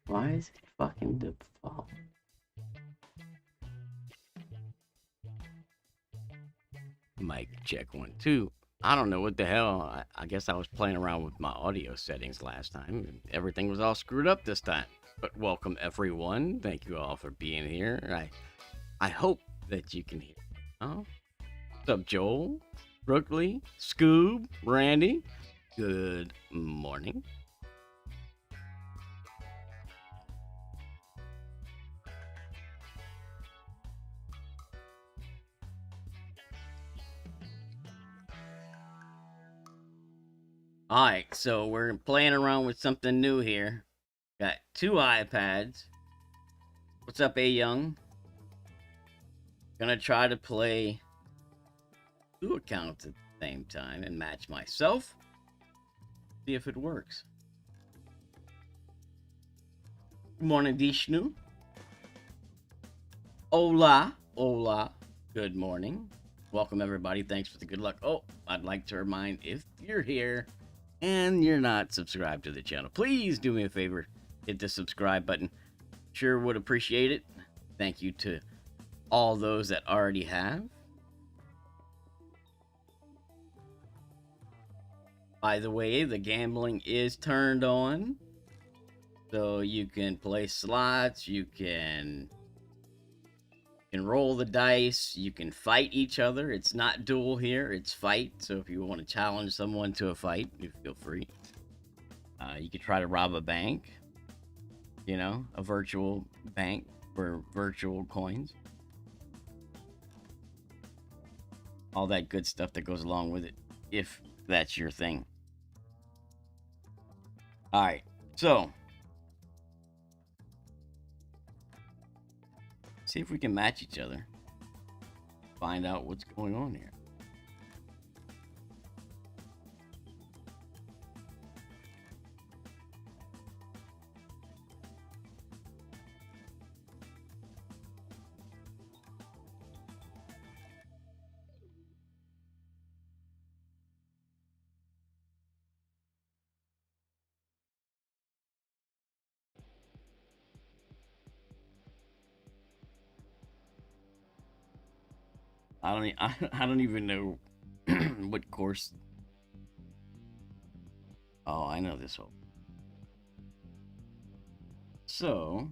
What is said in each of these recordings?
Why is it fucking default? Mic check 1 2. I don't know what the hell. I guess I was playing around with my audio settings last time, and everything was all screwed up this time. But welcome everyone. Thank you all for being here. I hope that you can hear. Oh, what's up, Joel, Brookley, Scoob, Randy? Good morning. All right, so we're playing around with something new here. Got 2 iPads. What's up, A Young? Gonna try to play 2 accounts at the same time and match myself. See if it works. Good morning, Vishnu. Hola, hola. Good morning. Welcome, everybody. Thanks for the good luck. Oh, I'd like to remind, if you're here and you're not subscribed to the channel, please do me a favor, hit the subscribe button. Sure would appreciate it. Thank you to all those that already have. By the way, the gambling is turned on, so you can play slots, you can roll the dice, you can fight each other. It's not duel here, it's fight. So if you want to challenge someone to a fight, you feel free. You can try to rob a bank, you know, a virtual bank for virtual coins. All that good stuff that goes along with it, if that's your thing. All right, so see if we can match each other. Find out what's going on here. I don't even know what course. Oh, I know this hole. So,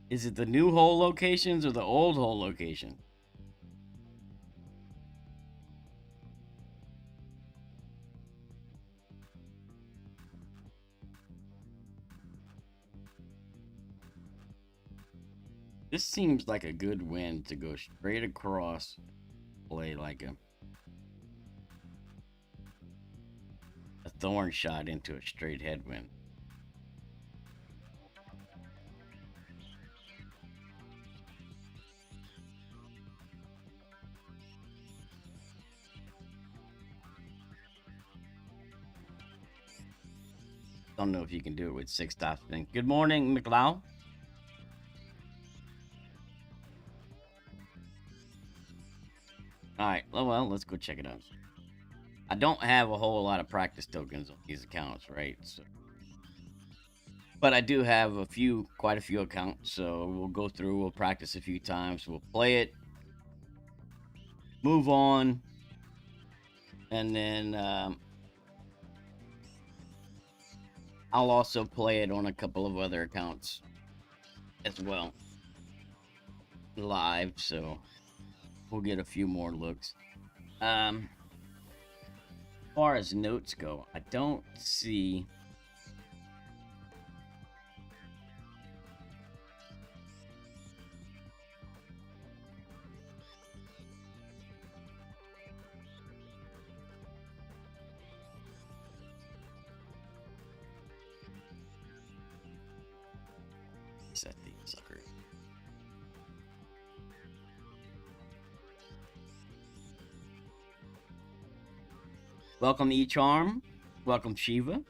is it the new hole locations or the old hole location? This seems like a good win to go straight across, play like a thorn shot into a straight headwind. Don't know if you can do it with 6 topspin. Good morning, McLeod. All right, well, let's go check it out. I don't have a whole lot of practice tokens on these accounts, right? So, but I do have quite a few accounts. So we'll go through, we'll practice a few times, we'll play it, move on, And then I'll also play it on a couple of other accounts as well, live, so we'll get a few more looks. As far as notes go, I don't see. Set these suckers. Welcome E-Charm. Welcome Shiva.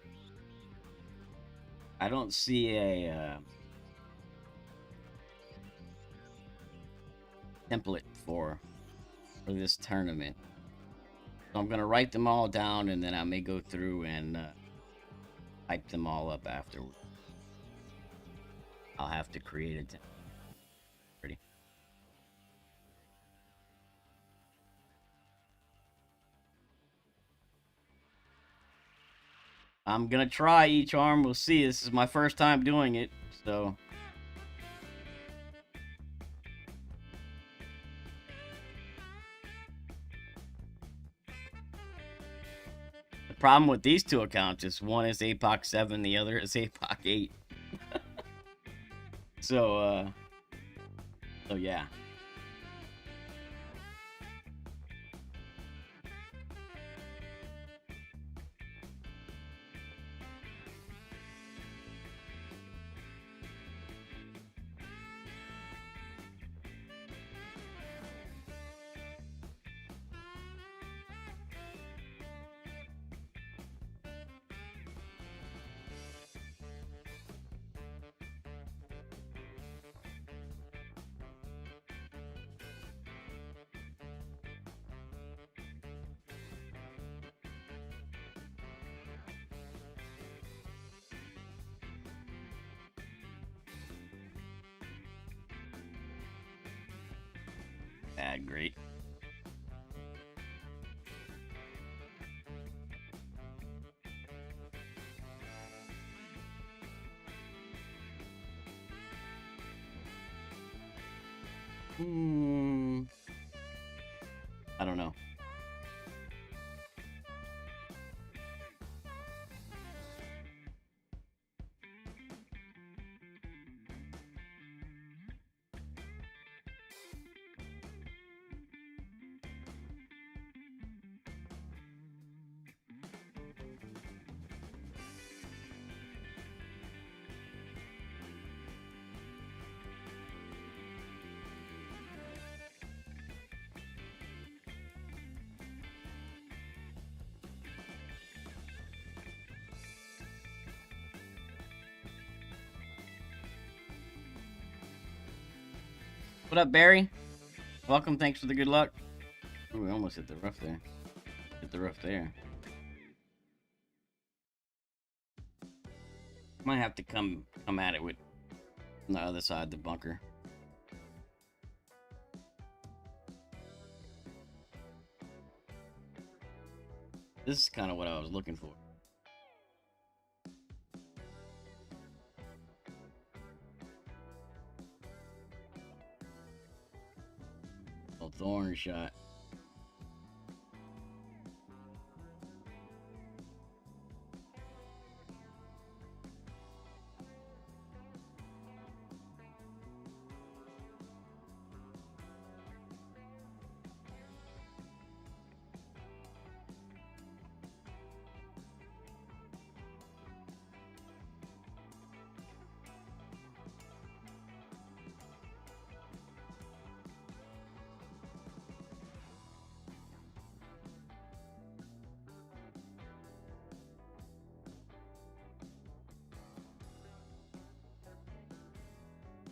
I don't see a template for this tournament. So I'm gonna write them all down, and then I may go through and type them all up afterward. I'll have to create a template. Pretty. I'm gonna try E-Charm. We'll see. This is my first time doing it, so. The problem with these two accounts is one is APOC 7, the other is APOC 8. So yeah. Great. I don't know. What up, Barry? Welcome. Thanks for the good luck. Ooh, we almost hit the roof there. Hit the roof there. Might have to come at it with on the other side of the bunker. This is kind of what I was looking for. A thorn shot.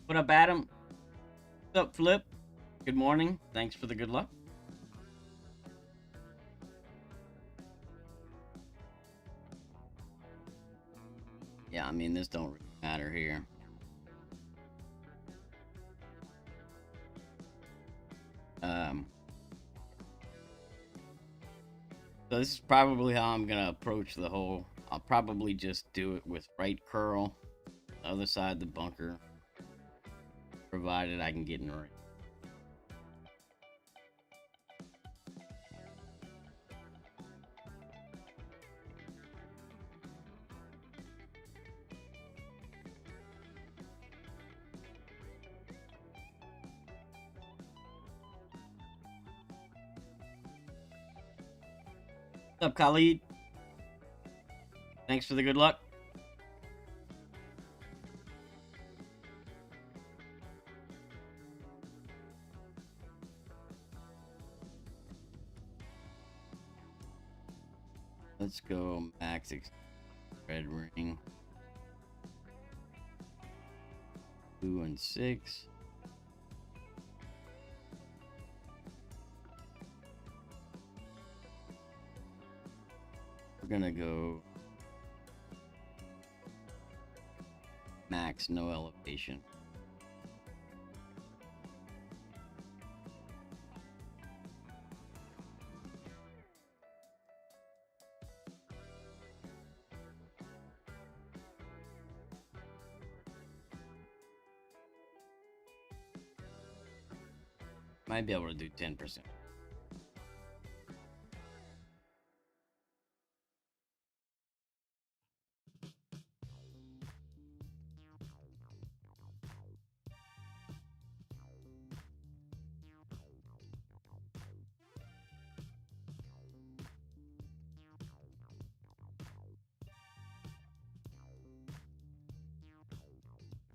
What up, Adam? What's up, Flip? Good morning. Thanks for the good luck. Yeah, I mean, this don't really matter here. So this is probably how I'm gonna approach the hole. I'll probably just do it with right curl, the other side of the bunker, provided I can get in the ring. What's up, Khalid? Thanks for the good luck. Let's go max red ring. 2 and 6. We're gonna go max no elevation. Might be able to do 10%.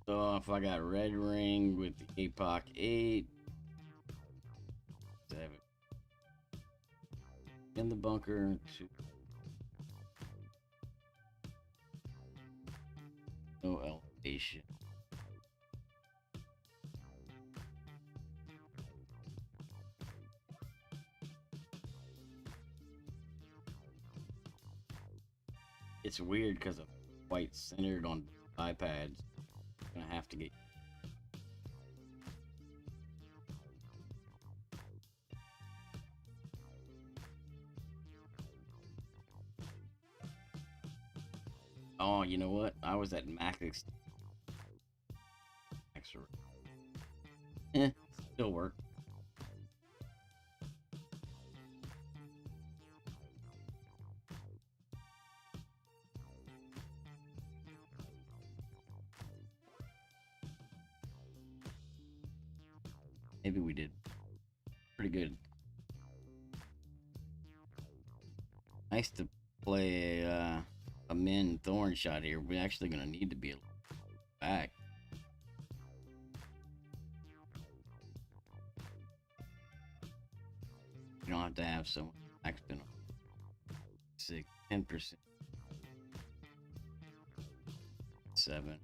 So if I got red ring with the APOC 8, 7 in the bunker, 2 no elevation. It's weird because I'm quite centered on iPads. I'm gonna have to get. Oh, you know what? I was at max. Still work. Maybe we did pretty good. Nice to play a min thorn shot here. We're actually gonna need to be a little back. You don't have to have so much action. 10%. 7.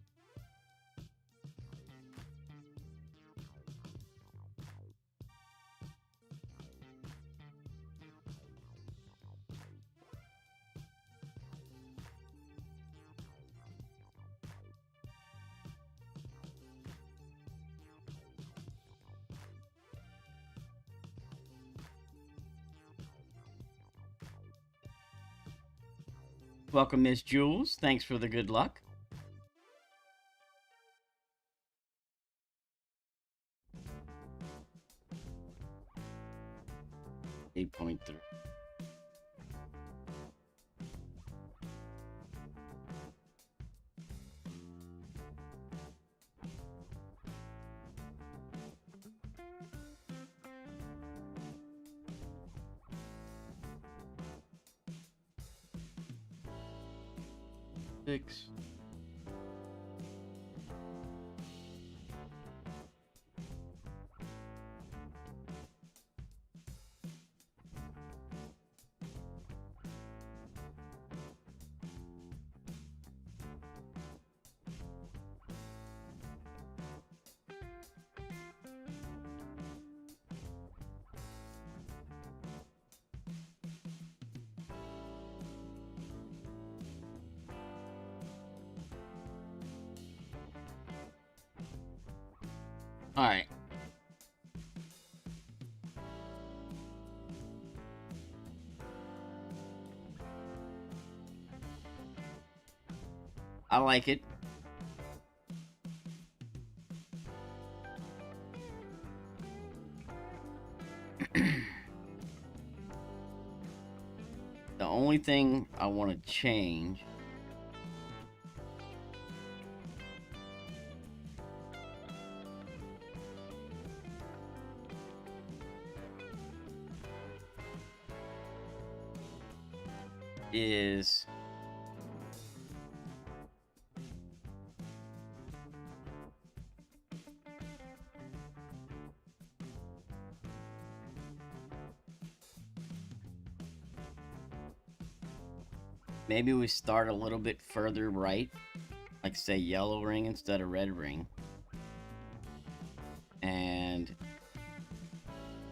Welcome, Miss Jules. Thanks for the good luck. .3. Six. All right. I like it. The only thing I want to change is maybe we start a little bit further right, like say yellow ring instead of red ring. And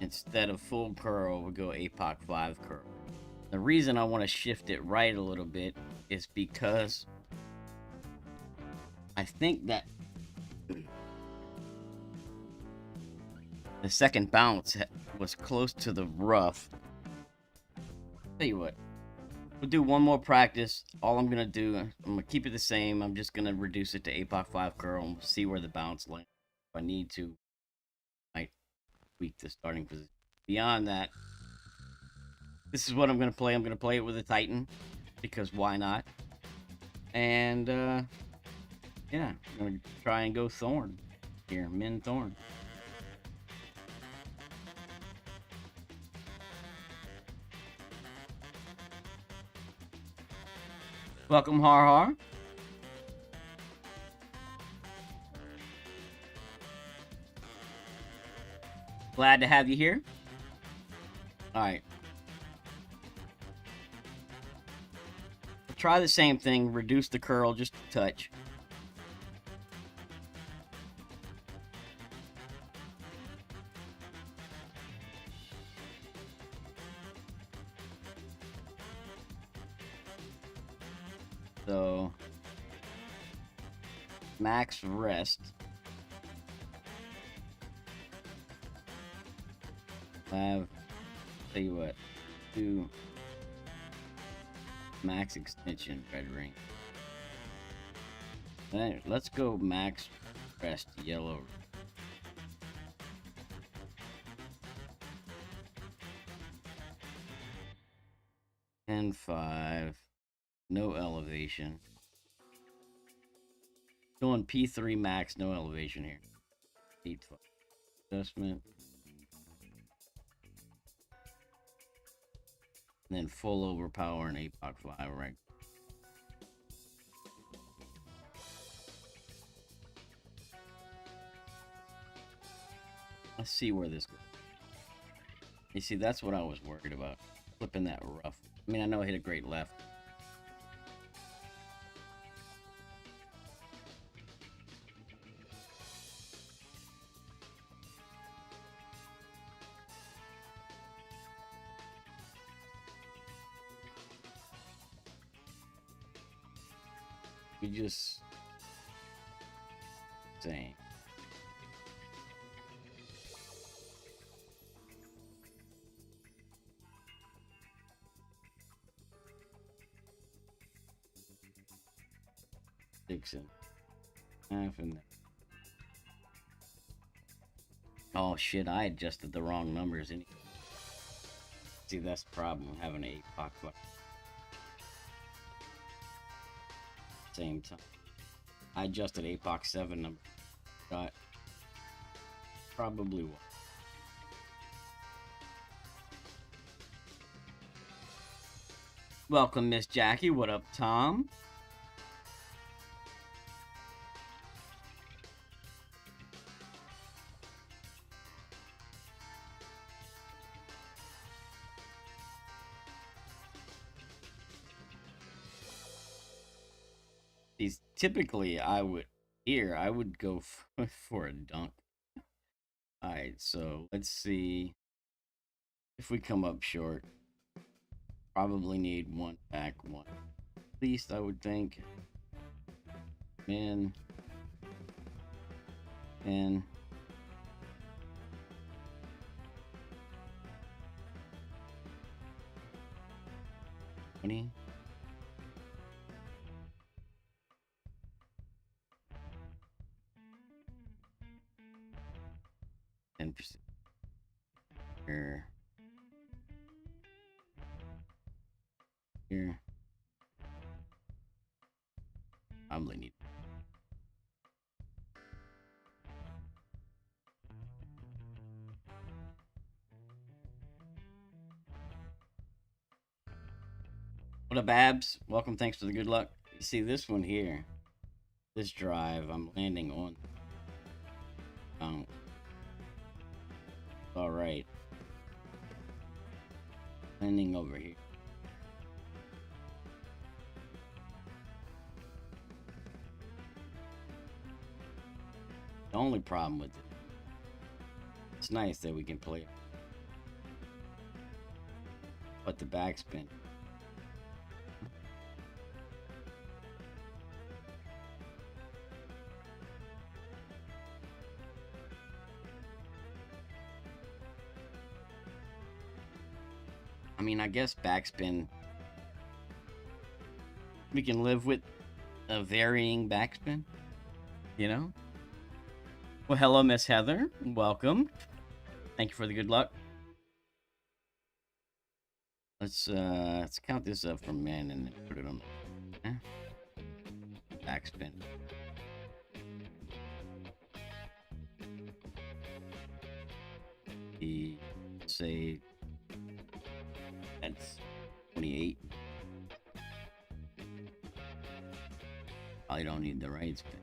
instead of full curl, we'll go APOC 5 curl. The reason I want to shift it right a little bit is because I think that the second bounce was close to the rough. Tell you what, we'll do one more practice. All I'm gonna do, I'm gonna keep it the same. I'm just gonna reduce it to APOC 5 curl and see where the bounce lands. If I need to, I might tweak the starting position. Beyond that, this is what I'm gonna play. I'm gonna play it with a Titan because why not? And yeah, I'm gonna try and go Thorn here, Min Thorn. Welcome, Har Har. Glad to have you here. All right. Try the same thing. Reduce the curl just a touch. So, max rest. Tell you what, do max extension red ring. Let's go max rest yellow. And 5. No elevation. Going P3 max, no elevation here. 8 adjustment. And then full overpower and APOC 5, right? Let's see where this goes. You see, that's what I was worried about. Flipping that rough. I mean, I know I hit a great left. We just saying. Dixon. Half in there. Oh shit, I adjusted the wrong numbers. See, that's the problem, having a APOC same time. I adjusted APOC 7 number. Got probably what? Welcome, Miss Jackie. What up, Tom? Typically, I would go for a dunk. Alright, so let's see if we come up short. Probably need one back, one. At least I would think. Man. And 20. Here. Here. Probably need. What up, Abs? Welcome. Thanks for the good luck. You see this one here. This drive, I'm landing on. All right. Landing over here. The only problem with it, it's nice that we can play, but the backspin. I mean, I guess backspin, we can live with a varying backspin, you know? Well, hello, Miss Heather. Welcome. Thank you for the good luck. Let's count this up from men and then put it on backspin. Say that's 28. I don't need the right spin.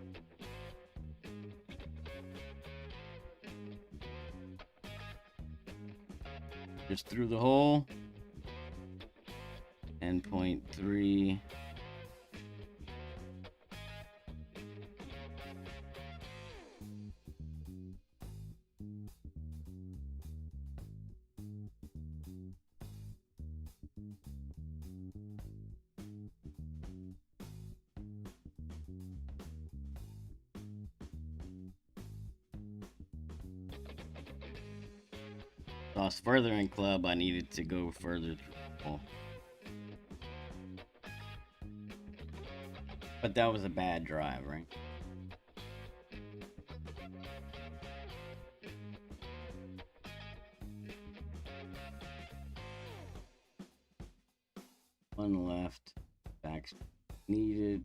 Just through the hole. 10.3. I was further in club, I needed to go further through the hole. But that was a bad drive, right? One left, back needed.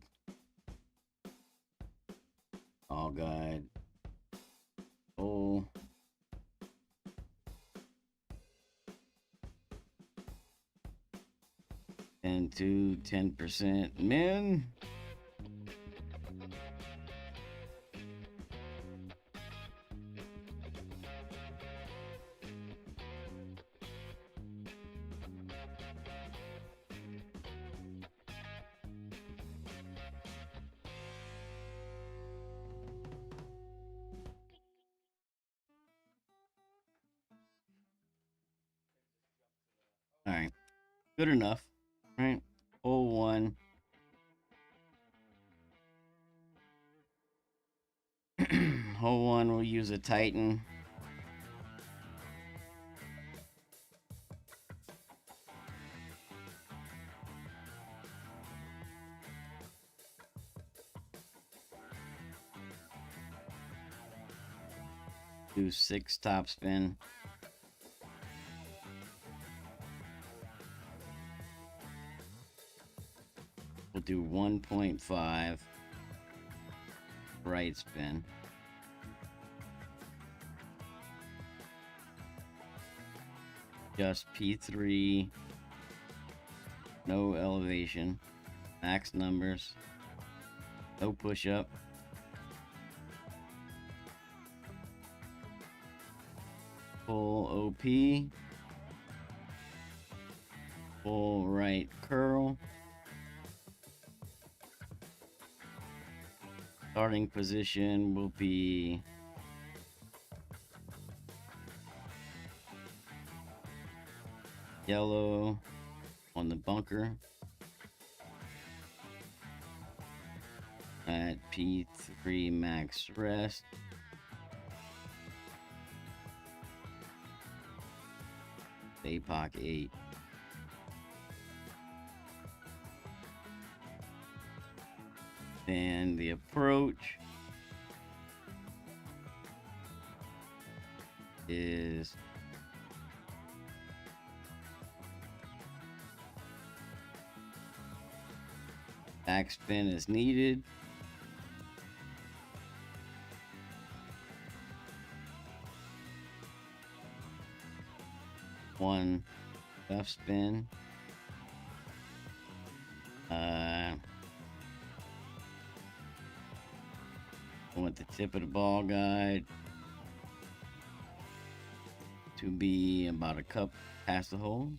All good. Oh. And to 10% men. All right, good enough, right? Hole one. Hole one, we'll use a Titan. Do 6 topspin. We'll do 1.5 right spin. Just P3. No elevation. Max numbers. No push up. Full OP. Full right curl. Starting position will be yellow on the bunker at P3 max rest. APOC 8. And the approach is Backspin is needed. One left spin. With the tip of the ball guide to be about a cup past the hole.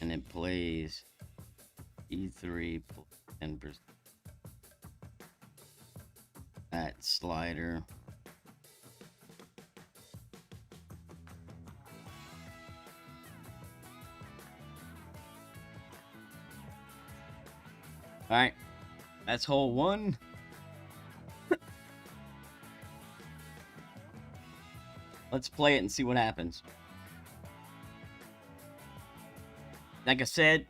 And it plays E3 plus 10%. That slider. All right, that's hole 1. Let's play it and see what happens. Like I said,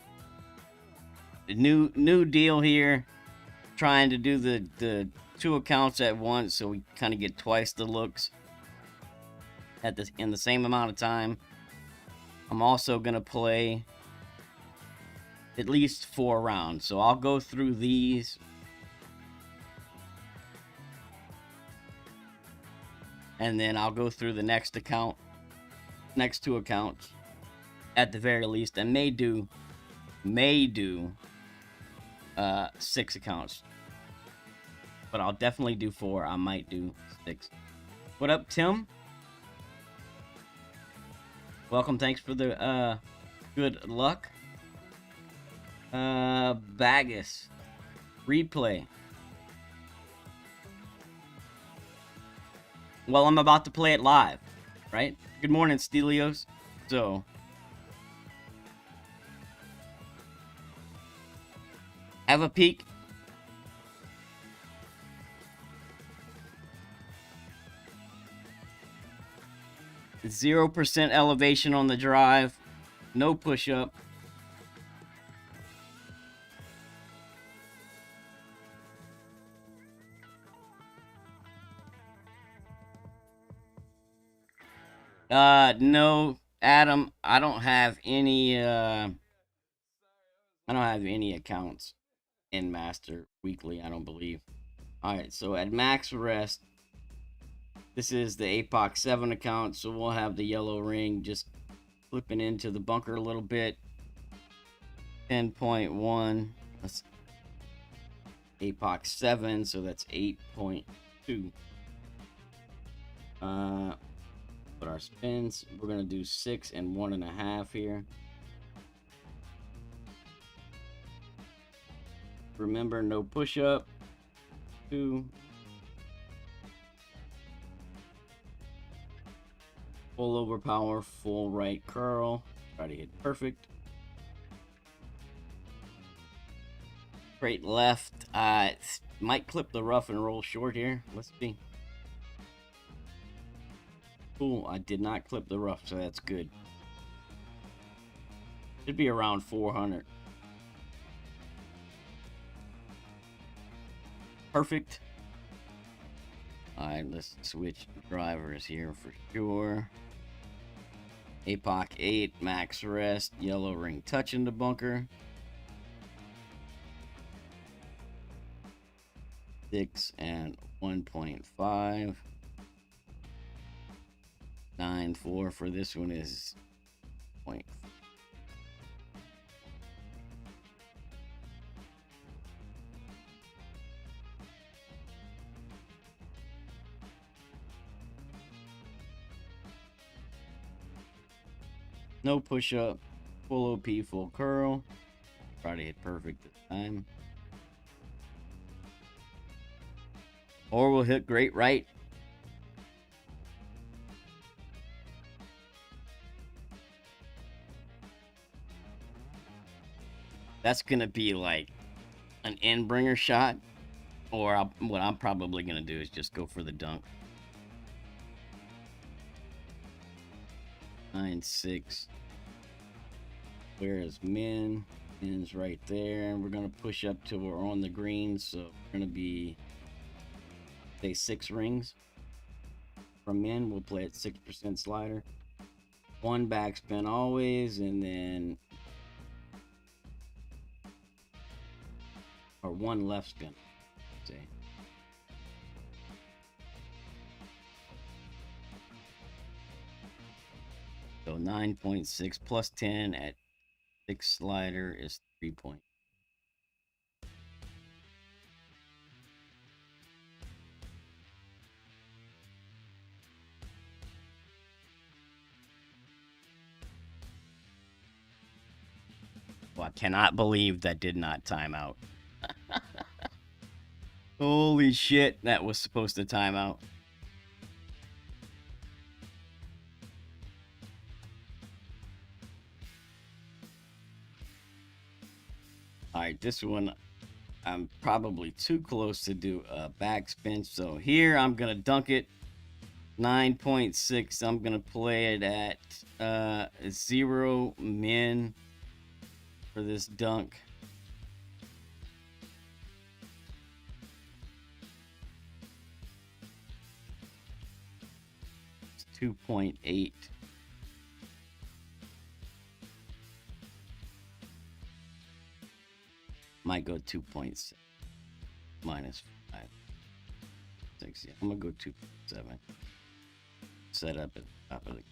the new deal here. Trying to do the 2 accounts at once, so we kind of get twice the looks in the same amount of time. I'm also gonna play at least 4 rounds, so I'll go through these and then I'll go through the next 2 accounts at the very least, and may do 6 accounts, but I'll definitely do 4. I might do 6. What up, Tim? Welcome. Thanks for the good luck. Bagus replay. Well, I'm about to play it live, right? Good morning, Stelios. So have a peek. It's 0% elevation on the drive. No push-up. No, Adam, I don't have any accounts in Master Weekly, I don't believe. Alright, so at max rest, this is the APOC 7 account, so we'll have the yellow ring just flipping into the bunker a little bit. 10.1. That's APOC 7, so that's 8.2. But our spins, we're gonna do 6 and 1.5 here. Remember, no push up. 2. Full overpower, full right curl. Try to hit perfect. Straight left. Might clip the rough and roll short here. Let's see. Cool, I did not clip the rough, so that's good. Should be around 400. Perfect. Alright, let's switch drivers here for sure. APOC 8, max rest, yellow ring touching the bunker. 6 and 1.5. 9.4 for this one is 0.5. No push up, full OP, full curl. Try to hit perfect this time. Or we'll hit great right. That's gonna be like an end bringer shot, or what I'm probably gonna do is just go for the dunk. 9-6. Where is Min? Min's right there, and we're gonna push up till we're on the green, so we're gonna be say 6 rings from in. We'll play at 6% slider. 1 backspin always, and then or 1 left spin. See. So 9.6 plus 10 at 6 slider is 3 point. Well, I cannot believe that did not time out. Holy shit, that was supposed to time out. Alright, this one, I'm probably too close to do a backspin. So here, I'm going to dunk it. 9.6. I'm going to play it at 0 min for this dunk. It's 2.8. Might go 2.6 minus 5. 6. Yeah, I'm going to go 2.7. Set up at the top of the.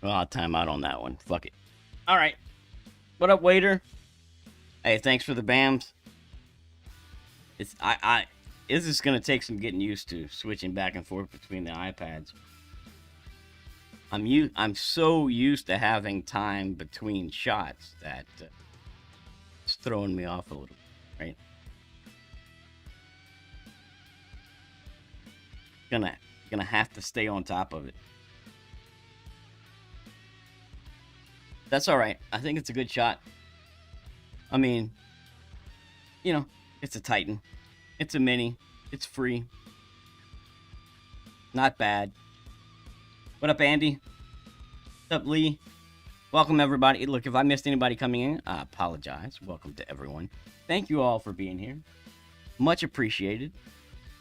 Oh, I'll time out on that one. Fuck it. All right. What up, waiter? Hey, thanks for the BAMs. It's this is gonna take some getting used to, switching back and forth between the iPads. I'm so used to having time between shots that it's throwing me off a little, right? Gonna have to stay on top of it. That's all right. I think it's a good shot. I mean, you know, it's a Titan. It's a mini. It's free. Not bad. What up, Andy? What's up, Lee? Welcome, everybody. Look, if I missed anybody coming in, I apologize. Welcome to everyone. Thank you all for being here. Much appreciated.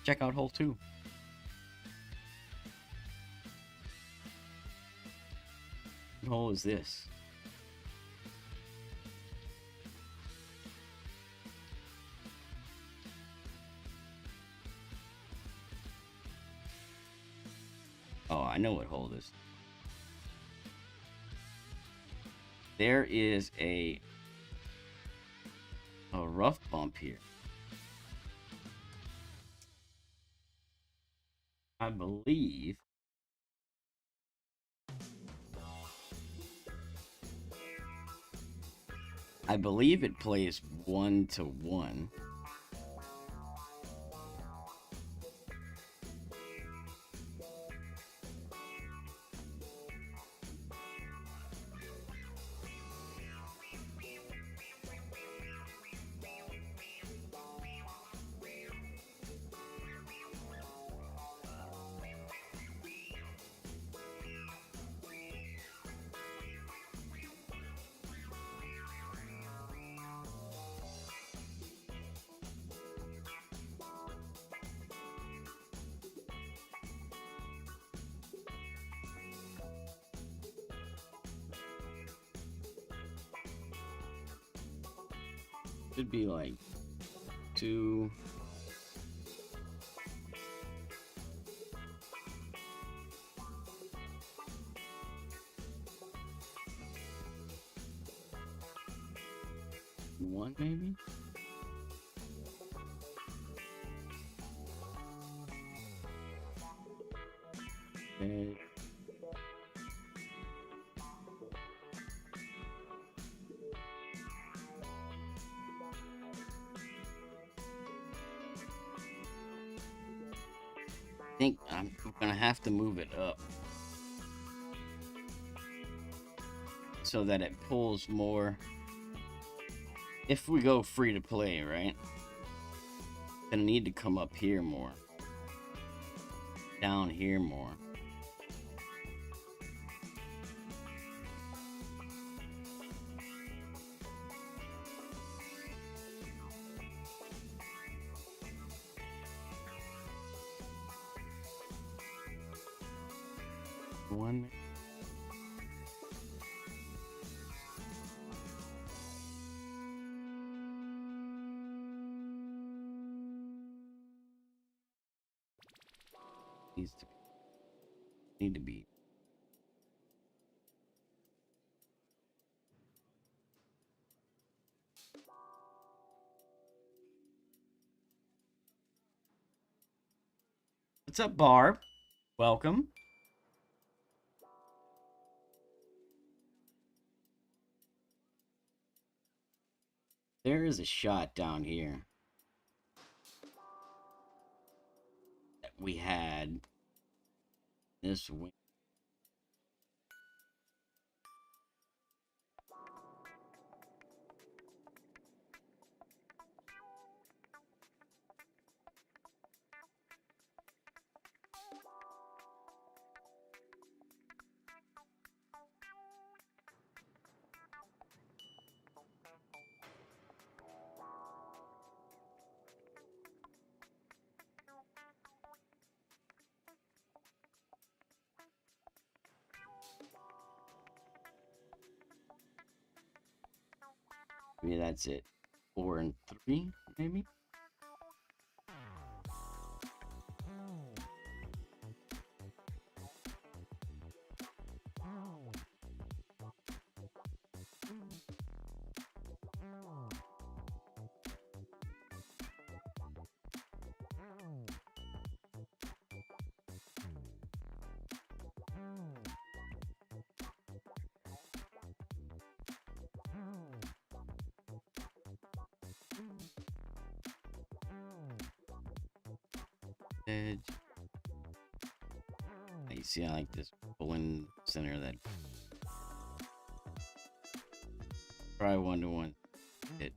Check out hole 2. What hole is this? Oh, I know what hole this is. There is a rough bump here. I believe it plays 1-1. Should be like 2. One maybe. Okay. I think I'm gonna have to move it up so that it pulls more. If we go free to play, right? Gonna need to come up here more. Down here more. One. Need to be. What's up, Barb? Welcome. There is a shot down here that we had this week. Maybe that's it. 4 and 3, maybe. Edge. You see, I like this pulling center that try 1-to-1 hit.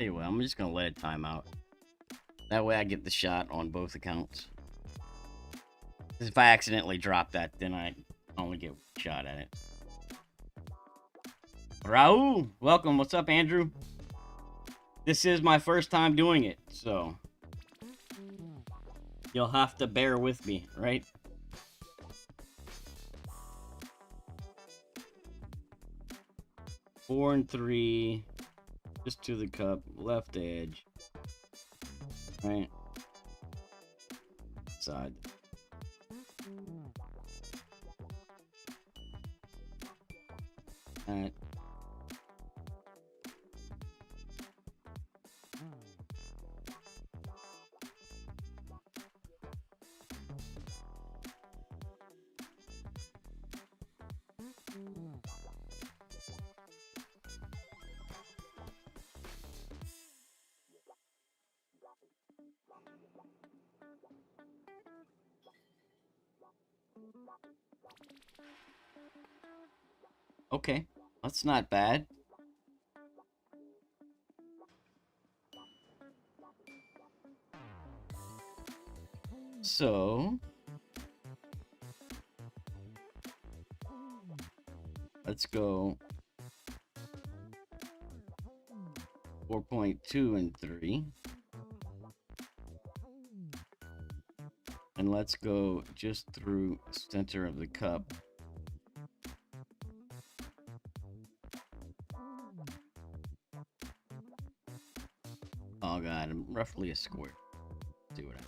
Anyway, I'm just gonna let it time out. That way I get the shot on both accounts. If I accidentally drop that, then I only get one shot at it. Raul, welcome. What's up, Andrew? This is my first time doing it, so you'll have to bear with me, right? Four and 3, just to the cup, left edge, right side. All right. Okay, that's not bad. So let's go 4.2 and 3. And let's go just through center of the cup. Oh god, I'm roughly a square. Let's do what I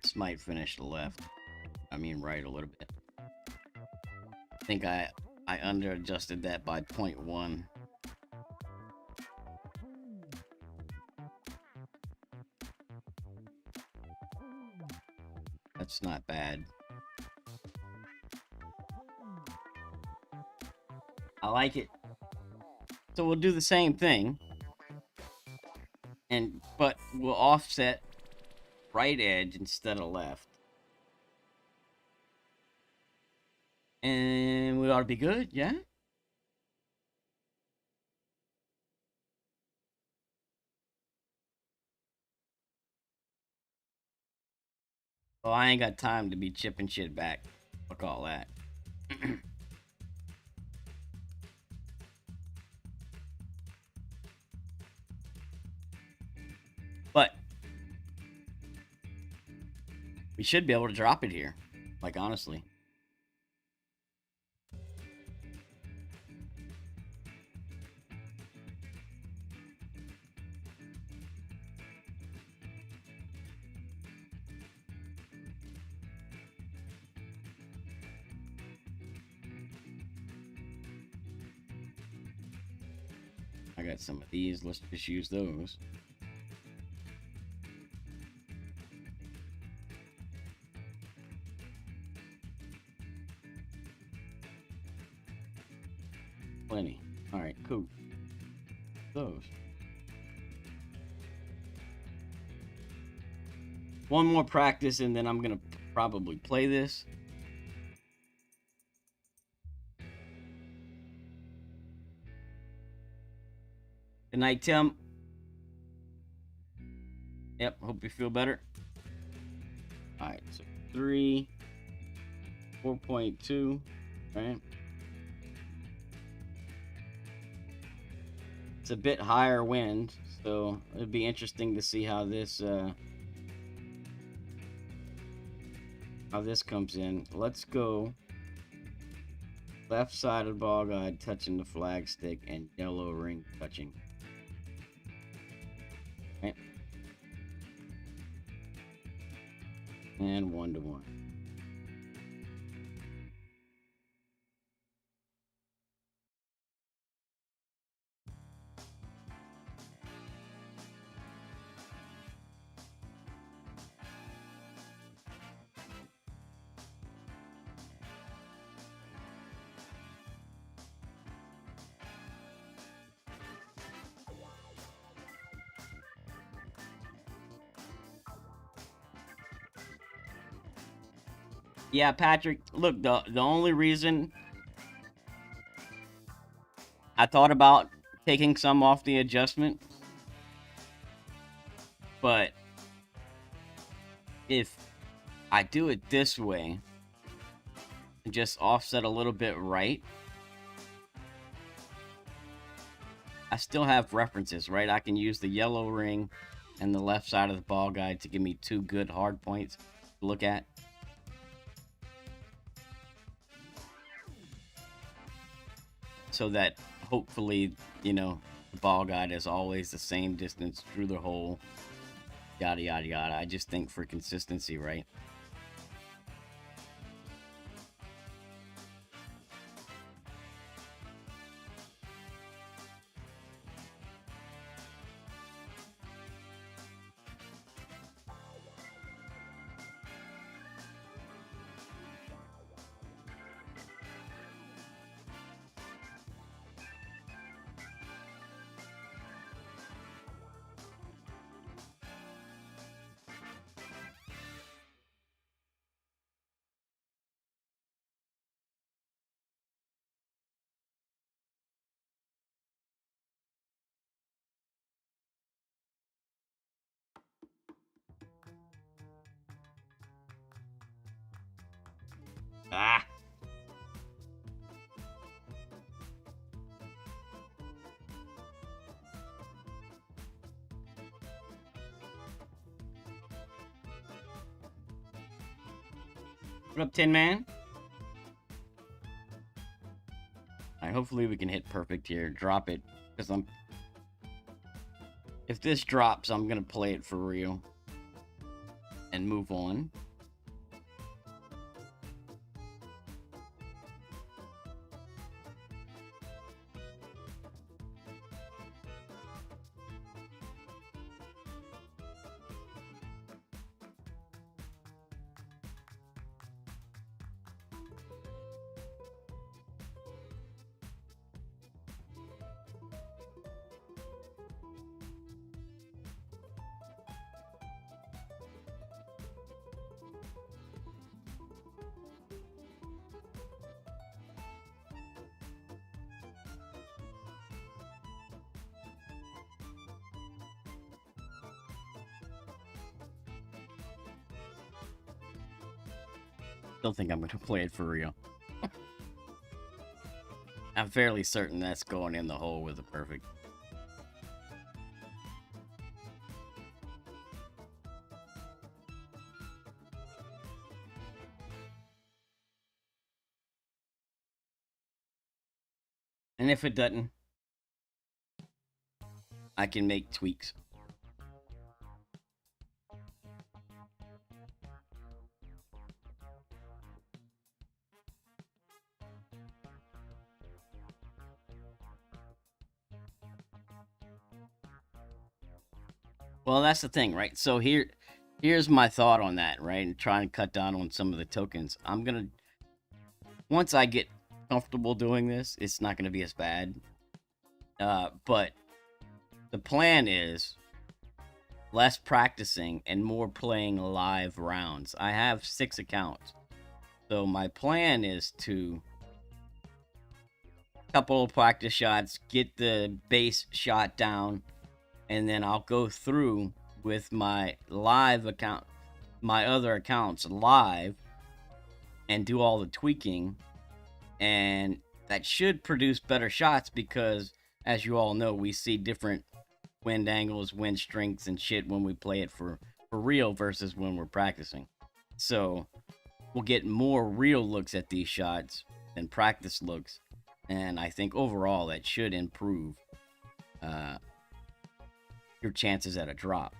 This might finish the left. I mean right a little bit. I think I under adjusted that by 0.1. That's not bad. I like it. So we'll do the same thing. But we'll offset right edge instead of left. And we ought to be good, yeah? Oh, I ain't got time to be chipping shit back. Fuck all that. But we should be able to drop it here. Like, honestly. I got some of these. Let's just use those. Plenty. All right, cool. Those. One more practice, and then I'm gonna probably play this. Good night, Tim. Yep, hope you feel better. All right, so 3, 4.2, right? It's a bit higher wind, so it'd be interesting to see how this comes in. Let's go left side of the ball guide touching the flagstick and yellow ring touching. Okay. And 1-to-1. Yeah, Patrick, look, the only reason I thought about taking some off the adjustment, but if I do it this way and just offset a little bit right, I still have references, right? I can use the yellow ring and the left side of the ball guide to give me 2 good hard points to look at. So that hopefully, you know, the ball guide is always the same distance through the hole. Yada, yada, yada. I just think for consistency, right? Ah! What up, Tin Man? Alright, hopefully we can hit perfect here. Drop it. Because if this drops, I'm gonna play it for real. And move on. Still think I'm going to play it for real. I'm fairly certain that's going in the hole with a perfect. And if it doesn't, I can make tweaks. Well, that's the thing, right? So here's my thought on that, right? And trying to cut down on some of the tokens. I'm gonna once I get comfortable doing this, it's not gonna be as bad. But the plan is less practicing and more playing live rounds. I have 6 accounts. So my plan is to couple of practice shots, get the base shot down, and then I'll go through with my live account, my other accounts live, and do all the tweaking. And that should produce better shots because, as you all know, we see different wind angles, wind strengths, and shit when we play it for real versus when we're practicing. So we'll get more real looks at these shots than practice looks. And I think overall that should improve your chances at a drop.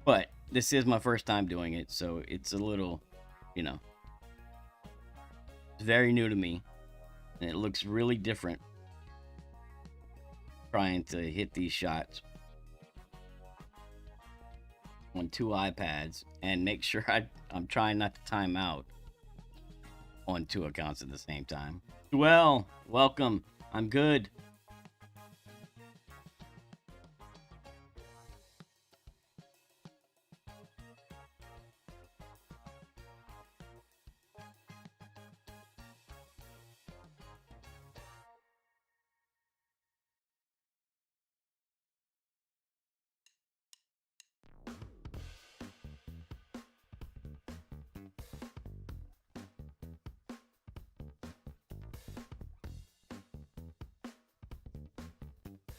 But this is my first time doing it, so it's a little, it's very new to me. And it looks really different trying to hit these shots on 2 iPads and make sure I'm trying not to time out on 2 accounts at the same time. Well, welcome. I'm good.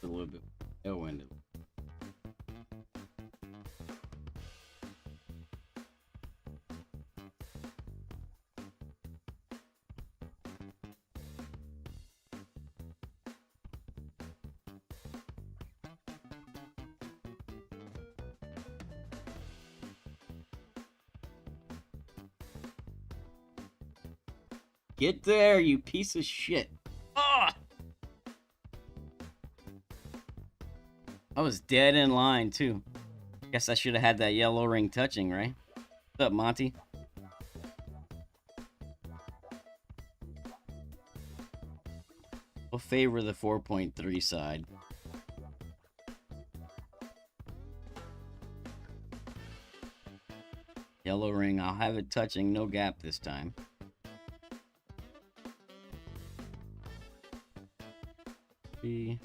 A little bit tailwind. Get there, you piece of shit. Ah! I was dead in line, too. Guess I should have had that yellow ring touching, right? What's up, Monty? We'll favor the 4.3 side. Yellow ring, I'll have it touching, no gap this time. B.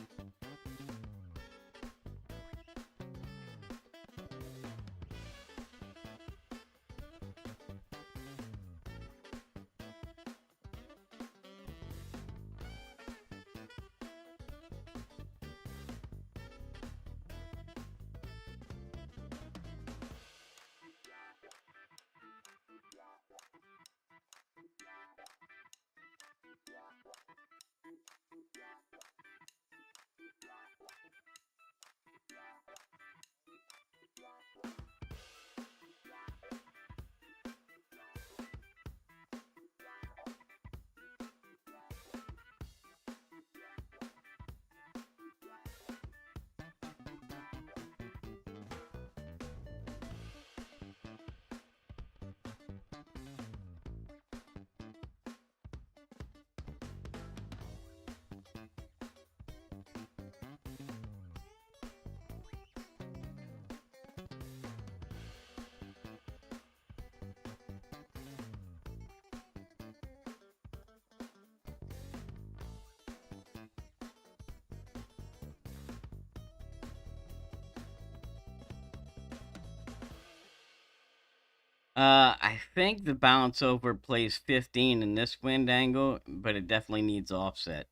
I think the bounce over plays 15 in this wind angle, but it definitely needs offset.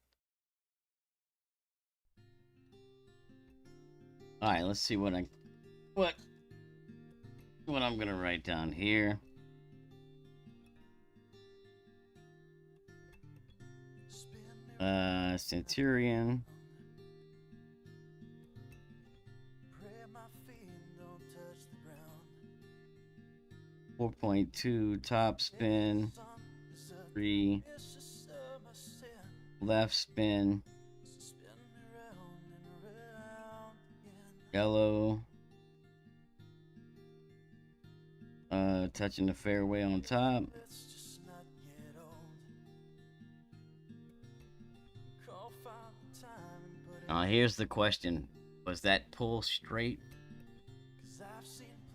All right, let's see what I'm gonna write down here. Centurion. 4.2 top spin, 3 left spin, yellow, touching the fairway on top. Here's the question. Was that pull straight?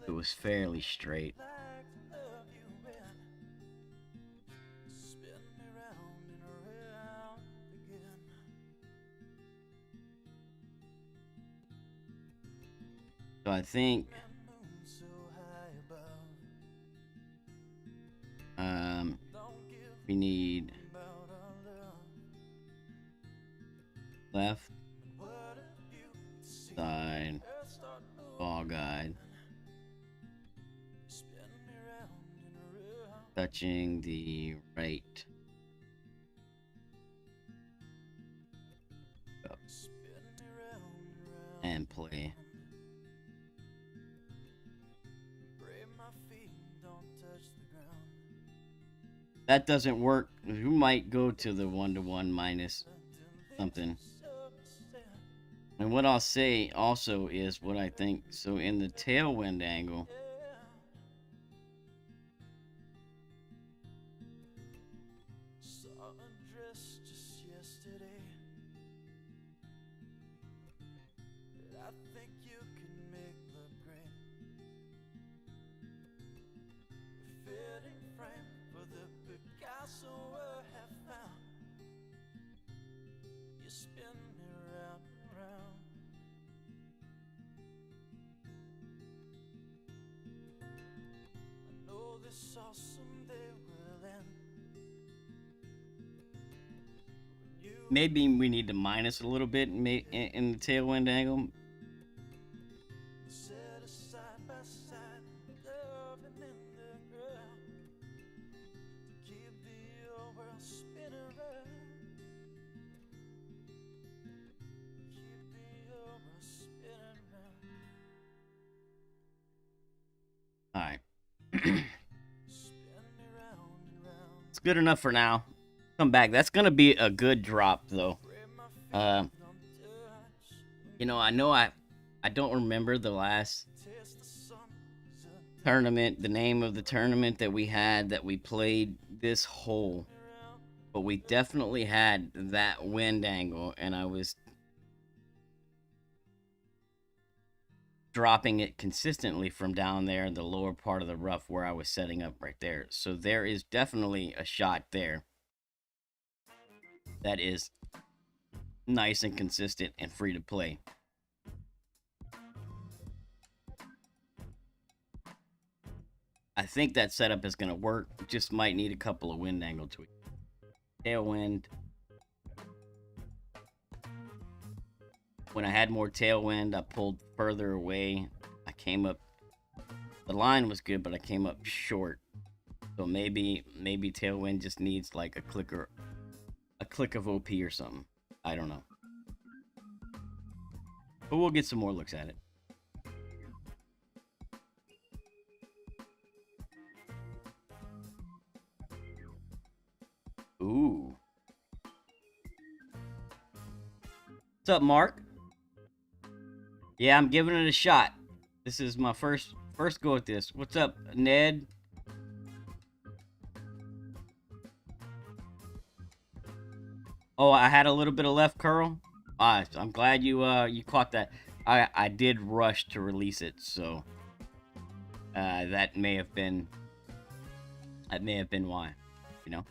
It was fairly straight. So I think we need left side ball guide touching the right up and play. That doesn't work. We might go to the 1-to-1 minus something. And what I'll say also is what I think. So in the tailwind angle, maybe we need to minus a little bit in the tailwind angle. All right. It's good enough for now. Come back. That's going to be a good drop, though. You know I don't remember the last tournament, the name of the tournament that we had that we played this hole. But we definitely had that wind angle, and I was dropping it consistently from down there in the lower part of the rough where I was setting up right there. So there is definitely a shot there that is nice and consistent and free to play. I think that setup is going to work. Just might need a couple of wind angle tweaks. Tailwind. When I had more tailwind, I pulled further away. I came up. The line was good, but I came up short. So maybe tailwind just needs like a click of OP or something. I don't know. But we'll get some more looks at it. Ooh. What's up, Mark? Yeah, I'm giving it a shot. This is my first go at this. What's up, Ned? Oh, I had a little bit of left curl. I'm glad you caught that. I did rush to release it, so that may have been why, you know.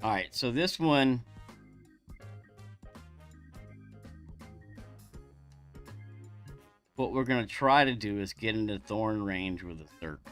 All right, so this one. What what we're going to try to do is get into thorn range with a circle.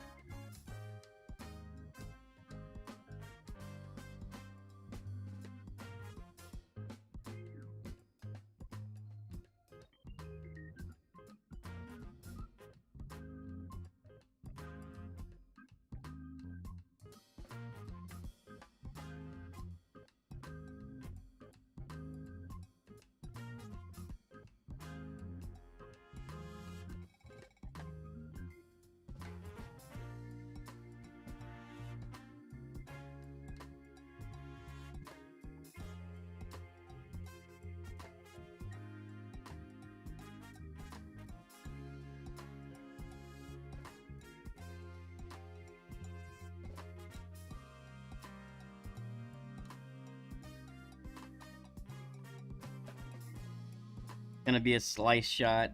Gonna be a slice shot.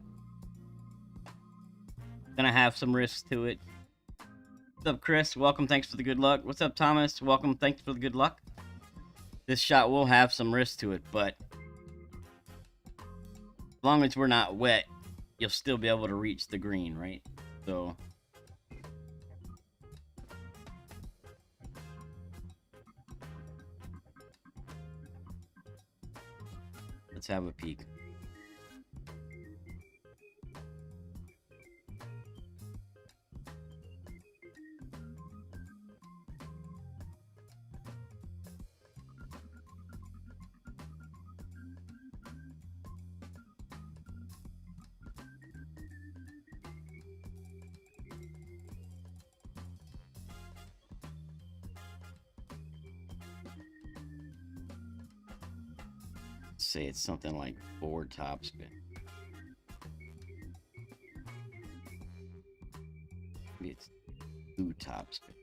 Gonna have some risk to it. What's up, Chris? Welcome. Thanks for the good luck. What's up, Thomas? Welcome. Thanks for the good luck. This shot will have some risk to it, but as long as we're not wet, you'll still be able to reach the green, right? So let's have a peek. Say it's something like 4 topspin. Maybe it's 2 topspin.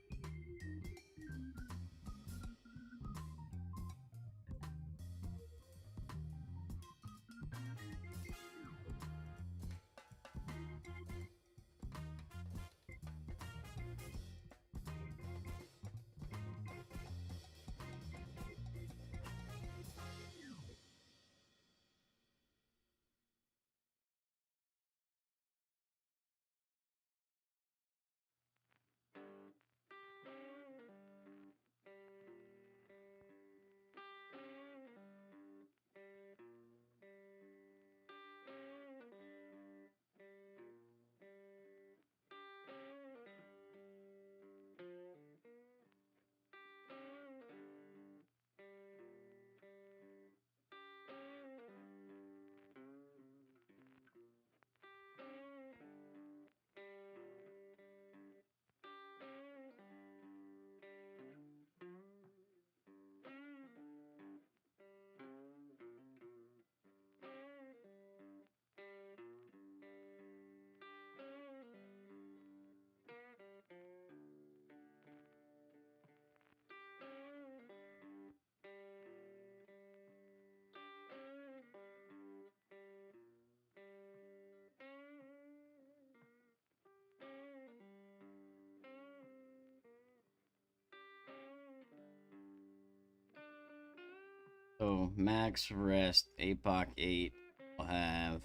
So max rest, APOC 8 will have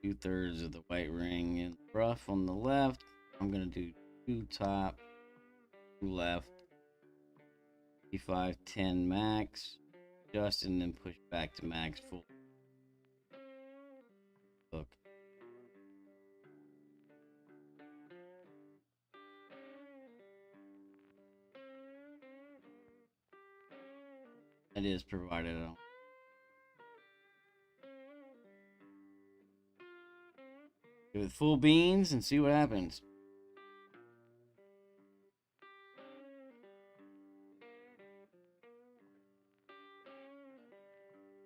2/3 of the white ring in rough on the left. I'm gonna do 2 top, 2 left, E5 10 max, just and then push back to max full. Look. It is provided on. Give it full beans and see what happens.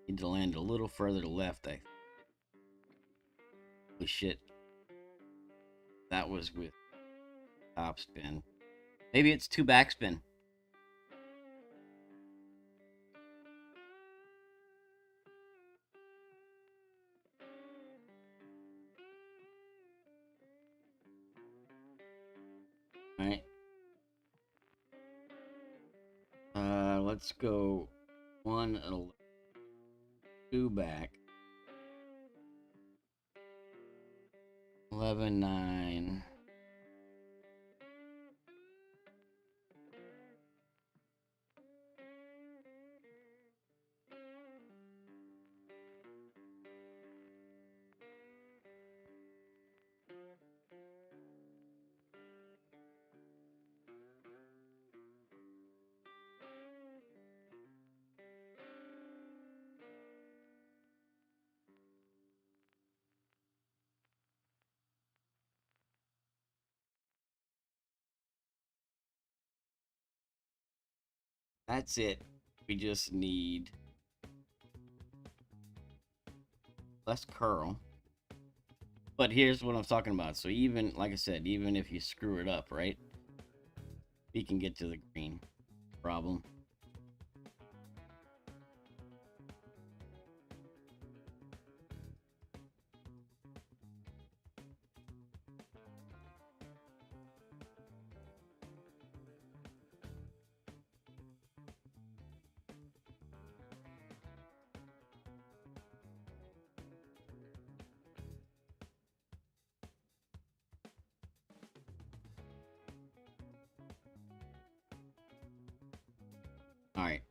Need to land a little further to left, I think. Holy shit. That was with top spin. Maybe it's 2 backspin. Alright. Let's go 1 and 2 back. 11-9. That's it. We just need less curl. But here's what I'm talking about. So even, like I said, even if you screw it up, right? You can get to the green problem. All right.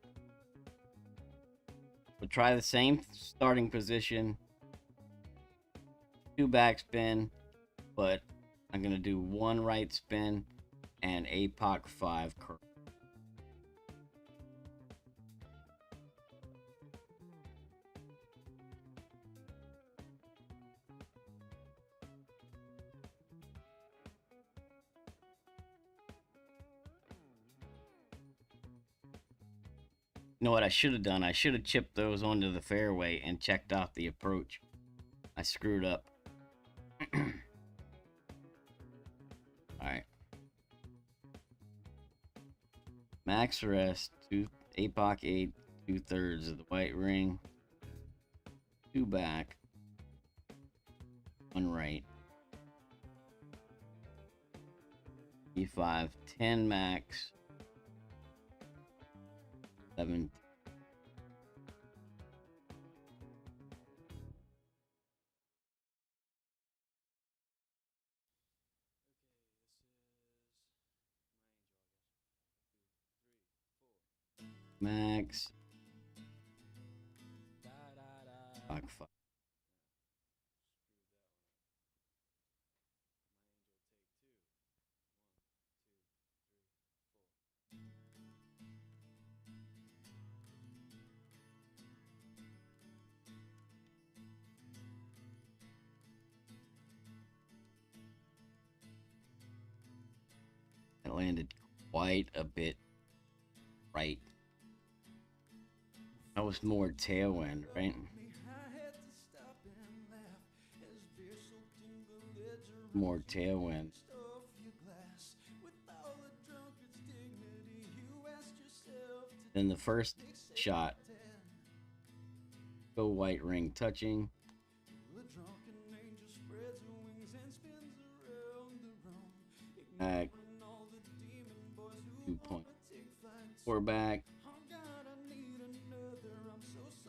We'll try the same starting position. 2 backspin, but I'm going to do 1 right spin and APOC 5 curl. You know what I should have done? I should have chipped those onto the fairway and checked off the approach. I screwed up. Alright. Max rest, 8 8, 2/3 of the white ring. 2 back. 1 right. E5, 10 max. 7. Max. Fuck, fuck. It landed quite a bit right. That was more tailwind, right? More tailwind. Then the first shot, go white ring touching. Back. 2.4 back.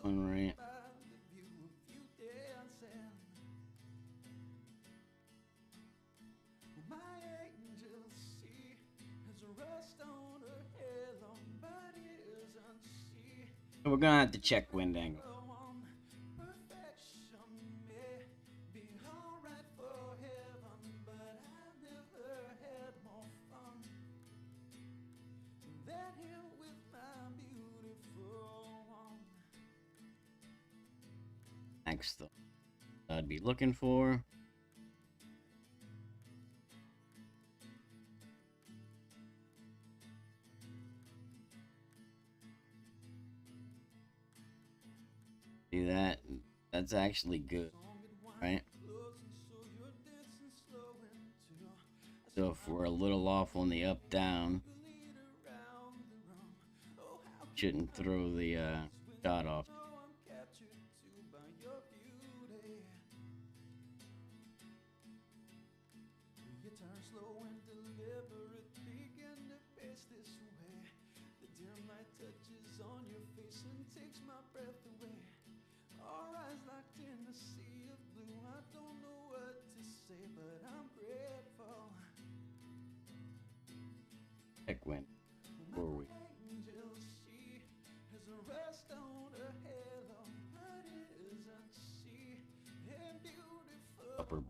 1 right. We're gonna have to check wind angle. Next, I'd be looking for. See that? That's actually good, right? So if we're a little off on the up down, shouldn't throw the shot off. Heck win. Before we upper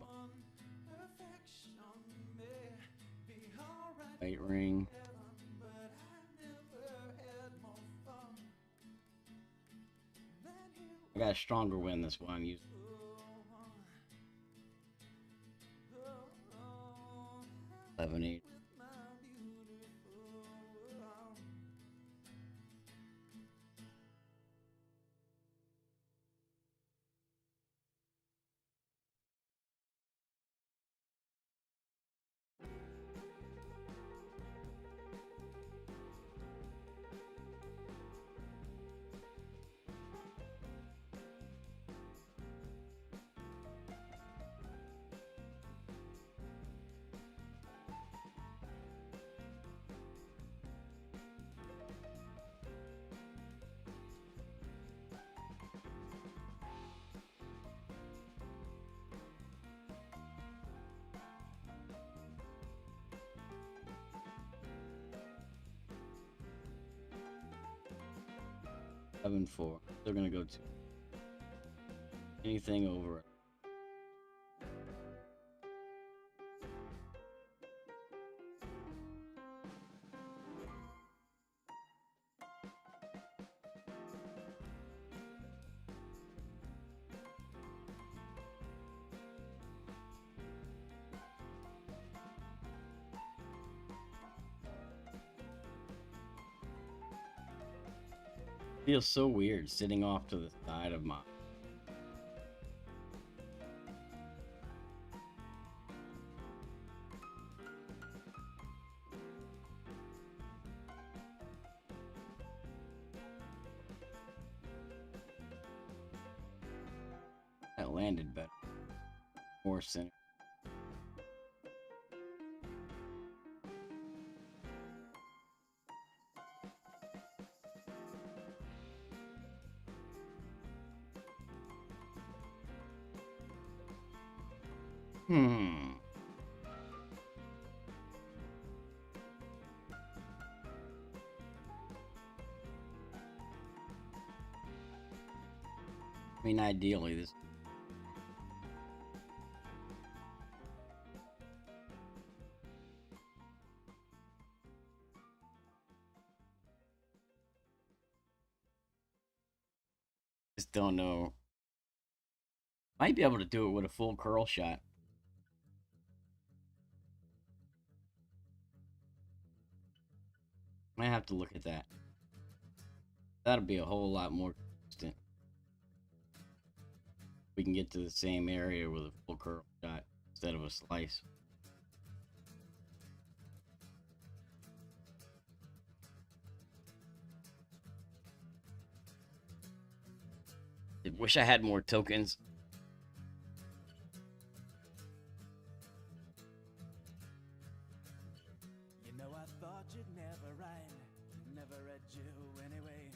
white ring. I got a stronger win this one. I'm using 11-8. Seven, 4. They're gonna go to anything over. Feels so weird sitting off to the side of my. That landed better. More center. I mean, ideally, this. Just don't know. Might be able to do it with a full curl shot. Might have to look at that. That'll be a whole lot more consistent. We can get to the same area with a full curl shot instead of a slice. I wish I had more tokens. You know, I thought you'd never rhyme, never read you anyway.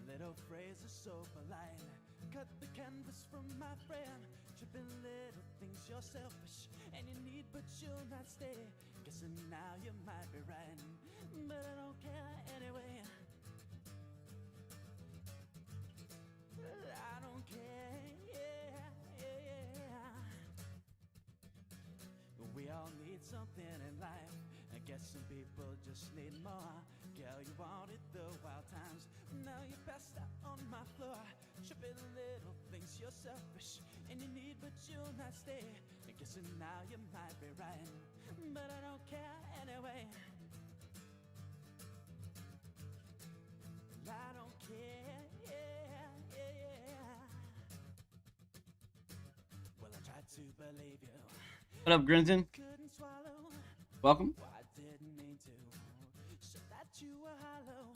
Little phrases so polite. Cut the canvas from my friend. Tripping little things, you're selfish and you need, but you'll not stay. Guessing now you might be right, but I don't care anyway. I don't care, yeah. We all need something in life. I guess some people just need more. Girl, you wanted the wild times. Now you're passed out on my floor. Tripping little things, you're selfish and you need, but you'll not stay. I guess now you might be right, but I don't care anyway. I don't care, yeah. Well, I tried to believe you. What up, Grinton? Couldn't swallow. Welcome. Well, I didn't mean to. So that you were hollow,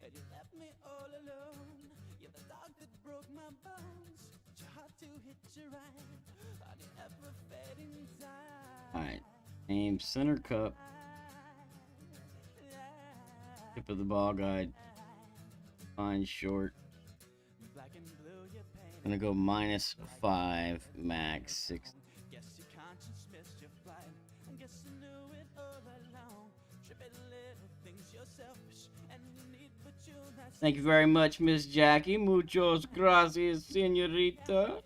and you left me all alone. You're the dog that broke my bones. Your heart to hit you right on the ever fading tide. Alright. Aim center cup. Tip of the ball guide. Fine short. Black and blue, you painted. Gonna go -5, max 6. Guess your conscience missed your flight. I guess you knew it all along. Tripping little things. Thank you very much, Miss Jackie. Muchos gracias, señorita. Anyway,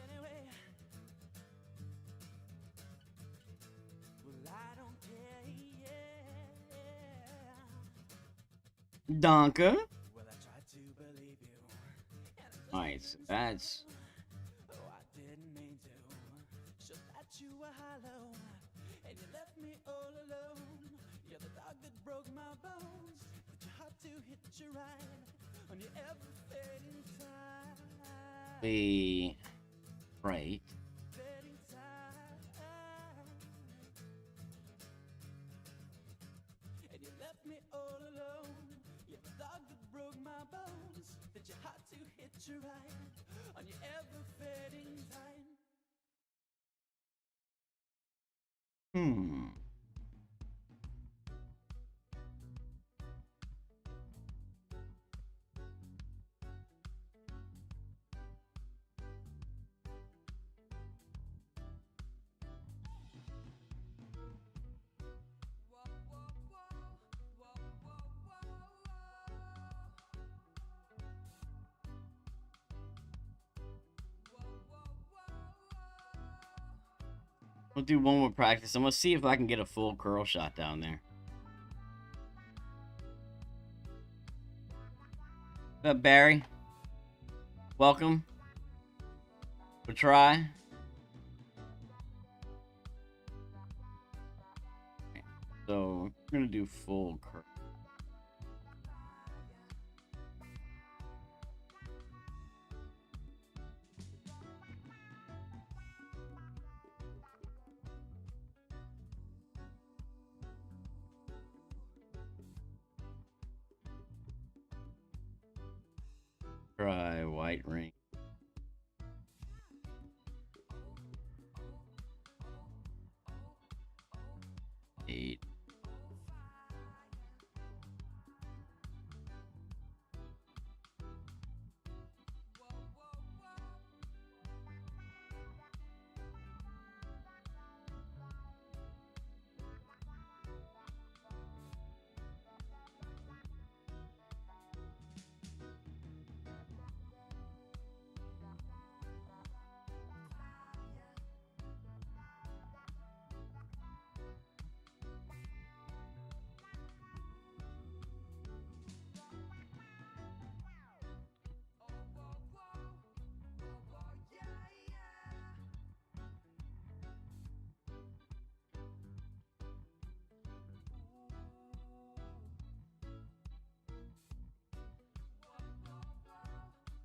well, I don't care, yeah. Donka. Well, I tried to believe you, and I just Alright, so couldn't that's stop. Oh, I didn't mean to. Should that you were hollow, and you left me all alone. You're the dog that broke my bones, but your heart to hit you right on your ever fading time. the right. Fading time. And you left me all alone. You're the dog that broke my bones, that your heart to hit you right on your ever fading time. Hmm. We'll do one more practice. I'm gonna see if I can get a full curl shot down there. What's up, Barry? Welcome. We'll try. Okay, so we're gonna do full curl. Try white ring. 8.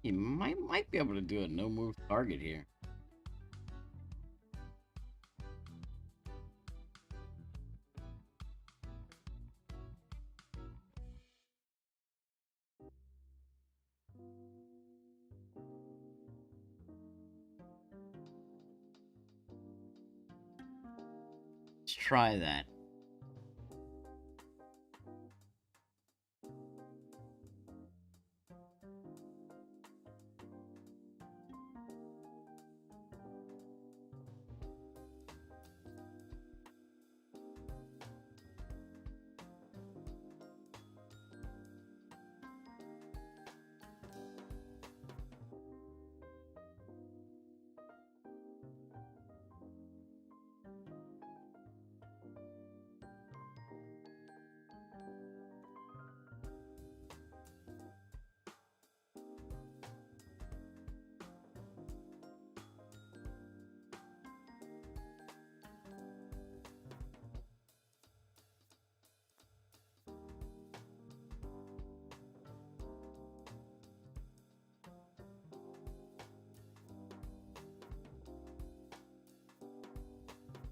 You might be able to do a no move target here. Let's try that.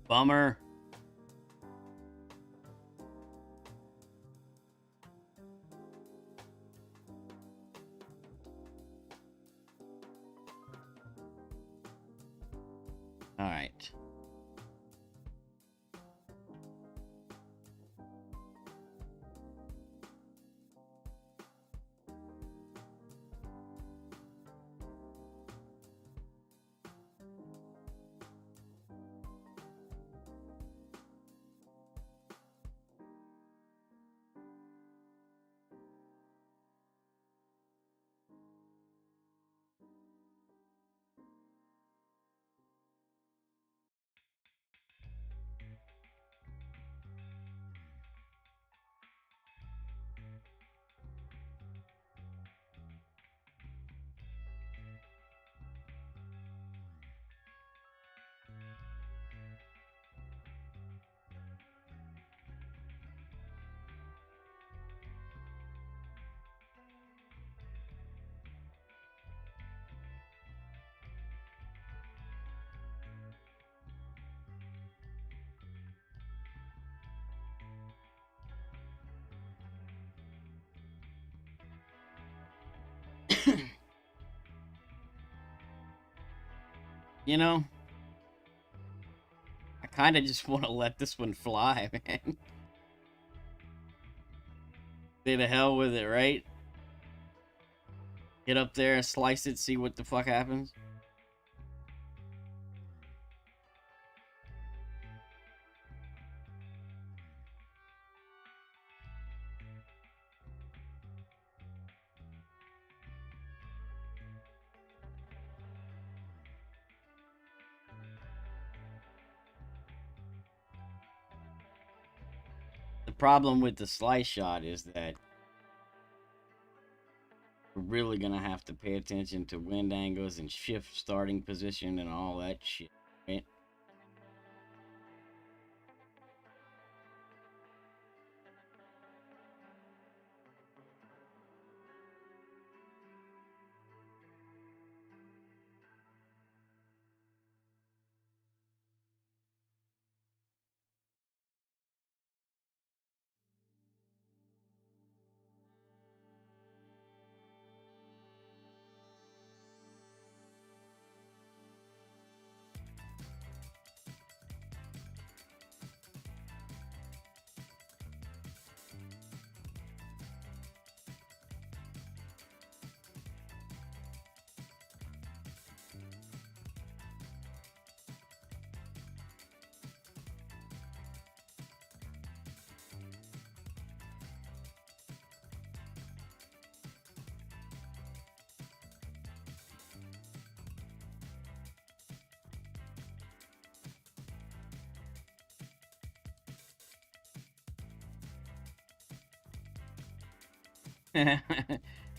Bummer. All right. You know, I kind of just want to let this one fly, man. Stay the hell with it, right? Get up there and slice it, see what the fuck happens. The problem with the slice shot is that we're really gonna have to pay attention to wind angles and shift starting position and all that shit, right?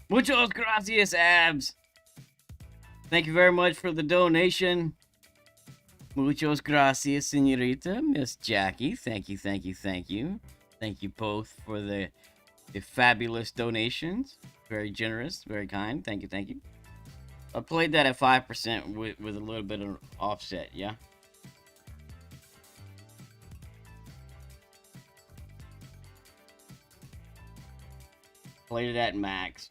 Muchos gracias, Abs. Thank you very much for the donation. Muchos gracias, señorita, Miss Jackie. Thank you, thank you, thank you. Thank you both for the fabulous donations. Very generous, very kind. Thank you, thank you. I played that at 5% with a little bit of offset, yeah? Played it at max.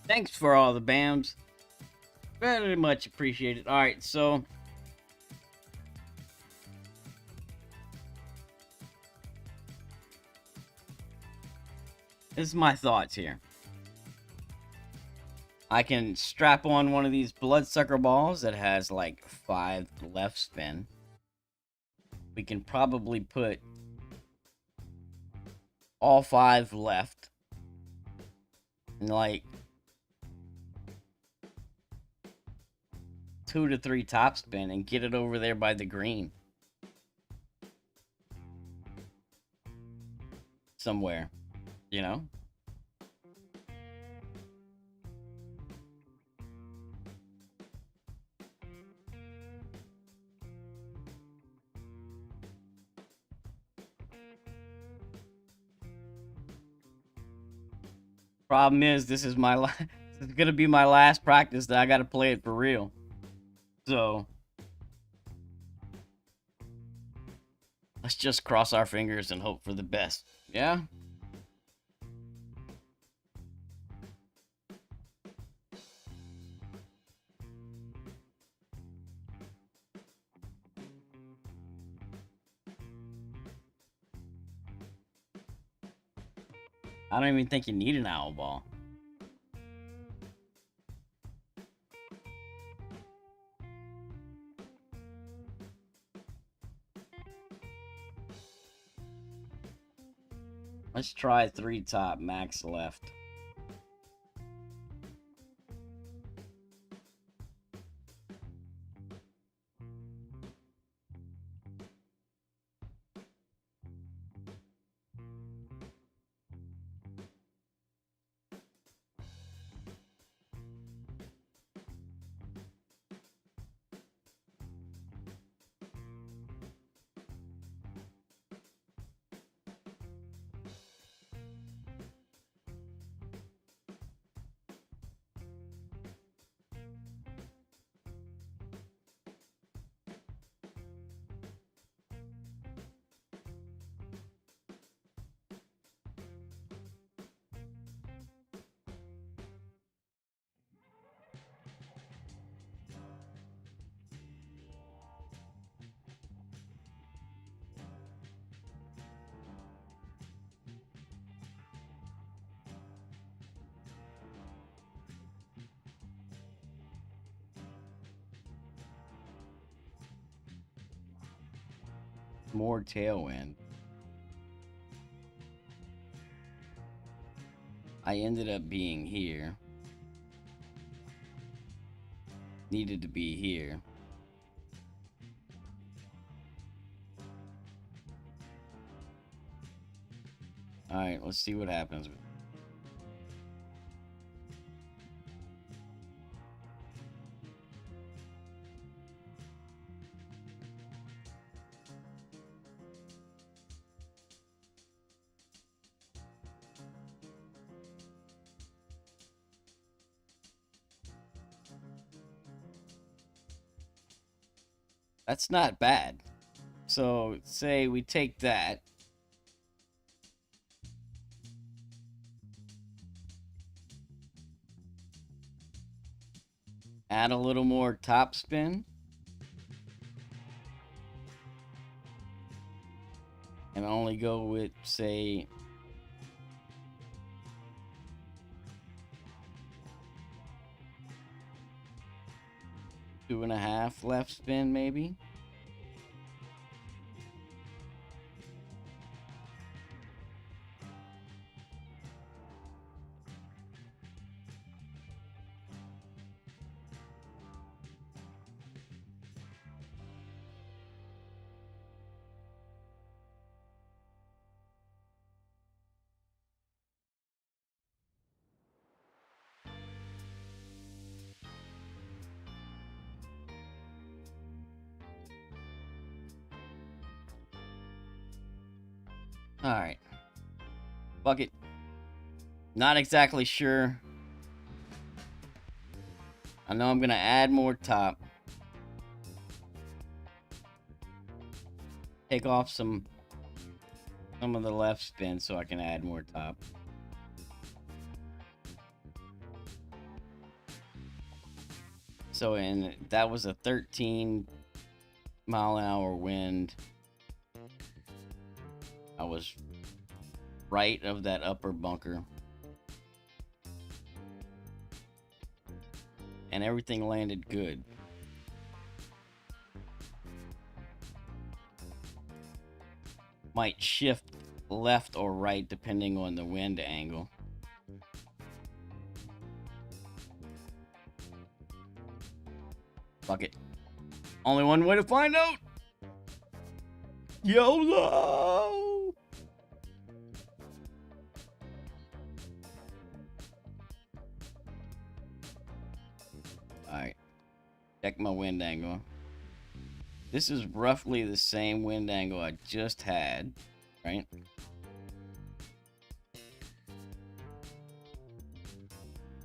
Thanks for all the BAMs. Very much appreciated. Alright, so this is my thoughts here. I can strap on one of these bloodsucker balls that has like 5 left spin. We can probably put all 5 left. And like 2 to 3 top spin and get it over there by the green. Somewhere, you know? Problem is, this is this is gonna be my last practice that I gotta play it for real. So let's just cross our fingers and hope for the best. Yeah. I don't even think you need an owl ball. Let's try 3 top, max left. More tailwind. I ended up being here. Needed to be here. Alright, let's see what happens. That's not bad. So, say we take that. Add a little more top spin. And only go with, say, two and a half left spin, maybe. Alright. Fuck it. Not exactly sure. I know I'm gonna add more top. Take off some of the left spin so I can add more top. So that was a 13-mile-an-hour wind. I was right of that upper bunker. And everything landed good. Might shift left or right depending on the wind angle. Fuck it. Only one way to find out. YOLO! Alright. Check my wind angle. This is roughly the same wind angle I just had, right?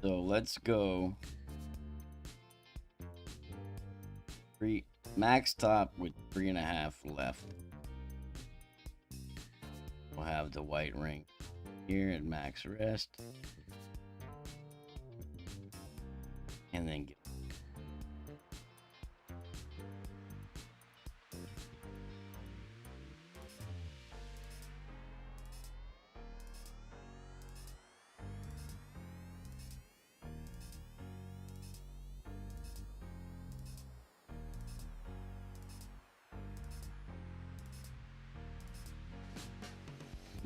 So let's go max top with 3.5 left. We'll have the white ring here at max rest. And then get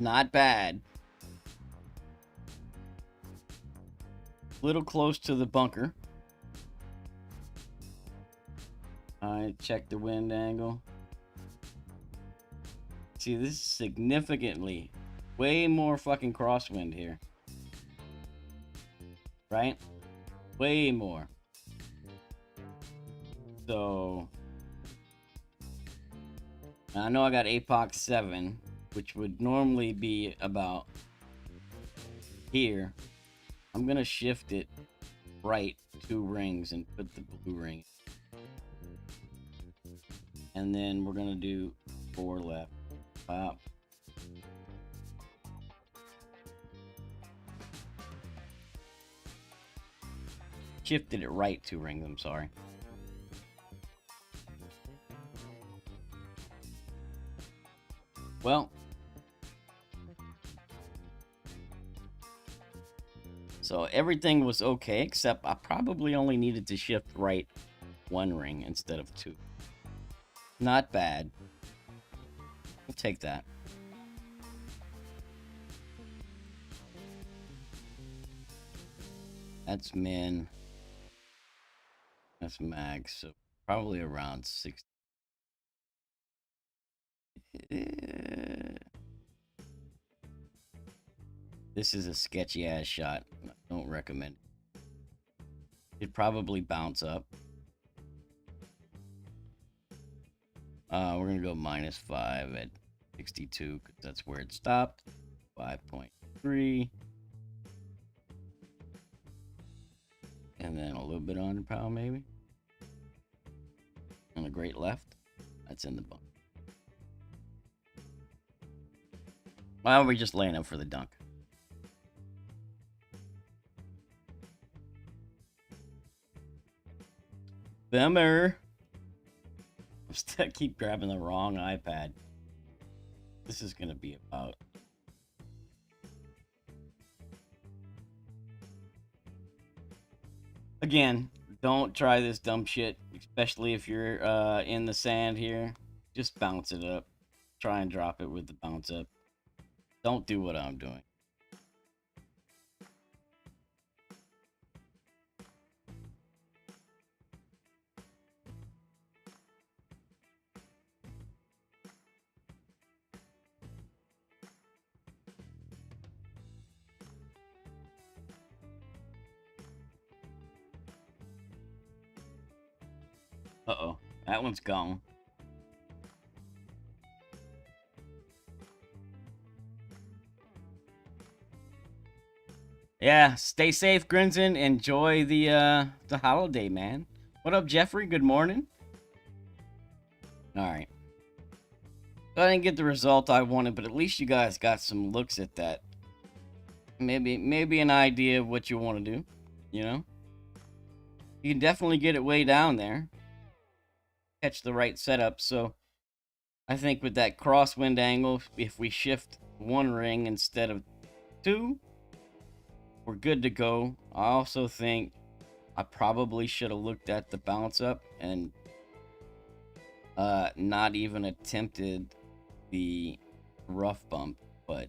not bad. Little close to the bunker. Alright, check the wind angle. See, this is significantly way more fucking crosswind here. Right? Way more. So I know I got APOC 7, which would normally be about here. I'm gonna shift it right 2 rings and put the blue ring. And then we're gonna do 4 left. Pop. Shifted it right 2 rings, I'm sorry. Well, so everything was okay, except I probably only needed to shift right 1 ring instead of 2. Not bad. We'll take that. That's min. That's max, so probably around 60. This is a sketchy ass shot. I don't recommend it. It'd probably bounce up. We're gonna go -5 at 62 because that's where it stopped. 5.3. And then a little bit under power, maybe. And a great left. That's in the bunk. Why are we just laying up for the dunk? Bummer. I'm still keep grabbing the wrong iPad. This is gonna be about. Again, don't try this dumb shit, especially if you're in the sand here. Just bounce it up. Try and drop it with the bounce up. Don't do what I'm doing. Uh-oh. That one's gone. Yeah, stay safe, Grinson. Enjoy the holiday, man. What up, Jeffrey? Good morning. Alright. So I didn't get the result I wanted, but at least you guys got some looks at that. Maybe an idea of what you want to do, you know? You can definitely get it way down there. Catch the right setup, so I think with that crosswind angle, if we shift 1 ring instead of 2, we're good to go. I also think I probably should have looked at the bounce up and not even attempted the rough bump, but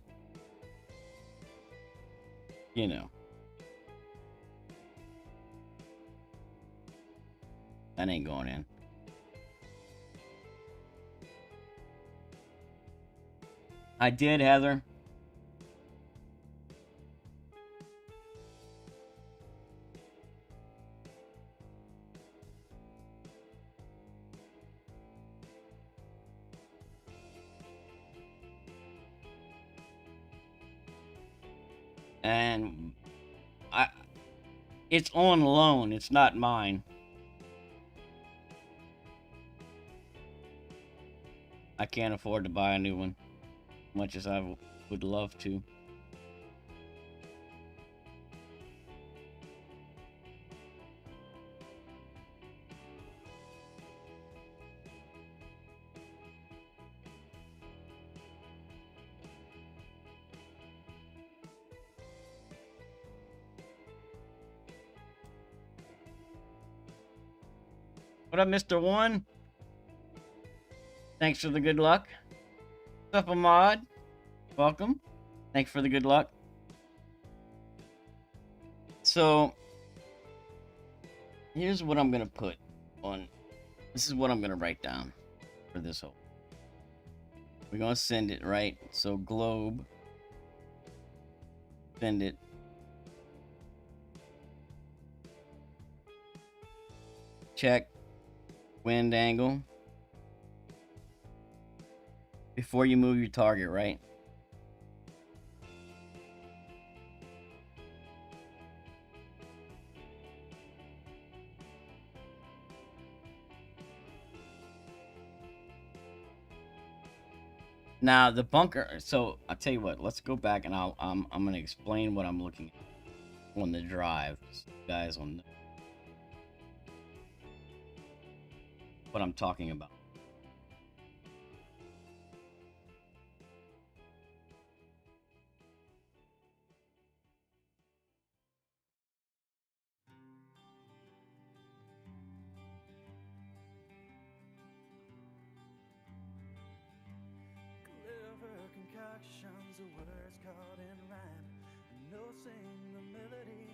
you know, that ain't going in. I did, Heather. And It's on loan. It's not mine. I can't afford to buy a new one, much as I would love to. What up, Mr. One? Thanks for the good luck. What's up, Ahmad? Welcome. Thanks for the good luck. So, here's what I'm going to put on. This is what I'm going to write down for this whole. We're going to send it, right? So, globe. Send it. Check wind angle before you move your target, right? Now the bunker. So I'll tell you what. Let's go back and I'm gonna explain what I'm looking at on the drive, so you guys on what I'm talking about. Clever concoctions of words caught in rhyme. No sing the melody,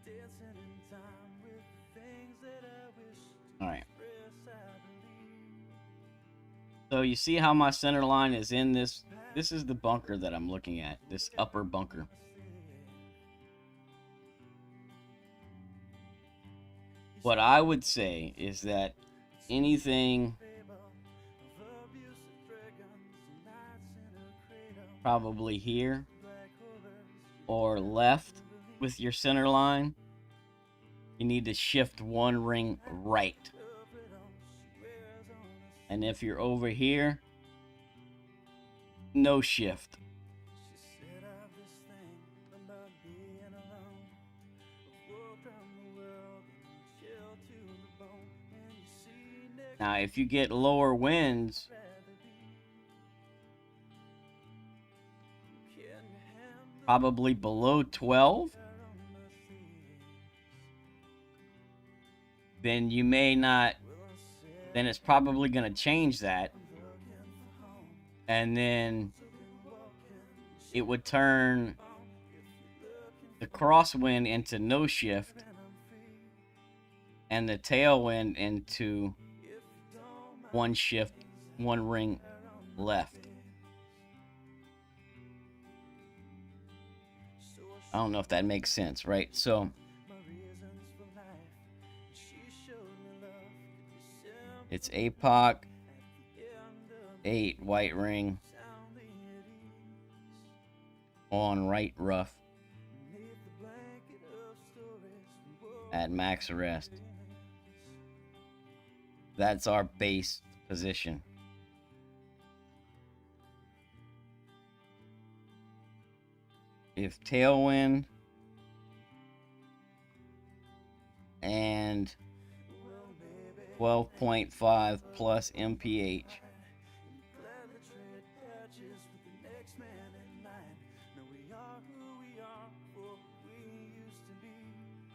dancing in time with things that I wish to All right. express, I believe. So you see how my center line is in this. This is the bunker that I'm looking at. This upper bunker. What I would say is that anything probably here or left with your center line, you need to shift one ring right. And if you're over here, no shift. Now, if you get lower winds, probably below 12, then you may not, then it's probably going to change that. And then it would turn the crosswind into no shift and the tailwind into one shift, one ring left. I don't know if that makes sense, right? So it's APOC 8 white ring on right rough at max arrest. That's our base position. If tailwind and 12.5 plus MPH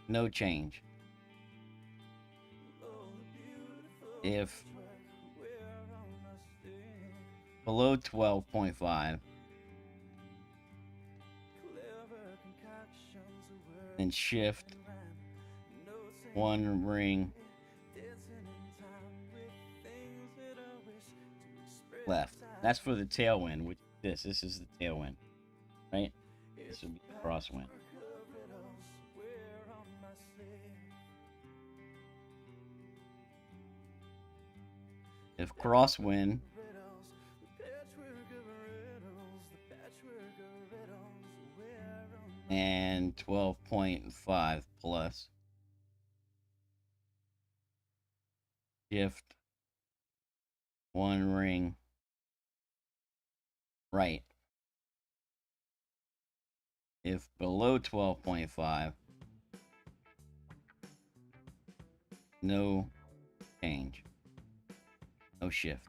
no change. If below 12.5, then shift one ring left. That's for the tailwind, which this is the tailwind, right? This would be the crosswind. If crosswind and 12.5 plus shift, one ring, right. If below 12.5, no change, no shift.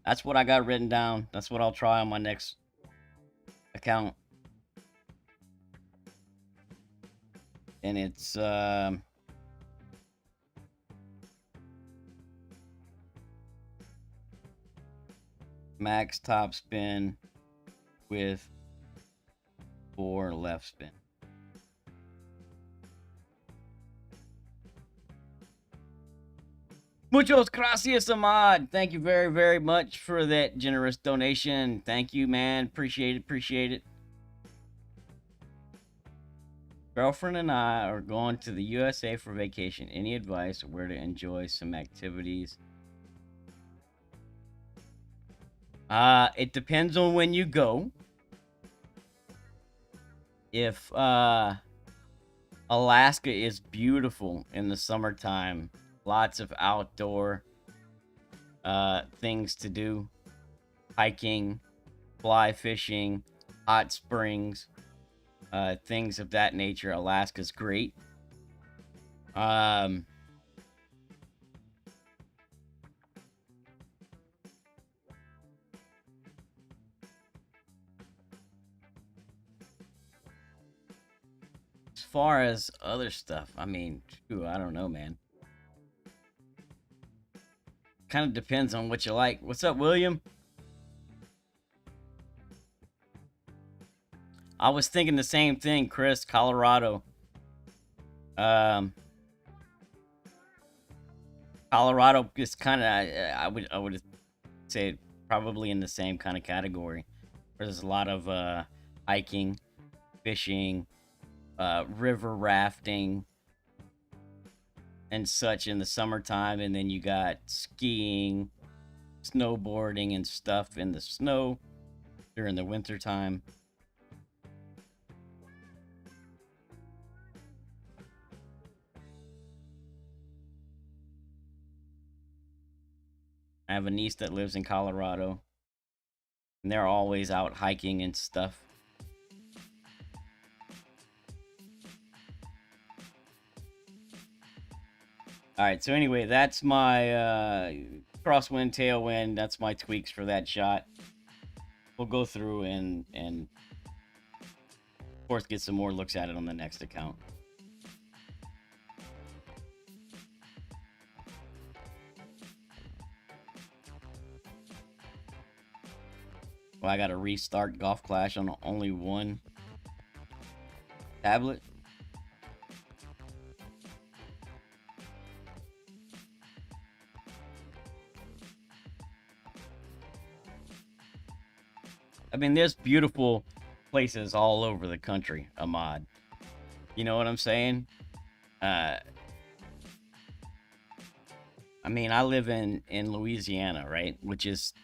That's what I got written down. That's what I'll try on my next account. And it's max top spin with 4 left spin. Muchos gracias, Ahmad. Thank you very, very much for that generous donation. Thank you, man. Appreciate it. Appreciate it. Girlfriend and I are going to the USA for vacation. Any advice where to enjoy some activities? It depends on when you go. If Alaska is beautiful in the summertime, lots of outdoor things to do, hiking, fly fishing, hot springs, things of that nature. Alaska's great. As far as other stuff, I mean, I don't know, man. Kind of depends on what you like. What's up, William? I was thinking the same thing, Chris. Colorado. Colorado is kind of, I would say probably in the same kind of category. There's a lot of hiking, fishing, river rafting, and such in the summertime, and then you got skiing, snowboarding, and stuff in the snow during the wintertime. I have a niece that lives in Colorado, and they're always out hiking and stuff. All right, so anyway, that's my crosswind, tailwind. That's my tweaks for that shot. We'll go through and of course get some more looks at it on the next account. Well, I got to restart Golf Clash on only one tablet. I mean, there's beautiful places all over the country, Ahmad. You know what I'm saying? I mean, I live in Louisiana, right? Which is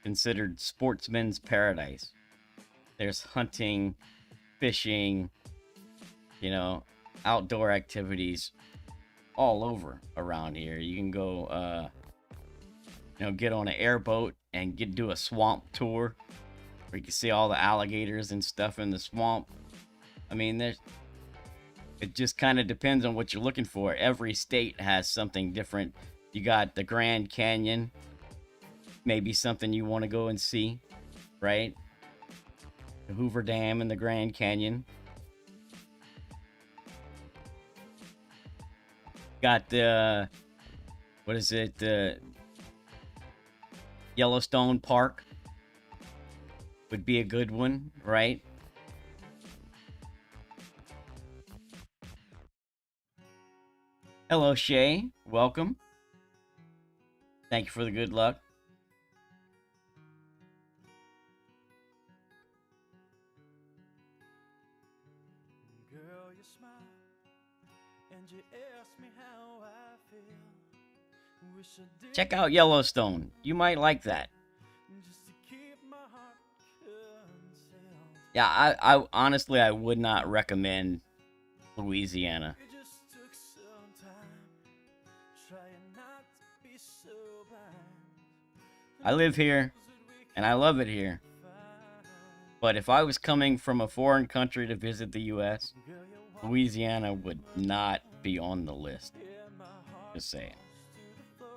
considered sportsman's paradise. There's hunting, fishing, you know, outdoor activities all over around here. You can go, get on an airboat and do a swamp tour where you can see all the alligators and stuff in the swamp. I mean, it just kind of depends on what you're looking for. Every state has something different. You got the Grand Canyon, maybe something you want to go and see, right? The Hoover Dam and the Grand Canyon. Got the, what is it? The Yellowstone Park would be a good one, right? Hello, Shay. Welcome. Thank you for the good luck. Girl, you smile and you ask me how I feel. Wish I did Check out Yellowstone. You might like that. just to keep my heart concealed. Yeah, I honestly I would not recommend Louisiana. You just took I live here, and I love it here. But if I was coming from a foreign country to visit the U.S., Louisiana would not be on the list. Just saying.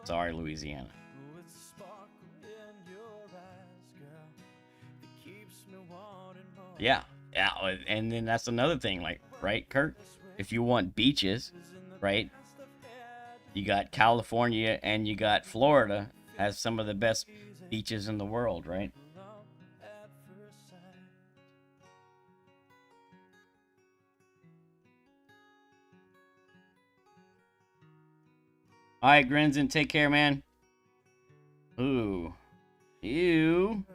Sorry, Louisiana. Yeah, yeah, and then that's another thing, like, right, Kurt? If you want beaches, right? You got California and you got Florida has some of the best beaches in the world, right? All right, Grinson, take care, man. Ooh. Ew.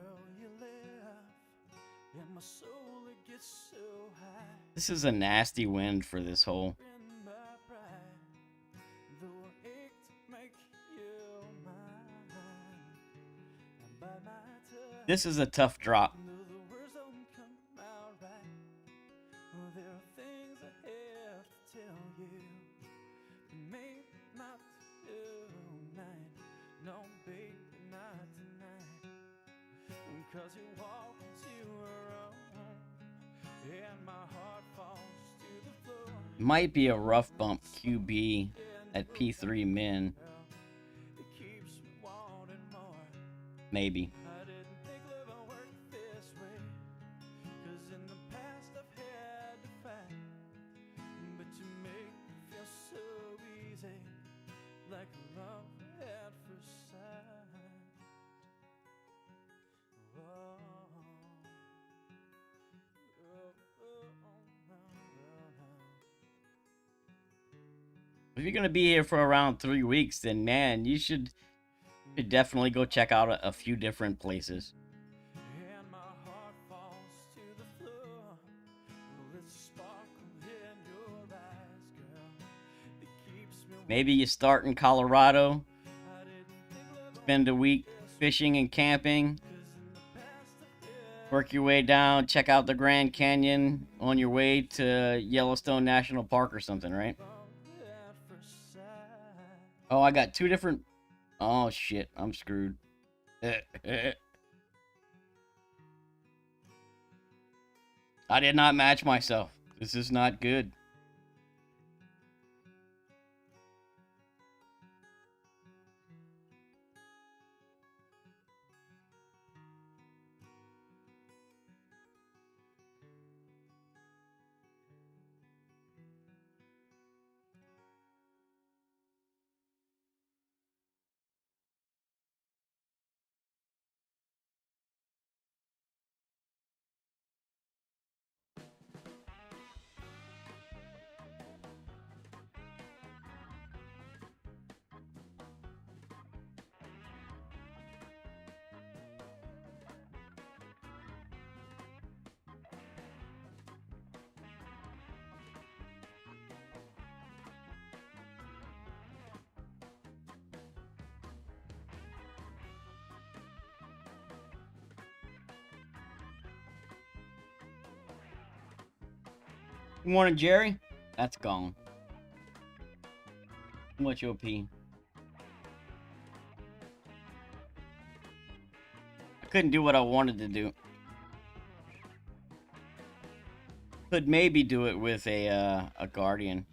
This is a nasty wind for this hole. This is a tough drop. Might be a rough bump QB at P3 min. Maybe. If you're gonna be here for around 3 weeks, then man, you should definitely go check out a few different places. Maybe you start in Colorado, spend a week fishing and camping, work your way down, check out the Grand Canyon on your way to Yellowstone National Park or something, right? Oh, I got 2 different... Oh, shit. I'm screwed. I did not match myself. This is not good. Good morning, Jerry. That's gone. Too much OP. I couldn't do what I wanted to do. Could maybe do it with a Guardian.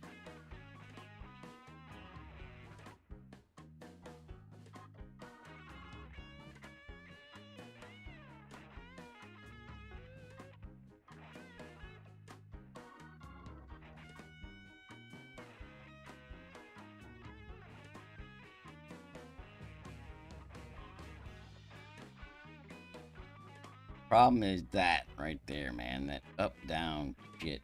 Problem is that right there, man. That up-down shit.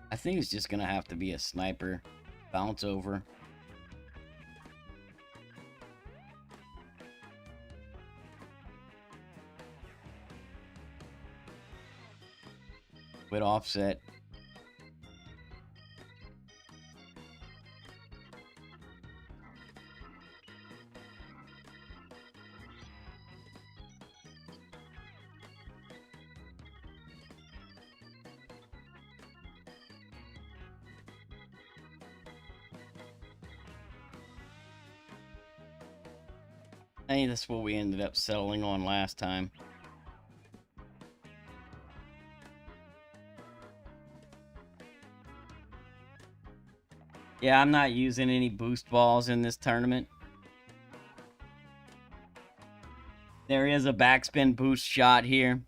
I think it's just gonna have to be a sniper. Bounce over. With offset. I think that's what we ended up settling on last time. Yeah, I'm not using any boost balls in this tournament. There is a backspin boost shot here.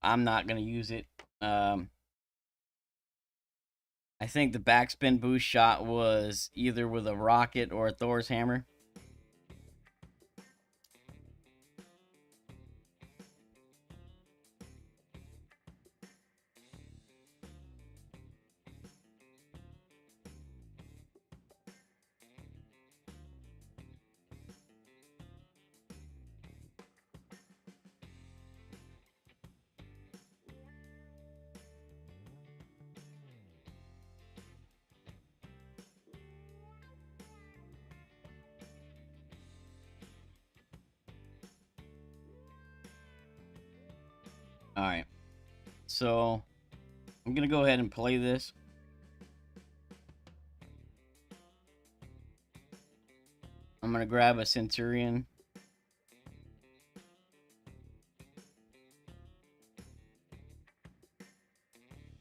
I'm not going to use it. I think the backspin boost shot was either with a rocket or a Thor's hammer. All right. So I'm going to go ahead and play this. I'm going to grab a Centurion.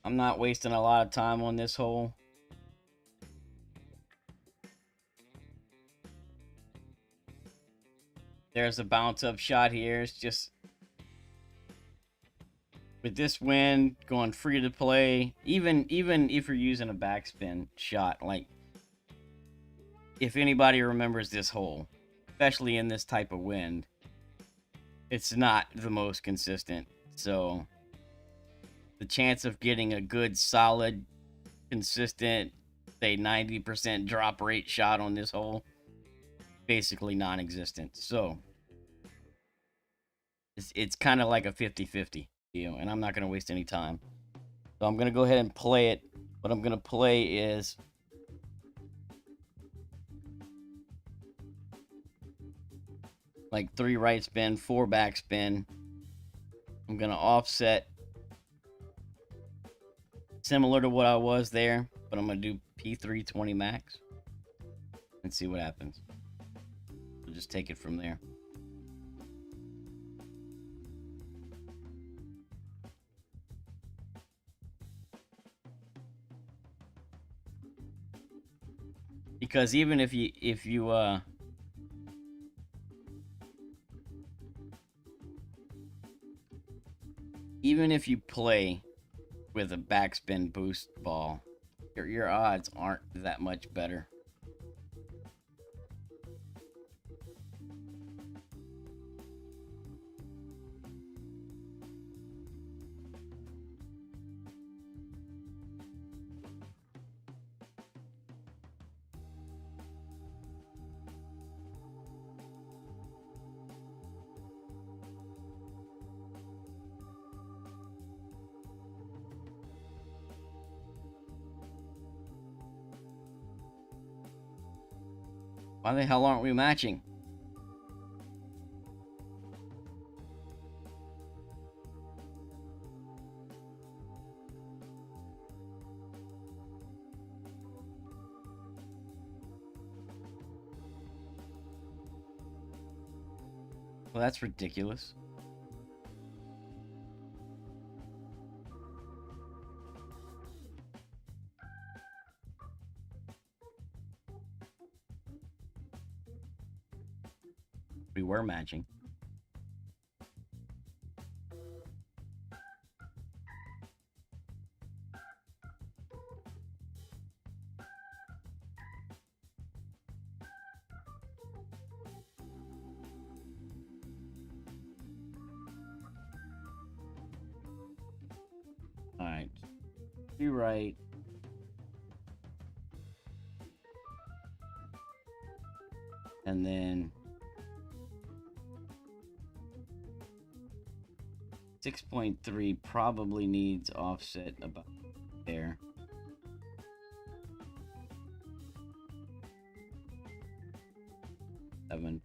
I'm not wasting a lot of time on this hole. There's a bounce up shot here. It's just with this wind going free to play, even if you're using a backspin shot, like if anybody remembers this hole, especially in this type of wind, it's not the most consistent. So the chance of getting a good, solid, consistent, say 90% drop rate shot on this hole, basically non-existent. So it's kind of like a 50-50 deal, and I'm not going to waste any time. So I'm going to go ahead and play it. What I'm going to play is like 3 right spin, 4 back spin. I'm going to offset similar to what I was there, but I'm going to do P320 max and see what happens. We'll just take it from there. Because even if you even if you play with a backspin boost ball, your odds aren't that much better. Why the hell aren't we matching? Well, that's ridiculous. We were matching. All right. You're right. And then 6.3 probably needs offset about there. Seven.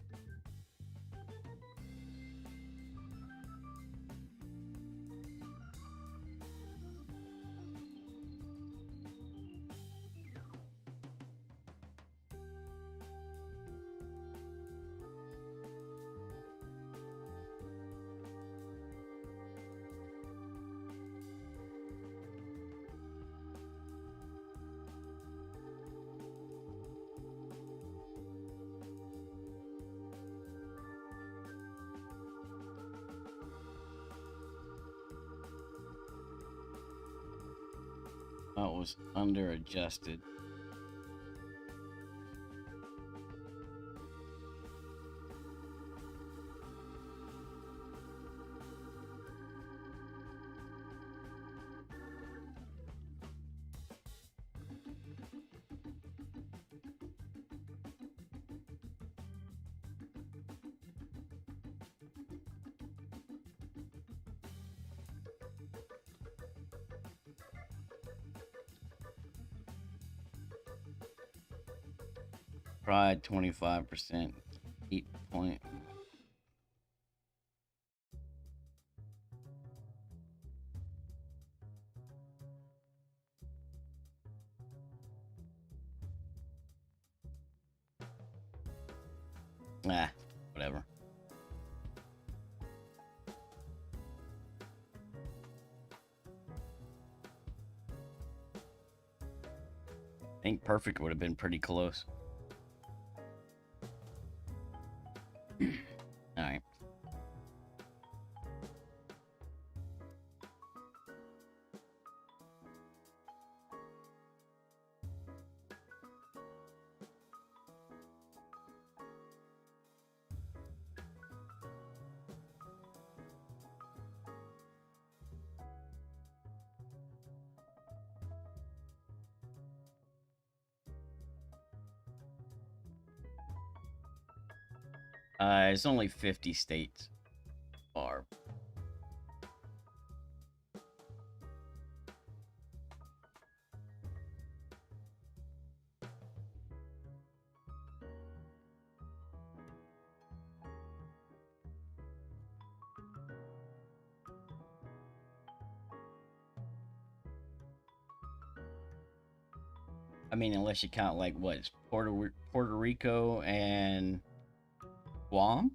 That was under adjusted. Pride 25%. 8 point. Ah, whatever. I think perfect would have been pretty close. Alright. It's only 50 states are. I mean, unless you count like what, Puerto Rico and Guam.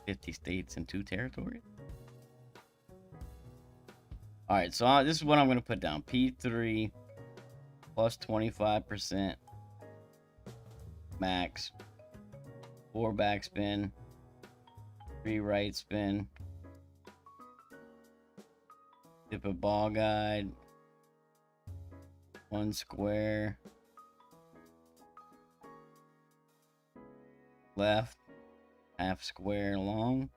50 states and 2 territories. All right, so this is what I'm going to put down. P3 plus 25% max. 4 backspin. 3 right spin. Tip a ball guide. 1 square. Left. Half square long.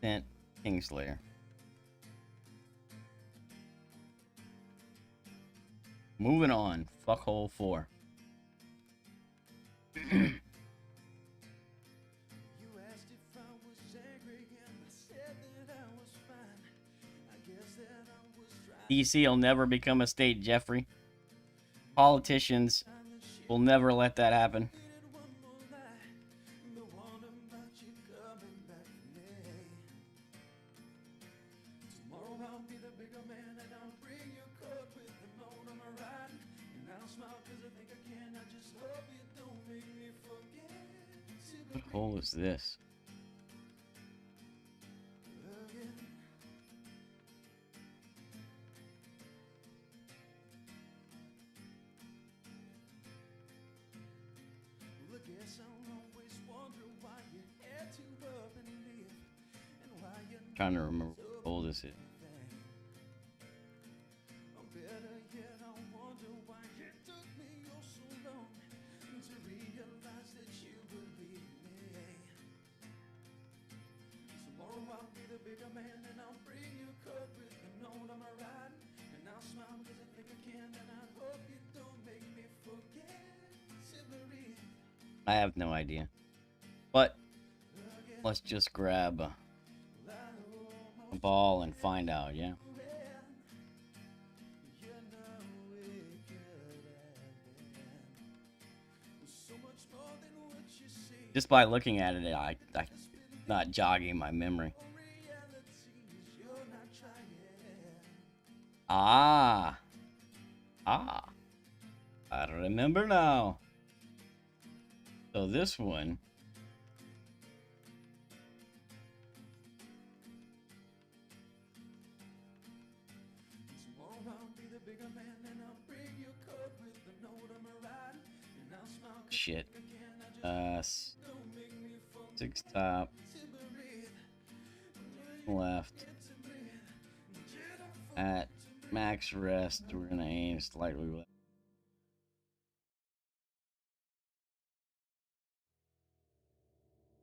Sent Kingslayer. Moving on. Fuck hole 4. DC will never become a state, Jeffrey. Politicians will never let that happen. What hole is this? Trying to remember what hole this is. I have no idea. But let's just grab a ball and find out, yeah? Just by looking at it, I not jogging my memory. I remember now. So this one gas, 6 top, left. At max rest, we're going to aim slightly left.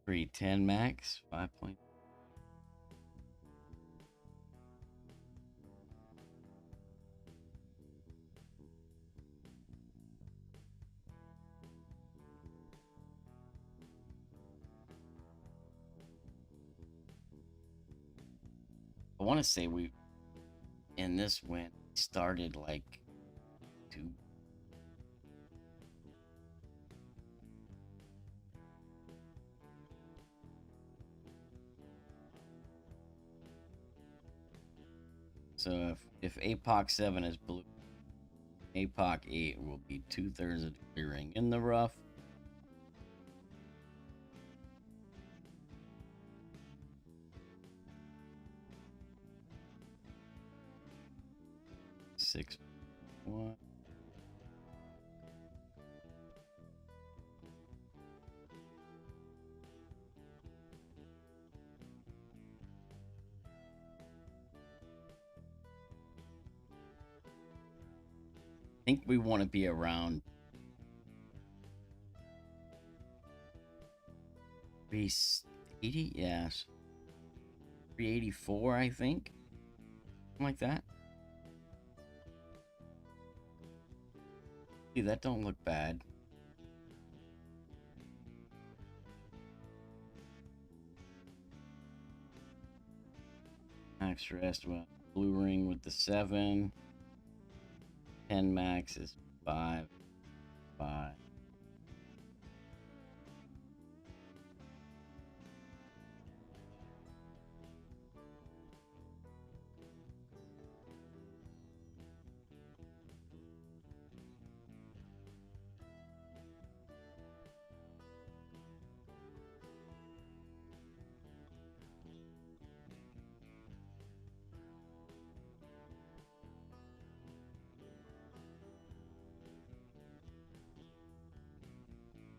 310 max, 5 point. I want to say we in this win started like 2. So if APOC 7 is blue, APOC 8 will be 2/3 of the ring in the rough. Six one. I think we want to be around 380, yes, 384, I think, something like that. See, that don't look bad. Max rest, well, blue ring with the 7. 10 max is 5. 5.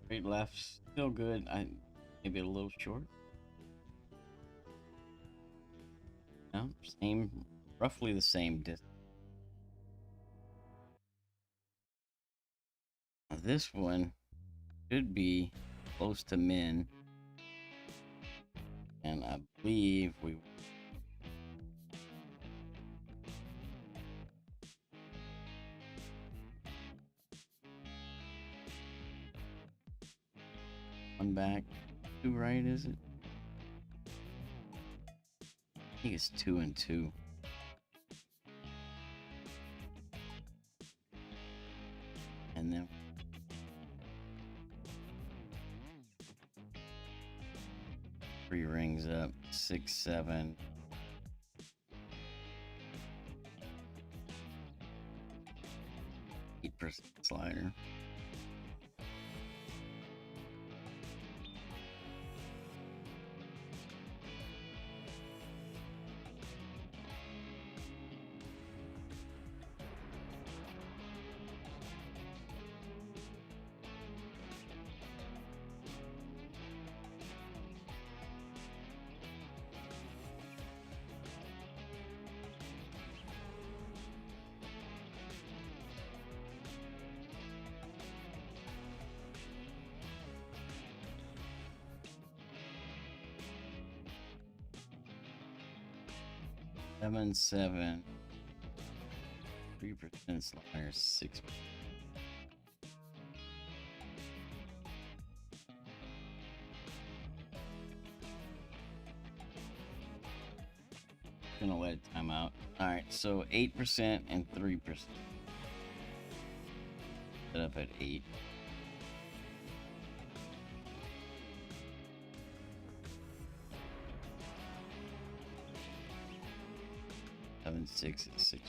Straight left, still good. Maybe a little short. No, same, roughly the same distance. Now this one should be close to min, and I believe we. One back, 2 right, is it? I think it's 2 and 2. And then 3 rings up, 6, 7. 8% slider. Seven, 7. 3% slider, 6. Gonna let it time out. All right, so 8% and 3%. Set up at 8. Seven, 6 is 6.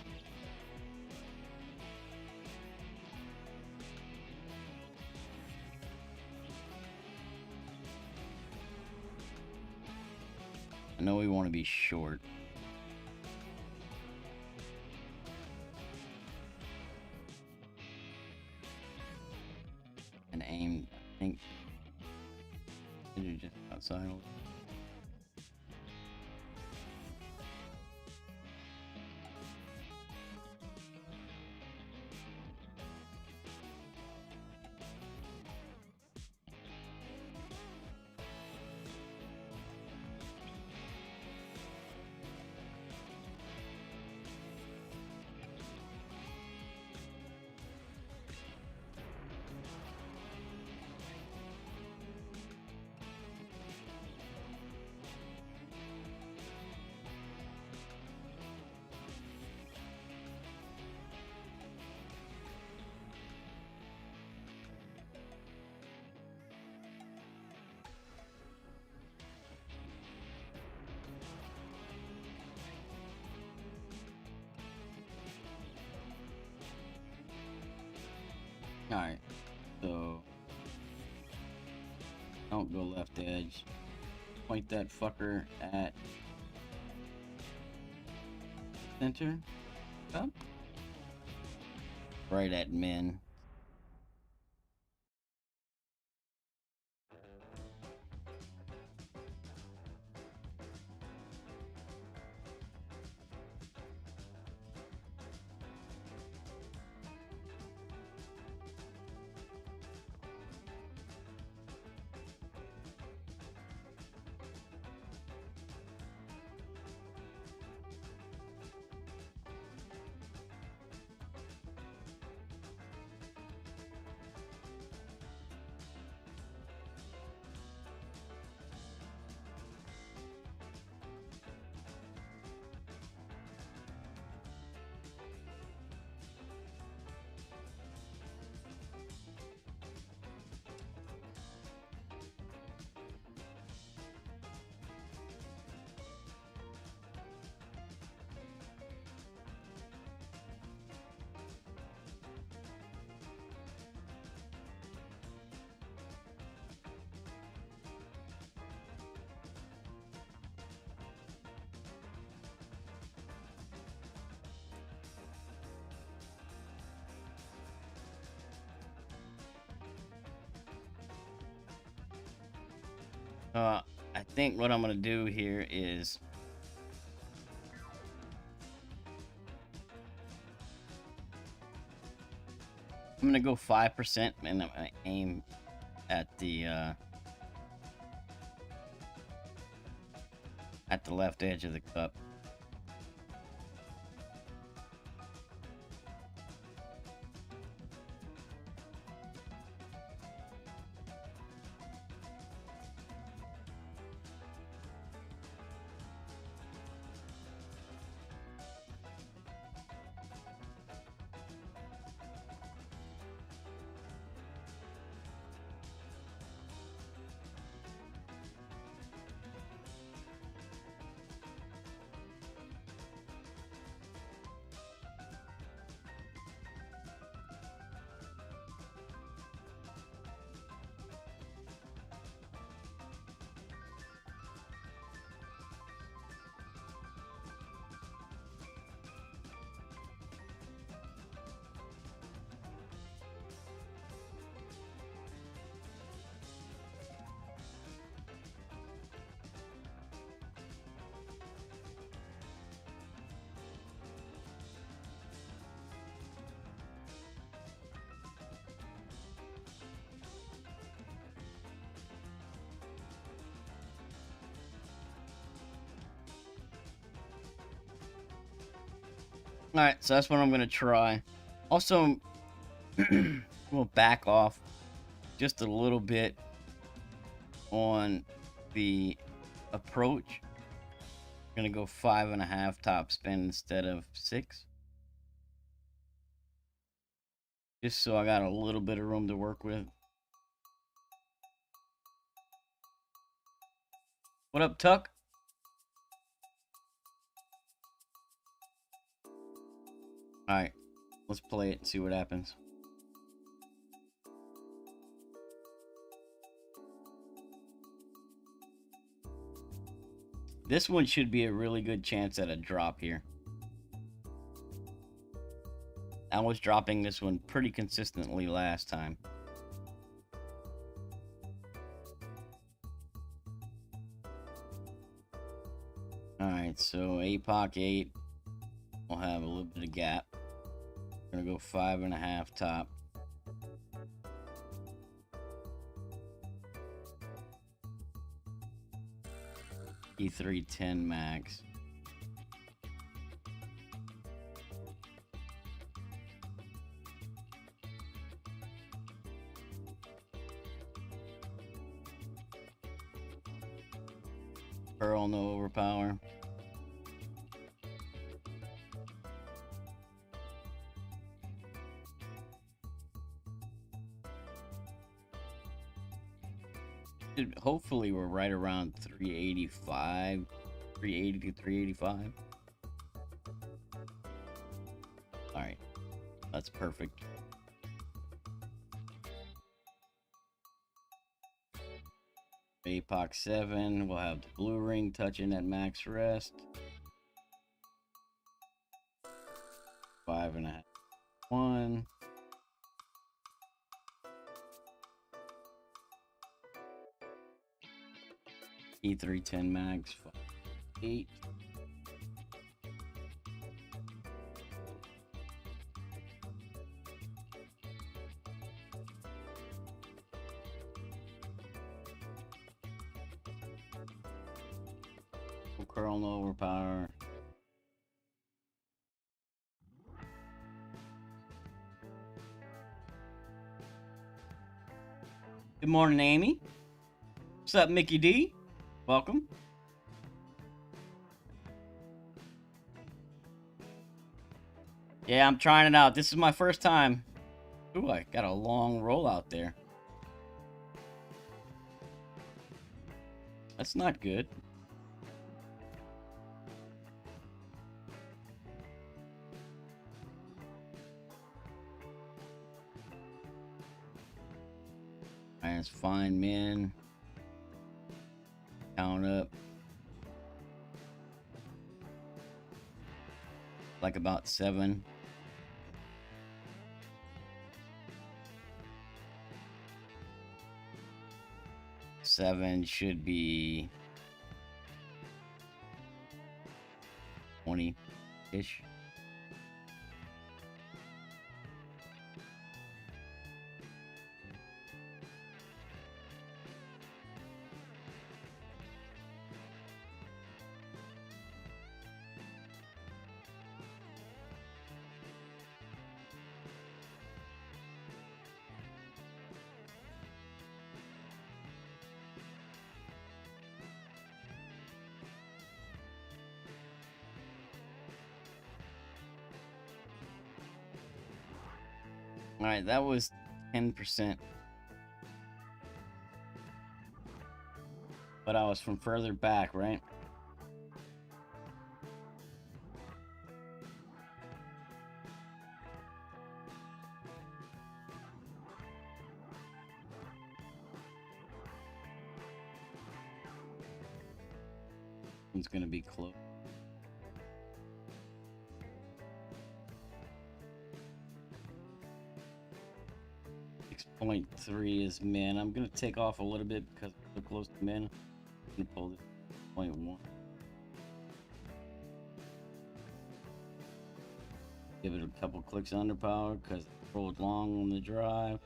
I know we want to be short. And aim, I think You're just outside. Alright, so don't go left edge. Point that fucker at center. Up. Right at min. I think what I'm gonna do here is I'm gonna go 5% and I'm gonna aim at the left edge of the cup. Alright, so that's what I'm gonna try. Also, we'll back off just a little bit on the approach. I'm gonna go 5.5 top spin instead of 6. Just so I got a little bit of room to work with. What up, Tuck? Alright, let's play it and see what happens. This one should be a really good chance at a drop here. I was dropping this one pretty consistently last time. Alright, so APOC 8 will have a little bit of gap. We're gonna go 5.5 top. E310 max. Pearl, no overpower. Hopefully we're right around 385, 380 to 385. All right, that's perfect. APOC 7, we'll have the blue ring touching at max rest. 5.5, 1. E310 max, 5, 8. Curl, no overpower. Good morning, Amy. What's up, Mickey D? Welcome. Yeah, I'm trying it out. This is my first time. Ooh, I got a long roll out there. That's not good. Alright, it's fine, man. Count up. Like about 7. Seven should be 20-ish. Alright, that was 10%. But I was from further back, right? It's gonna be close. 6.3 is min. I'm gonna take off a little bit because we're so close to min. I'm gonna pull this 0.1. Give it a couple clicks under power because it rolled long on the drive.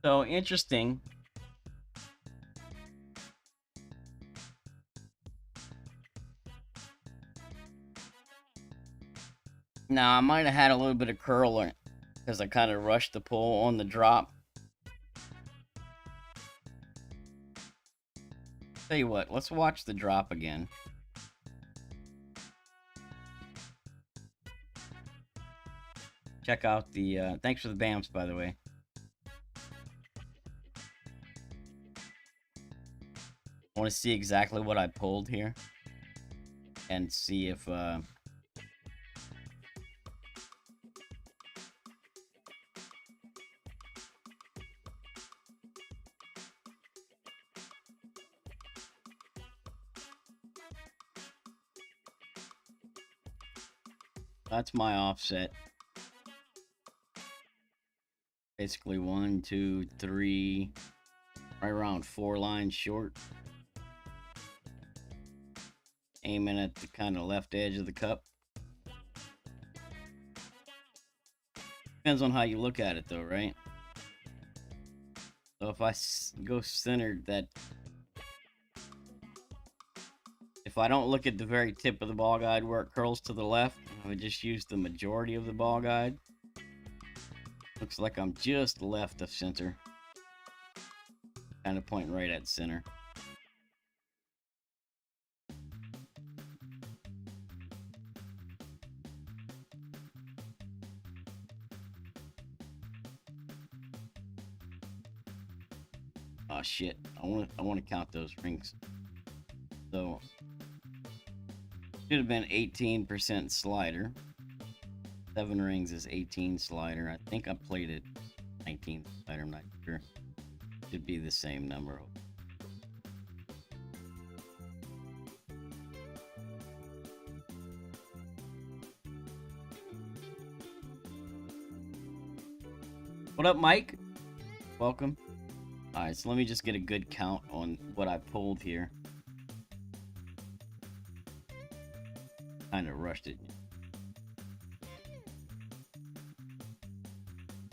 So interesting. Now I might have had a little bit of curl on it because I kind of rushed the pull on the drop. Tell you what, let's watch the drop again. Check out the thanks for the BAMs, by the way. I want to see exactly what I pulled here and see if that's my offset. Basically 1, 2, 3, right around 4 lines short. Aiming at the kind of left edge of the cup. Depends on how you look at it though, right? So if I go centered, that if I don't look at the very tip of the ball guide where it curls to the left, I would just use the majority of the ball guide. Looks like I'm just left of center. Kind of pointing right at center. Oh shit! I want to count those rings. So should have been 18% slider. 7 rings is 18 slider. I think I played it 19 slider. I'm not sure. Should be the same number. What up, Mike? Welcome. Alright, so let me just get a good count on what I pulled here. Kind of rushed it.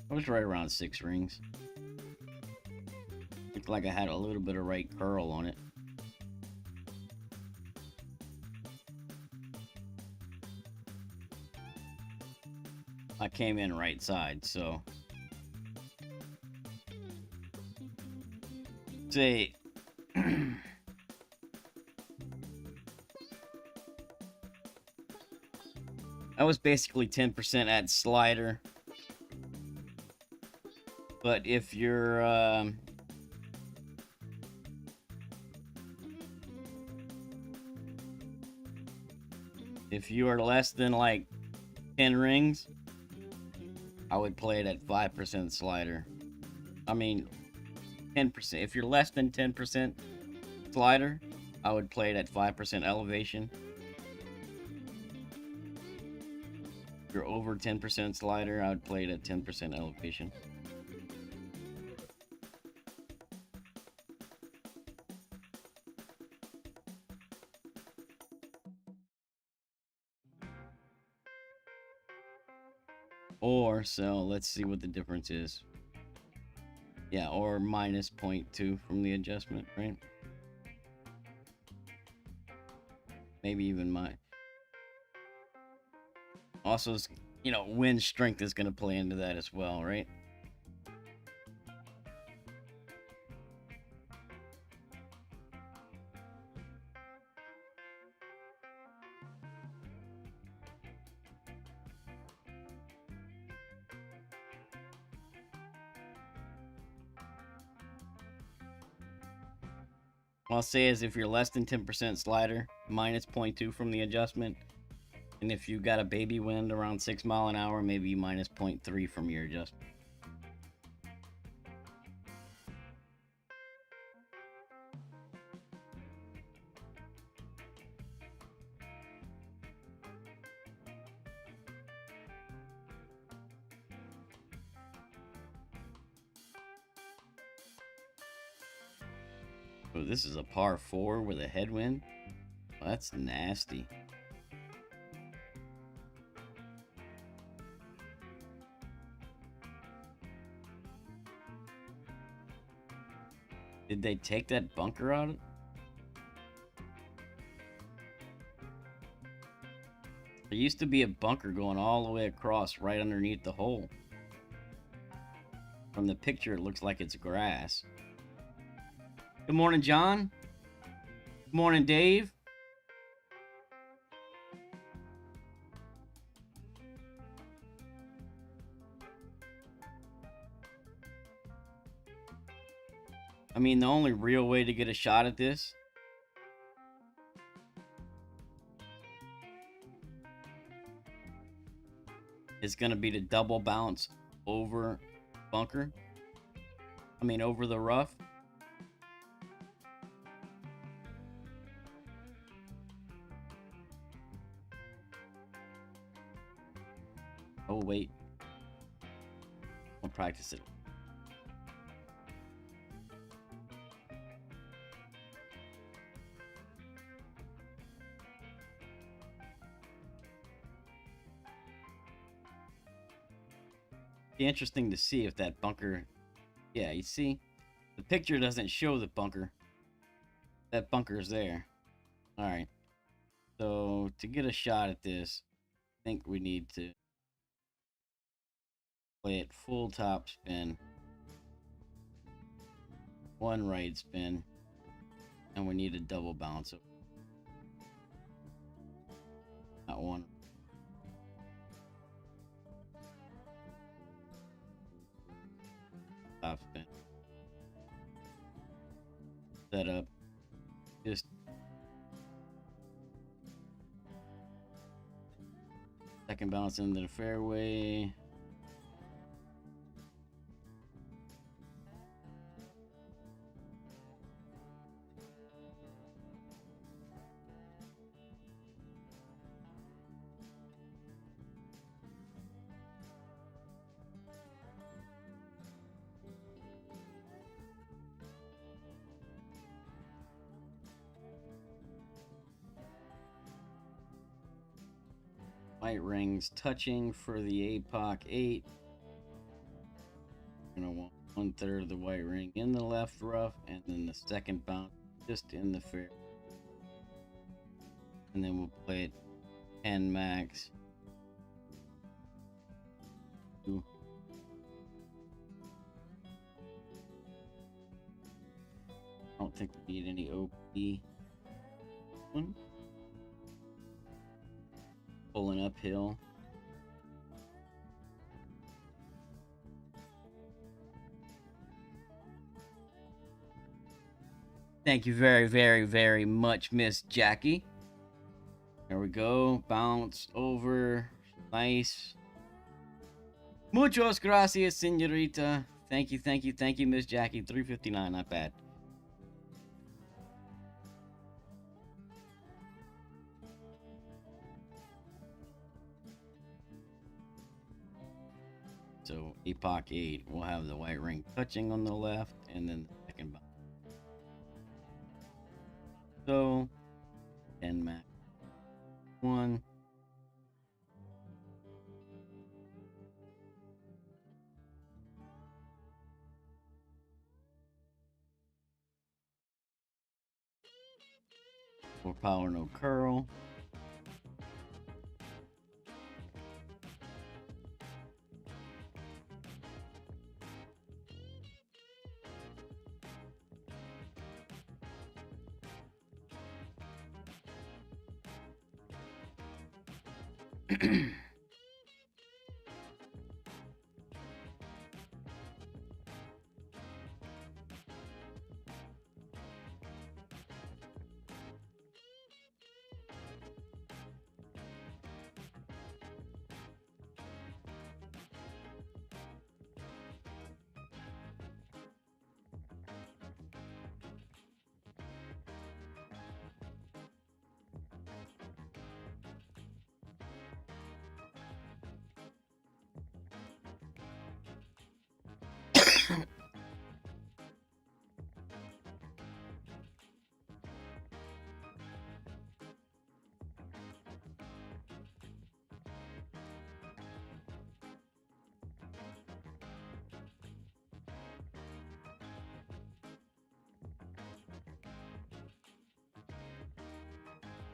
I was right around 6 rings. Looked like I had a little bit of right curl on it. I came in right side, so say I was basically 10% at slider. But if you're if you are less than like 10 rings, I would play it at 5% slider. I mean 10%. If you're less than 10% slider, I would play it at 5% elevation. If you're over 10% slider, I would play it at 10% elevation. Or, so, let's see what the difference is. Yeah, or minus 0.2 from the adjustment, right? Maybe even also, you know, wind strength is going to play into that as well, right? I'll say is if you're less than 10% slider, minus 0.2 from the adjustment. And if you got a baby wind around 6 mile an hour, maybe minus 0.3 from your adjustment. Oh, this is a par 4 with a headwind. Well, that's nasty. Did they take that bunker out? There used to be a bunker going all the way across right underneath the hole. From the picture, it looks like it's grass. Good morning, John. Good morning, Dave. I mean, the only real way to get a shot at this is going to be to double bounce over bunker. I mean, over the rough. Oh, wait. I'll practice it. Be interesting to see if that bunker... Yeah, you see? The picture doesn't show the bunker. That bunker's there. Alright. So, to get a shot at this, I think we need to play it full top spin. One right spin. And we need a double bounce. Not one. Top spin. Set up. Just second bounce into the fairway. White rings touching for the APOC 8. We're going to want 1/3 of the white ring in the left rough, and then the second bounce just in the fair. And then we'll play it 10 max. Ooh. I don't think we need any OP. One. Pulling uphill. Thank you very, very, very much, Miss Jackie. There we go. Bounce over. Nice. Muchos gracias, señorita. Thank you, thank you, thank you, Miss Jackie. 359, not bad. So APOC 8 will have the white ring touching on the left, and then the second bounce. So 10 max. 1. More power, no curl.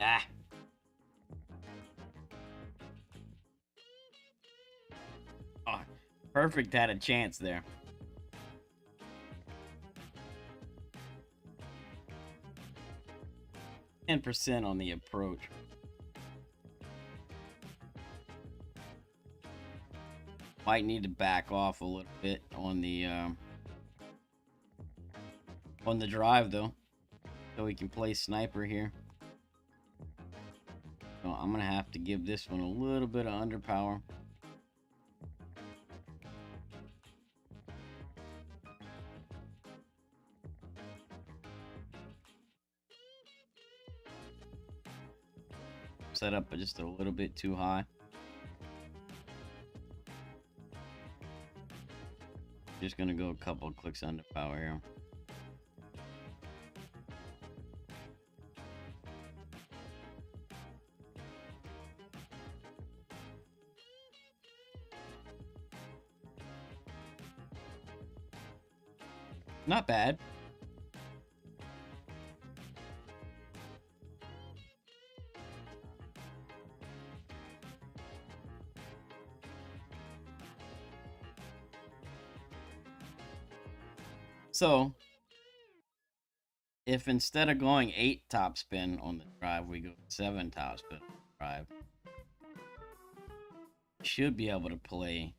Ah. Oh, perfect had a chance there. %10 on the approach. Might need to back off a little bit on the drive though, so we can play sniper here. So I'm gonna have to give this one a little bit of underpower. set up just a little bit too high. Just gonna go a couple of clicks under power here. Not bad. So, if instead of going 8 top spin on the drive, we go 7 top spin on the drive, should be able to play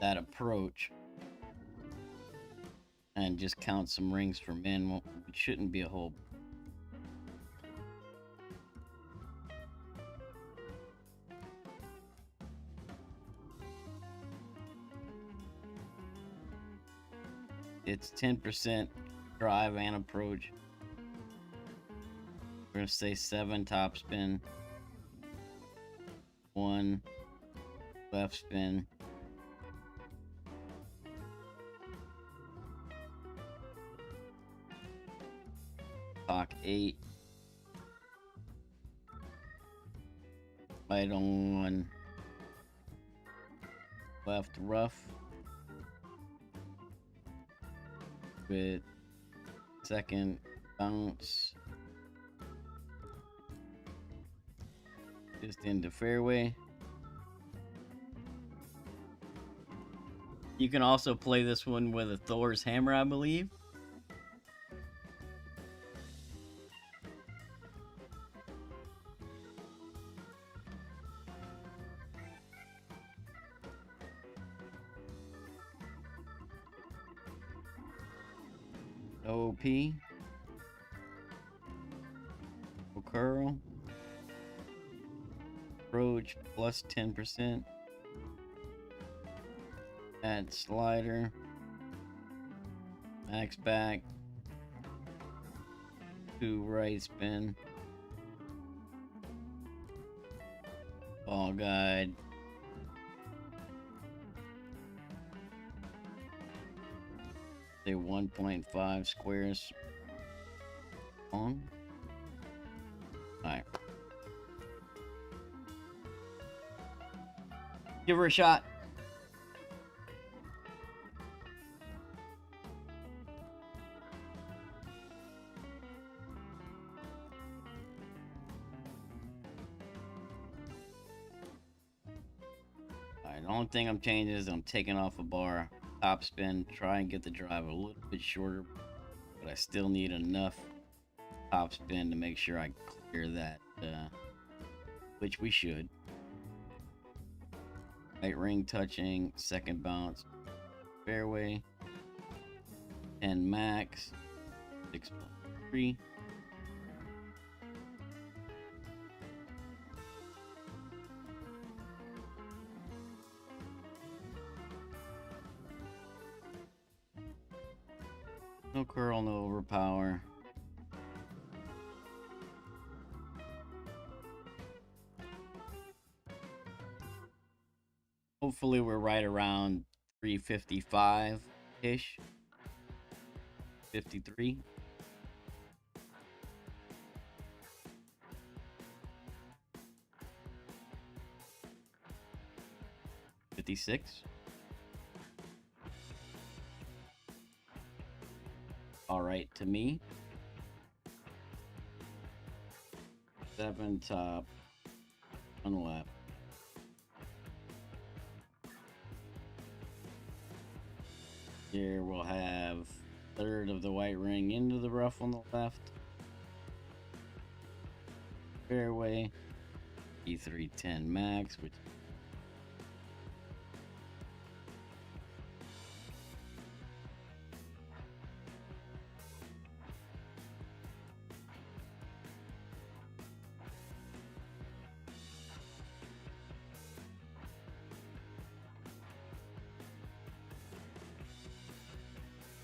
that approach and just count some rings for min. Well, it shouldn't be a whole. It's 10% drive and approach. We're gonna say 7 top spin, 1 left spin, clock 8, right on left rough with second bounce just into fairway. You can also play this one with a Thor's hammer, I believe. OP. Curl. Approach plus 10%. Add slider. Max back. 2 right spin. Ball guide. Say 1.5 squares on. Alright. Give her a shot. Alright, the only thing I'm changing is I'm taking off a bar, top spin, try and get the drive a little bit shorter, but I still need enough top spin to make sure I clear that, which we should. Right ring touching, second bounce, fairway, 10 max, 6.3. No curl, no overpower. Hopefully we're right around 355-ish. 53. $56. All right to me. 7 top, 1 left. Here we'll have third of the white ring into the rough on the left. Fairway. E310 max, which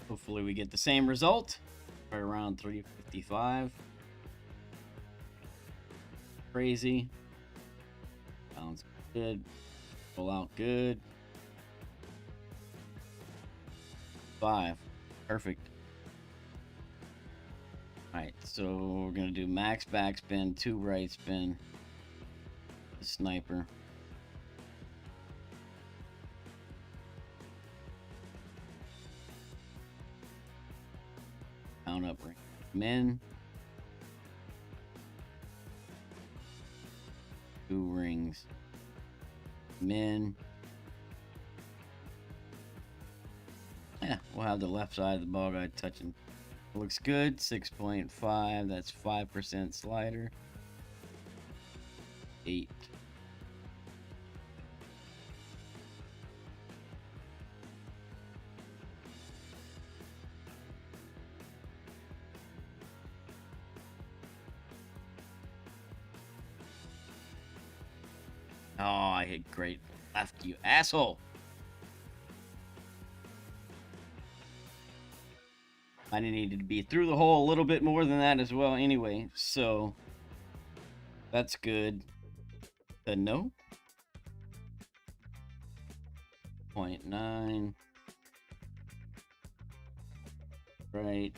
hopefully we get the same result. right around 355. Crazy. Sounds good. Roll out good. 5. Perfect. Alright, so we're gonna do max backspin, 2 right spin. The sniper. Count up ring. Men. 2 rings. Men. Yeah, we'll have the left side of the ball guide touching. Looks good. 6.5. That's 5% slider. 8. Oh, I hit great left, you asshole. I needed to be through the hole a little bit more than that as well anyway, so that's good. No. 0.9. Right.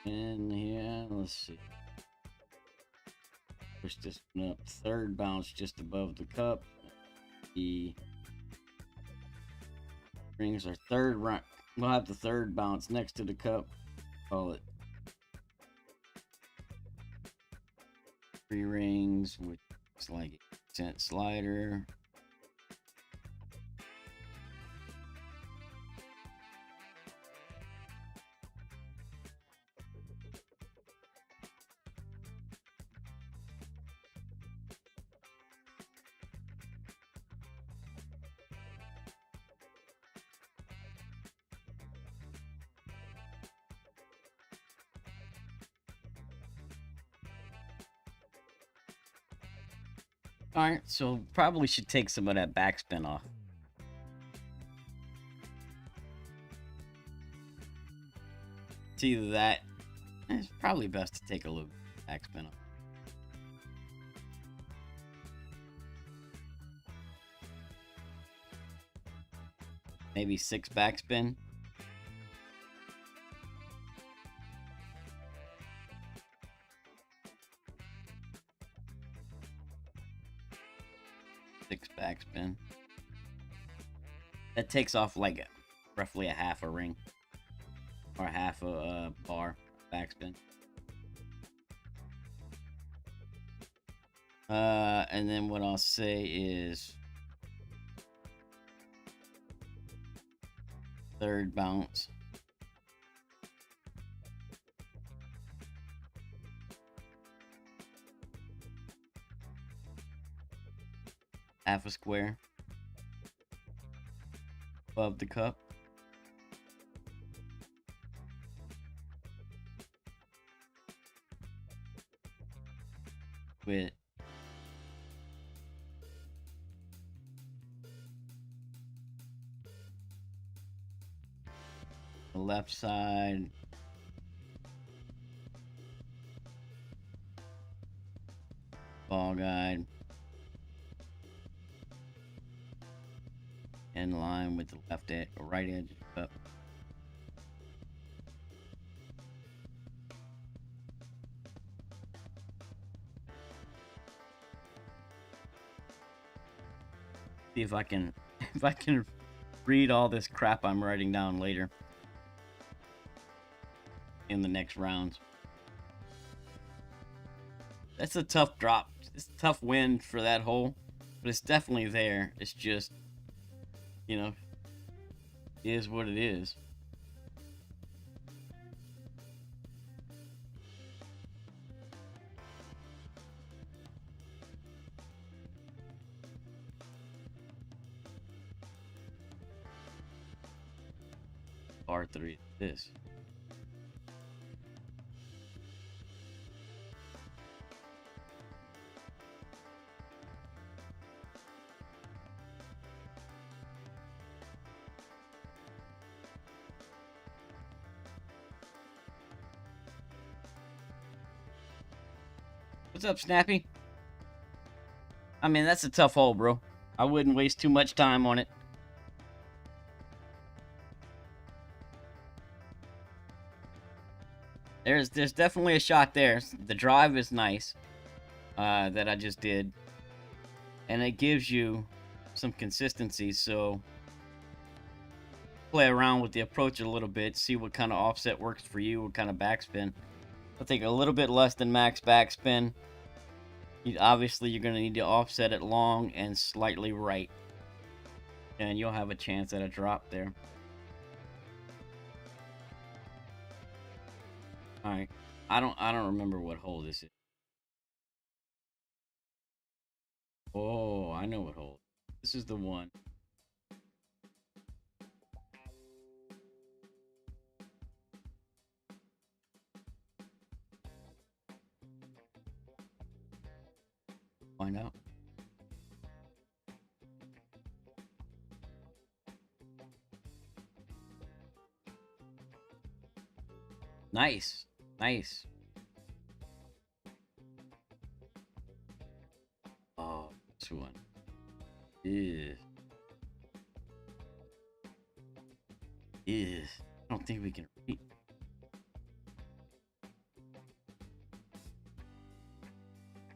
In here, let's see. Push this one up. Third bounce just above the cup. The rings are third round. We'll have the third bounce next to the cup. Call it 3 rings, which is like a cent slider. Alright, so probably should take some of that backspin off. It's either that. It's probably best to take a little backspin off. Maybe 6 backspin. Backspin. That takes off like roughly a half a ring or a half a bar backspin. And then what I'll say is third bounce. Half a square above the cup. With the left side ball guide in line with the left edge or right edge of the cup. See if I can read all this crap I'm writing down later in the next rounds. That's a tough drop. It's a tough win for that hole, but it's definitely there. It's just, you know, is what it is. R3 this. What's up, Snappy? I mean, that's a tough hole, bro. I wouldn't waste too much time on it. There's definitely a shot there. The drive is nice that I just did. And it gives you some consistency, so play around with the approach a little bit, see what kind of offset works for you, what kind of backspin. I think a little bit less than max backspin. Obviously, you're going to need to offset it long and slightly right. And you'll have a chance at a drop there. Alright. I don't remember what hole this is. Oh, I know what hole. This is the one. Find out. Nice. Nice. Oh, this one. Yeah. Yeah. I don't think we can reach.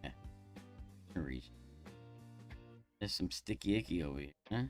Yeah, we can reach. There's some sticky icky over here, huh?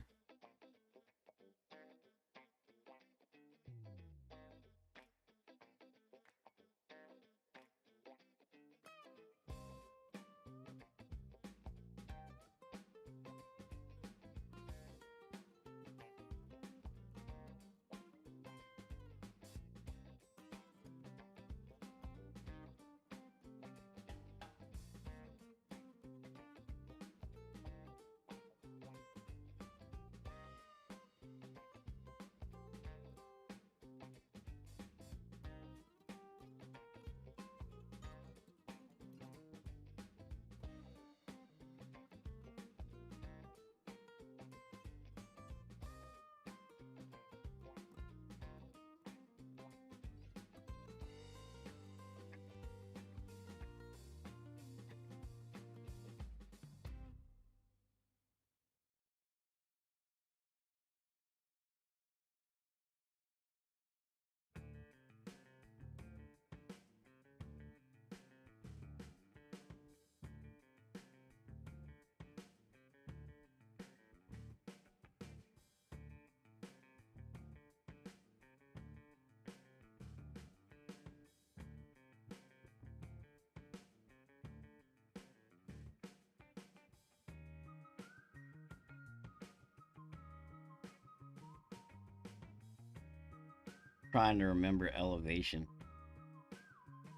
Trying to remember elevation.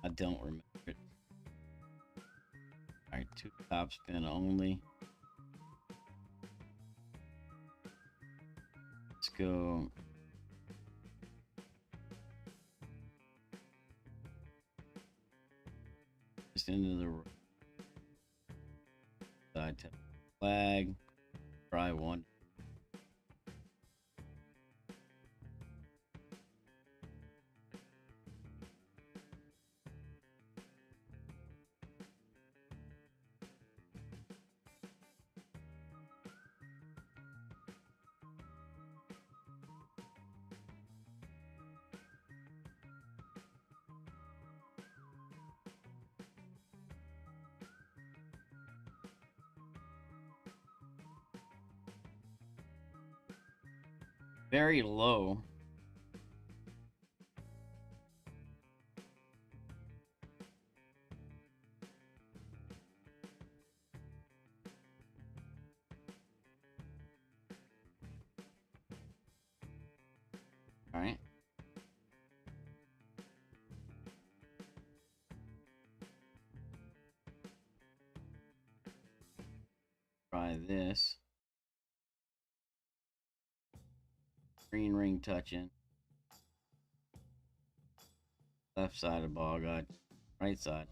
I don't remember it. Alright, 2 top spin only. Let's go. Just into the side tap flag. Try one. Very low. Alright. Try this. Green ring touching. Left side of ball guide. Right side.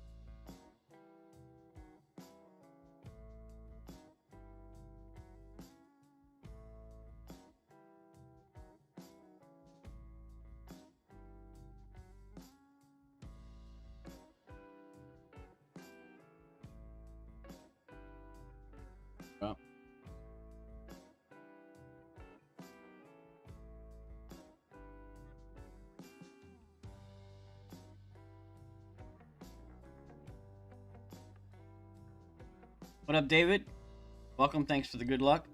What up, David? Welcome. Thanks for the good luck.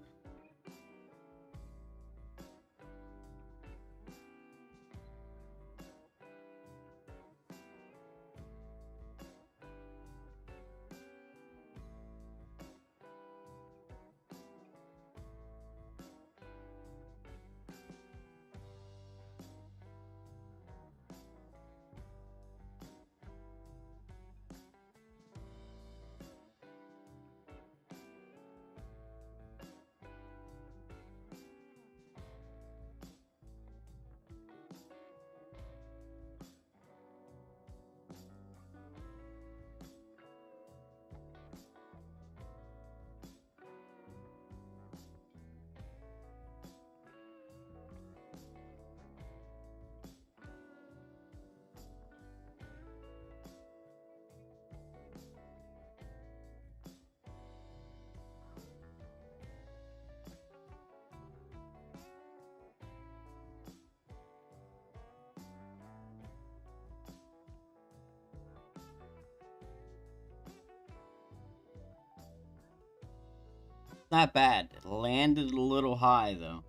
Not bad. It landed a little high, though.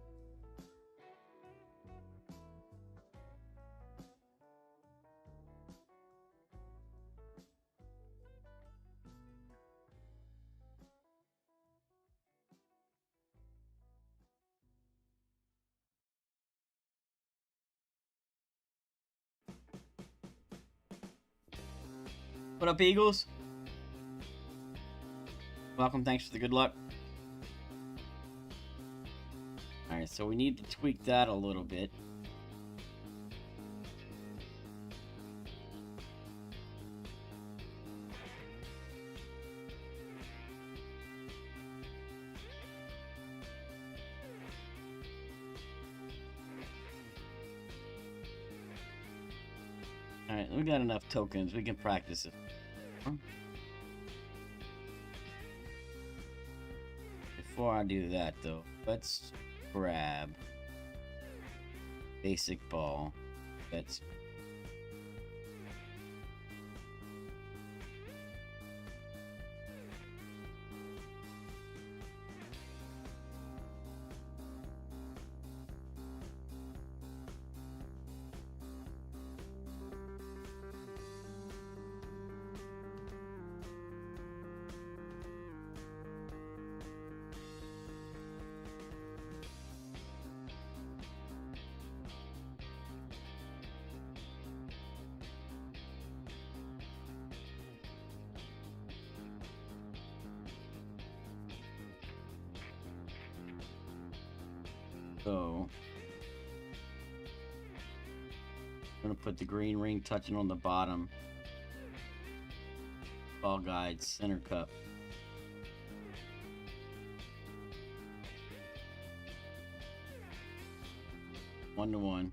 What up, Eagles? Welcome. Thanks for the good luck. Alright, so we need to tweak that a little bit. Alright, we got enough tokens. We can practice it. Before I do that, though, let's grab basic ball. That's so I'm gonna put the green ring touching on the bottom. Ball guide, center cup. One to one.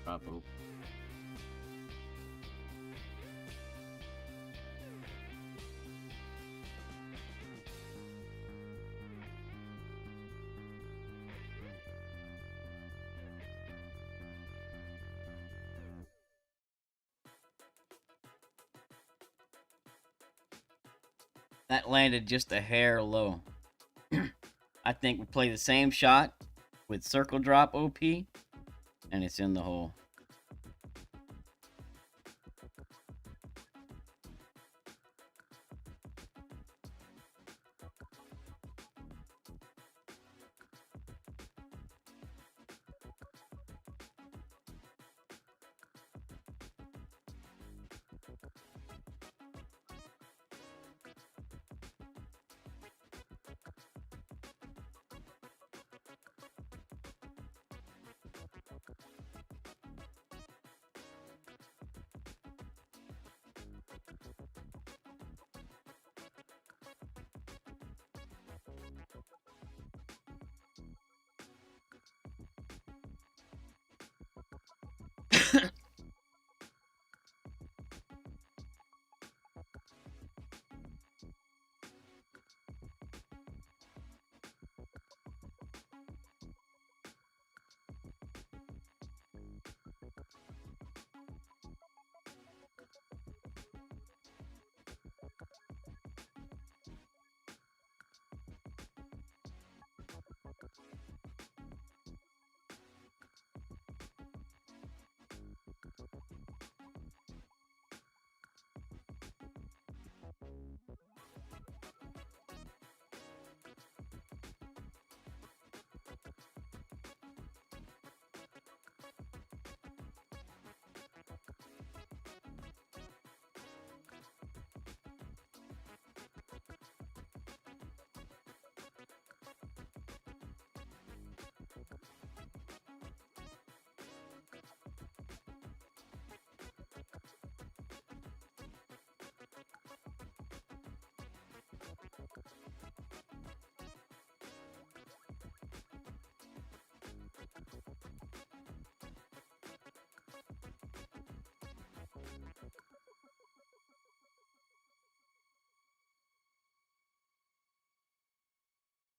Bravo. That landed just a hair low. I think we play the same shot with circle drop OP, and it's in the hole.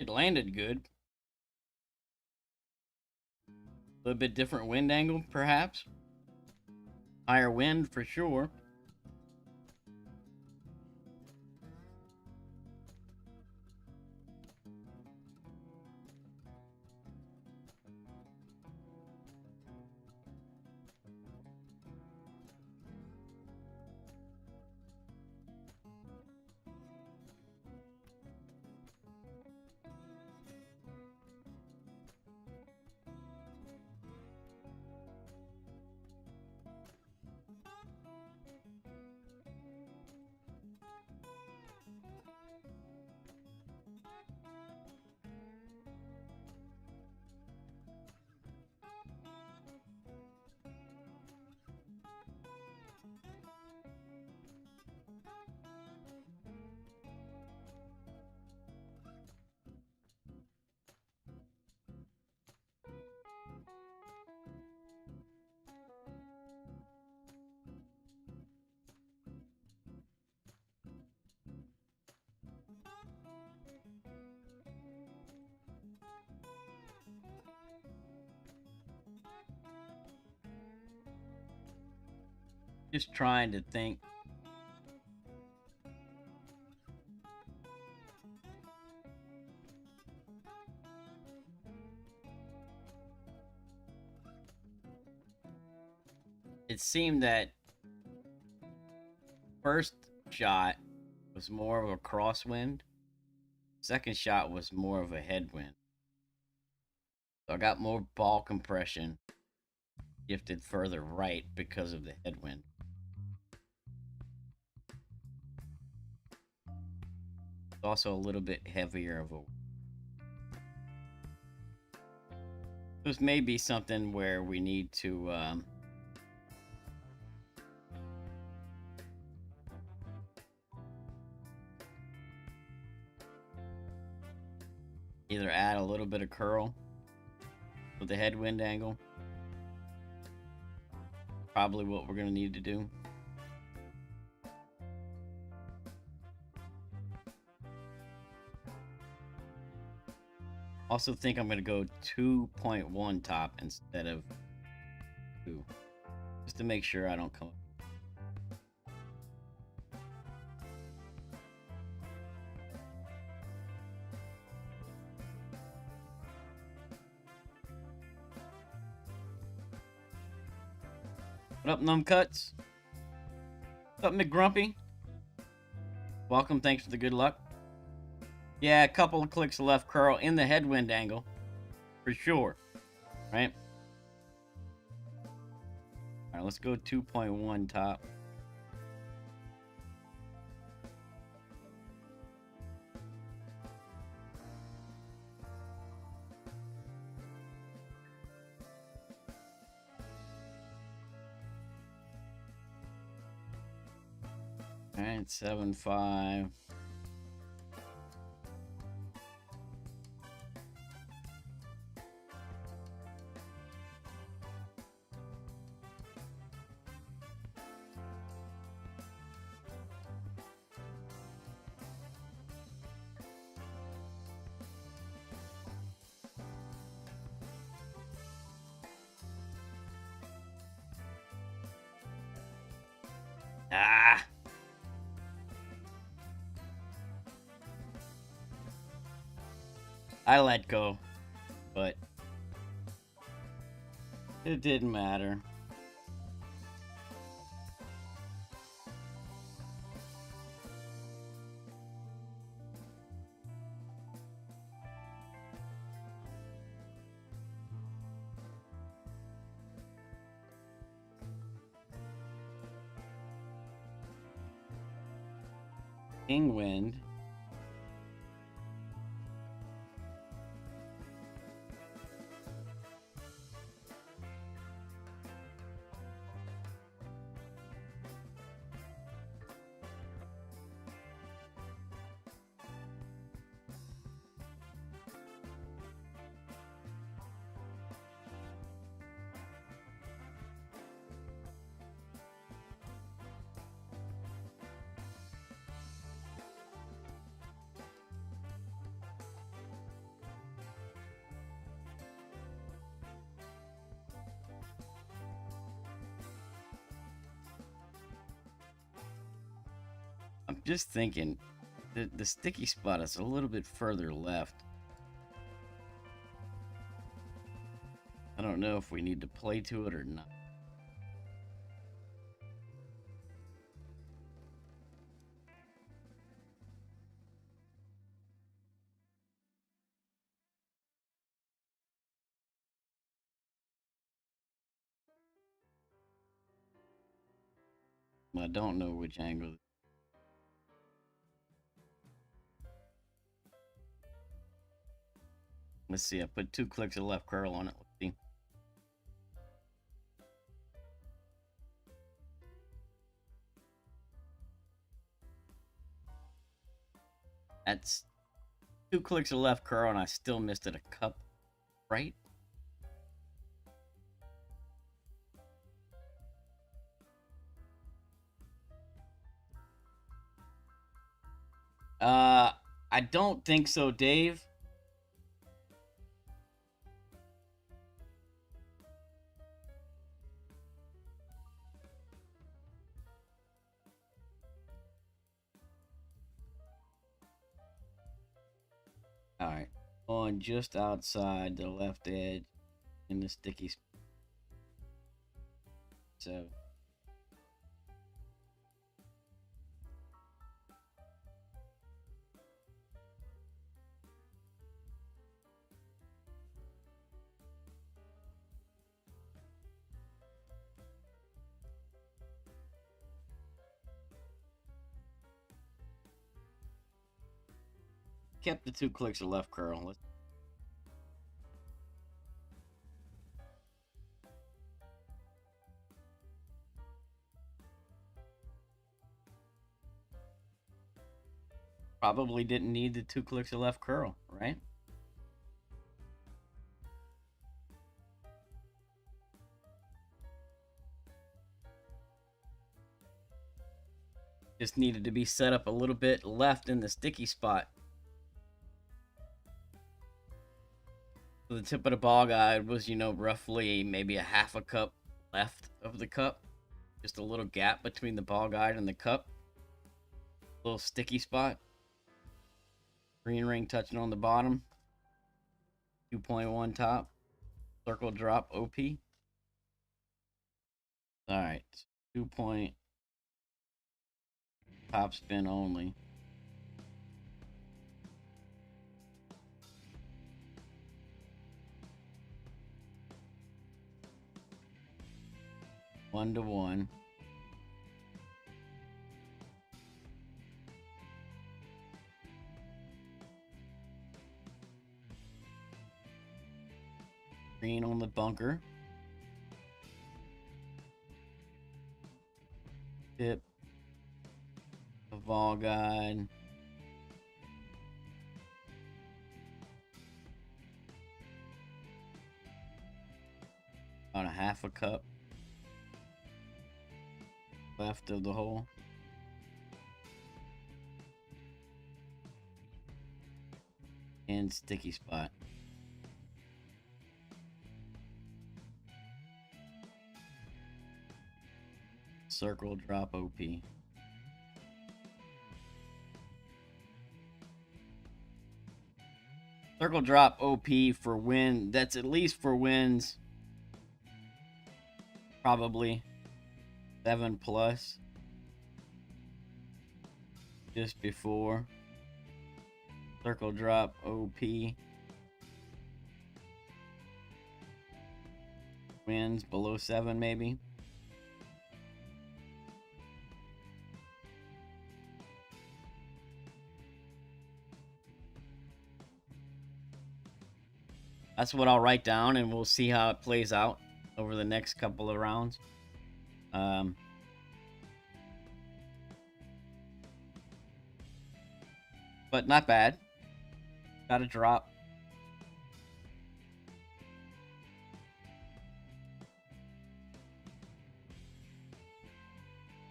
It landed good. A little bit different wind angle, perhaps. Higher wind for sure. Just trying to think. It seemed that first shot was more of a crosswind. Second shot was more of a headwind. So I got more ball compression shifted further right because of the headwind. It's also a little bit heavier of a. This may be something where we need to either add a little bit of curl with the headwind angle. Probably what we're going to need to do. Also think I'm going to go 2.1 top instead of 2. Just to make sure I don't come. What up, Numcuts? What's up, McGrumpy? Welcome, thanks for the good luck. Yeah, a couple of clicks left curl in the headwind angle. For sure. Right? Alright, let's go 2.1 top. Alright, 7.5. Ah! I let go, but it didn't matter. King wind. just thinking, the sticky spot is a little bit further left. I don't know if we need to play to it or not. I don't know which angle. Let's see, I put 2 clicks of left curl on it. Let's see. That's 2 clicks of left curl, and I still missed it a cup, right? I don't think so, Dave. All right, on just outside the left edge in the sticky spot. So kept the 2 clicks of left curl. Let's probably didn't need the 2 clicks of left curl, right? Just needed to be set up a little bit left in the sticky spot. So the tip of the ball guide was, roughly maybe a half a cup left of the cup. Just a little gap between the ball guide and the cup. Little sticky spot. Green ring touching on the bottom. 2.1 top. Circle drop OP. Alright. 2 point top spin only. One to one. Green on the bunker. Tip. The ball guide. About a half a cup left of the hole. And sticky spot. Circle drop OP. Circle drop OP for win. That's at least for wins. Probably 7 plus. Just before. Circle drop OP. Wins below 7 maybe. That's what I'll write down, and we'll see how it plays out over the next couple of rounds. But not bad. Got a drop.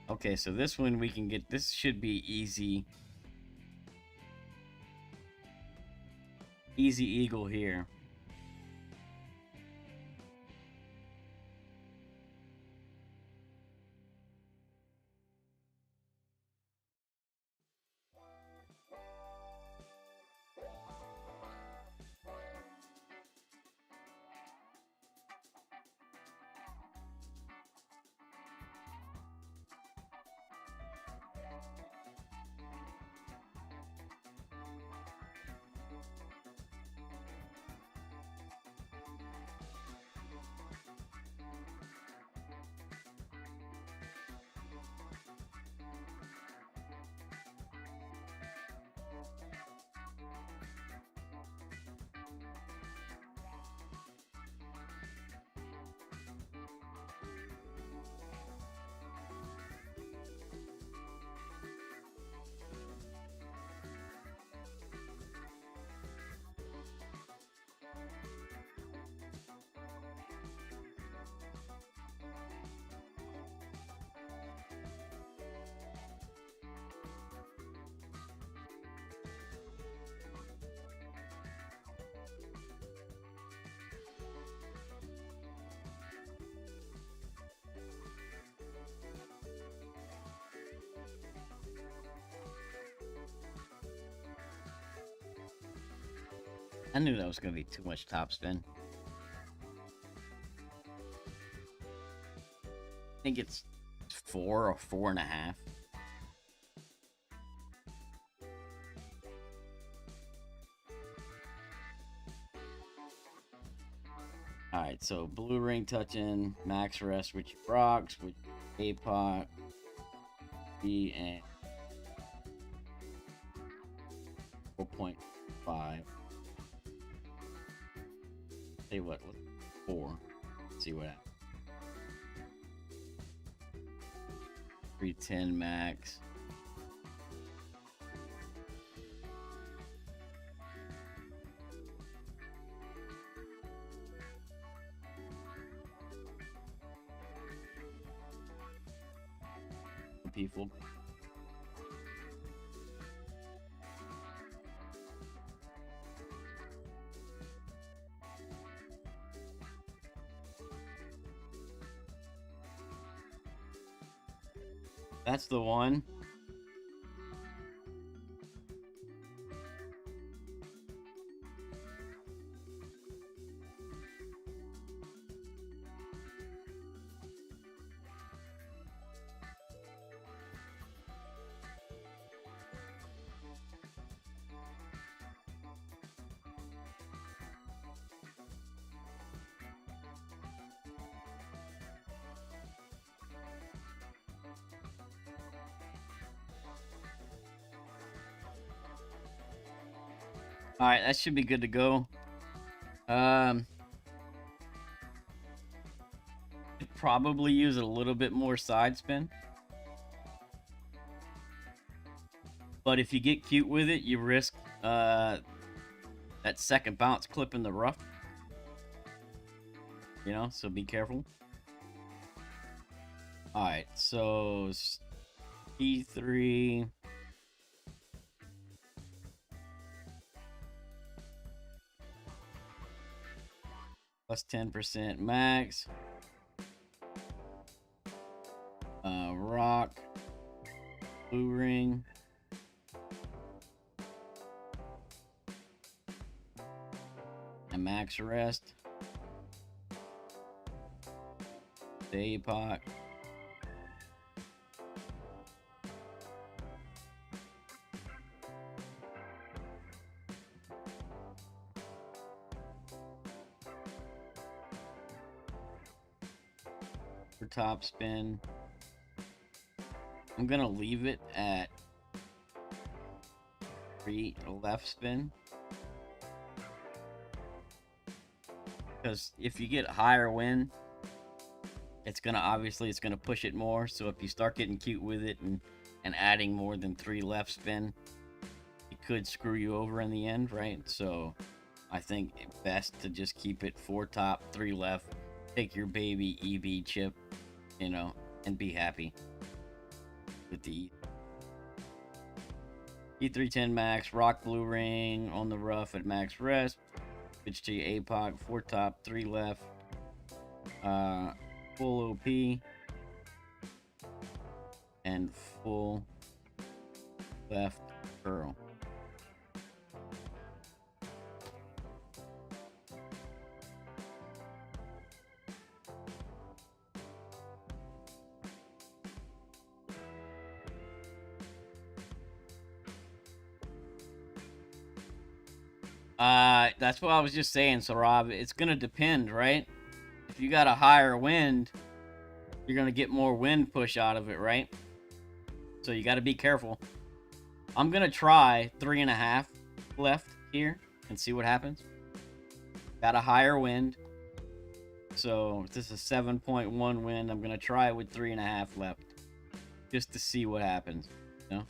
Okay, so this one we can get. This should be easy. Easy eagle here. I knew that was going to be too much top spin. I think it's 4 or 4.5. Alright, so blue ring touching, max rest, which rocks, which A-pot, B, and 4.5. Say what? Let's 4. Let's see what happens. 310 max. People. That's the one. All right, that should be good to go. Probably use a little bit more side spin. But if you get cute with it, you risk that second bounce clipping the rough. You know, so be careful. Alright, so E3. Plus 10% max. Rock. Blue ring. And max rest. Day pot. For top spin. I'm gonna leave it at 3 left spin. Because if you get higher wind, it's gonna push it more. So if you start getting cute with it and adding more than 3 left spin, it could screw you over in the end, right? So I think it's best to just keep it 4 top, 3 left. Take your baby EB chip, you know, and be happy with the E310 max, rock blue ring on the rough at max rest. Switch to APOC, 4 top, 3 left. Full OP. And full left curl. That's what I was just saying, so Rob, it's gonna depend, right? If you got a higher wind, you're gonna get more wind push out of it, right? So you gotta be careful. I'm gonna try 3.5 left here and see what happens. Got a higher wind. So this is 7.1 wind. I'm gonna try it with 3.5 left. Just to see what happens. You know?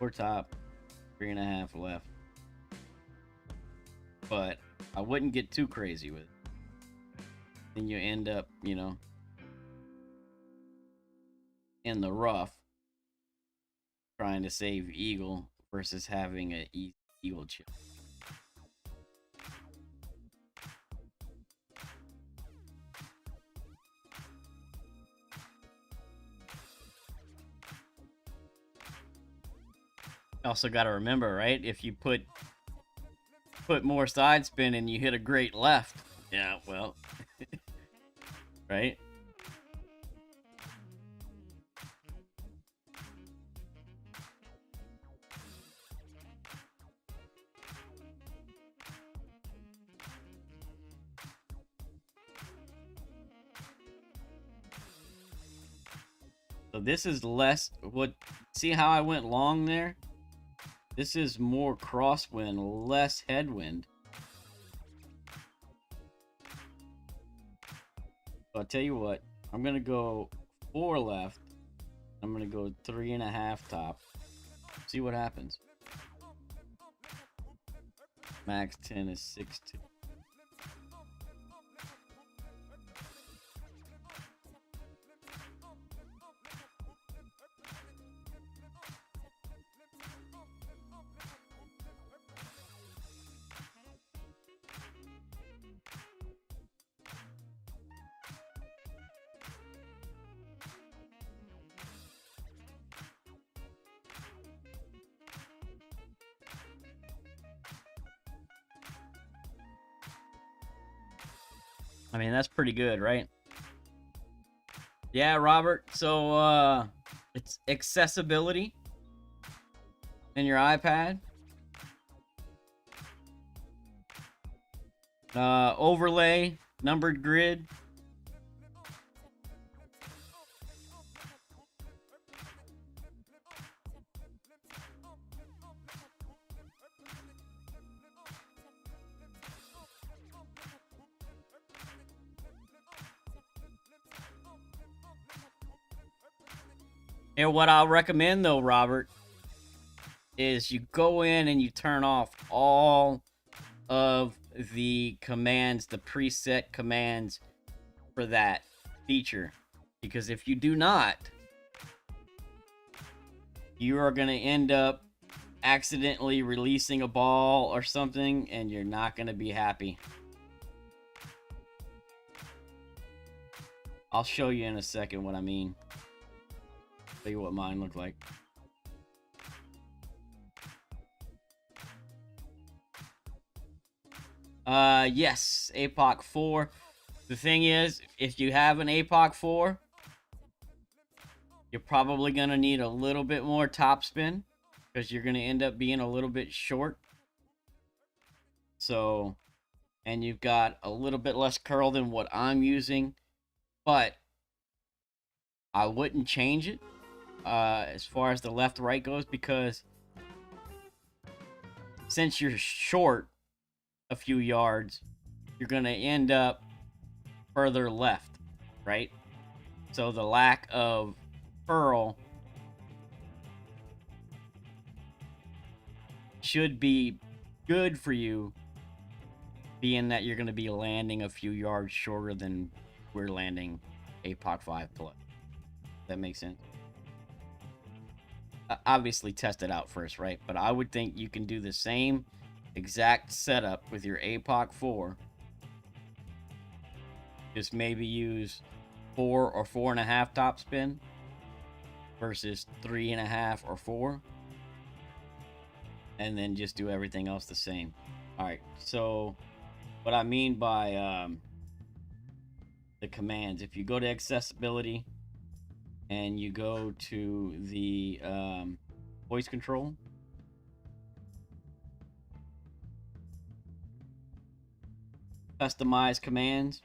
4 top, 3.5 left. But I wouldn't get too crazy with it. Then you end up, you know, in the rough trying to save eagle versus having a eagle chip. Also got to remember, right? If you put put more side spin and you hit a great left. Yeah, well, right? So this is less what, see how I went long there? This is more crosswind, less headwind. So I'll tell you what, I'm gonna go 4 left. I'm gonna go 3.5 top. See what happens. Max 10 is 6-2. I mean, that's pretty good, right? Yeah, Robert. So, it's accessibility in your iPad. Overlay, numbered grid. And what I'll recommend though, Robert, is you go in and you turn off all of the commands, the preset commands for that feature. Because if you do not, you are going to end up accidentally releasing a ball or something, and you're not going to be happy. I'll show you in a second what I mean. Show you what mine looked like. Yes, APOC 4. The thing is, if you have an APOC 4, you're probably going to need a little bit more topspin because you're going to end up being a little bit short. So, and you've got a little bit less curl than what I'm using, but I wouldn't change it as far as the left-right goes, because since you're short a few yards, you're going to end up further left, right? So the lack of curl should be good for you, being that you're going to be landing a few yards shorter than we're landing APOC 5 Plus. That makes sense? Obviously test it out first, right? But I would think you can do the same exact setup with your APOC 4. Just maybe use 4 or 4.5 topspin versus 3.5 or 4. And then just do everything else the same. Alright, so what I mean by the commands, if you go to accessibility and you go to the voice control, customize commands,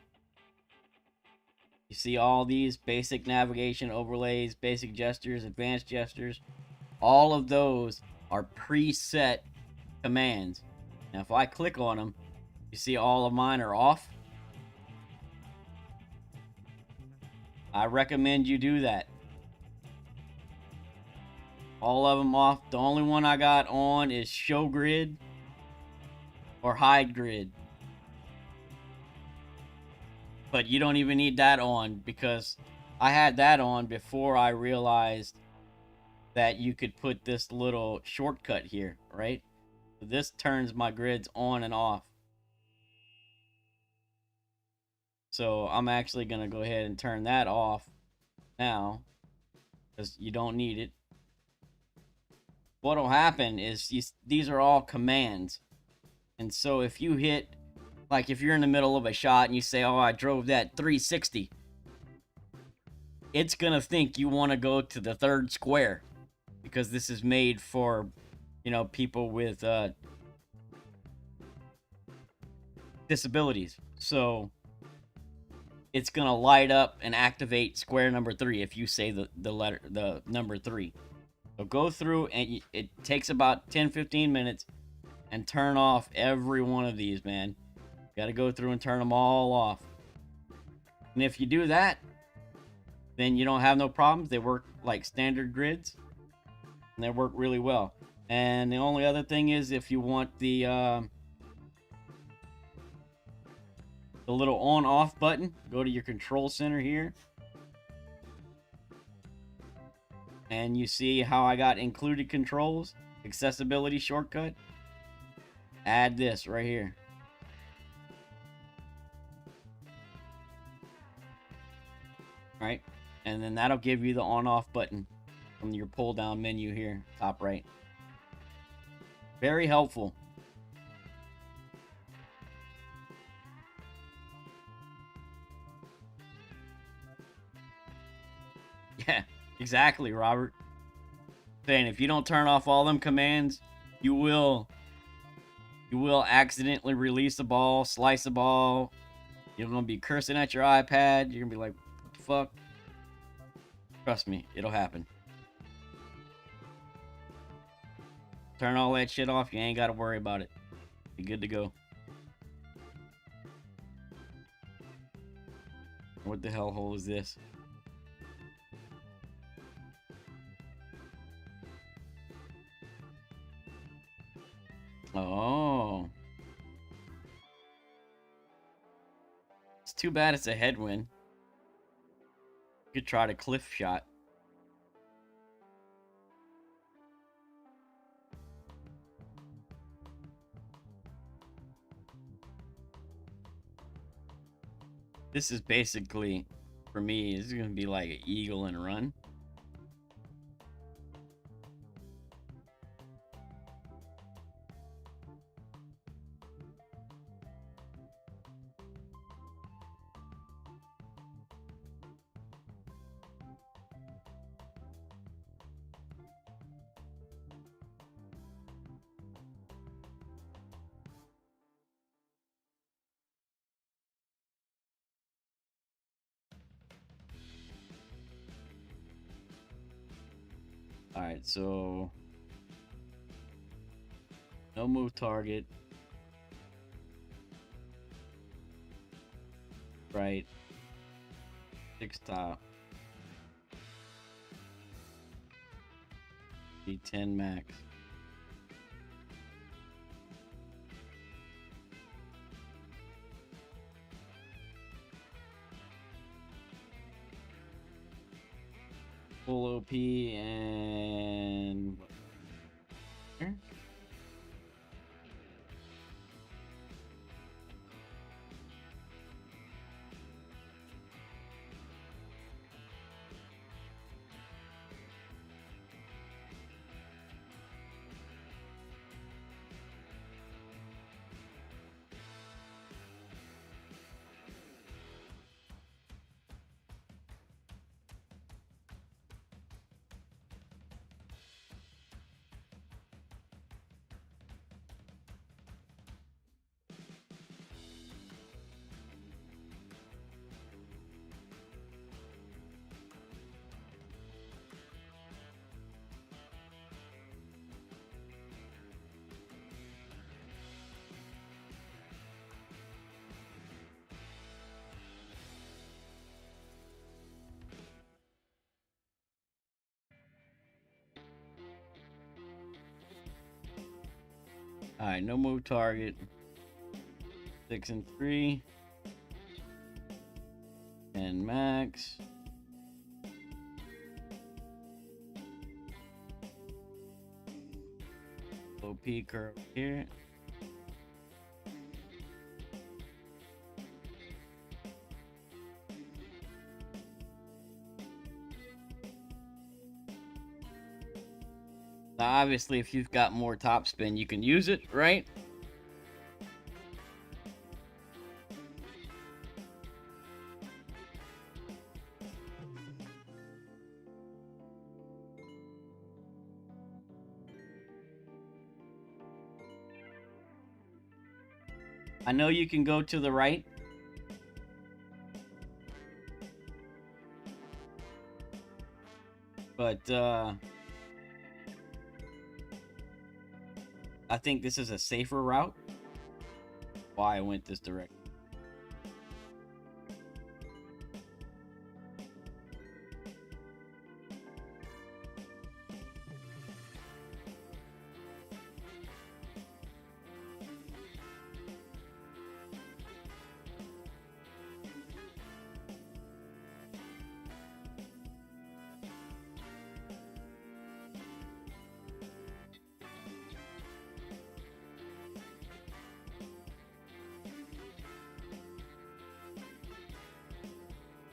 you see all these basic navigation overlays, basic gestures, advanced gestures. All of those are preset commands. Now if I click on them, you see all of mine are off. I recommend you do that. All of them off. The only one I got on is show grid or hide grid. But you don't even need that on, because I had that on before I realized that you could put this little shortcut here, right? So this turns my grids on and off. So I'm actually going to go ahead and turn that off now, because you don't need it. What'll happen is these are all commands. And so if you hit, like if you're in the middle of a shot and you say, oh, I drove that 360, it's gonna think you want to go to the third square, because this is made for, you know, people with disabilities. So it's gonna light up and activate square number 3 if you say the number 3. So go through, and it takes about 10-15 minutes, and turn off every one of these, man. Got to go through and turn them all off. And if you do that, then you don't have no problems. They work like standard grids, and they work really well. And the only other thing is, if you want the little on-off button, go to your control center here, and you see how I got included controls, accessibility shortcut. Add this right here. Right, and then that'll give you the on-off button from your pull-down menu here, top right. Very helpful. Yeah, exactly, Robert. Saying if you don't turn off all them commands, you will accidentally release the ball, slice the ball. You're gonna be cursing at your iPad. You're gonna be like, what the fuck? Trust me, it'll happen. Turn all that shit off, you ain't gotta worry about it. You're good to go. What the hell hole is this? Oh. It's too bad it's a headwind. You could try the cliff shot. This is basically, for me, this is going to be like an eagle and run. Alright, so no move target. Right. 6 top. D10 max. Full OP and what? Here? Alright, no move target. 6 and 3. And max. OP curve here. Now, obviously, if you've got more top spin, you can use it, right? I know you can go to the right. But I think this is a safer route. Why I went this direction.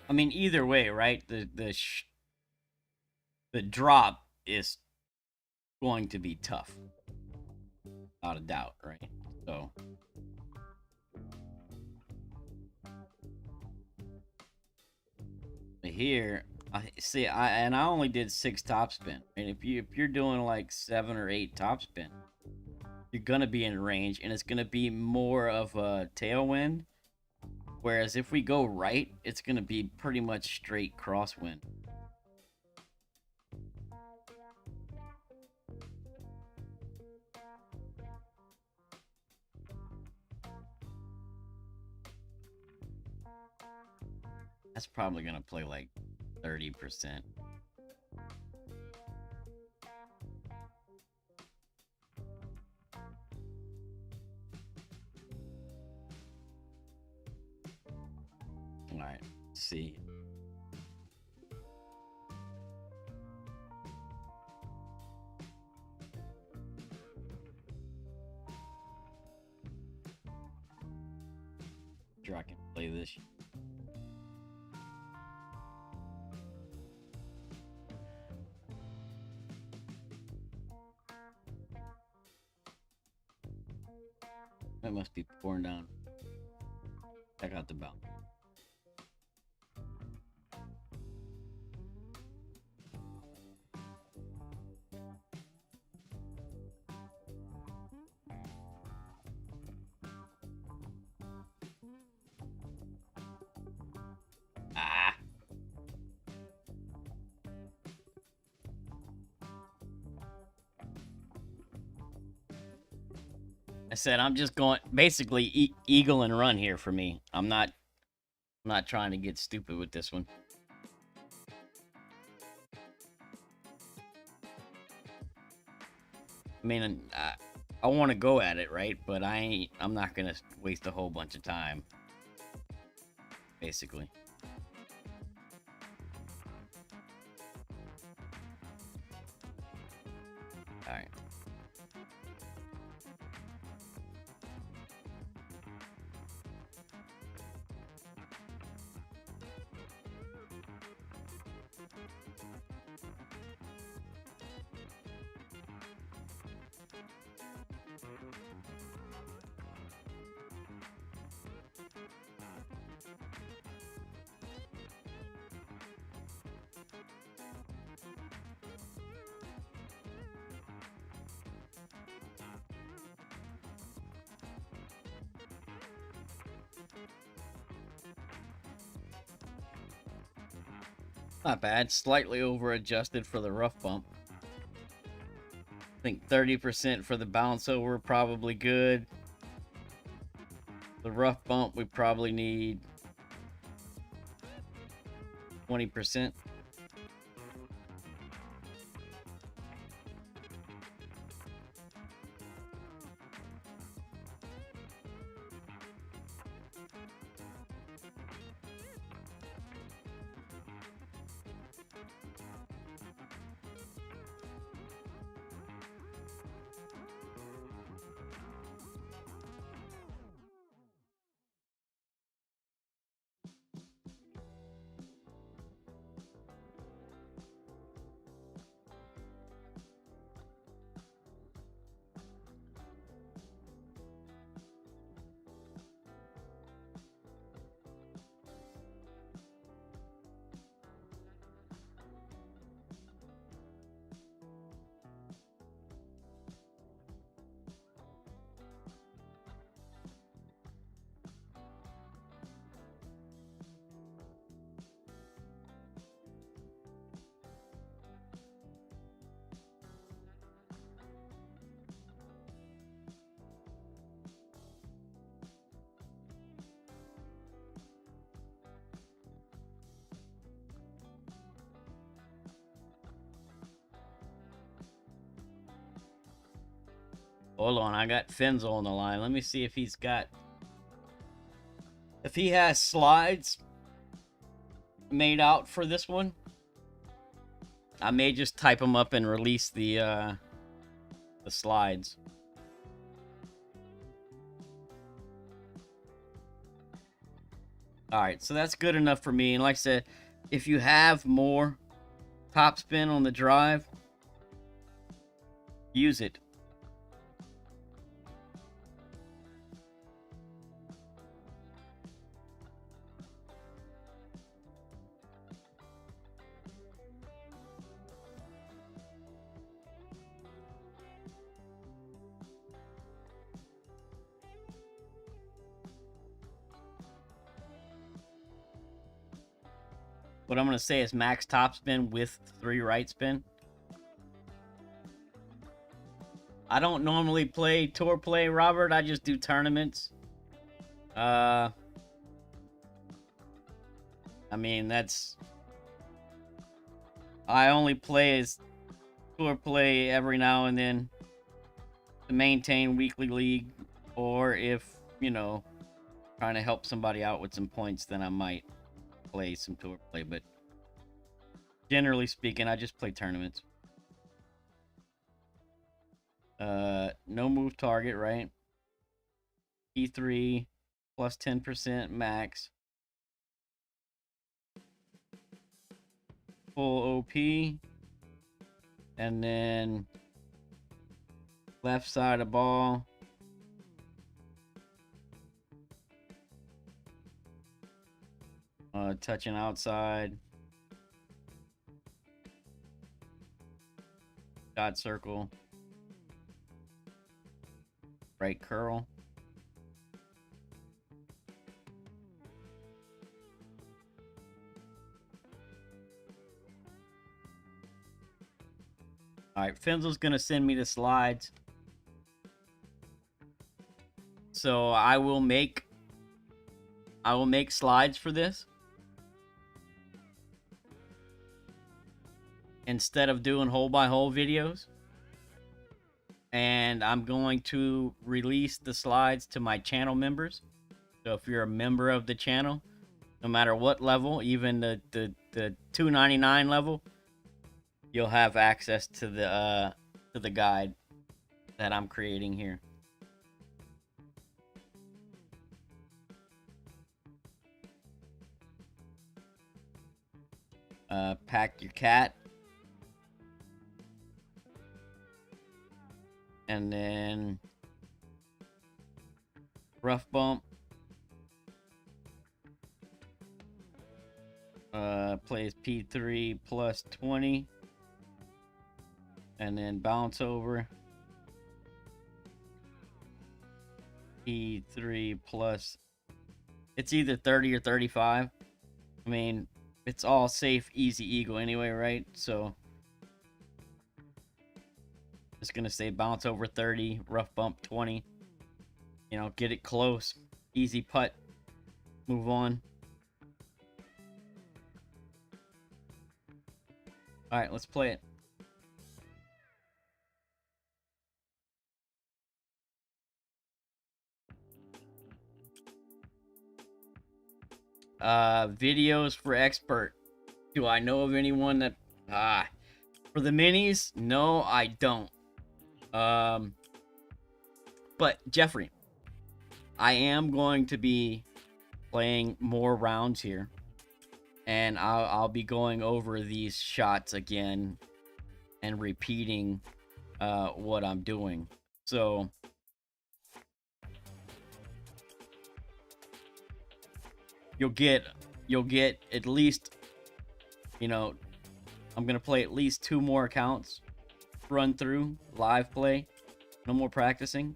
I mean, either way, right? The drop is going to be tough, without a doubt, right? So here, I see. I only did 6 topspin, and if you're doing like 7 or 8 topspin, you're gonna be in range, and it's gonna be more of a tailwind. Whereas if we go right, it's gonna be pretty much straight crosswind. That's probably gonna play like 30%. All right, let's see. Sure, I can play this. That must be pouring down. Check out the belt. Ah. I said I'm just going basically eagle and run here for me. I'm not trying to get stupid with this one. I mean, I want to go at it, right? But I'm not gonna waste a whole bunch of time. Basically. All right. Not bad. Slightly over adjusted for the rough bump. I think 30% for the bounce over, probably good. The rough bump, we probably need 20%. Hold on, I got Fenzel on the line. Let me see if he has slides made out for this one. I may just type them up and release the slides. All right, so that's good enough for me. And like I said, if you have more top spin on the drive, use it. What I'm going to say is max top spin with 3 right spin. I don't normally play tour play, Robert. I just do tournaments. I mean, I only play as tour play every now and then to maintain weekly league, or if, trying to help somebody out with some points, then I might play some tour play. But generally speaking, I just play tournaments. No move target, right? E3 plus 10% max. Full OP. And then left side of ball. Touching outside. Dot circle. Right curl. All right, Finzel's gonna send me the slides, so I will make slides for this instead of doing hole by hole videos, and I'm going to release the slides to my channel members. So if you're a member of the channel, no matter what level, even the $2.99 level, you'll have access to the guide that I'm creating here. Pack your cat, and then rough bump. Plays P3 plus 20. And then bounce over. P3 plus. It's either 30 or 35. I mean, it's all safe, easy eagle anyway, right? So, just going to say bounce over 30, rough bump 20. Get it close. Easy putt. Move on. All right, let's play it. Videos for expert. Do I know of anyone that... for the minis? No, I don't. But, Jeffrey, I am going to be playing more rounds here. And I'll be going over these shots again and repeating what I'm doing. So you'll get at least, I'm gonna play at least 2 more accounts, run through live play, no more practicing.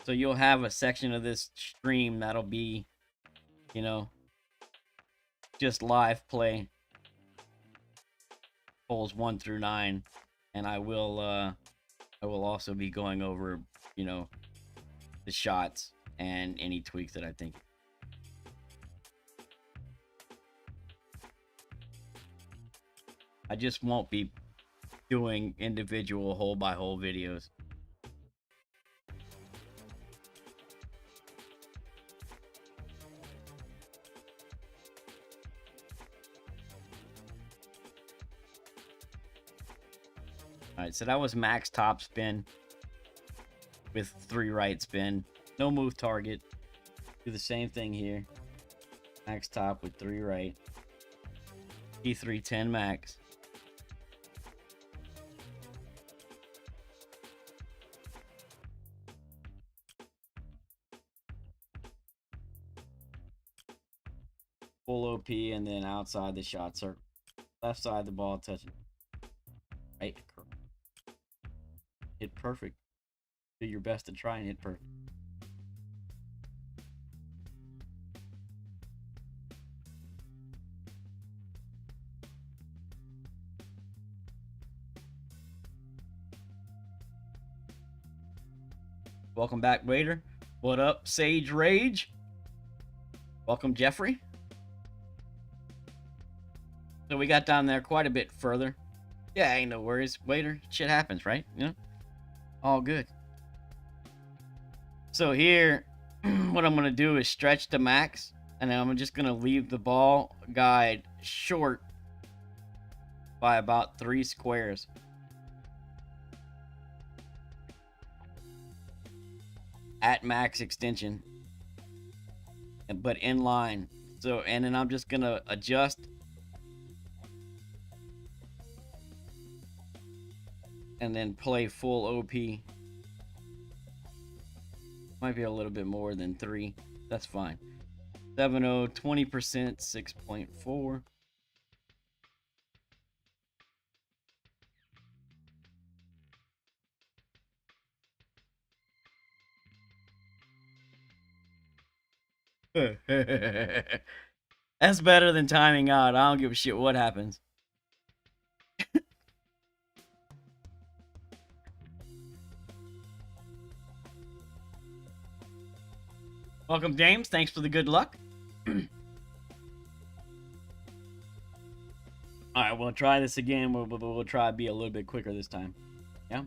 So you'll have a section of this stream that'll be, just live play, holes 1 through 9, and I will also be going over, the shots and any tweaks that I think. I just won't be doing individual hole by hole videos. All right, so that was max top spin with 3 right spin. No move target. Do the same thing here. Max top with 3 right. E3 10 max. Full OP and then outside the shot circle. Left side the ball touching. Right. Hit perfect. Do your best to try and hit perfect. Welcome back, Waiter. What up, Sage Rage? Welcome, Jeffrey. So we got down there quite a bit further. Yeah, ain't no worries. Waiter, shit happens, right? You know? All good. So here, what I'm going to do is stretch to max. And then I'm just going to leave the ball guide short by about 3 squares. At max extension. But in line. So, and then I'm just going to adjust. And then play full OP. Might be a little bit more than 3. That's fine. 7.0, 20%, 6.4. That's better than timing out. I don't give a shit what happens. Welcome, James. Thanks for the good luck. All right, we'll try this again. We'll try to be a little bit quicker this time. Yeah.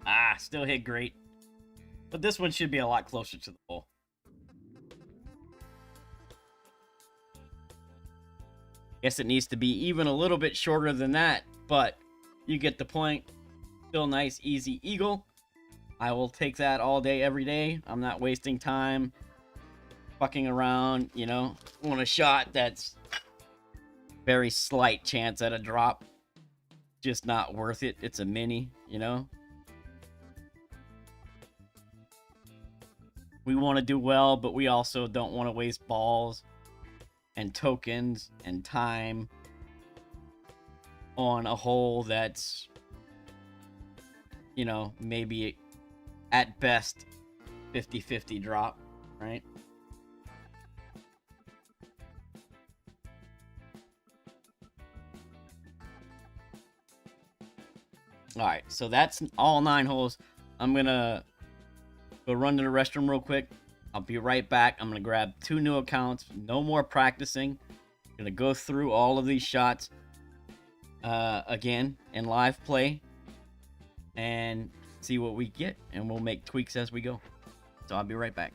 Ah, still hit great. But this one should be a lot closer to the hole. Guess it needs to be even a little bit shorter than that, but you get the point. Still nice, easy eagle. I will take that all day, every day. I'm not wasting time fucking around, you know. I want a shot that's very slight chance at a drop. Just not worth it. It's a mini, you know. We want to do well, but we also don't want to waste balls and tokens and time on a hole that's, you know, maybe at best 50-50 drop, right? All right, so that's all 9 holes. I'm gonna go run to the restroom real quick. I'll be right back. I'm gonna grab 2 new accounts. No more practicing. I'm gonna go through all of these shots again in live play and see what we get, and we'll make tweaks as we go. So I'll be right back.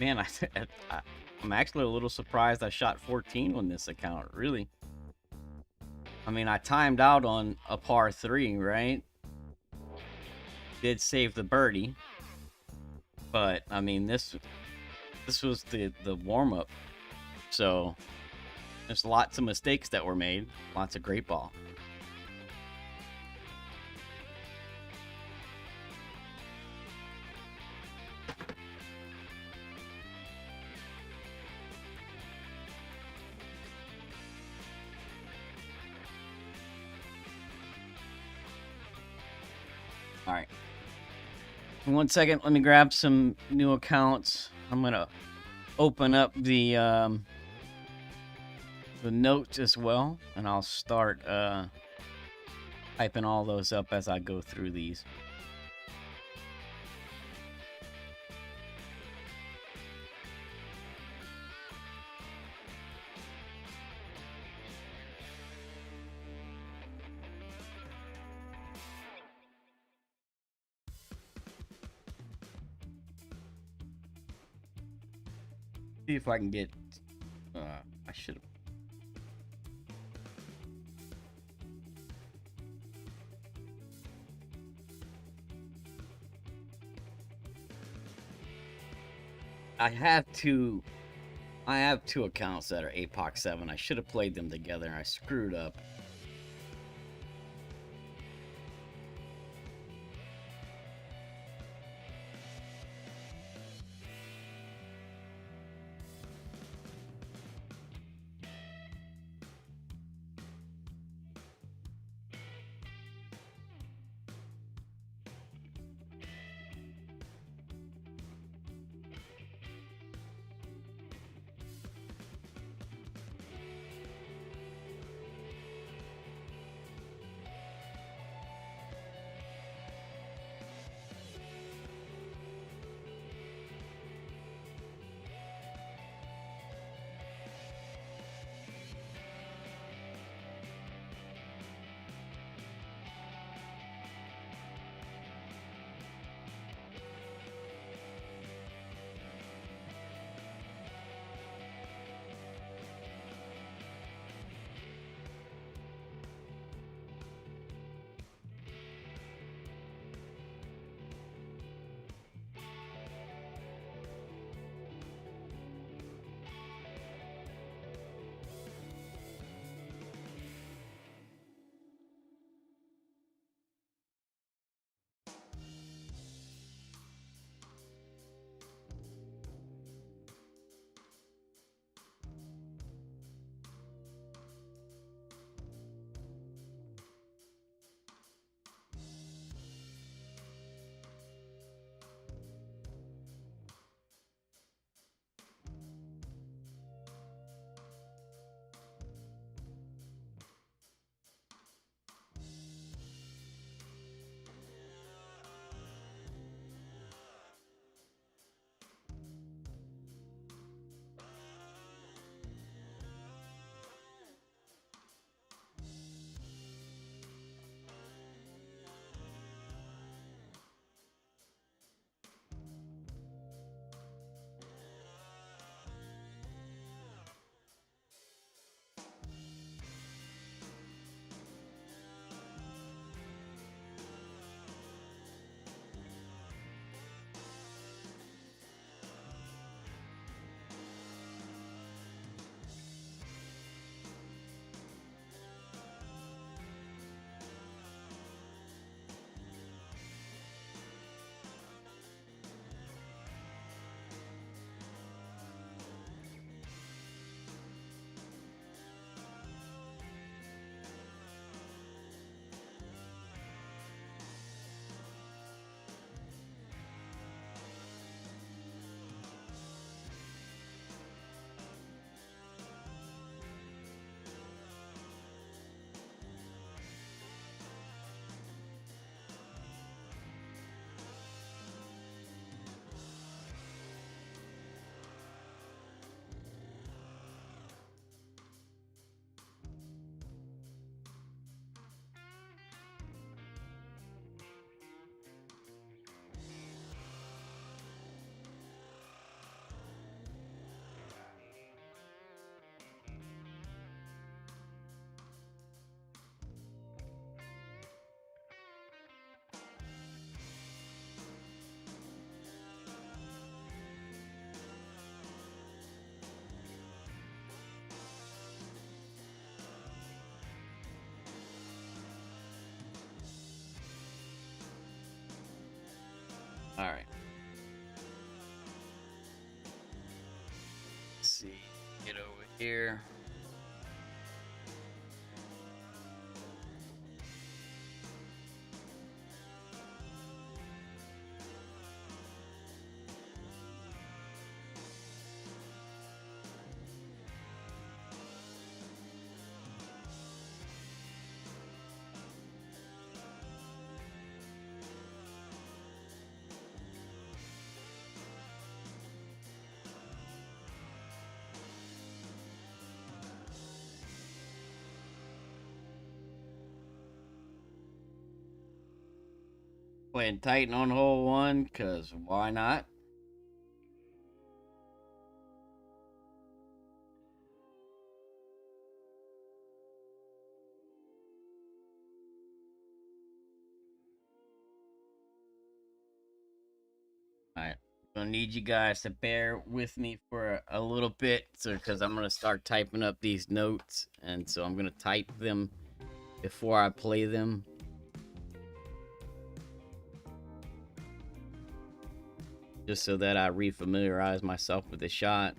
Man, I I'm actually a little surprised I shot 14 on this account. Really. I mean, I timed out on a par 3, right? Did save the birdie, but I mean, this was the warm up. So there's lots of mistakes that were made. Lots of great ball. All right. 1 second. Let me grab some new accounts. I'm gonna open up the notes as well, and I'll start typing all those up as I go through these. See if I can get. I should have. I have two. I have two accounts that are APOC 7. I should have played them together, and I screwed up. All right. Let's see. Get over here. Go ahead and tighten on hole one, because why not? All right. Gonna need you guys to bear with me for a little bit, so because I'm gonna start typing up these notes, and so I'm gonna type them before I play them. Just so that I refamiliarize myself with the shot.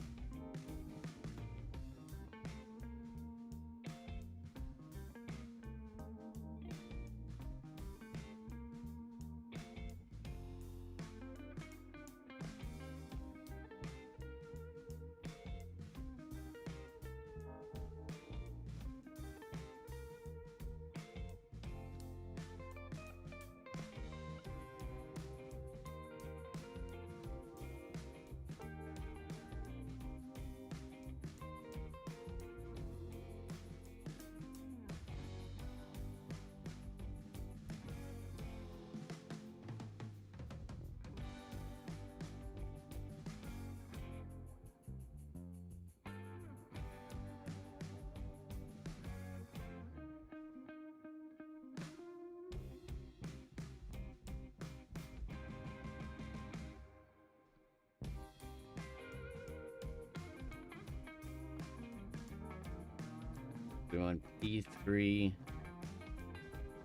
Doing P3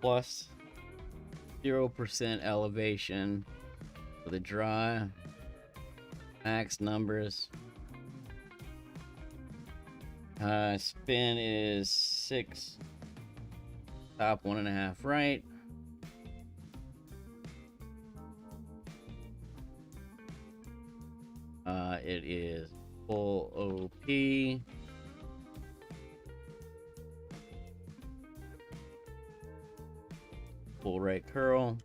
plus 0% elevation for the dry. Max numbers. Spin is 6. Top 1.5 right. It is full OP. Full right curl.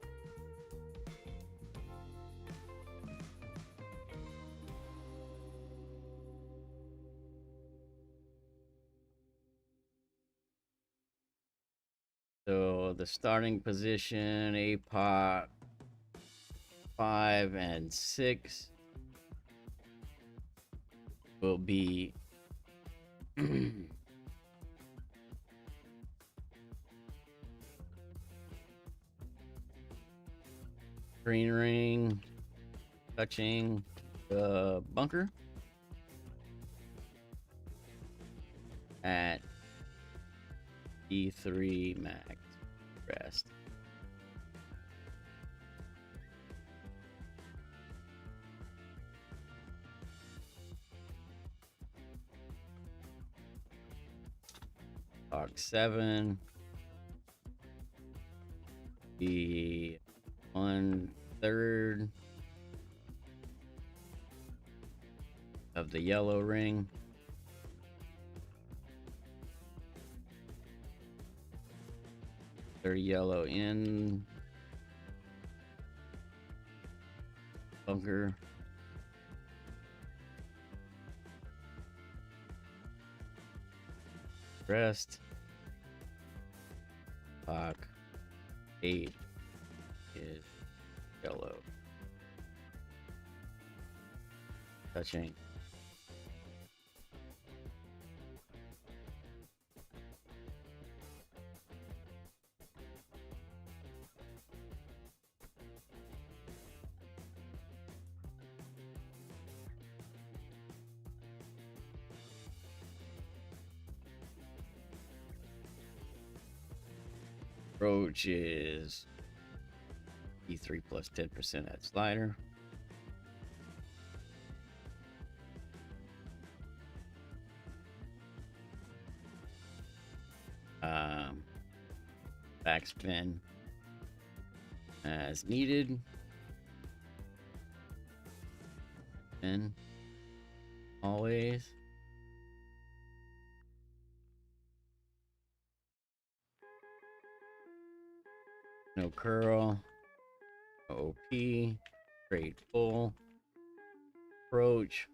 So the starting position, a pot 5 and 6 will be green ring touching the bunker at E3 max rest. Arc 7. Be 1/3 of the yellow ring. Third yellow in bunker. Rest. Clock 8 is yellow. Touching. Approach is E3 plus 10% at slider. Backspin as needed. And always. No curl. No OP. Straight full. Approach.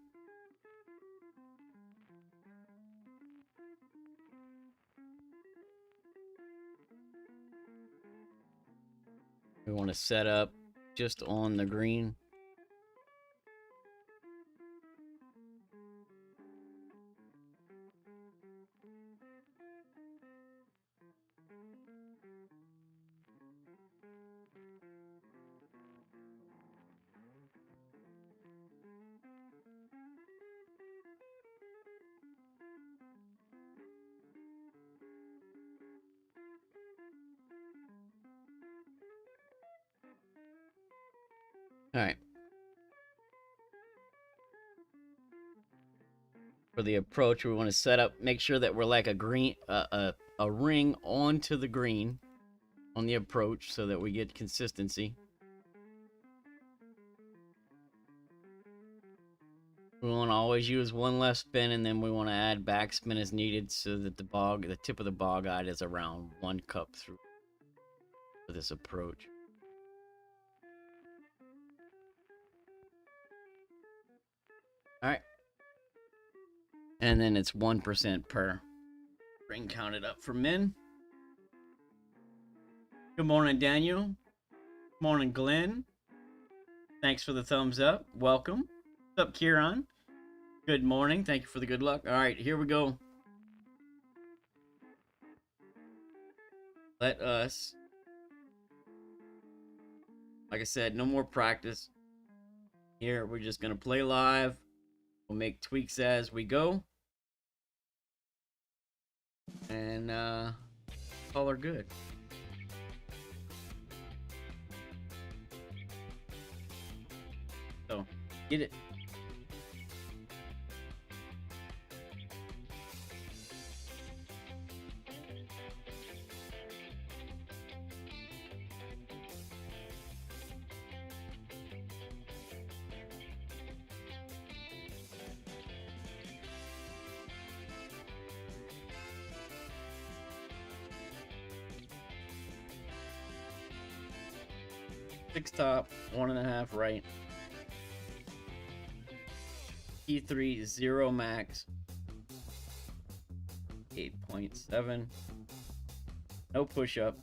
We want to set up just on the green. All right. For the approach, we want to set up, make sure that we're like a green, a ring onto the green on the approach so that we get consistency. We want to always use one left spin, and then we want to add backspin as needed so that the tip of the ball guide is around 1 cup through for this approach. All right. And then it's 1% per ring counted up for men. Good morning, Daniel. Good morning, Glenn. Thanks for the thumbs up. Welcome. What's up, Kieran? Good morning. Thank you for the good luck. All right, here we go. Let us, like I said, no more practice. Here, we're just going to play live. We'll make tweaks as we go. And all are good. So, get it. Six top, 1.5 right. E3 0 max. 8.7. No push up.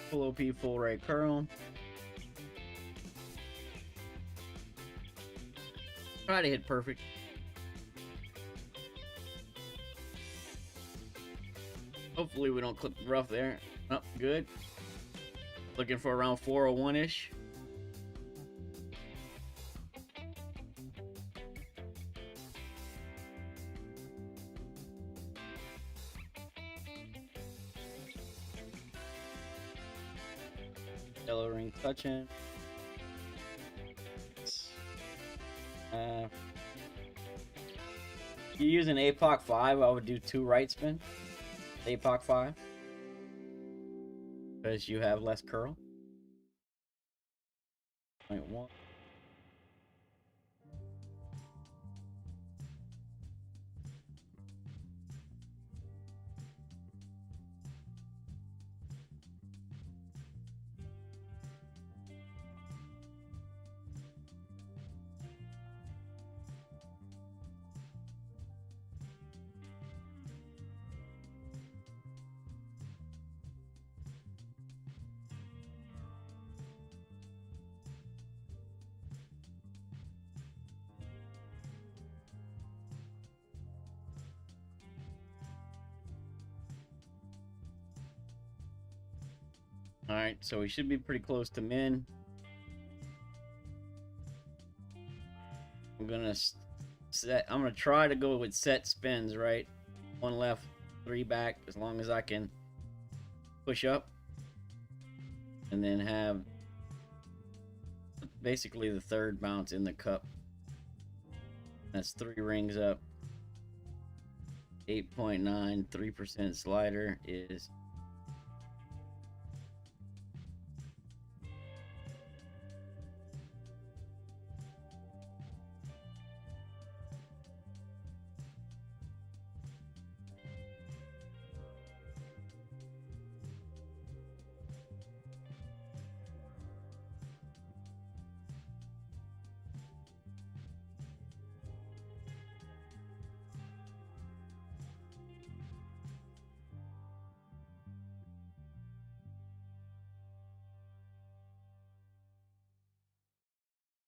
Full OP, full right curl. Try to hit perfect. Hopefully we don't clip rough there. Oh, good. Looking for around 401-ish. Yellow ring touching. If you use an APOC 5, I would do 2 right spin. APOC 5. Because you have less curl. 0.1. Alright, so we should be pretty close to min. I'm gonna set. I'm gonna try to go with set spins. Right, 1 left, 3 back. As long as I can push up, and then have basically the third bounce in the cup. That's 3 rings up. 8.9, 3% slider is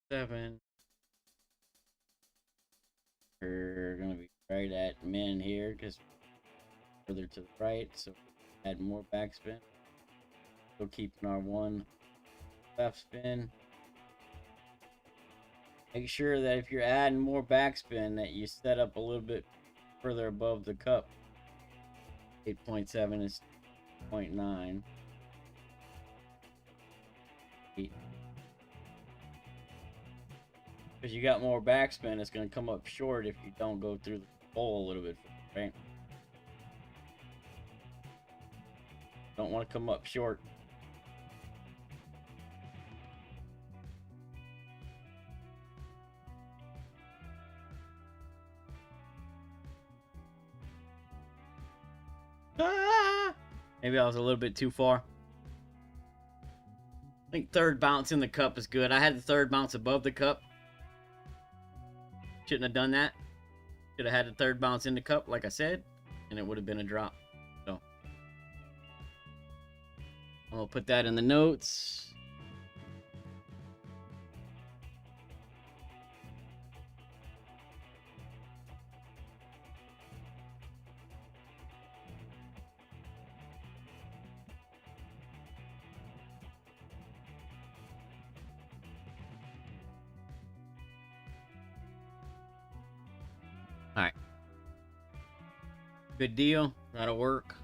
seven. We're gonna be right at min here because further to the right, so add more backspin. Still keeping our 1 left spin. Make sure that if you're adding more backspin that you set up a little bit further above the cup. 8.7 is 0.9. 8. Because you got more backspin, it's going to come up short if you don't go through the bowl a little bit, right? Don't want to come up short. Ah! Maybe I was a little bit too far. I think third bounce in the cup is good. I had the third bounce above the cup. Shouldn't have done that. Should have had the third bounce in the cup, like I said, and it would have been a drop. So I'm gonna put that in the notes. All right. Good deal. That'll work.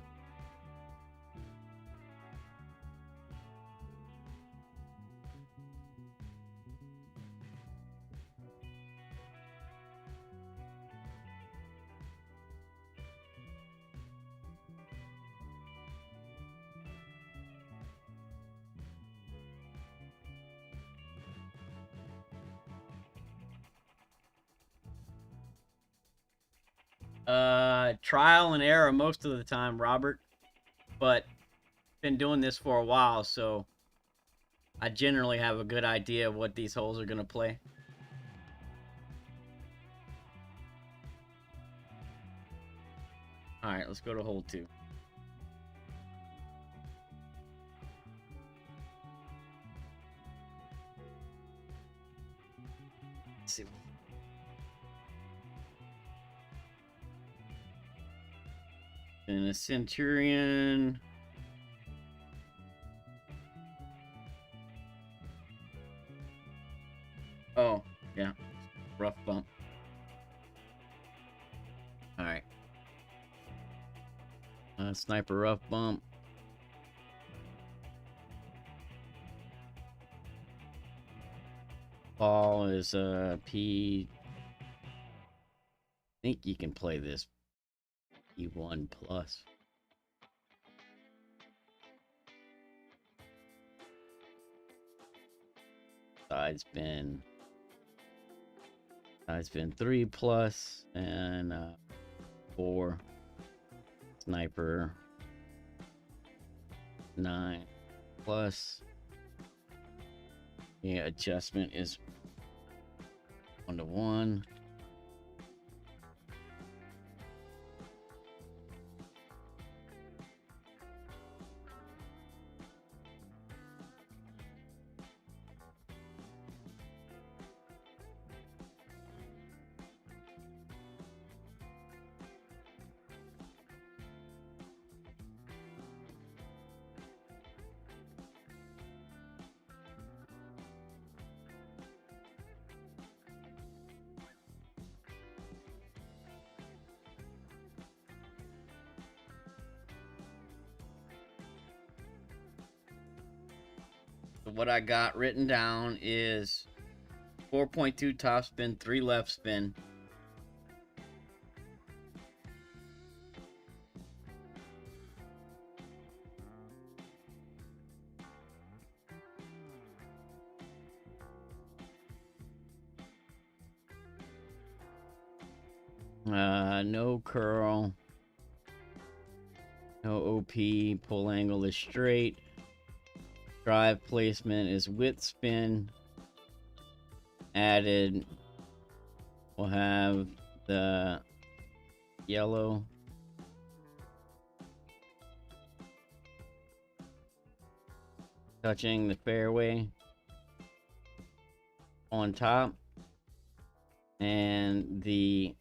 Trial and error most of the time, Robert, but been doing this for a while, so I generally have a good idea of what these holes are gonna play. All right, let's go to hole 2. Let's see. And a Centurion. Oh, yeah. Rough bump. All right. Sniper rough bump. Ball is P. I think you can play this P1 plus. Side spin 3 plus and 4. Sniper 9 plus. Yeah, adjustment is 1-to-1. what I got written down is 4.2 top spin, 3 left spin. No curl. No OP. Pull angle is straight. Drive placement is width spin. Added, we'll have the yellow. Touching the fairway on top. And the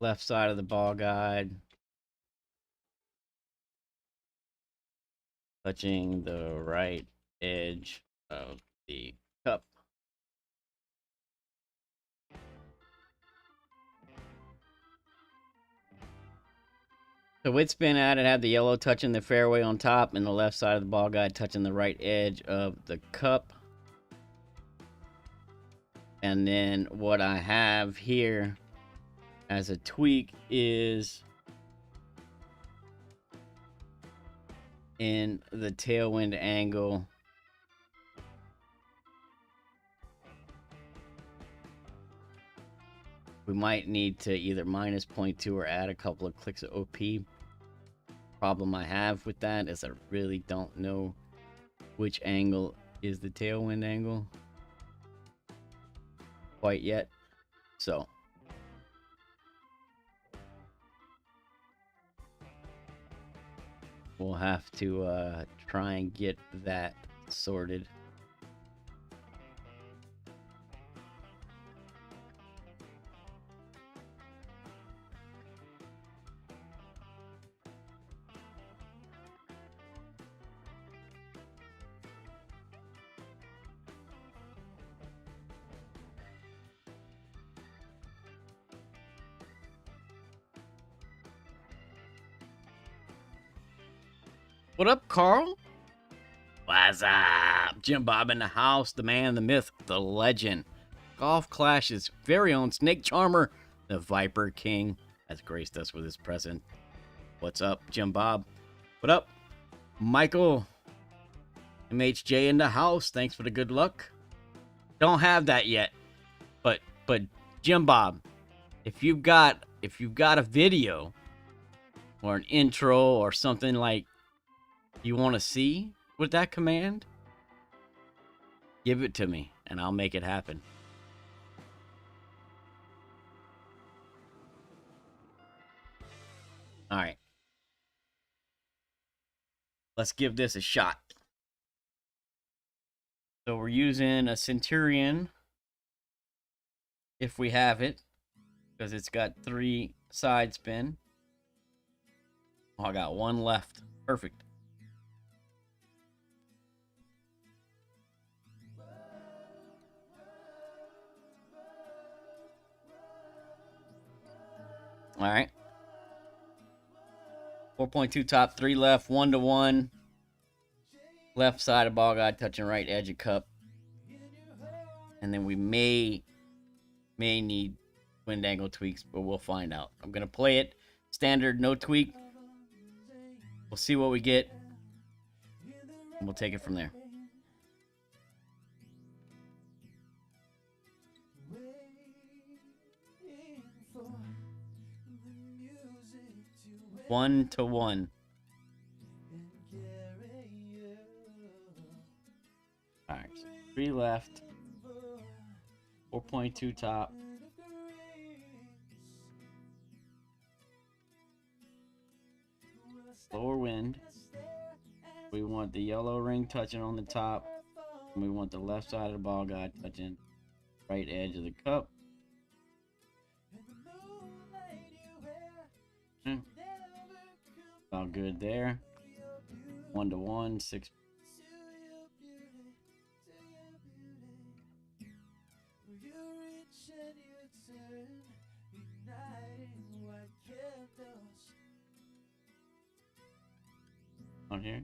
left side of the ball guide touching the right edge of the cup. The width spin added had the yellow touching the fairway on top and the left side of the ball guide touching the right edge of the cup. And then what I have here as a tweak is in the tailwind angle. We might need to either minus 0.2 or add a couple of clicks of OP. Problem I have with that is I really don't know which angle is the tailwind angle quite yet. So we'll have to try and get that sorted. What up, Carl? What's up? Jim Bob in the house, the man, the myth, the legend. Golf Clash's very own Snake Charmer, the Viper King, has graced us with his present. What's up, Jim Bob? What up, Michael? MHJ in the house. Thanks for the good luck. Don't have that yet, but Jim Bob, if you've got a video or an intro or something like you want to see with that command, give it to me and I'll make it happen. All right. Let's give this a shot. So we're using a Centurion if we have it, because it's got 3 side spin. Oh, I got 1 left. Perfect. All right. 4.2 top, 3 left, 1 to 1. Left side of ball guide touching right edge of cup. And then we may need wind angle tweaks, but we'll find out. I'm going to play it standard, no tweak. We'll see what we get, and we'll take it from there. One to 1. All right, so 3 left, 4.2 top. Lower wind. We want the yellow ring touching on the top, and we want the left side of the ball guide touching right edge of the cup. All good there. 1 to 1, 6. On here.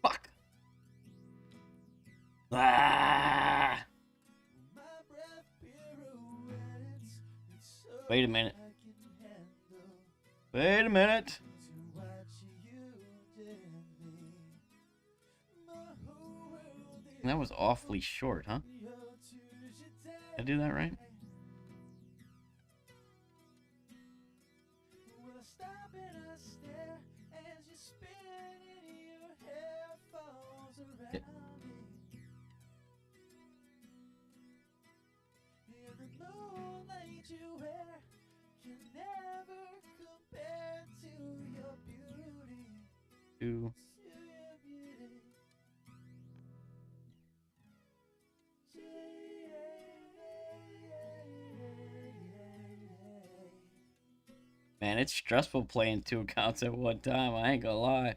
Fuck. Ah! Wait a minute. Wait a minute. That was awfully short, huh? Did I do that right? Yeah. Two. Man, it's stressful playing 2 accounts at one time. I ain't gonna lie.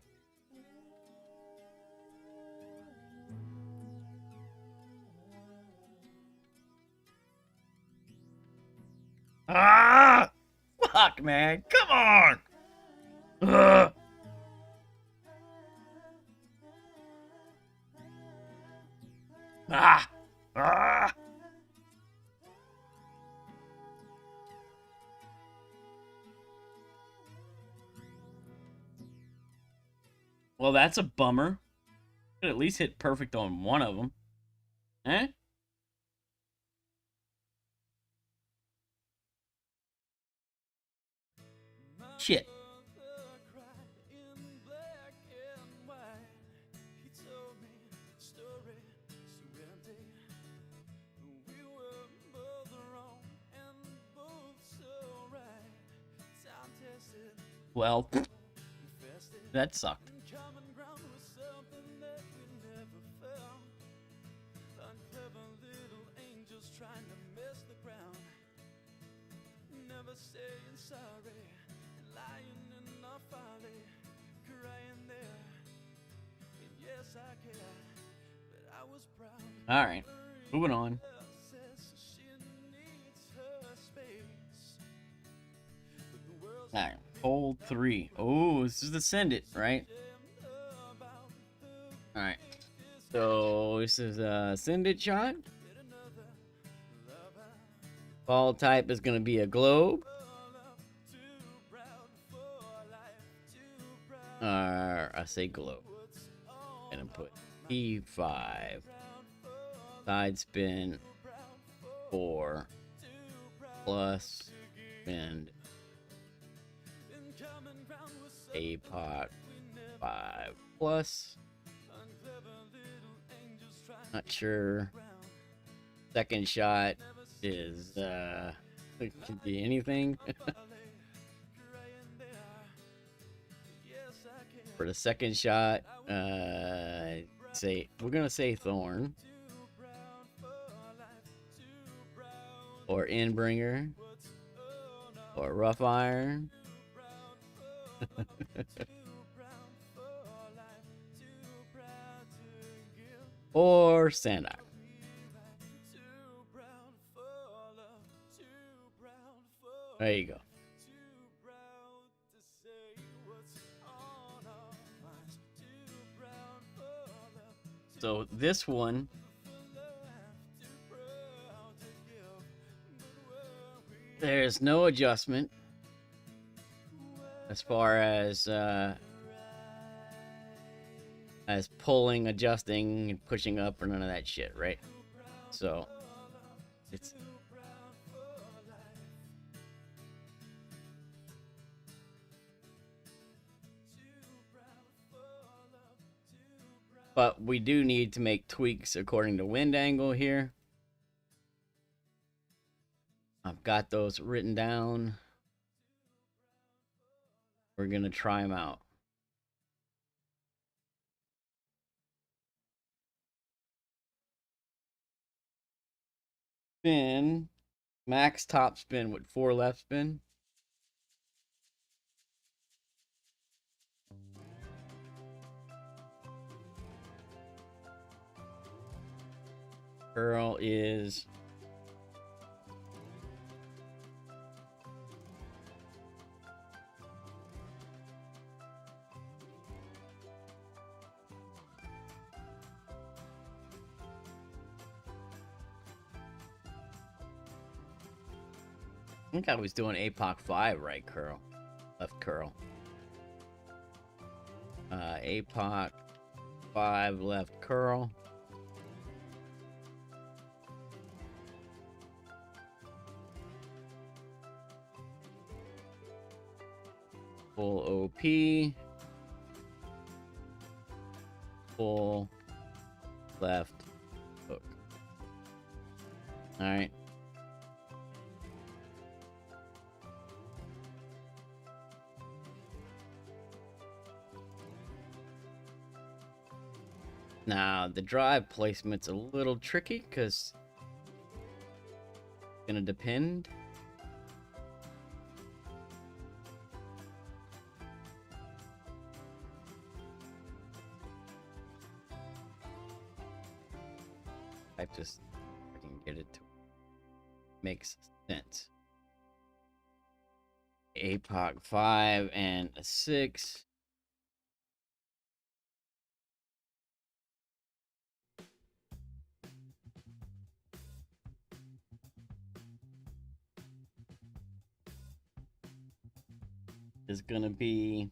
Ah! Fuck, man. Come on! Ugh. Ah! Ah! Well, that's a bummer. Could at least hit perfect on one of them. Eh? Shit. Well, that sucked. All right, moving on. All right, hold 3. Oh, this is the send it, right? All right. So this is a send it shot. Ball type is gonna be a globe. I say globe. And put P5. Side spin 4 plus spin a pot 5 plus. Not sure. Second shot is it could be anything. For the second shot, say we're gonna say Thorn or Inbringer or Rough Iron. Or Sand Iron. There you go. So this one there's no adjustment as far as pulling, adjusting, and pushing up or none of that shit, right? So it's but we do need to make tweaks according to wind angle here. I've got those written down. We're gonna try them out. Spin, max top spin with 4 left spin. curl is I think I was doing APOC 5 right curl. Left curl. APOC 5 left curl. Full OP. Full left hook. Alright. Now, the drive placement's a little tricky because it's gonna depend. I just can get it to makes sense. APOC 5 and a 6. Is gonna be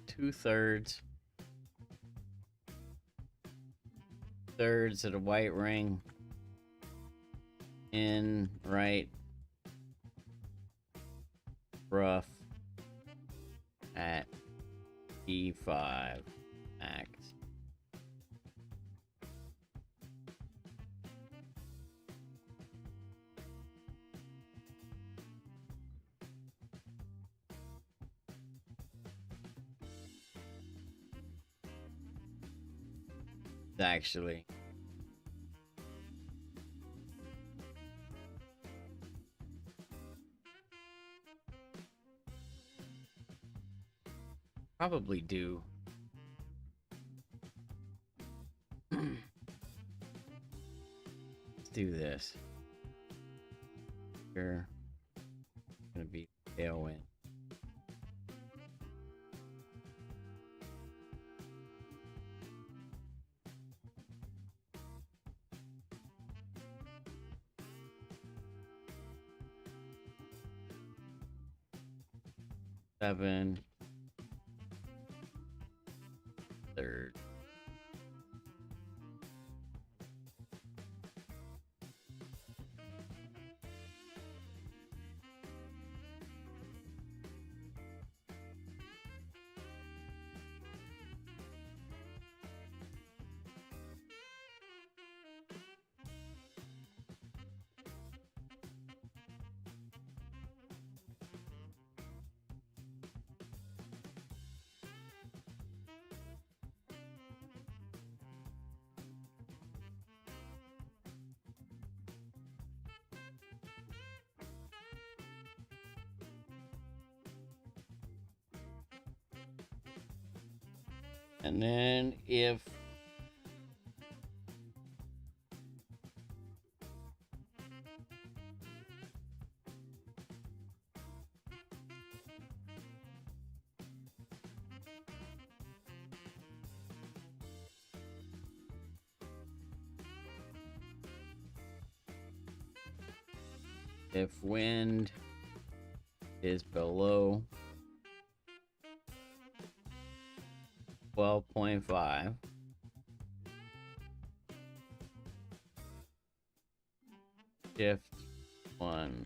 two-thirds of the white ring in right rough at E5 max. Actually, probably do. Let's do this. Sure. Gonna be tailwind. Seven. Third. And then if wind is below 12.5, shift 1.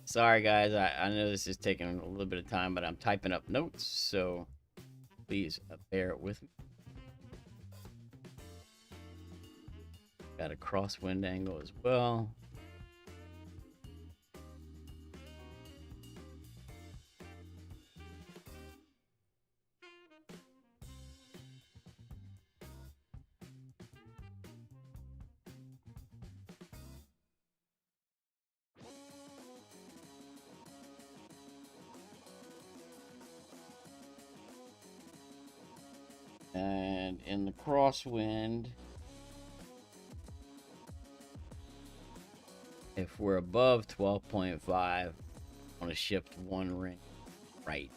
Sorry, guys. I know this is taking a little bit of time, but I'm typing up notes, so please bear with me. Got a crosswind angle as well. And in the crosswind, if we're above 12.5, I want to shift one ring right.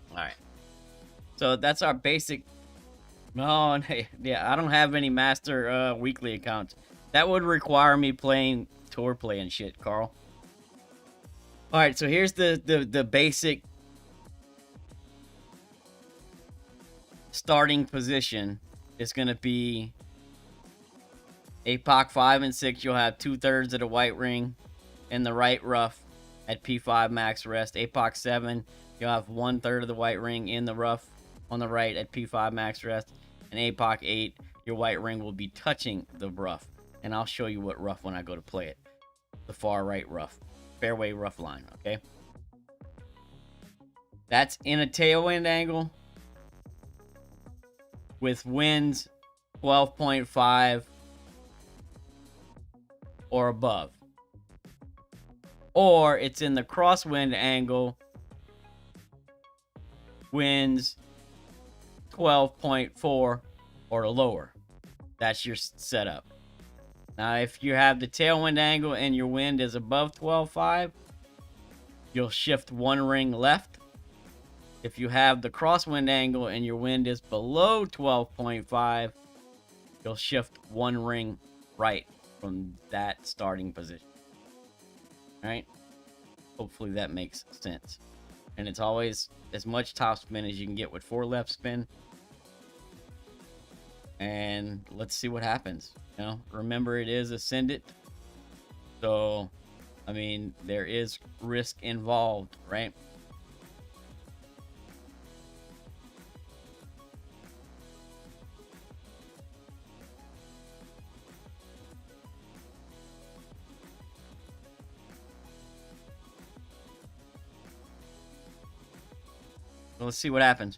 All right. So that's our basic. No, yeah, I don't have any master weekly accounts. That would require me playing tour play and shit, Carl. All right, so here's the basic starting position. It's gonna be APOC 5 and 6. You'll have 2/3 of the white ring in the right rough at P5 max rest. APOC 7, you'll have 1/3 of the white ring in the rough on the right at P5 max rest. And APOC 8, your white ring will be touching the rough. And I'll show you what rough when I go to play it. The far right rough. Fairway rough line, okay? That's in a tailwind angle with winds 12.5 or above. Or it's in the crosswind angle, winds 12.4 or lower. That's your setup. Now, if you have the tailwind angle and your wind is above 12.5, you'll shift one ring left. If you have the crosswind angle and your wind is below 12.5, you'll shift one ring right from that starting position. All right? Hopefully that makes sense. And it's always as much topspin as you can get with 4 left spin. And let's see what happens. You know, remember it is ascendant. So, I mean, there is risk involved, right? So let's see what happens.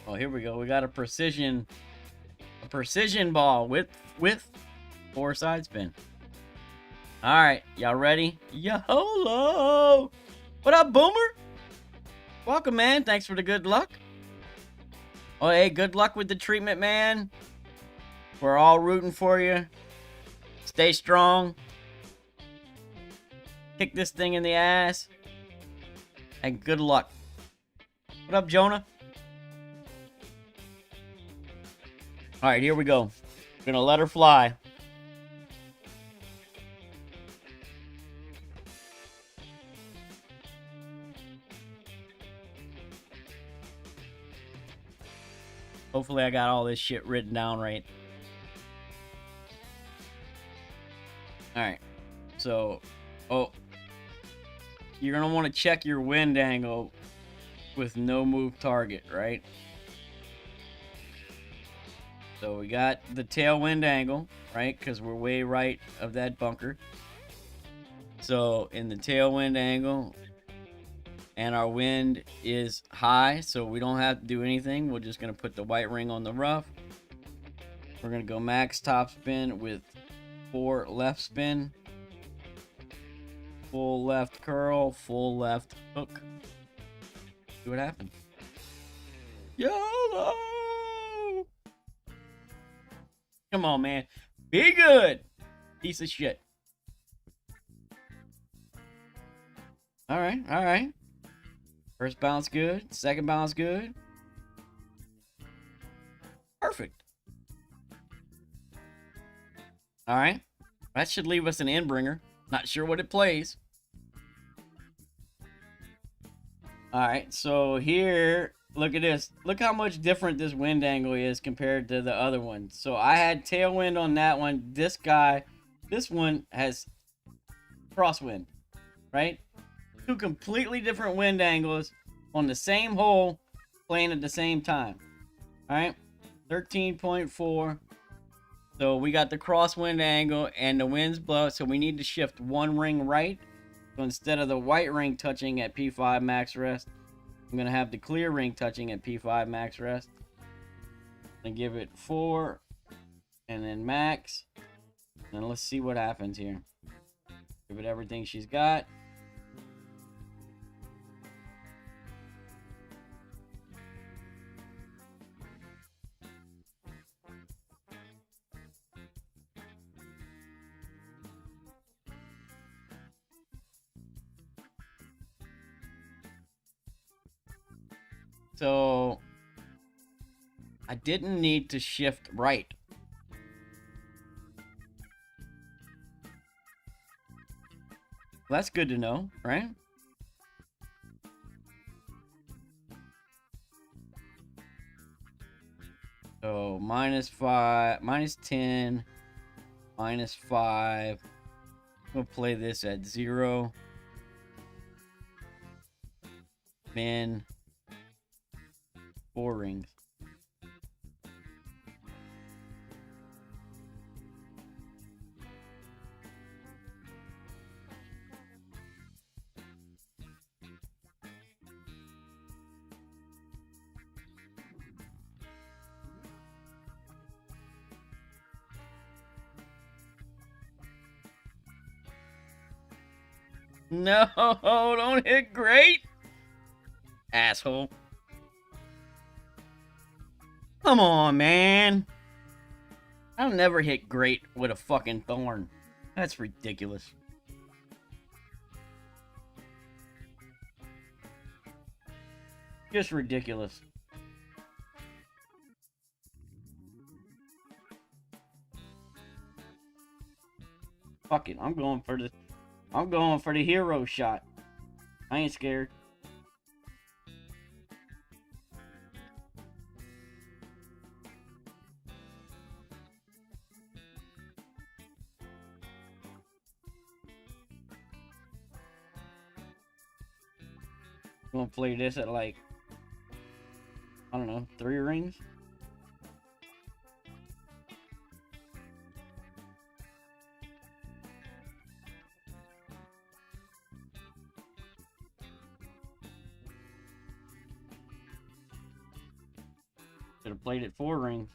Oh, here we go. We got a precision ball with 4 side spin. All right, y'all ready? YOLO! What up, Boomer? Welcome, man. Thanks for the good luck. Oh, hey, good luck with the treatment, man. We're all rooting for you. Stay strong. Kick this thing in the ass. And good luck. What up, Jonah? All right, here we go. We're gonna let her fly. Hopefully I got all this shit written down right. Alright. So, you're going to want to check your wind angle with no move target, right? So we got the tailwind angle, right? Because we're way right of that bunker. So in the tailwind angle, and our wind is high, so we don't have to do anything. We're just going to put the white ring on the rough. We're going to go max top spin with 4 left spin. Full left curl, full left hook. See what happens. YOLO! Come on, man. Be good. Piece of shit. All right, all right. First bounce good. Second bounce good. Perfect. All right. That should leave us an Endbringer. Not sure what it plays. All right, so here, look at this. Look how much different this wind angle is compared to the other one. So I had tailwind on that one. This one has crosswind, right? Two completely different wind angles on the same hole, playing at the same time. All right, 13.4. So we got the crosswind angle and the winds blow. So we need to shift one ring right. So instead of the white ring touching at P5 max rest, I'm going to have the clear ring touching at P5 max rest. And give it 4 and then max. And let's see what happens here. Give it everything she's got. So I didn't need to shift right. Well, that's good to know, right? So -5, -10, -5. We'll play this at 0. Min 4 rings. No, don't hit great, asshole. Come on, man. I'll never hit great with a fucking thorn. That's ridiculous. Just ridiculous. Fuck it, I'm going for the hero shot. I ain't scared. I'm gonna play this at like, I don't know, 3 rings. Should have played it 4 rings.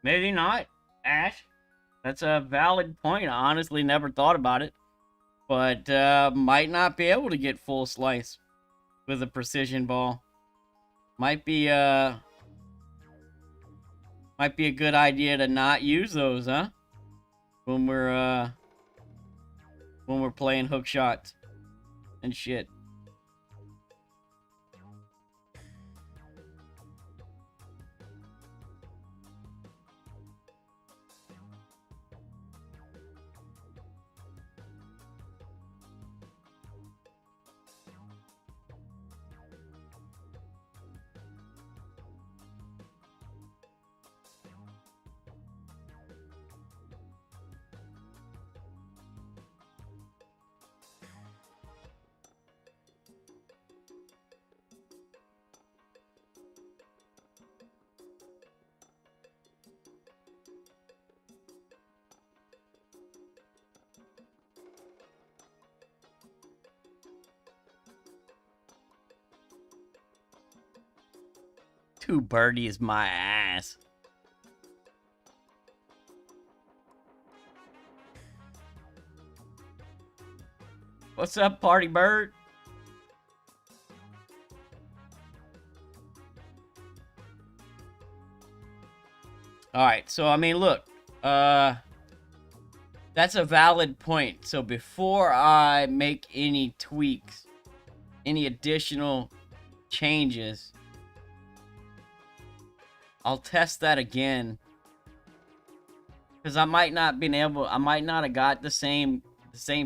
Maybe not, Ash. That's a valid point. I honestly never thought about it. But might not be able to get full slice with a precision ball. Might be a good idea to not use those, huh? When we're playing hook shots and shit. Two birdie is my ass. What's up, party bird? All right, so I mean, look, that's a valid point. So before I make any tweaks, any additional changes, I'll test that again, because I might not have got the same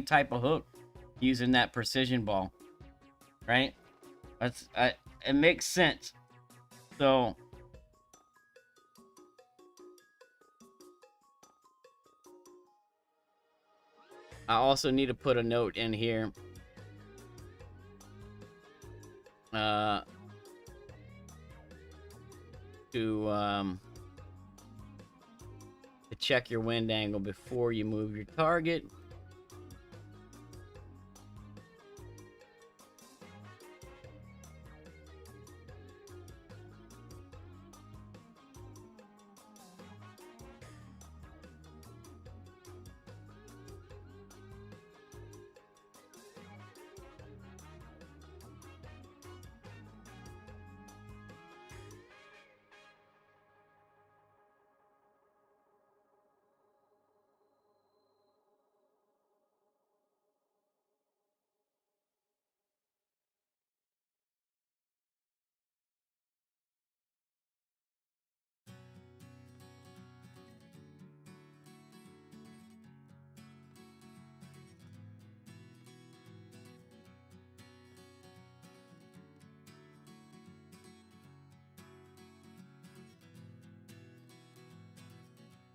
type of hook using that precision ball, right? It makes sense. So I also need to put a note in here. To check your wind angle before you move your target.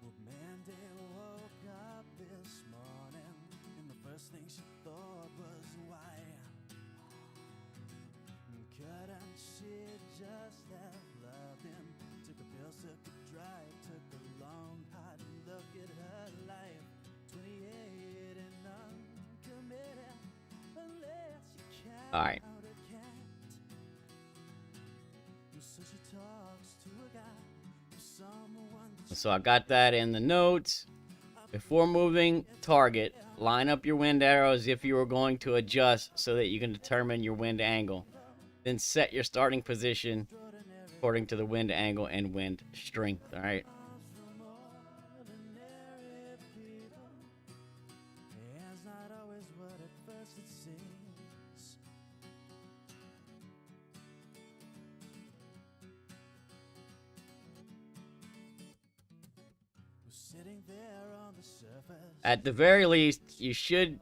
Well, Mandy woke up this morning, and the first thing she thought was why couldn't she just have loved him? Took a pill, took a drive, took a long hard look at her life. 28 and uncommitted, unless you count All right. a cat. So she talks to a guy, someone that So I got that in the notes. Before moving target, line up your wind arrows if you are going to adjust so that you can determine your wind angle. Then set your starting position according to the wind angle and wind strength. All right. ordinary people. It's not always what at first it seems. We're sitting there on the surface. At the very least, you should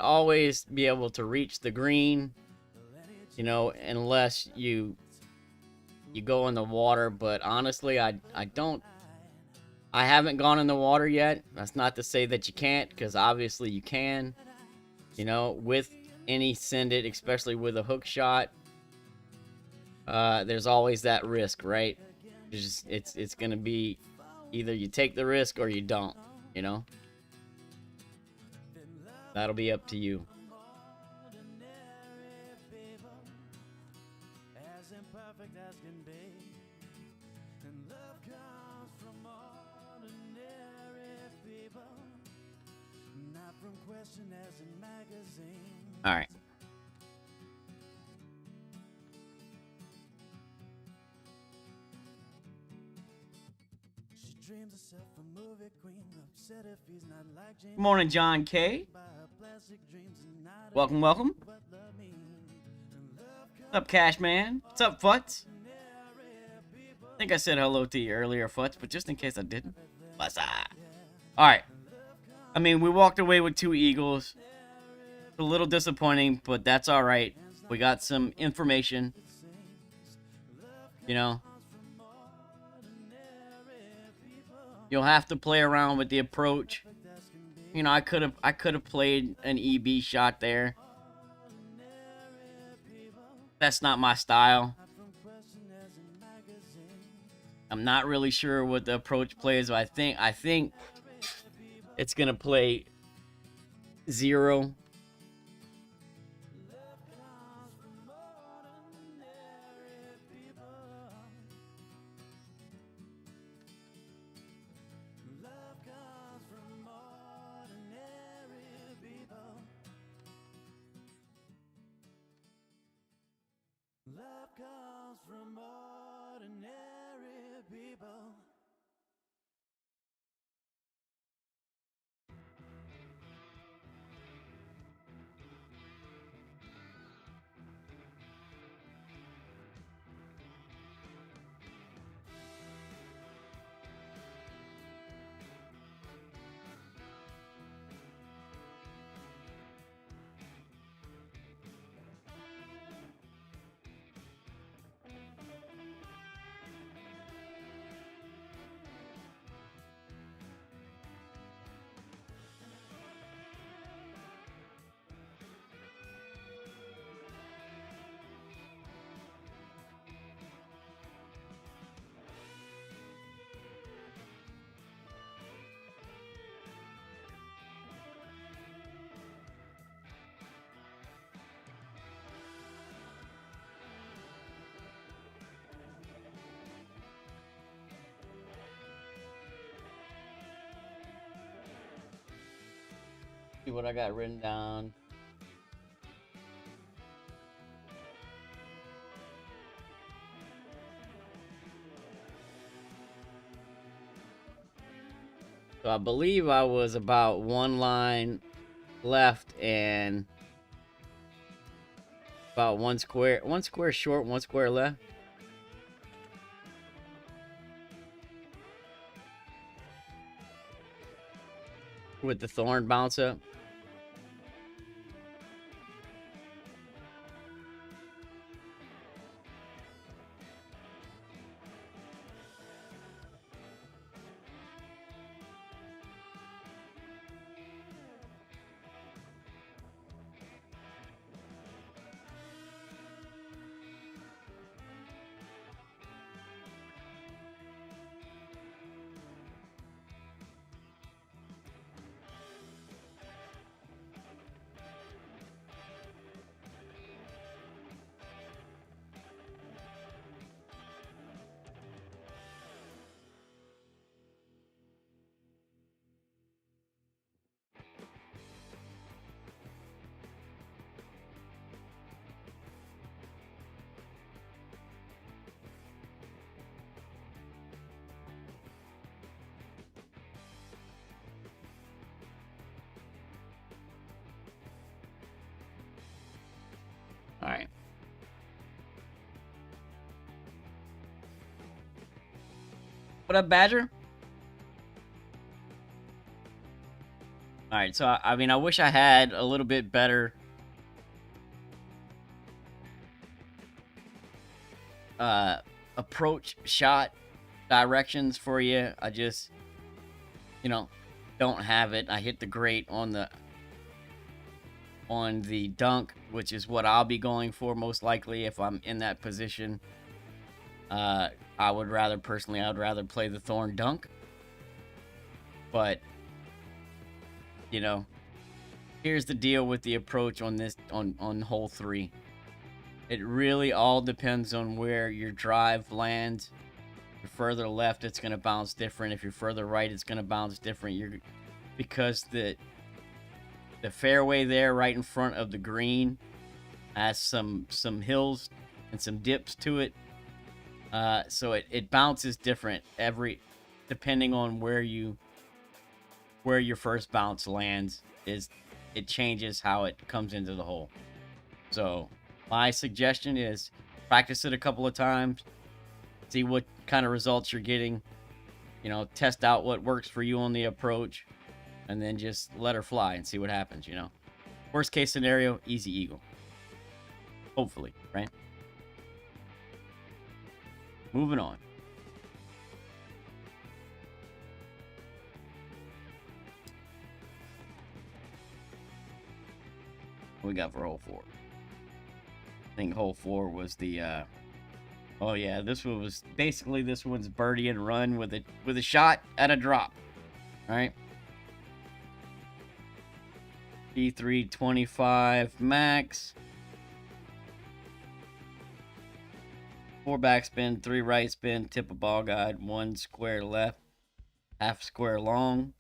always be able to reach the green, you know, unless you go in the water. But honestly, I haven't gone in the water yet. That's not to say that you can't, because obviously you can, you know, with any send it, especially with a hook shot. There's always that risk, right? It's gonna be either you take the risk or you don't, you know. That'll be up to you. Ordinary people, as imperfect as can be. And love comes from ordinary people, not from questionnaires in magazines. All right. She dreams herself a movie queen, upset if he's not like James. Good morning, John K. By her plastic dreams and not Welcome, welcome. what love means. And love What's up, Cash Man? What's up, Futz? I think I said hello to you earlier, Futz, but just in case I didn't. What's up? All right. I mean, we walked away with 2 eagles. It's a little disappointing, but that's all right. We got some information. You know, you'll have to play around with the approach. You know, I could have played an EB shot there. That's not my style. I'm not really sure what the approach plays, but I think it's gonna play 0. Love comes from ordinary people. Love comes from ordinary people. See what I got written down. So I believe I was about one line left and about one square short, one square left. With the thorn bounce up. All right. What up, Badger? All right, so I mean, I wish I had a little bit better approach shot directions for you. I just, you know, don't have it. I hit the grate on the dunk, which is what I'll be going for most likely if I'm in that position. I would rather play the thorn dunk, but here's the deal with the approach on this on hole 3. It really all depends on where your drive lands. If you're further left, it's going to bounce different. If you're further right, it's going to bounce different. Because the fairway there right in front of the green has some hills and some dips to it. So it bounces different depending on where your first bounce lands. It changes how it comes into the hole. So my suggestion is practice it a couple of times, see what kind of results you're getting, test out what works for you on the approach, and then just let her fly and see what happens. Worst case scenario, easy eagle. Hopefully, right? Moving on. What we got for hole 4? I think hole 4 was the oh yeah, this one's birdie and run with a shot at a drop. All right. D3 25 max. 4 backspin, 3 right spin, tip of ball guide, 1 square left, half square long.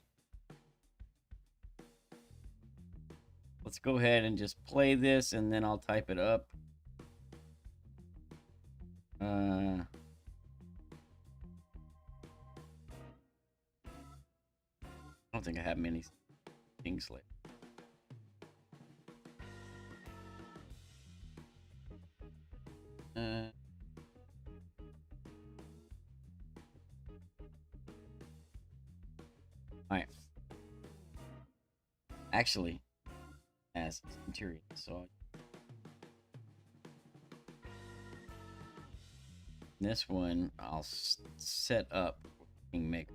Let's go ahead and just play this, and then I'll type it up. I don't think I have many things left. Alright. Actually, as Centurion, so this one I'll set up Kingmaker.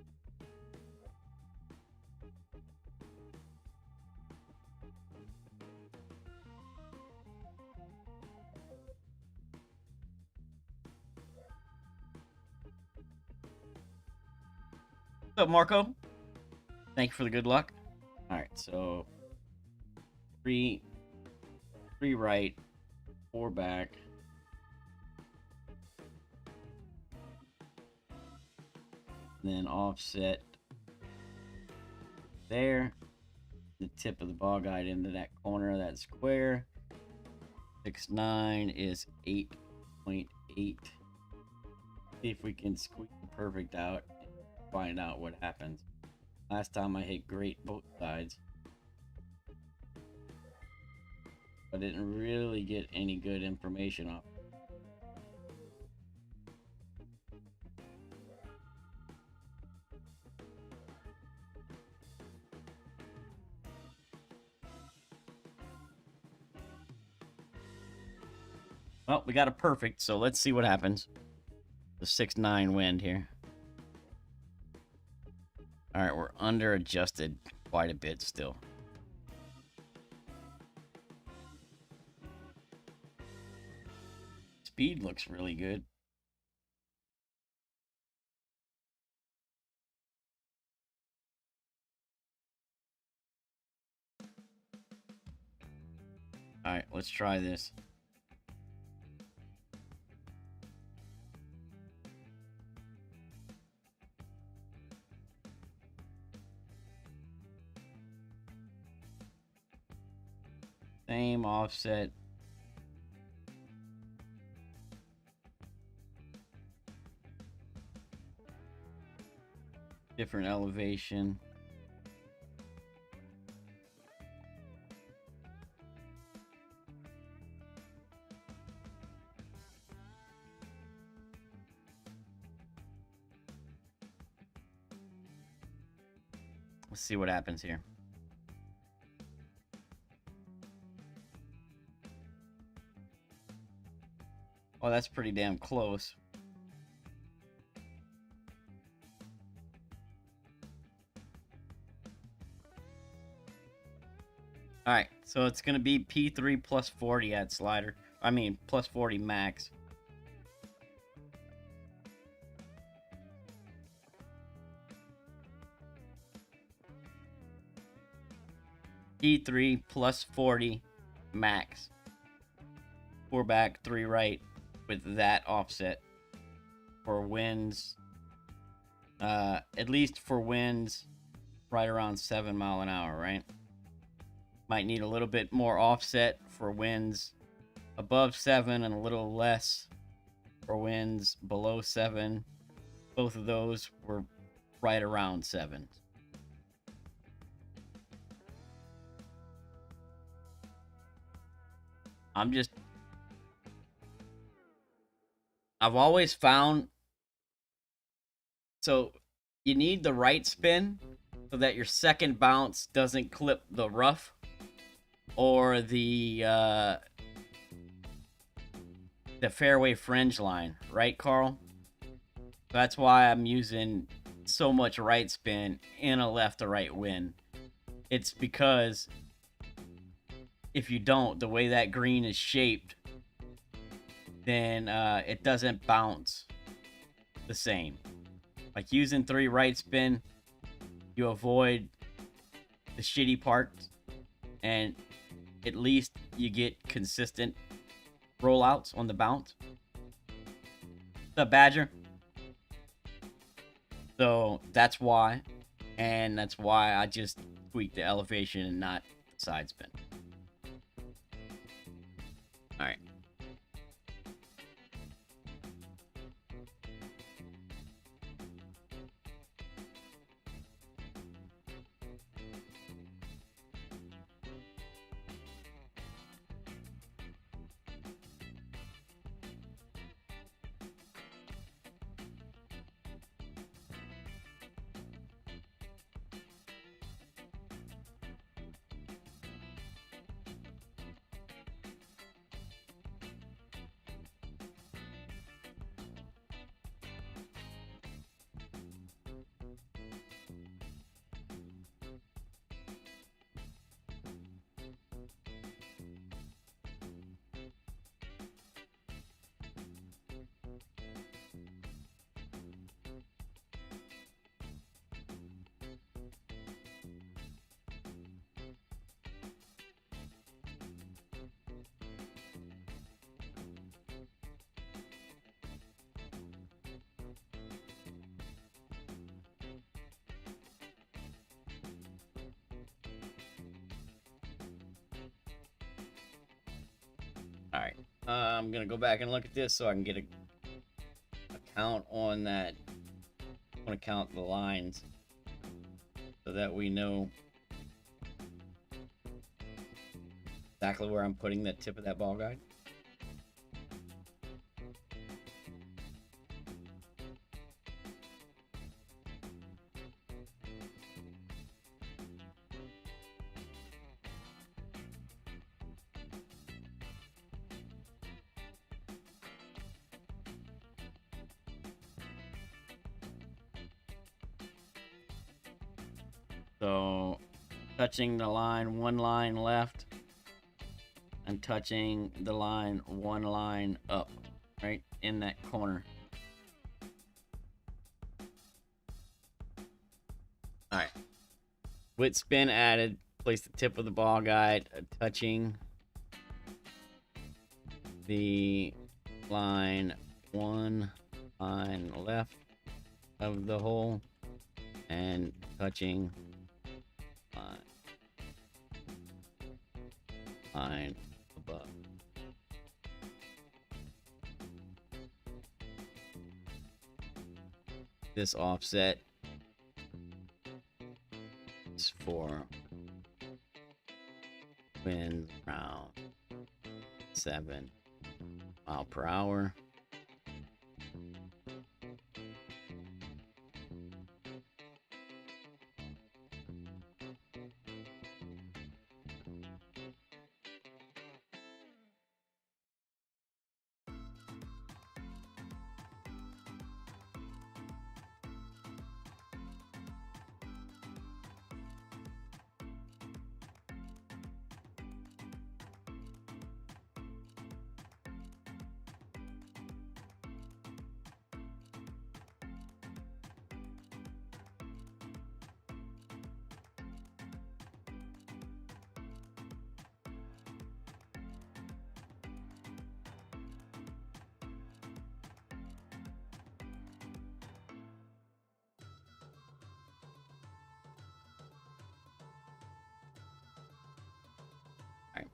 What's up, Marco? Thank you for the good luck. All right, so 3 right, 4 back. Then offset there. the tip of the ball guide into that corner of that square. 6.9 is 8.8. See if we can squeak the perfect out and find out what happens. Last time I hit great both sides. I didn't really get any good information off. Well, we got a perfect, so let's see what happens. The 6.9 wind here. All right, we're under adjusted quite a bit still. Speed looks really good. All right, let's try this. Same offset. Different elevation. Let's see what happens here. Oh, that's pretty damn close. All right, so it's gonna be P3 plus 40 at slider. I mean, plus 40 max. P3 plus 40 max. 4 back, 3 right with that offset for winds. At least for winds right around 7 mile an hour, right? Might need a little bit more offset for winds above 7 and a little less for winds below 7. Both of those were right around 7. I've always found, so you need the right spin so that your second bounce doesn't clip the rough or the fairway fringe line, right, Carl? That's why I'm using so much right spin in a left to right wind. It's because if you don't, the way that green is shaped, then it doesn't bounce the same. Like using 3 right spin, you avoid the shitty parts, and at least you get consistent rollouts on the bounce. What's up, Badger? So that's why, and that's why I just tweak the elevation and not side spin. All right. All right. I'm gonna go back and look at this so I can get a count on that. I want to count the lines so that we know exactly where I'm putting the tip of that ball guide. So, touching the line, one line left, and touching the line, one line up, right in that corner. All right. With spin added, place the tip of the ball guide touching the line, one line left of the hole, and touching line above. This offset is for winds around 7 miles per hour. All right.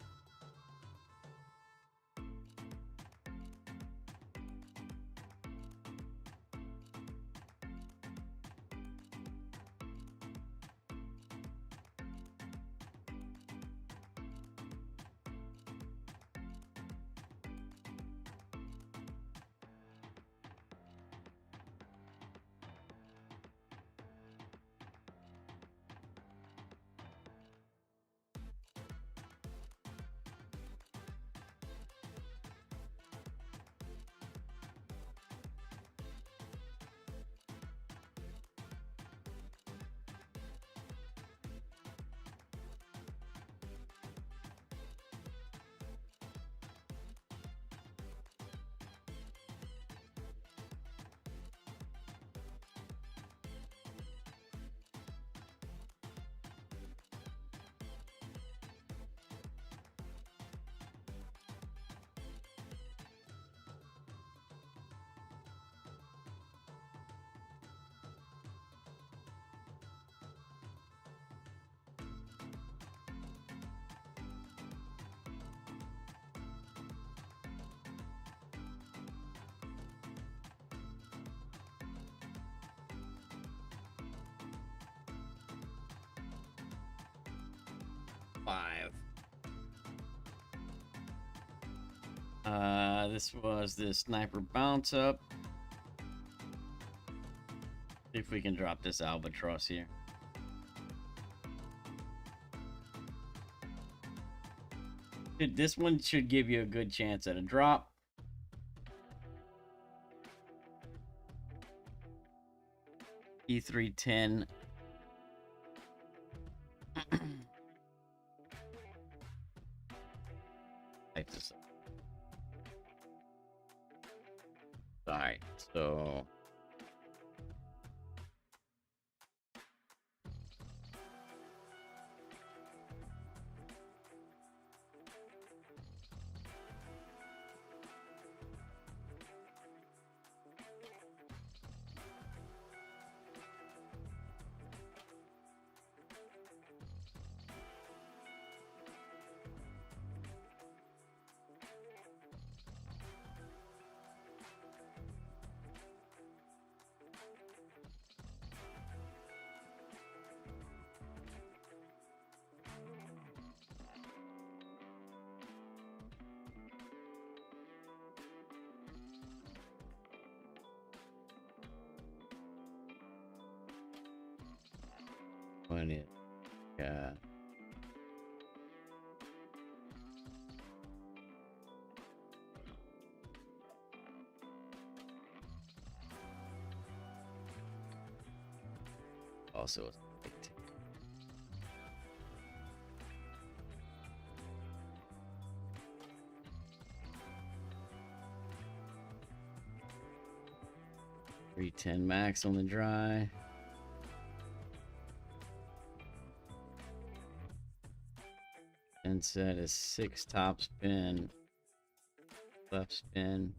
Five. This was the sniper bounce up. See if we can drop this albatross here. Dude, this one should give you a good chance at a drop. E310. Type this up. Alright, so one is also a 310 max on the dry. And set is 6 top spin, left spin.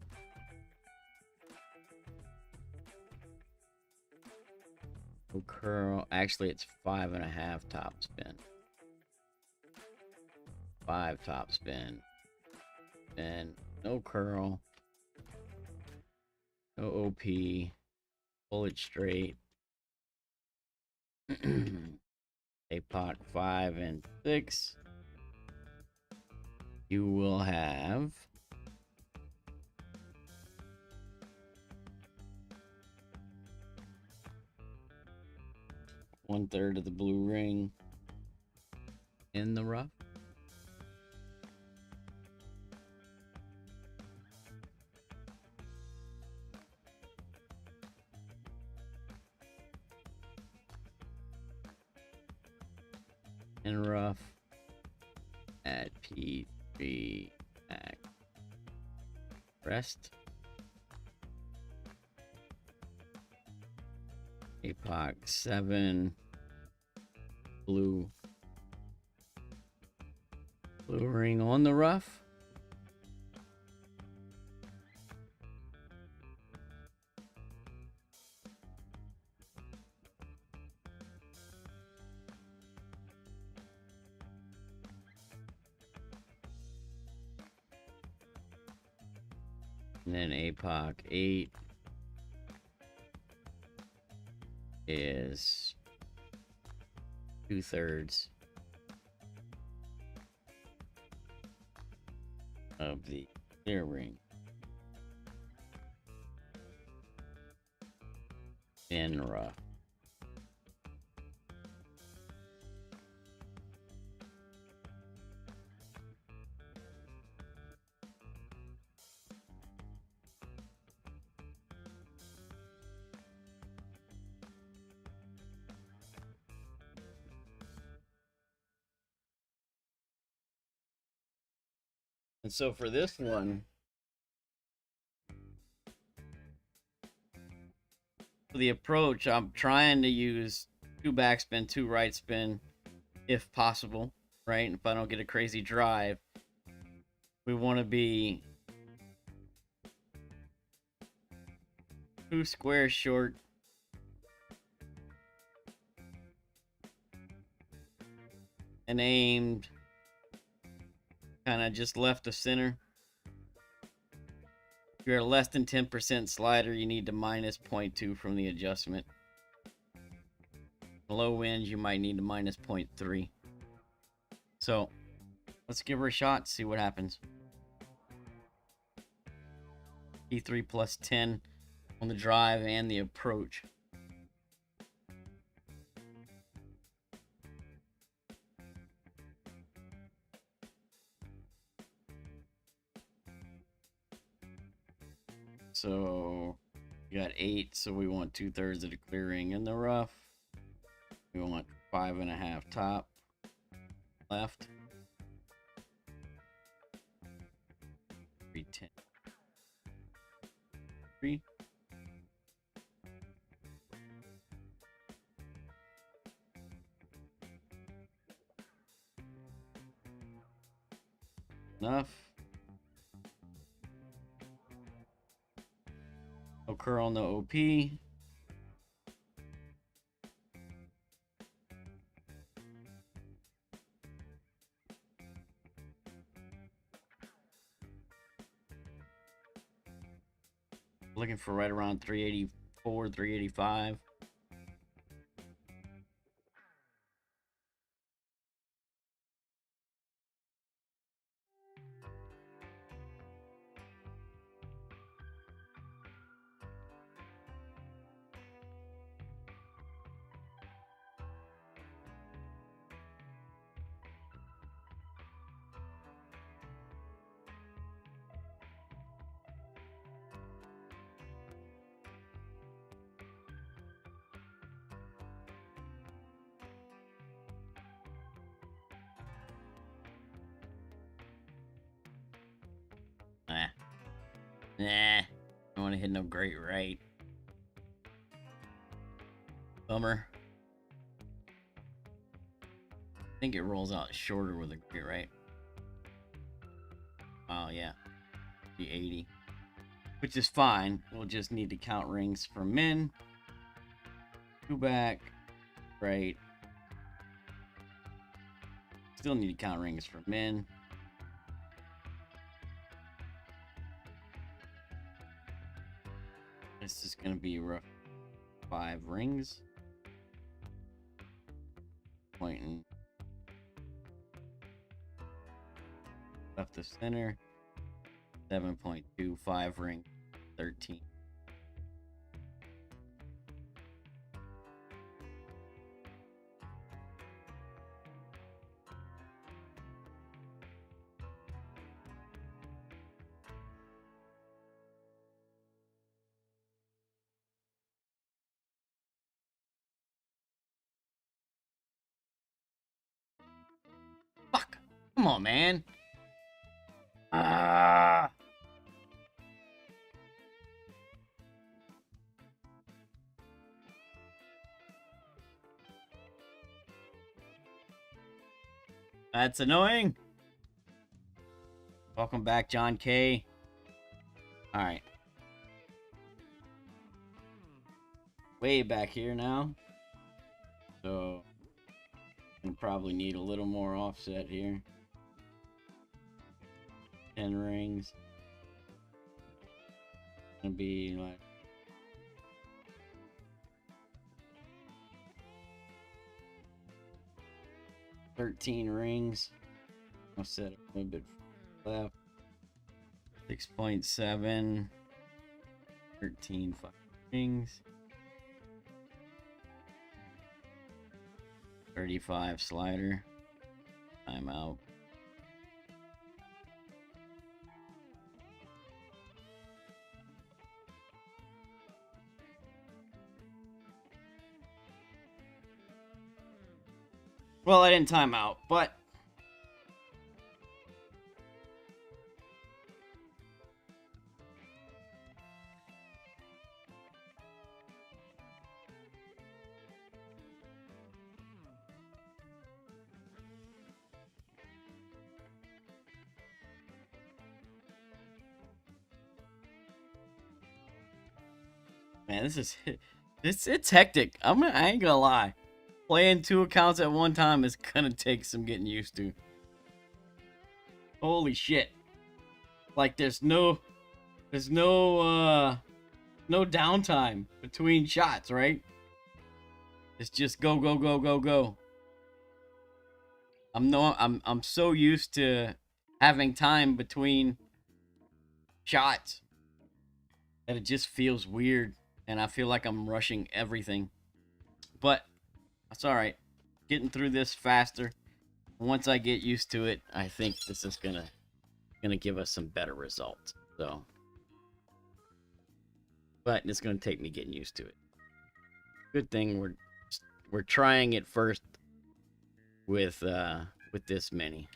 No curl. Actually, it's 5.5 top spin. 5 top spin. And no curl. No OP. Pull it straight. APOC 5 and 6. You will have 1/3 of the blue ring in the rough. In rough at P3 back. Rest. APOC 7. Blue ring on the rough. And then APOC 8 is 2/3 of the clear ring in rough. And so for this one, for the approach, I'm trying to use 2 backspin, 2 right spin, if possible, right? If I don't get a crazy drive, we want to be 2 squares short. And aimed kind of just left of center. If you're a less than 10% slider, you need to minus 0.2 from the adjustment. Low winds, you might need to minus 0.3. So let's give her a shot, see what happens. P3 plus 10 on the drive and the approach. So we got 8, so we want 2/3 of the clearing in the rough. We want 5.5 top left. 310. 3. Enough. No curl, no OP. Looking for right around 384, 385. Nah, I don't want to hit no great right. Bummer. I think it rolls out shorter with a great right. Oh, yeah. Be 80. Which is fine. We'll just need to count rings for min. 2 back. Right. Still need to count rings for min. This is going to be rough 5 rings. Pointing left of center. 7.25 ring. 13. Fuck! Come on, man. Ah! That's annoying. Welcome back, John K. Alright. Way back here now. So, gonna probably need a little more offset here. 10 rings. Gonna be like 13 rings. I'll set it a little bit left. 6.7. 13 5 rings. 35 slider. Timeout. Well, I didn't time out, but man, this is it's hectic. I ain't gonna lie. Playing 2 accounts at one time is gonna take some getting used to. Holy shit. Like there's no no downtime between shots, right? It's just go go go go go. I'm so used to having time between shots that it just feels weird and I feel like I'm rushing everything. But that's all right. Getting through this faster. Once I get used to it, I think this is gonna give us some better results. So, but it's gonna take me getting used to it. Good thing we're trying it first with this many.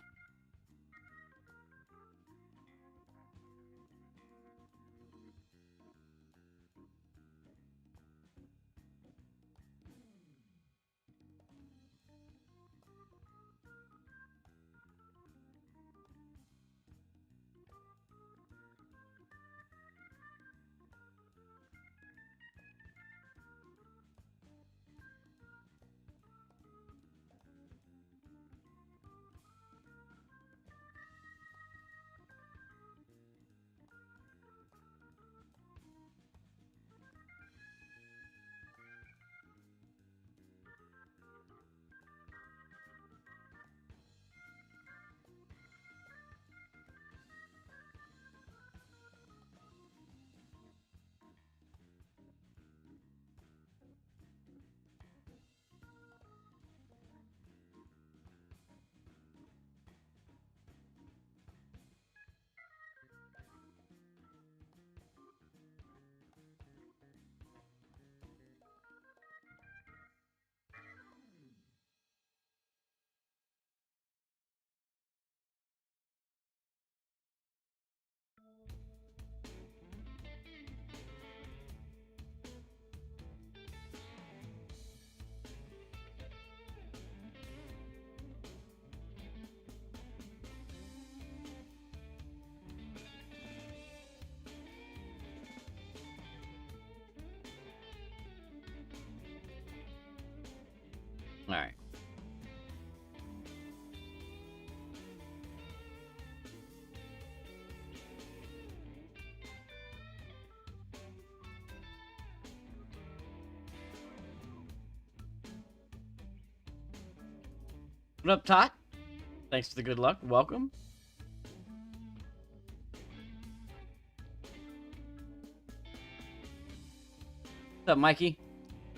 What up, Tot? Thanks for the good luck. Welcome. What's up, Mikey?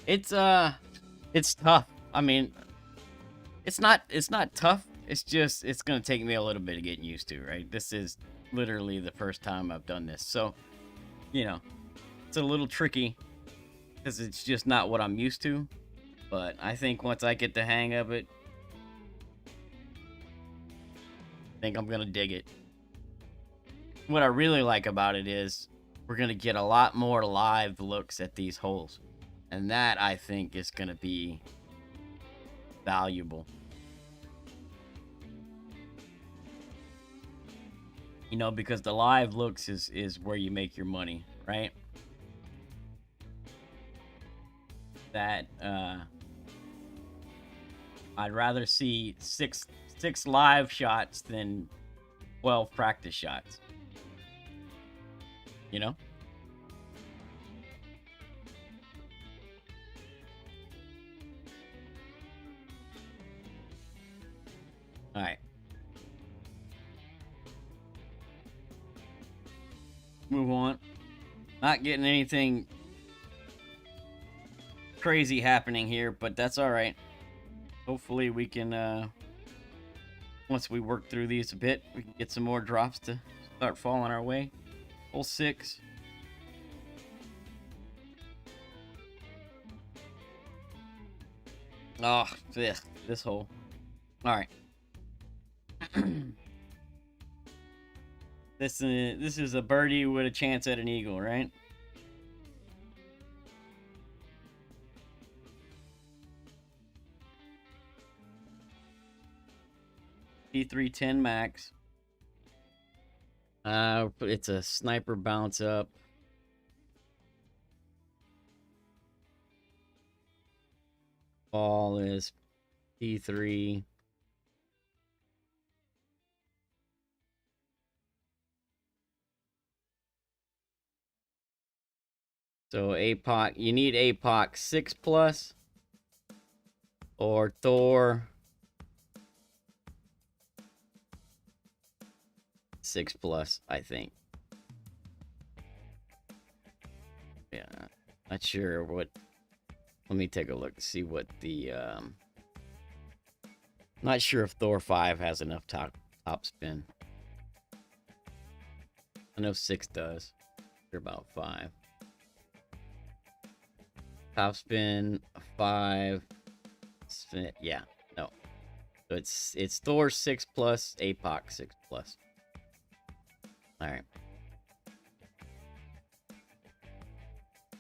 It's tough. I mean, it's not tough. It's just it's gonna take me a little bit of getting used to, right? This is literally the first time I've done this. So, you know, it's a little tricky because it's just not what I'm used to. But I think once I get the hang of it, I think I'm gonna dig it. What I really like about it is we're gonna get a lot more live looks at these holes. And that I think is gonna be valuable. You know, because the live looks is where you make your money, right? That I'd rather see six live shots than 12 practice shots. You know? All right. Move on. Not getting anything crazy happening here, but that's all right. Hopefully we can once we work through these a bit, we can get some more drops to start falling our way. Hole 6. Oh, this hole. All right. This is a birdie with a chance at an eagle, right? P310 max. It's a sniper bounce up. Ball is P3. So APOC, you need APOC 6+ or Thor 6+, I think. Yeah, not sure what. Let me take a look to see what the not sure if Thor 5 has enough top spin. I know 6 does. They're about 5. Top spin 5. Spin, yeah, no. So it's Thor 6+, APOC 6+. All right.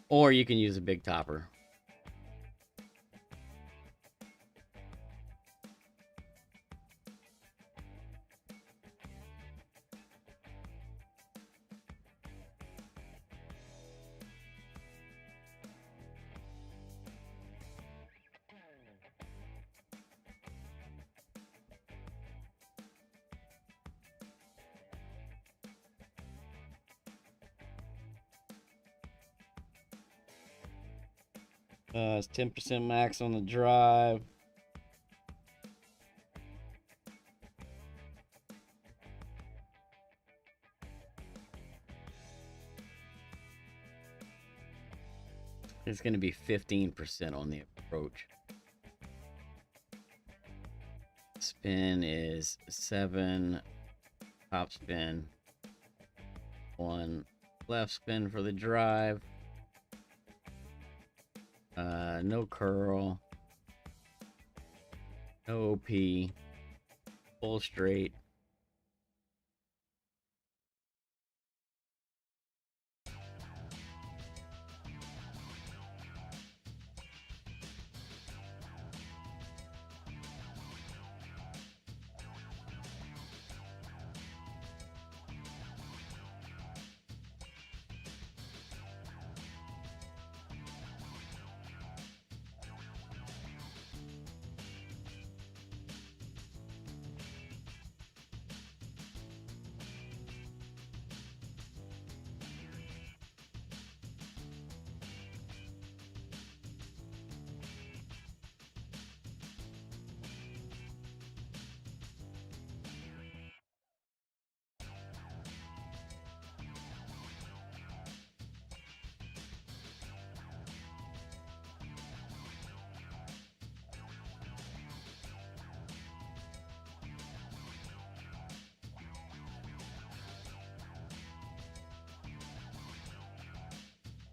Or you can use a big topper. It's 10% max on the drive. It's going to be 15% on the approach. Spin is 7. Top spin. 1 left spin for the drive. No curl. No OP. Full straight.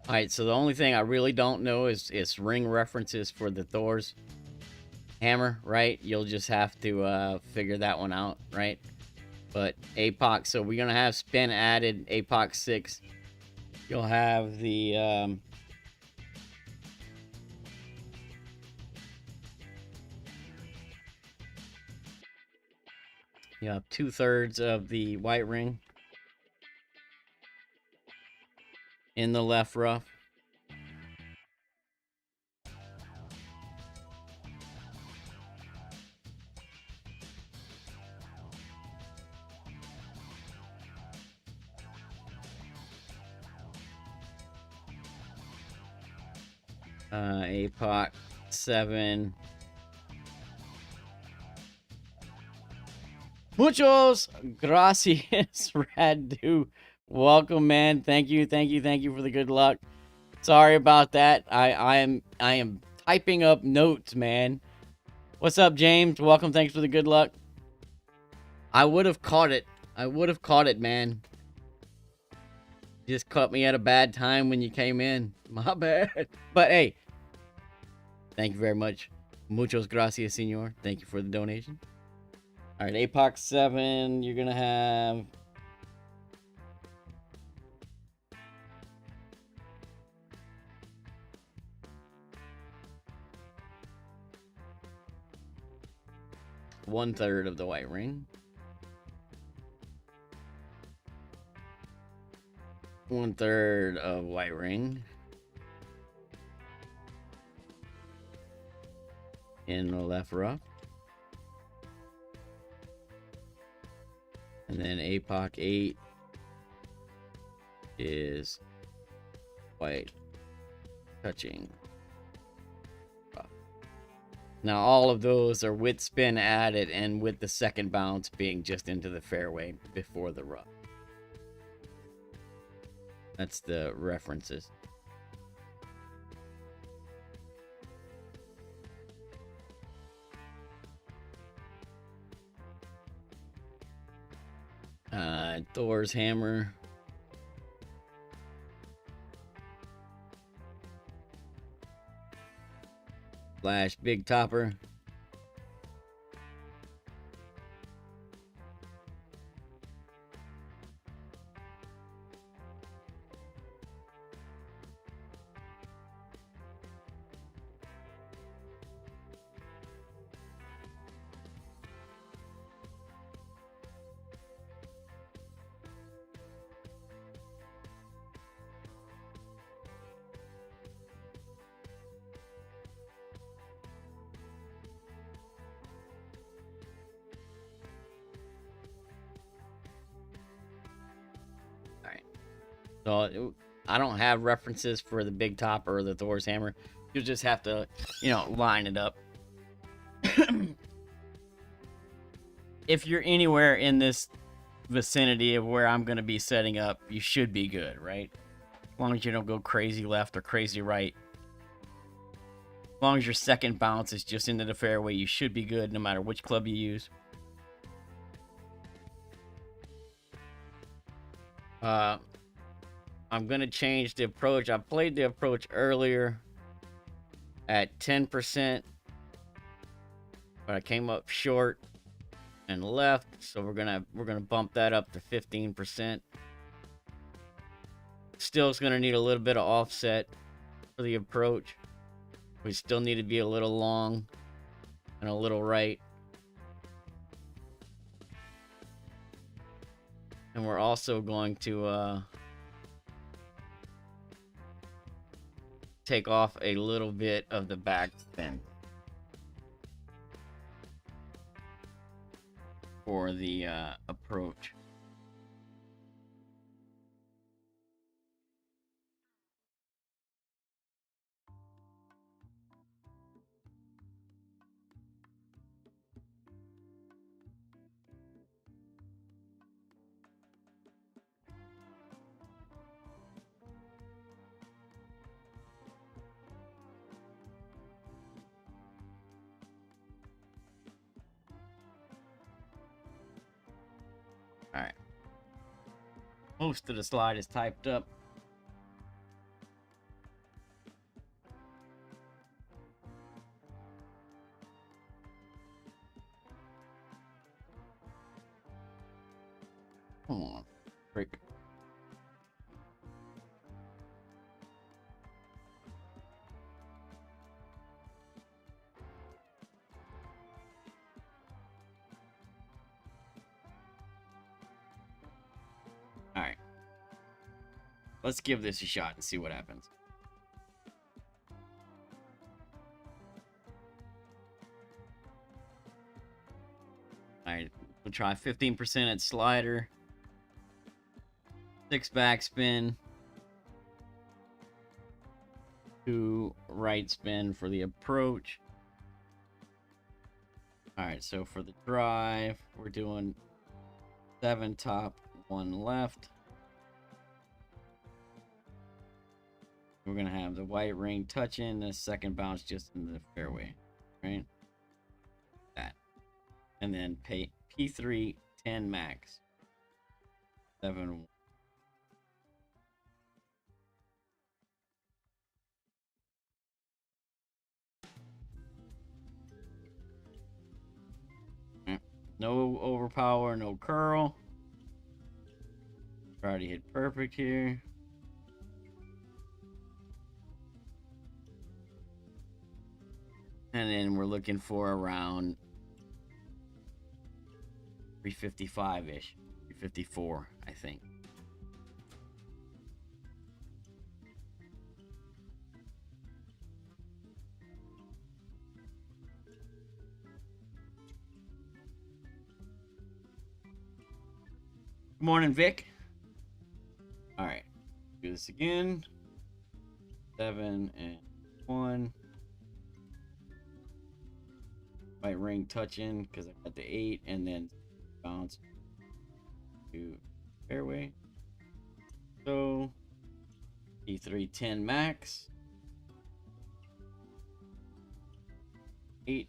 All right, so the only thing I really don't know is ring references for the Thor's hammer, right? You'll just have to figure that one out, right? But APOC, so we're gonna have spin added, APOC 6. You'll have the you have 2/3 of the white ring in the left rough. APOC 7. Muchos gracias, Radu. Welcome, man. Thank you for the good luck. Sorry about that. I am typing up notes, man. What's up, James? Welcome. Thanks for the good luck. I would have caught it. Man. Just caught me at a bad time when you came in. My bad. But hey, thank you very much. Muchos gracias, senor. Thank you for the donation. All right, APOC 7, you're going to have... one-third of the white ring. One-third of white ring. In the left rough. And then APOC 8 is white touching rough. Now all of those are with spin added and with the second bounce being just into the fairway before the rough. That's the references. Thor's hammer. Slash big topper. So I don't have references for the big topper or the Thor's hammer. You'll just have to, line it up. If you're anywhere in this vicinity of where I'm going to be setting up, you should be good, right? As long as you don't go crazy left or crazy right. As long as your second bounce is just into the fairway, you should be good no matter which club you use. I'm going to change the approach. I played the approach earlier at 10%, but I came up short and left, so we're going to bump that up to 15%. Still is going to need a little bit of offset for the approach. We still need to be a little long and a little right. And we're also going to take off a little bit of the back spin for the approach. All right. Most of the slide is typed up. Come on. Break. Alright. Let's give this a shot and see what happens. Alright, we'll try 15% at slider. 6 backspin. 2 right spin for the approach. Alright, so for the drive, we're doing 7 top, 1 left. We're going to have the white ring touching, the second bounce just in the fairway, right? That. And then pay P3, 10 max. 7. No overpower, no curl. Already hit perfect here. And then we're looking for around 355-ish. 354, I think. Good morning, Vic. All right, do this again. 7 and 1. White ring touching because I got the 8, and then bounce to fairway. So P3, 10 max. 8.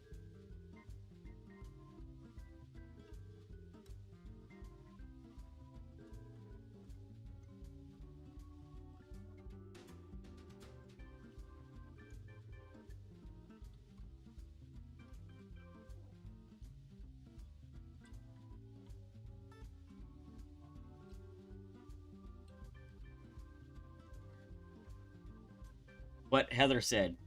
What Heather said.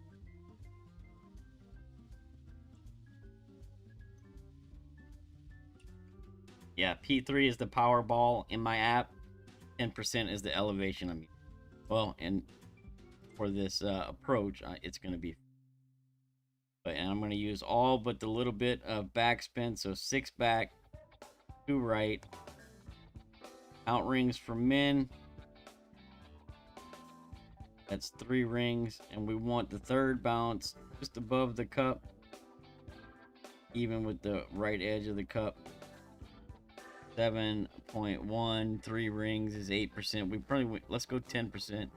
Yeah, P3 is the power ball in my app. 10% is the elevation. I mean, well, and for this approach, it's going to be. And I'm going to use all but the little bit of backspin. So 6 back, 2 right. Out rings for men. That's 3 rings, and we want the third bounce just above the cup, even with the right edge of the cup. 7.1, 3 rings is 8%. We probably let's go 10%.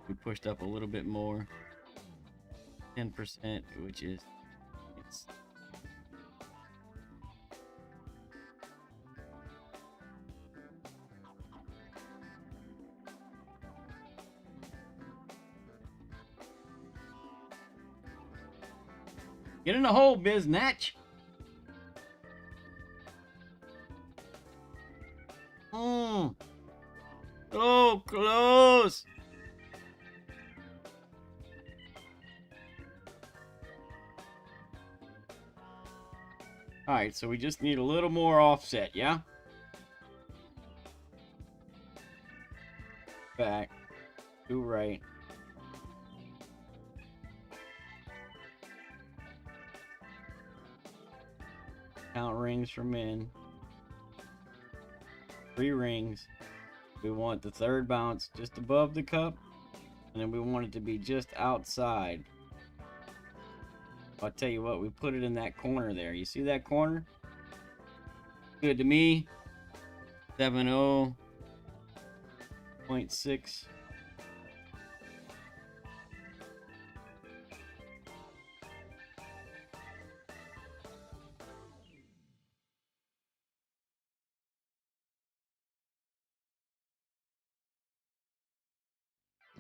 We pushed up a little bit more. 10%, which is it's. Get in the hole, biznatch. So close. All right, so we just need a little more offset, yeah? Back, 2 right. Count rings for men. 3 rings. We want the third bounce just above the cup, and then we want it to be just outside. I'll tell you what, we put it in that corner there. You see that corner? Good to me. 70.6.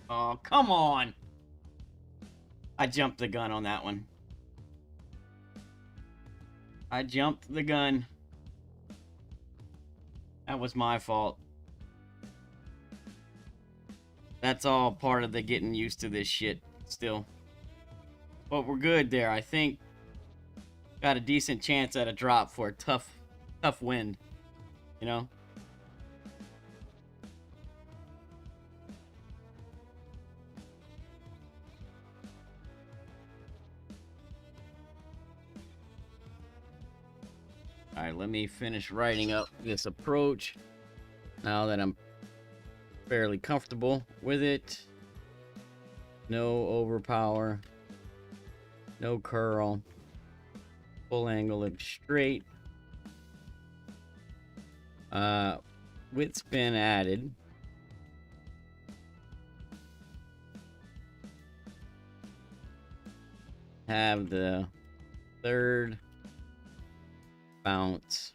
Oh, come on. I jumped the gun on that one. I jumped the gun. That was my fault. That's all part of the getting used to this shit still. But we're good there. I think got a decent chance at a drop for a tough wind, you know? All right, let me finish writing up this approach now that I'm fairly comfortable with it. No overpower, no curl, full angle of straight. With spin added. Have the third bounce.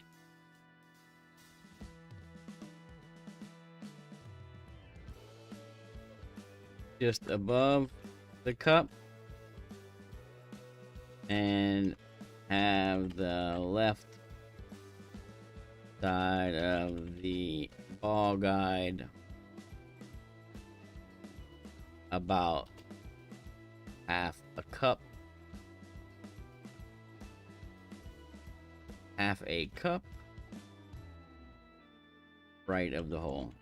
Just above the cup. And have the left side of the ball guide about half a cup. Half a cup right of the hole.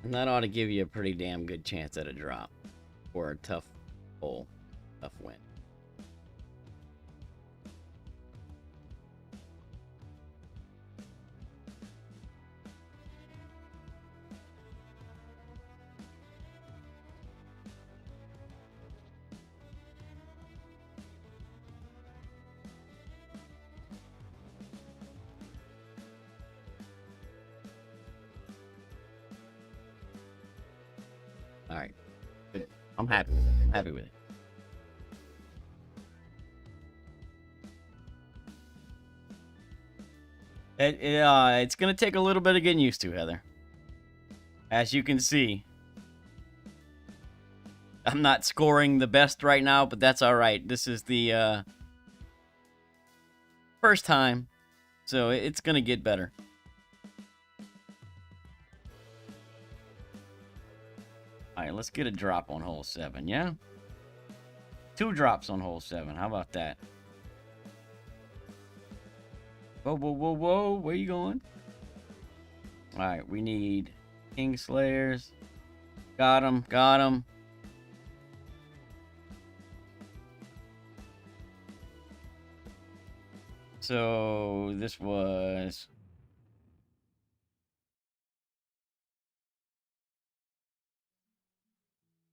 And that ought to give you a pretty damn good chance at a drop or a tough hole, tough win. All right, good. I'm happy with it. I'm happy with it. It's gonna take a little bit of getting used to, Heather. As you can see, I'm not scoring the best right now, but that's all right. This is the first time, so it's gonna get better. All right, let's get a drop on hole 7, yeah? 2 drops on hole 7. How about that? Whoa, whoa, whoa, whoa. Where you going? All right, we need King Slayers. Got him, got him. So this was...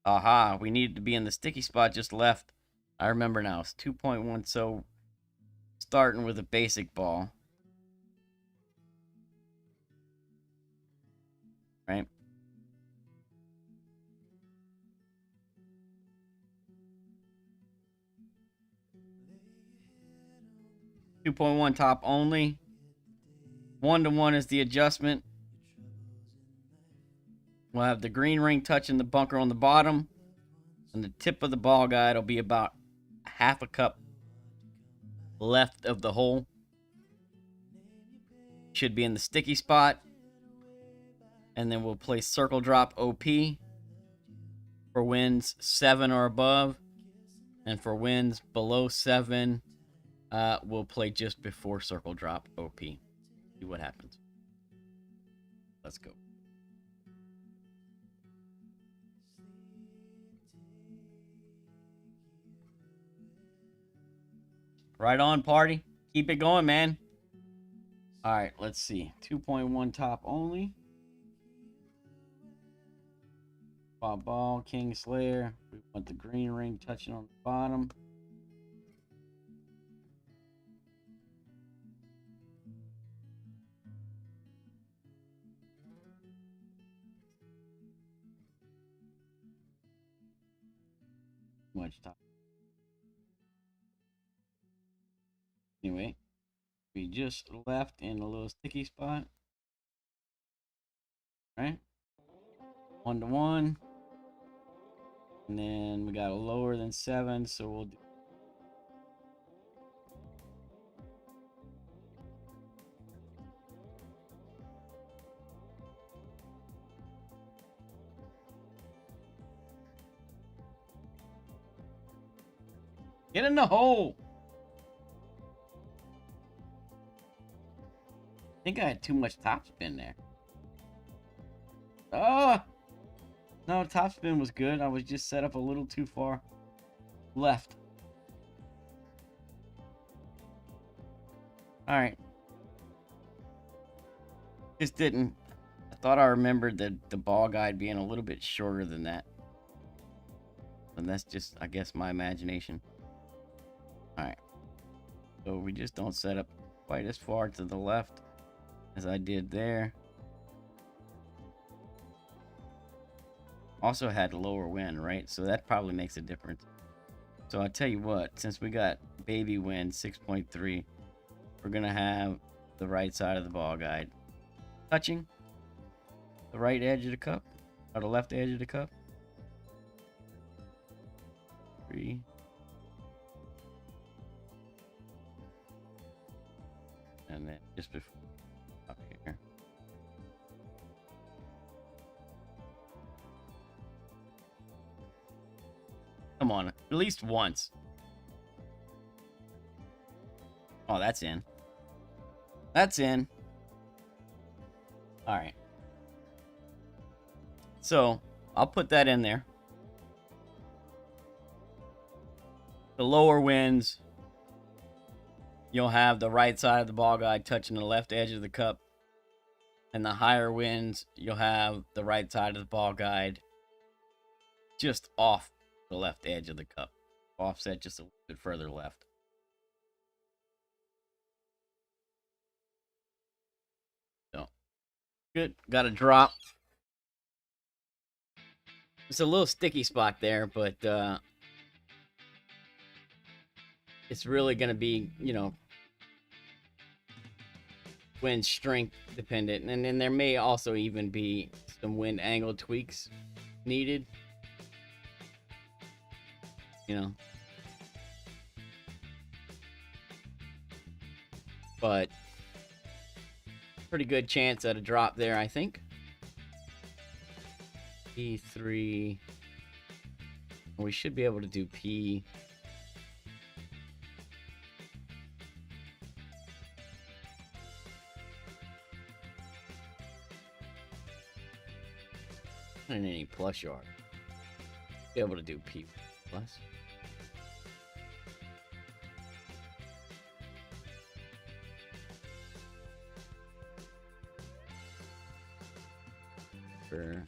Aha, we needed to be in the sticky spot just left. I remember now, it's 2.1, so starting with a basic ball. Right? .1 top only. 1-to-1 is the adjustment. We'll have the green ring touching the bunker on the bottom. And the tip of the ball guide will be about half a cup left of the hole. Should be in the sticky spot. And then we'll play circle drop OP for winds 7 or above. And for winds below 7, we'll play just before circle drop OP. See what happens. Let's go. Right on, party. Keep it going, man. All right, let's see. 2.1 top only. Pop ball, King Slayer. We want the green ring touching on the bottom. Much top. Anyway, we just left in a little sticky spot. Right? 1-to-1. And then we got a lower than 7, so we'll do Get in the hole. I think I had too much topspin there. Oh! No, topspin was good. I was just set up a little too far left. Alright. Just didn't. I thought I remembered the ball guide being a little bit shorter than that. And that's just, I guess, my imagination. Alright. So we just don't set up quite as far to the left as I did there. Also had lower wind, right? So that probably makes a difference. So I'll tell you what, since we got baby wind 6.3, we're going to have the right side of the ball guide touching the right edge of the cup, or the left edge of the cup. 3. And then just before up here. Come on, at least once. Oh, that's in. That's in. All right. So, I'll put that in there. The lower winds, you'll have the right side of the ball guide touching the left edge of the cup. And the higher winds, you'll have the right side of the ball guide just off the left edge of the cup. Offset just a little bit further left. So, good. Got a drop. It's a little sticky spot there, but it's really going to be, you know, wind strength dependent. And then there may also even be some wind angle tweaks needed. You know. But pretty good chance at a drop there, I think. P3. We should be able to do P. Not in any plus yard. Be able to do P plus. For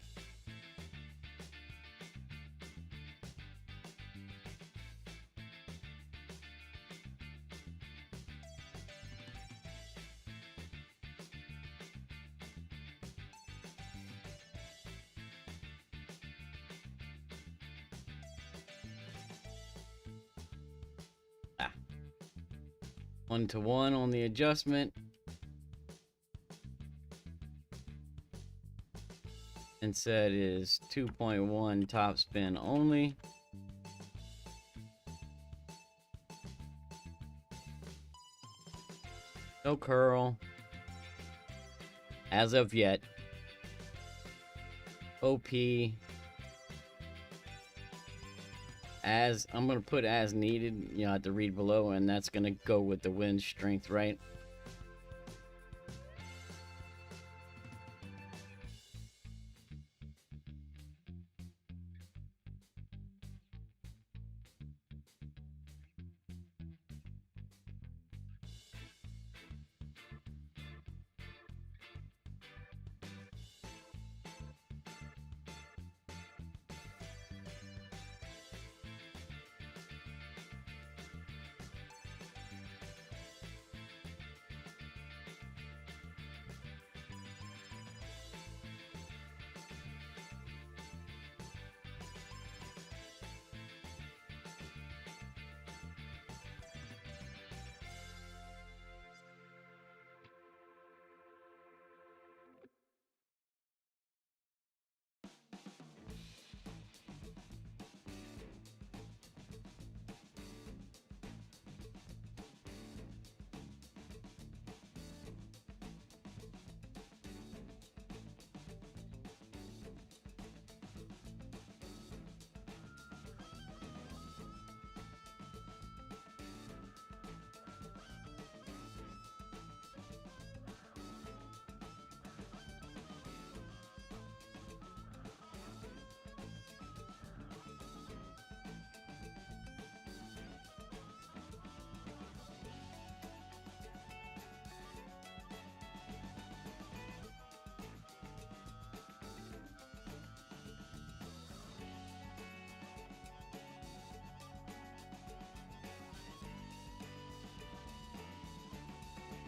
ah. 1-to-1 on the adjustment. And set is 2.1 top spin only. No curl. As of yet. OP. As I'm going to put as needed. You know, I have to read below, and that's going to go with the wind strength, right?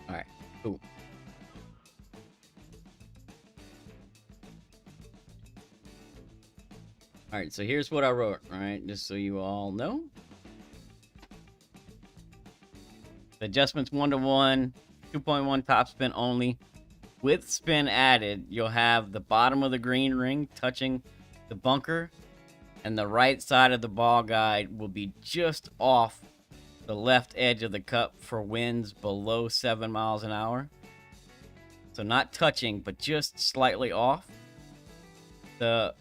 All right, cool. All right, so here's what I wrote, all right, just so you all know. The adjustments 1-to-1, 2.1 top spin only. With spin added, you'll have the bottom of the green ring touching the bunker, and the right side of the ball guide will be just off the left edge of the cup for winds below 7 miles an hour. So not touching, but just slightly off the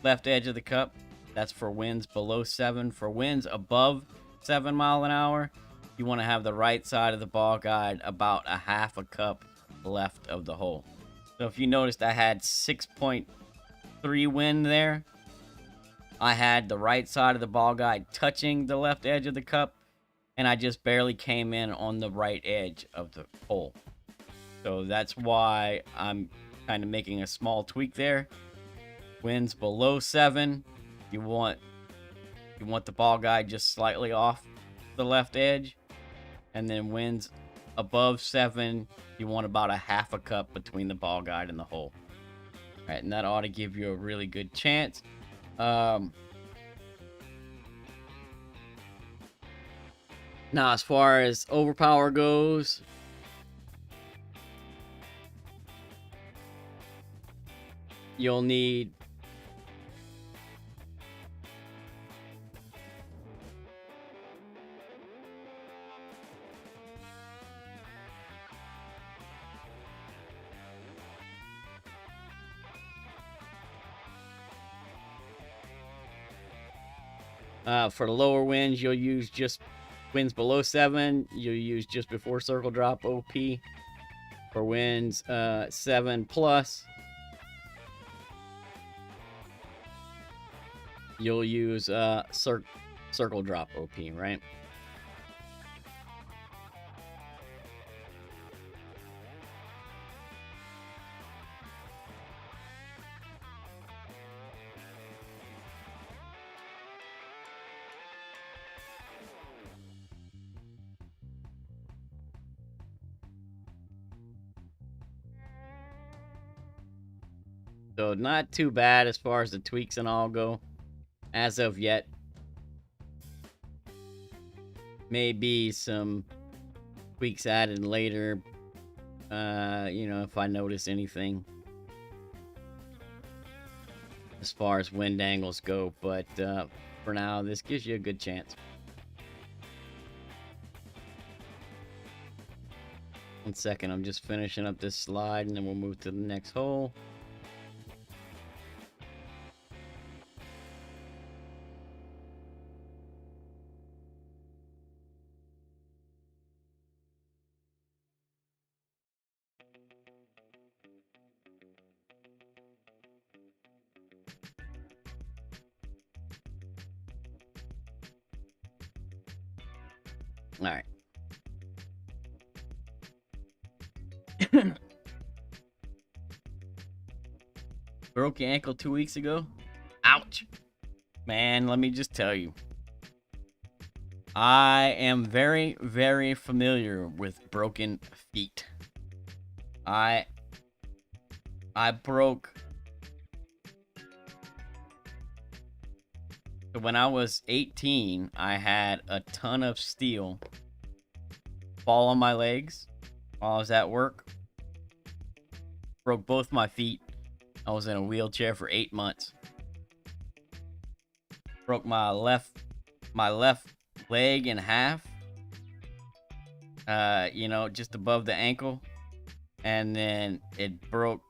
left edge of the cup. That's for winds below 7. For winds above 7 mile an hour, you want to have the right side of the ball guide about a half a cup left of the hole. So if you noticed, I had 6.3 wind there. I had the right side of the ball guide touching the left edge of the cup, and I just barely came in on the right edge of the hole. So that's why I'm kind of making a small tweak there. Winds below 7, you want the ball guide just slightly off the left edge, and then winds above 7, you want about a half a cup between the ball guide and the hole. All right, and that ought to give you a really good chance. Now, as far as overpower goes, you'll need for the lower winds, you'll use just winds below 7. You'll use just before circle drop OP. For winds 7 plus, you'll use circle drop OP, right? So not too bad as far as the tweaks and all go, as of yet. Maybe some tweaks added later, if I notice anything as far as wind angles go. But for now, this gives you a good chance. One second, I'm just finishing up this slide, and then we'll move to the next hole. All right. Broke your ankle 2 weeks ago? Ouch. Man, let me just tell you. I am very, very familiar with broken feet. I broke... When I was 18, I had a ton of steel fall on my legs while I was at work. Broke both my feet. I was in a wheelchair for 8 months. Broke my left leg in half. Just above the ankle. And then it broke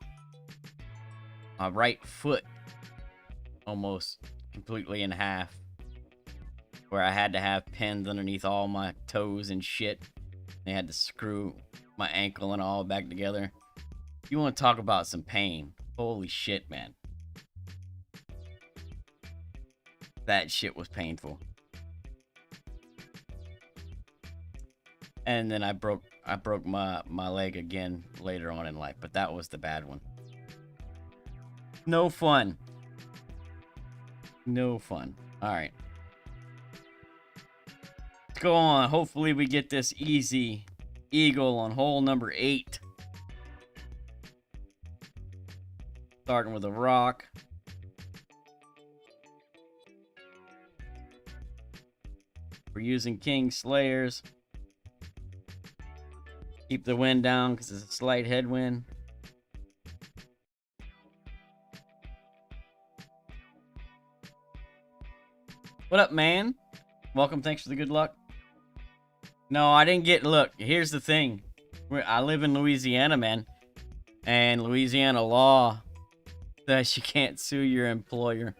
my right foot almost completely in half, where I had to have pins underneath all my toes and shit. They had to screw my ankle and all back together. You want to talk about some pain? Holy shit, man. That shit was painful. And then I broke my leg again later on in life, but that was the bad one. No fun. No fun. All right. Let's go on. Hopefully we get this easy eagle on hole number 8. Starting with a rock. We're using King Slayers. Keep the wind down because it's a slight headwind. What up, man? Welcome. Thanks for the good luck. No, I didn't get... Look, here's the thing. I live in Louisiana, man. And Louisiana law says you can't sue your employer.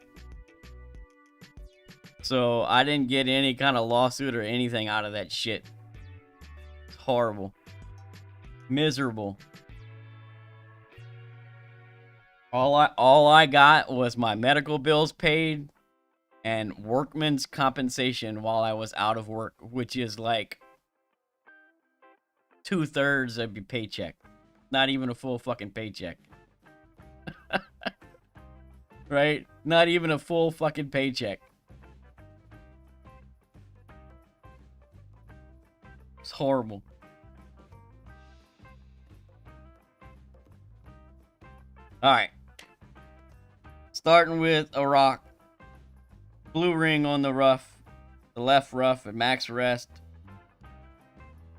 So I didn't get any kind of lawsuit or anything out of that shit. It's horrible. Miserable. All I got was my medical bills paid and workman's compensation while I was out of work, which is like 2/3 of your paycheck. Not even a full fucking paycheck. Right? Not even a full fucking paycheck. It's horrible. Alright. Starting with a rock. Blue ring on the rough. The left rough at max rest.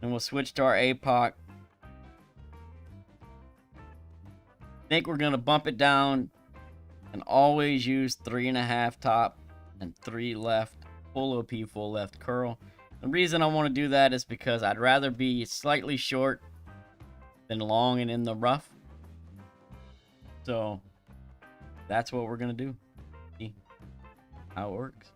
And we'll switch to our APOC. Think we're going to bump it down and always use 3.5 top and 3 left. Full OP, full left curl. The reason I want to do that is because I'd rather be slightly short than long and in the rough. So that's what we're going to do. See how it works.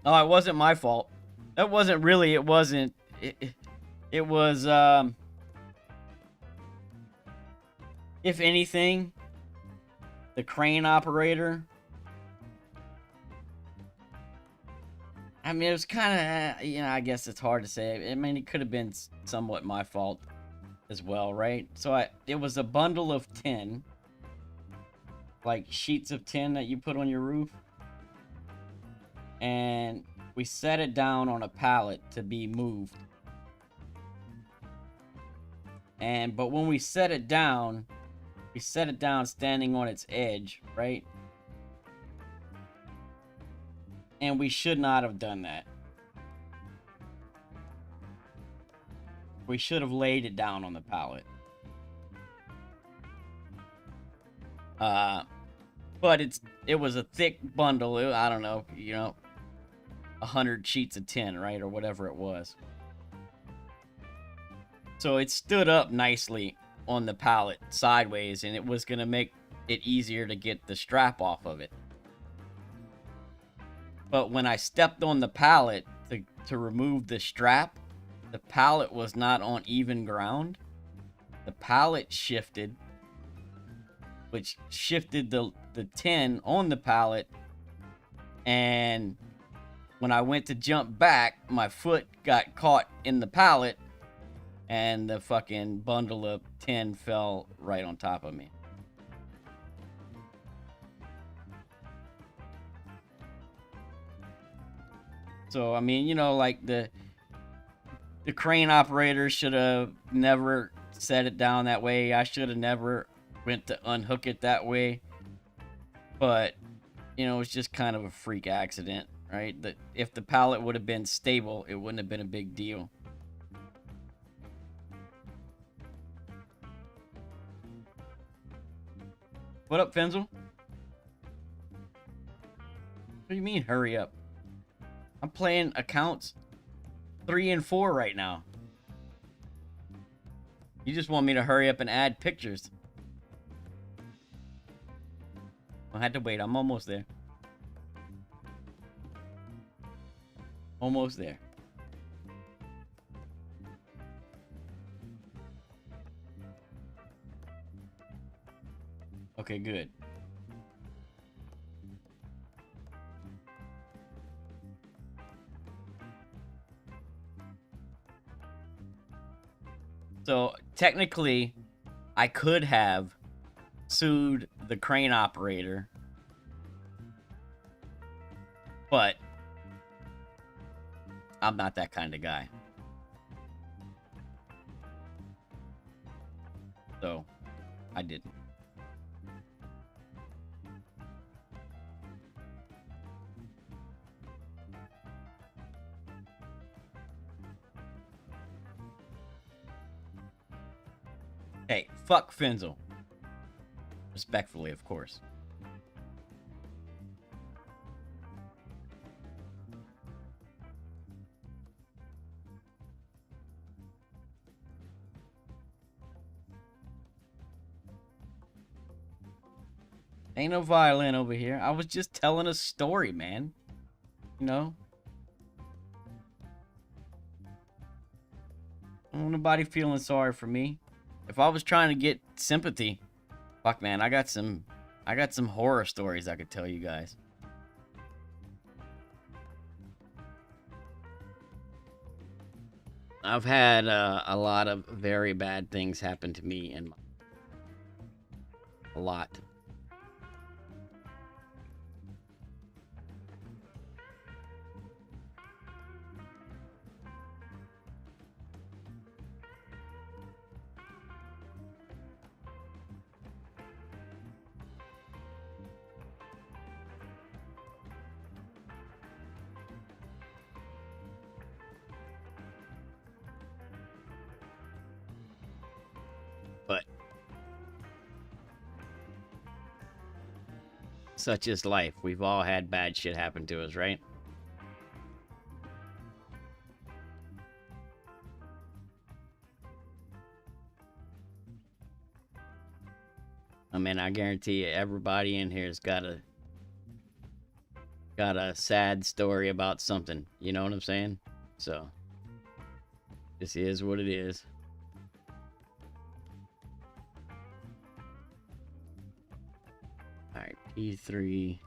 Oh, it wasn't my fault. That wasn't really, it wasn't. It was, if anything, the crane operator. I mean, it was kind of, I guess it's hard to say. I mean, it could have been somewhat my fault as well, right? So it was a bundle of 10, like sheets of 10 that you put on your roof. And we set it down on a pallet to be moved. But when we set it down standing on its edge, right? And we should not have done that. We should have laid it down on the pallet. But it was a thick bundle. I don't know, 100 sheets of 10, right? Or whatever it was. So it stood up nicely on the pallet sideways, and it was going to make it easier to get the strap off of it. But when I stepped on the pallet to remove the strap, the pallet was not on even ground. The pallet shifted, which shifted the 10 on the pallet, and when I went to jump back, my foot got caught in the pallet, and the fucking bundle of 10 fell right on top of me. So, I mean, like the crane operator should have never set it down that way. I should have never went to unhook it that way. But, it's just kind of a freak accident, right? That if the pallet would have been stable, it wouldn't have been a big deal. What up, Fenzel? What do you mean, hurry up? I'm playing accounts 3 and 4 right now. You just want me to hurry up and add pictures. I had to wait. I'm almost there. Almost there. Okay, good. So, technically, I could have sued the crane operator But I'm not that kind of guy. So I didn't. Hey, fuck Finzel. Respectfully, of course. Ain't no violin over here. I was just telling a story, man. You know? Nobody feeling sorry for me. If I was trying to get sympathy, fuck man, I got some horror stories I could tell you guys. I've had a lot of very bad things happen to me in my a lot. But such is life. We've all had bad shit happen to us, right? I mean, I guarantee you, everybody in here's got a sad story about something. You know what I'm saying? So, this is what it is. All right, P3.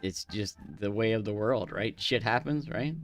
It's just the way of the world, right? Shit happens, right?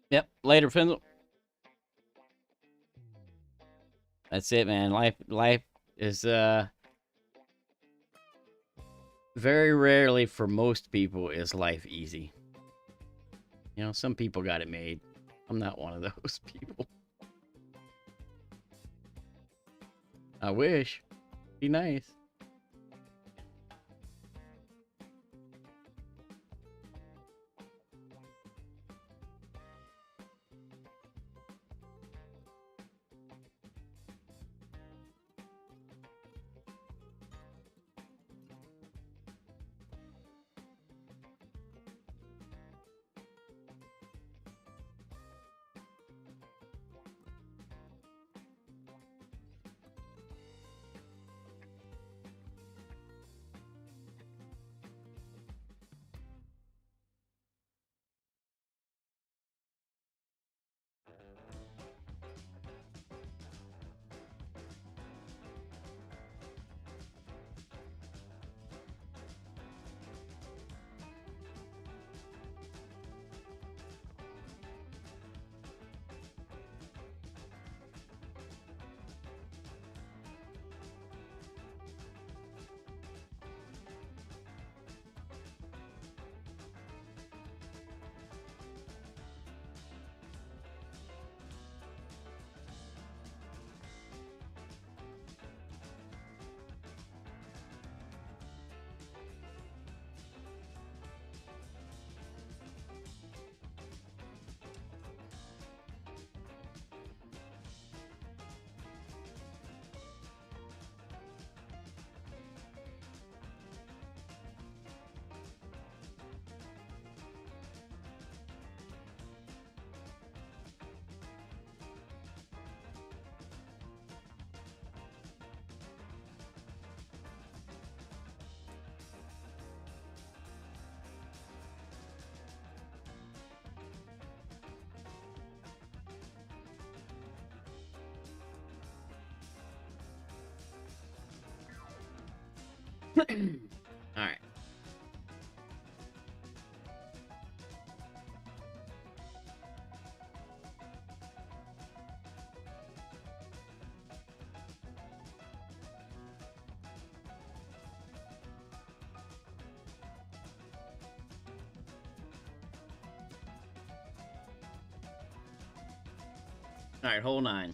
Yep. Later, Finzel. That's it, man. Life is very rarely for most people is life easy. You know, some people got it made. I'm not one of those people. I wish. Be nice. All right. All right, hold on.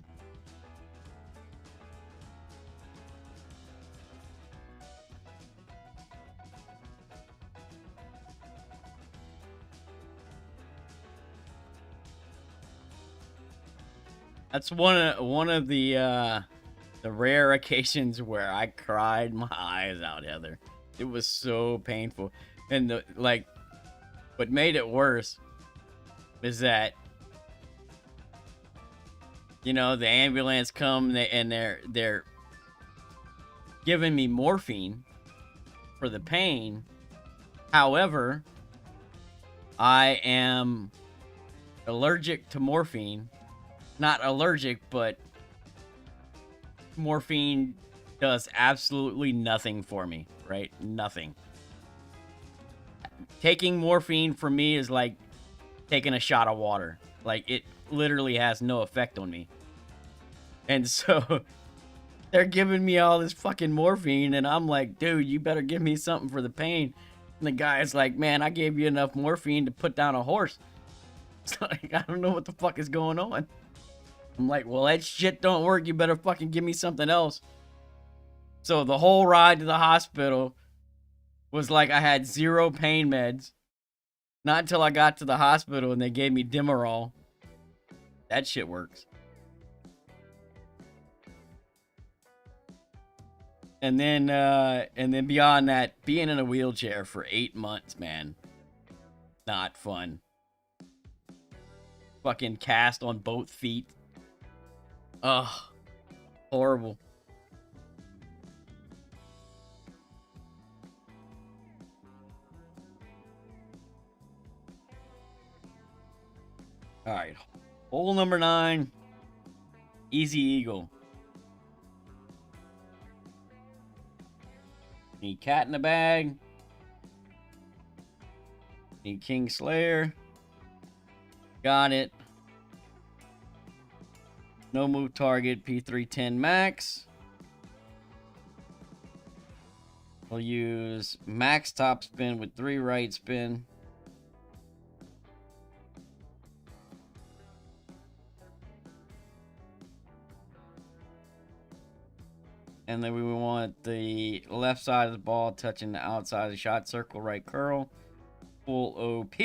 That's one of the rare occasions where I cried my eyes out, Heather. It was so painful. And what made it worse is that the ambulance come and they're giving me morphine for the pain. However, I am allergic to morphine. Not allergic, but morphine does absolutely nothing for me, right? Nothing. Taking morphine for me is like taking a shot of water. Like, it literally has no effect on me. And so they're giving me all this fucking morphine, and I'm like, dude, you better give me something for the pain. And the guy's like, man, I gave you enough morphine to put down a horse. It's like, I don't know what the fuck is going on. I'm like, well, that shit don't work. You better fucking give me something else. So the whole ride to the hospital was like I had 0 pain meds. Not until I got to the hospital and they gave me Demerol. That shit works. And then beyond that, being in a wheelchair for 8 months, man. Not fun. Fucking cast on both feet. Ugh. Horrible. Alright. Hole number 9. Easy Eagle. Need Cat in the Bag. Need King Slayer. Got it. No move target, P310 max. We'll use max top spin with 3 right spin. And then we want the left side of the ball touching the outside of the shot circle, right curl. Full OP.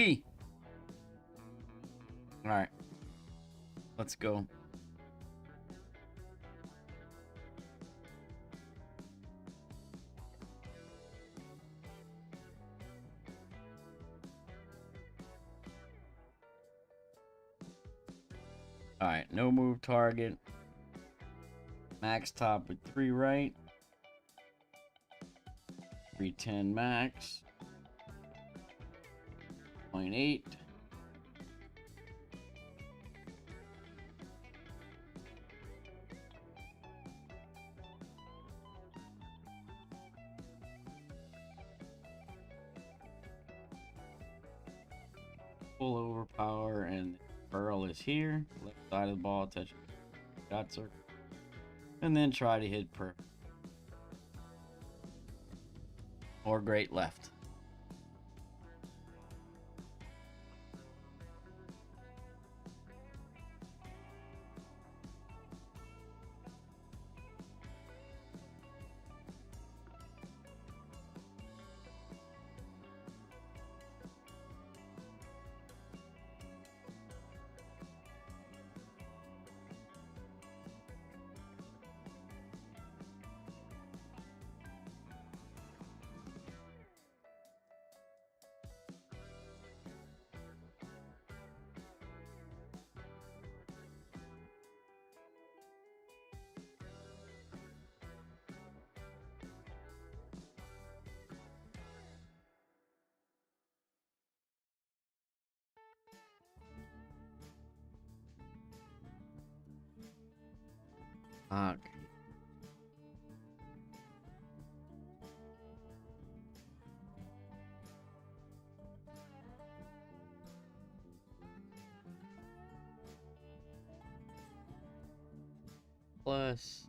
Alright. Let's go. Alright, no move target. Max top with 3 right. 310 max. 0.8. Full overpower, and curl is here. Left side of the ball touching shot circle. And then try to hit per. Or great left. Fuck. plus.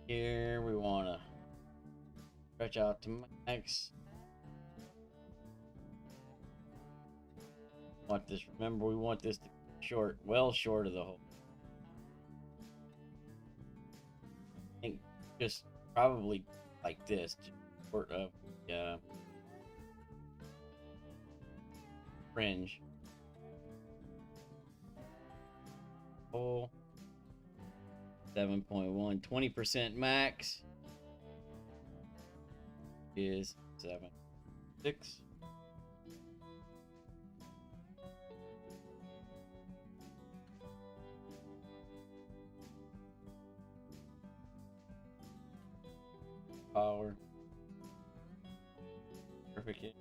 Here we want to stretch out to max. Want this? Remember, we want this to be short, well short of the hole. I think just probably like this, just short of the fringe. Hole 7.1, 20% max is 7.6. Power. Perfect.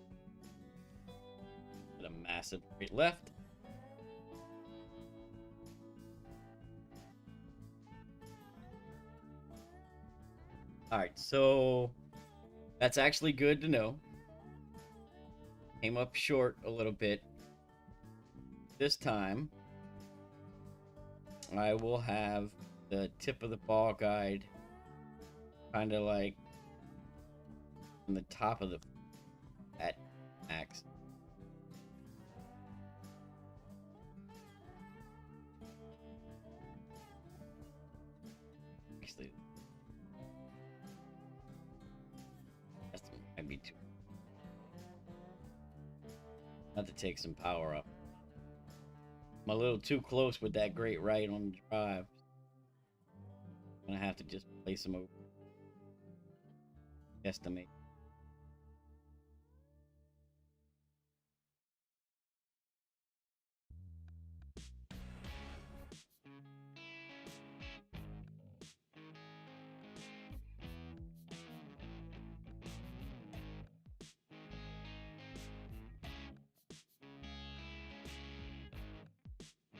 With a massive right left. Alright, so that's actually good to know. Came up short a little bit. This time, I will have the tip of the ball guide kind of like on the top of the at max. Actually, that might be too. Not to take some power up. I'm a little too close with that great right on the drive. I'm gonna have to just place them over. Estimate.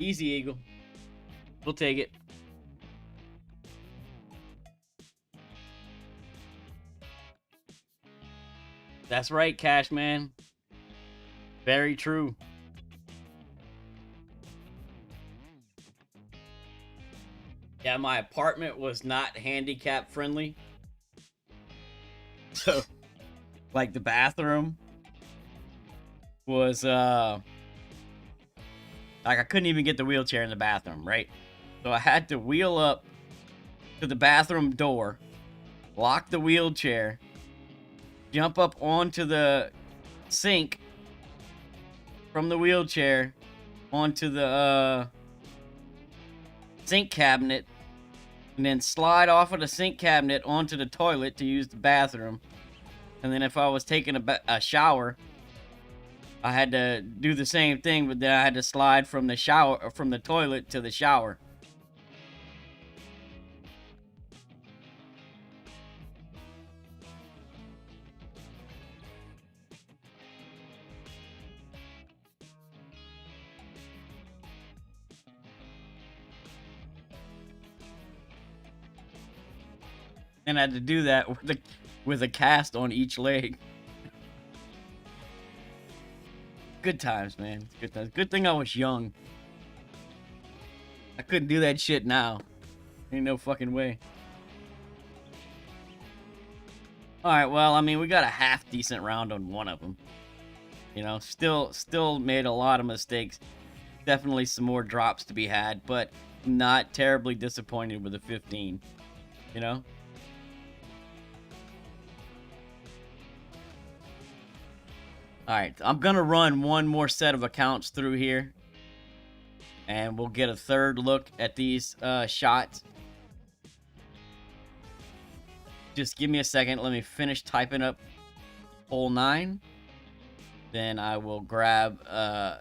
Easy, Eagle. We'll take it. That's right, Cash Man. Very true. Yeah, my apartment was not handicap friendly. So, like the bathroom was like I couldn't even get the wheelchair in the bathroom, right? So I had to wheel up to the bathroom door, lock the wheelchair, jump up onto the sink from the wheelchair onto the sink cabinet, and then slide off of the sink cabinet onto the toilet to use the bathroom. And then if I was taking a shower, I had to do the same thing, but then I had to slide from the shower or from the toilet to the shower. And I had to do that with a cast on each leg. Good times, man. Good times. Good thing I was young. I couldn't do that shit now. Ain't no fucking way. Alright, well, I mean, we got a half decent round on one of them. You know, still made a lot of mistakes. Definitely some more drops to be had, but not terribly disappointed with a 15. You know? Alright, I'm gonna run one more set of accounts through here. And we'll get a third look at these shots. Just give me a second. Let me finish typing up hole 9. Then I will grab the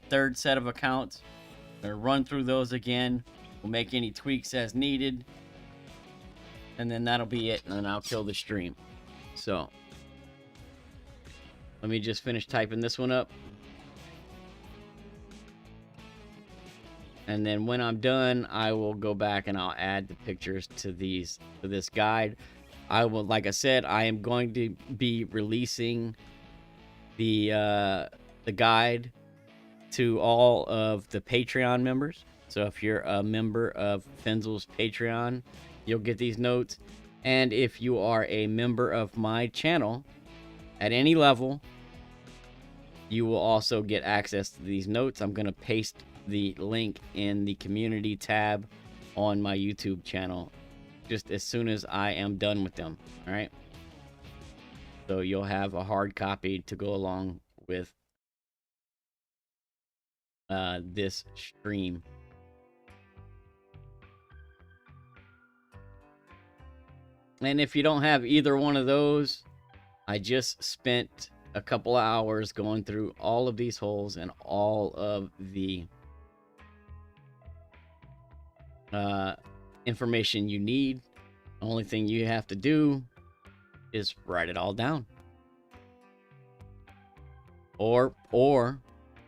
third set of accounts. Gonna run through those again. We'll make any tweaks as needed. And then that'll be it. And then I'll kill the stream. So, let me just finish typing this one up. And then when I'm done, I will go back and I'll add the pictures to this guide. I will, like I said, I am going to be releasing the guide to all of the Patreon members. So if you're a member of Finzel's Patreon, you'll get these notes. And if you are a member of my channel at any level, you will also get access to these notes. I'm going to paste the link in the community tab on my YouTube channel just as soon as I am done with them. All right. So you'll have a hard copy to go along with this stream. And if you don't have either one of those, I just spent a couple of hours going through all of these holes and all of the information you need. The only thing you have to do is write it all down. Or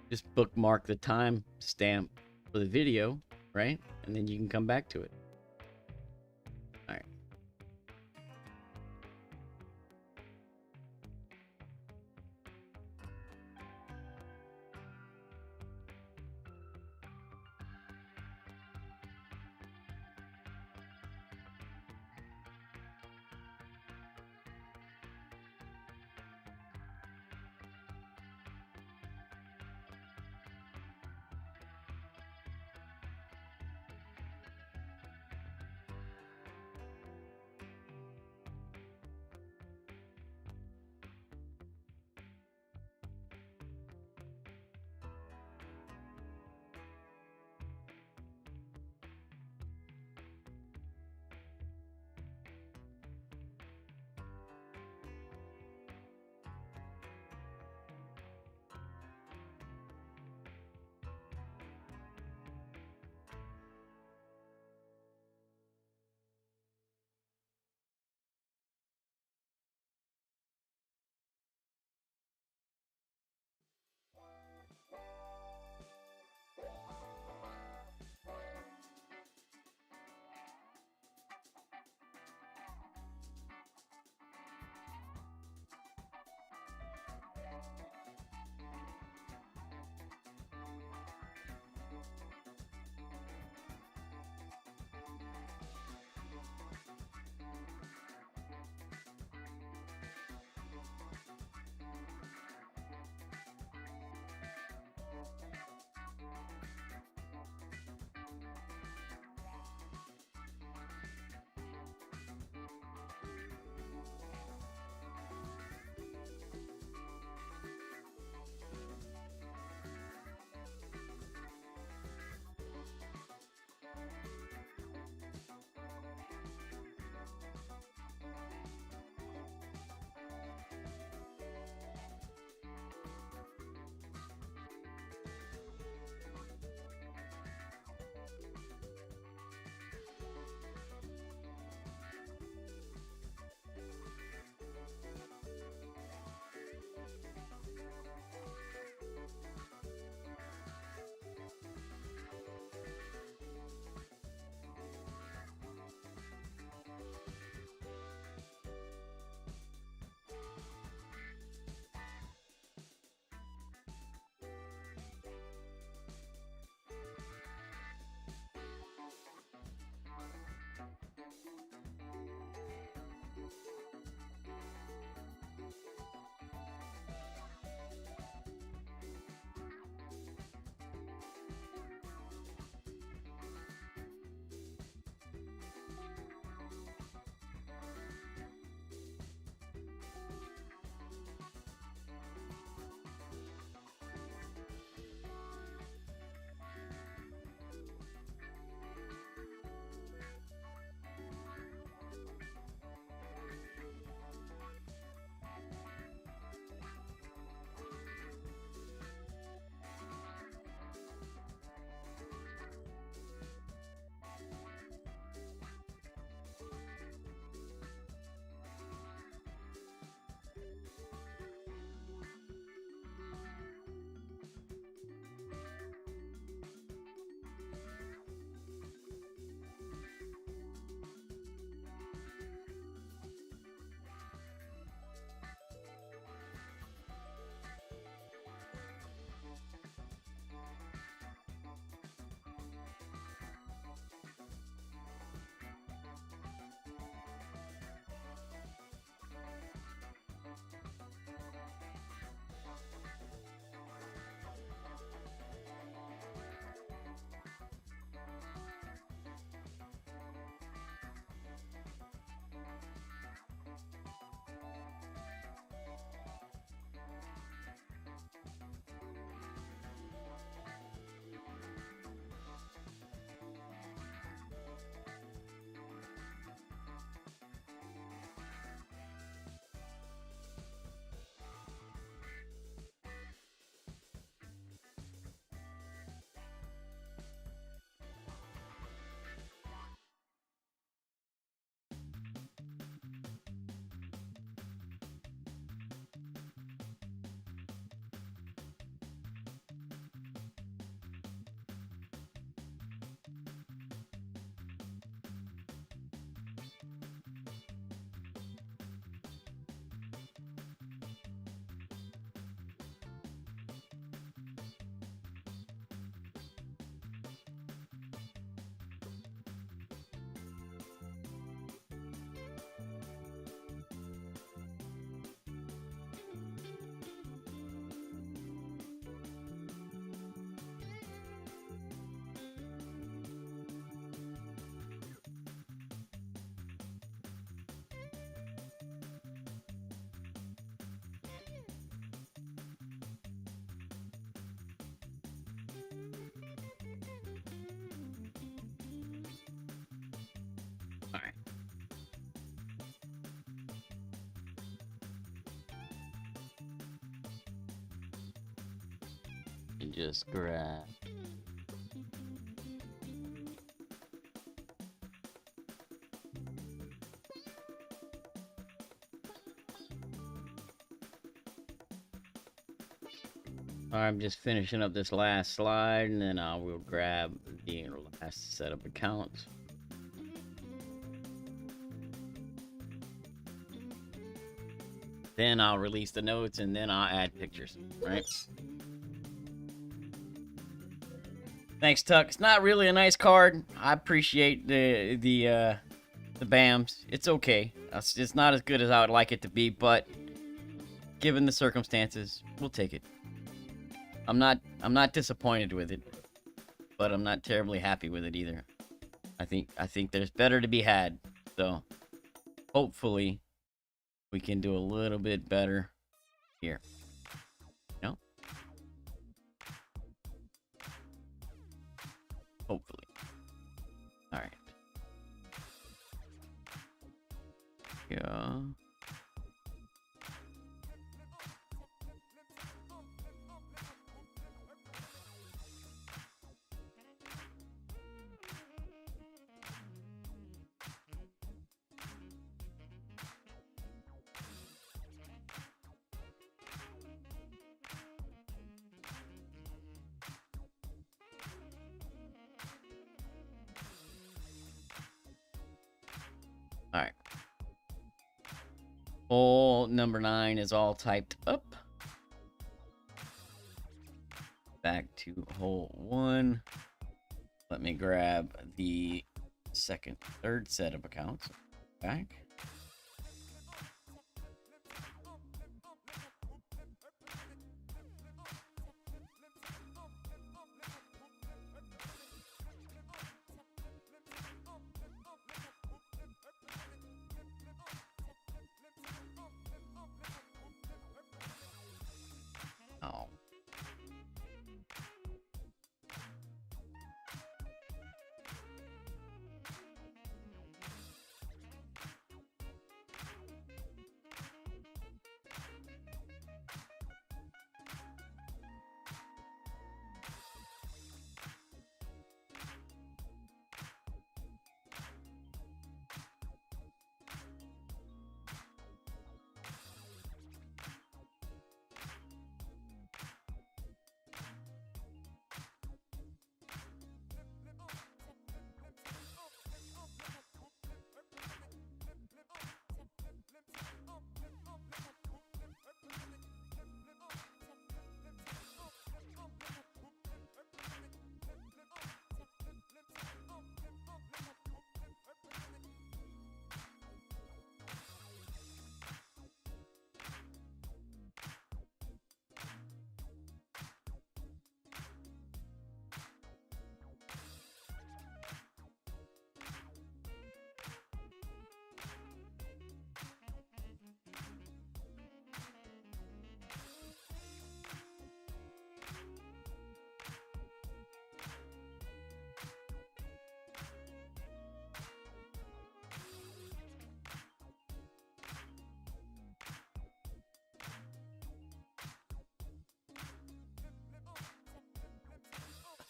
just bookmark the time stamp for the video, right? And then you can come back to it. All right. And just grab. I'm just finishing up this last slide, and then I will grab the last set of accounts. Then I'll release the notes, and then I'll add pictures, right? Thanks, Tuck. It's not really a nice card. I appreciate the BAMs. It's okay. It's not as good as I would like it to be, but given the circumstances, we'll take it. I'm not disappointed with it, but I'm not terribly happy with it either. I think there's better to be had. So hopefully we can do a little bit better here. No? Hopefully. All right. Yeah. All right. Hole number 9 is all typed up. Back to hole 1. Let me grab the second, third set of accounts. Back. Oh.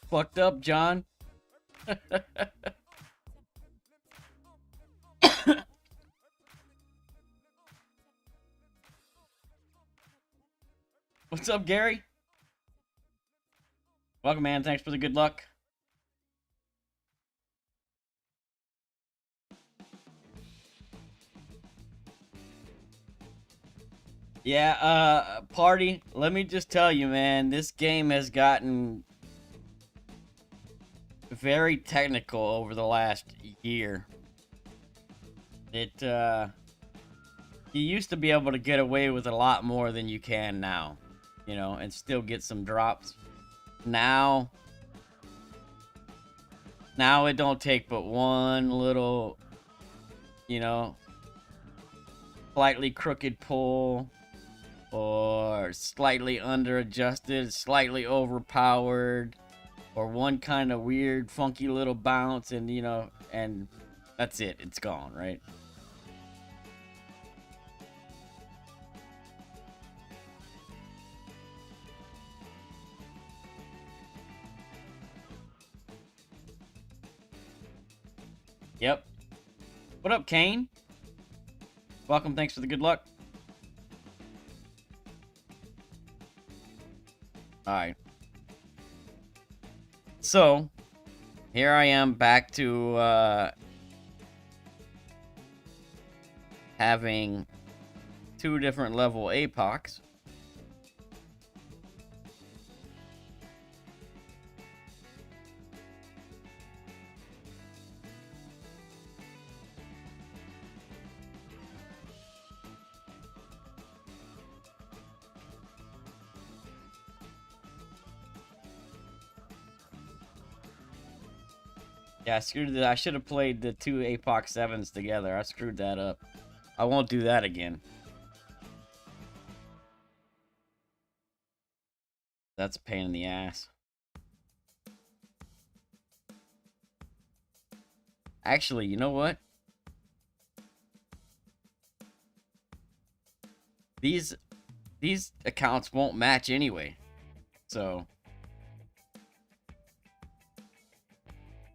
Fucked up, John. What's up, Gary? Welcome, man. Thanks for the good luck. Yeah, Party, let me just tell you, man, this game has gotten very technical over the last year. You used to be able to get away with a lot more than you can now, you know, and still get some drops. Now it don't take but one little, you know, slightly crooked pull, or slightly under-adjusted, slightly overpowered, or one kind of weird, funky little bounce, and, you know, and that's it. It's gone, right? Yep. What up, Kane? Welcome. Thanks for the good luck. All right. So, here I am back to having 2 different level APOCs. Yeah, I screwed it. I should have played the 2 APOC 7s together. I screwed that up. I won't do that again. That's a pain in the ass. Actually, you know what? These accounts won't match anyway. So,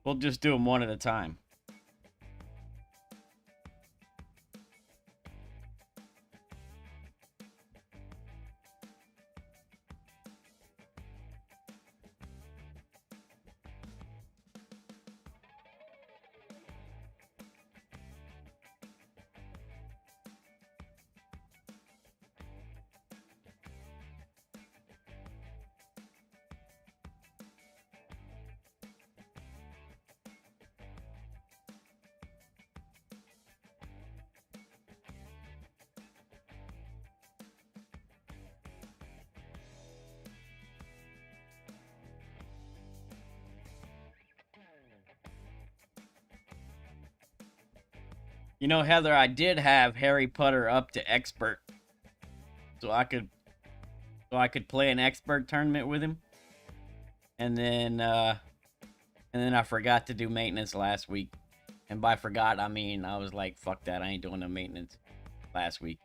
we'll just do them one at a time. You know, Heather, I did have Harry Potter up to expert, so I could play an expert tournament with him, and then I forgot to do maintenance last week, and by forgot I mean I was like, fuck that, I ain't doing no maintenance last week,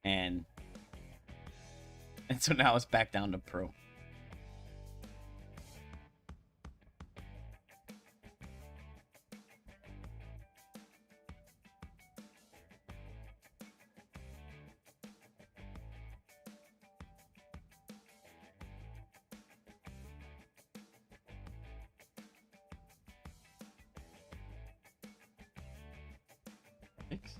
and so now it's back down to pro. Thanks.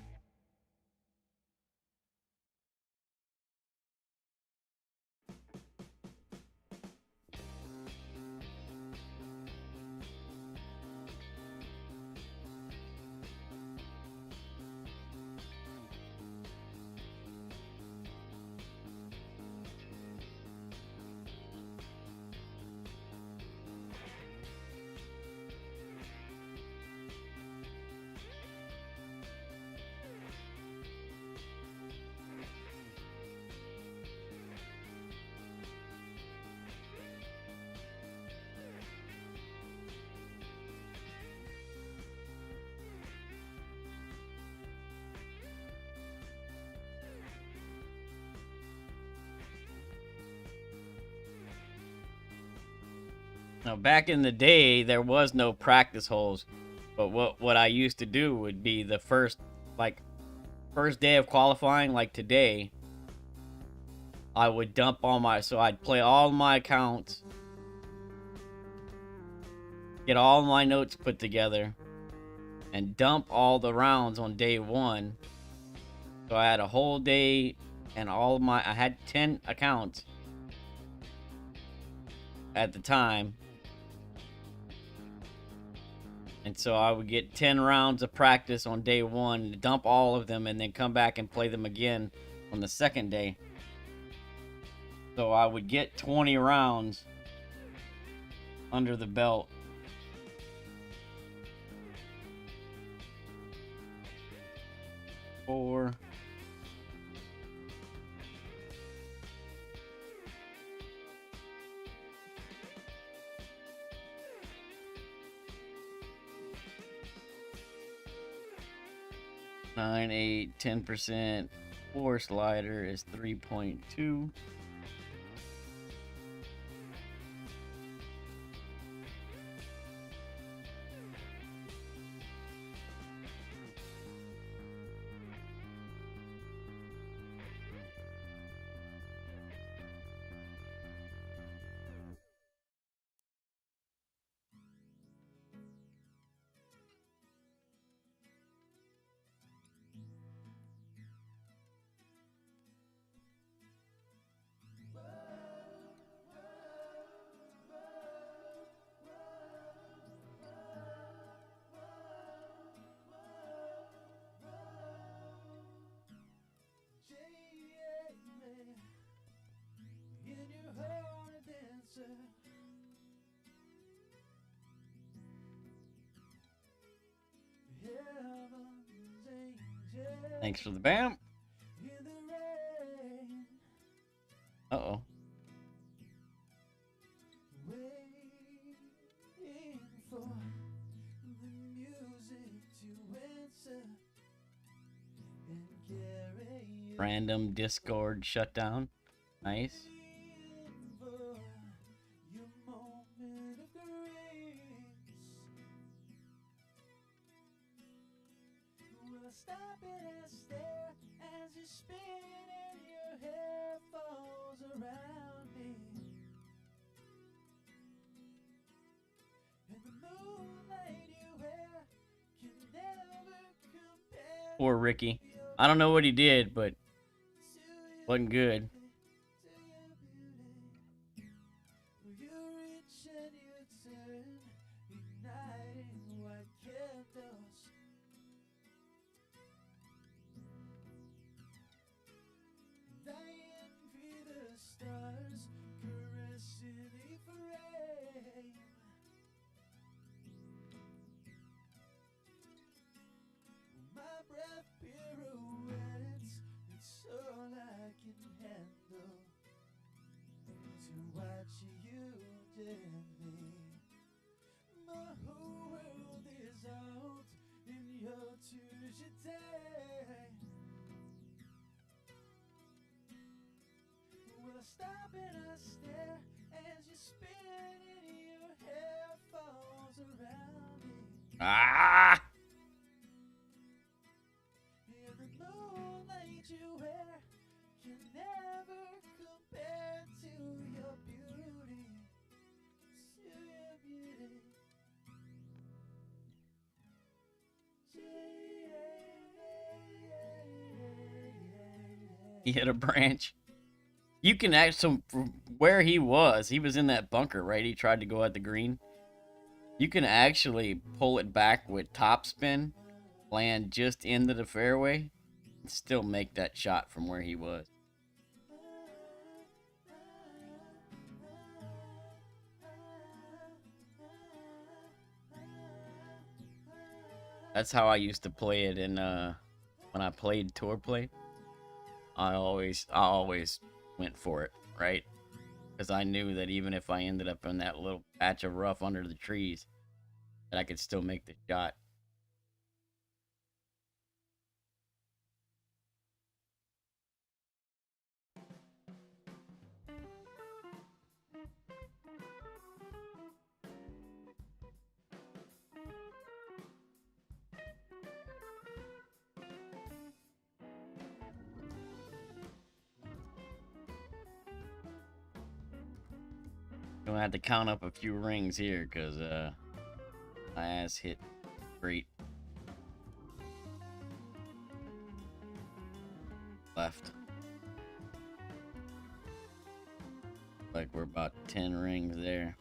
Now, back in the day, there was no practice holes, but what I used to do would be the first day of qualifying, like today, I would dump so I'd play all my accounts, get all my notes put together, and dump all the rounds on day 1. So I had a whole day, and I had 10 accounts at the time. And so I would get 10 rounds of practice on day 1, dump all of them, and then come back and play them again on the second day. So I would get 20 rounds under the belt. Four. Nine, 8, 10%. 4 slider is 3.2. Thanks for the bam. in the rain, Uh-oh. waiting for the music to answer and carry you. Random Discord shutdown. Nice. Waiting for your moment of grace. Will I stop and I stare as you spin and your hair falls around me? And the moonlight you wear can never compare Poor Ricky. I don't know what he did, but to your wasn't good. beauty. You reach and you turn, igniting white candles. And I envy the stars caressing a frame. My breath pirouettes, it's all I can handle. To watch you gently. My whole world is out in your touche. Will I stop and I stare as you spin and your hair falls around me? Ah! And the moonlight you wear can never compare to your beauty. To your beauty. He hit a branch. You can actually, from where he was in that bunker, right? He tried to go at the green. You can actually pull it back with topspin, land just into the fairway, and still make that shot from where he was. That's how I used to play it in when I played tour play. I always went for it, right? Because I knew that even if I ended up in that little patch of rough under the trees, that I could still make the shot. Gonna have to count up a few rings here, because my ass hit great. Left. Like we're about 10 rings there.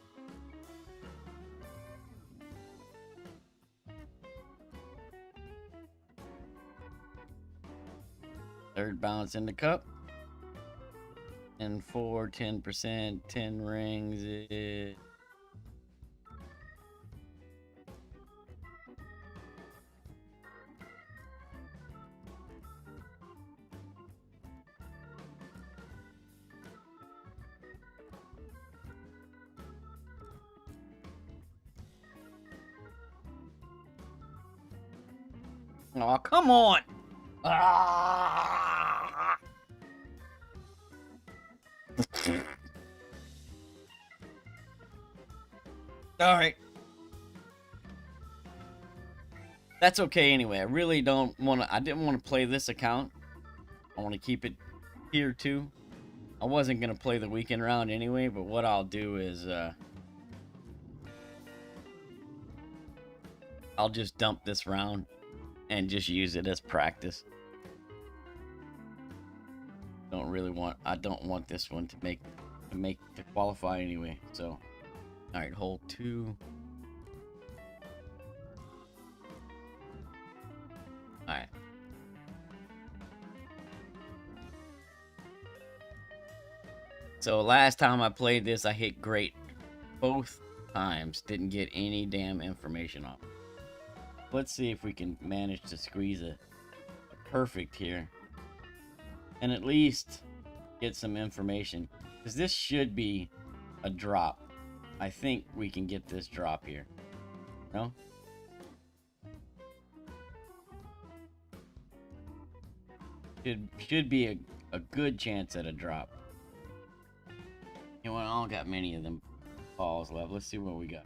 Third bounce in the cup. And 4, 10%, 10 rings is... Oh, come on! Ah! Alright. That's okay anyway. I really don't want to... I didn't want to play this account. I want to keep it here too. I wasn't going to play the weekend round anyway, but what I'll do is... I'll just dump this round and just use it as practice. I don't want this one to qualify anyway. So, all right, hole 2. All right. So last time I played this, I hit great both times. Didn't get any damn information off. Let's see if we can manage to squeeze a perfect here. And at least get some information. Because this should be a drop. I think we can get this drop here. No? Should be a good chance at a drop. You know what? I don't got many of them balls left. Let's see what we got.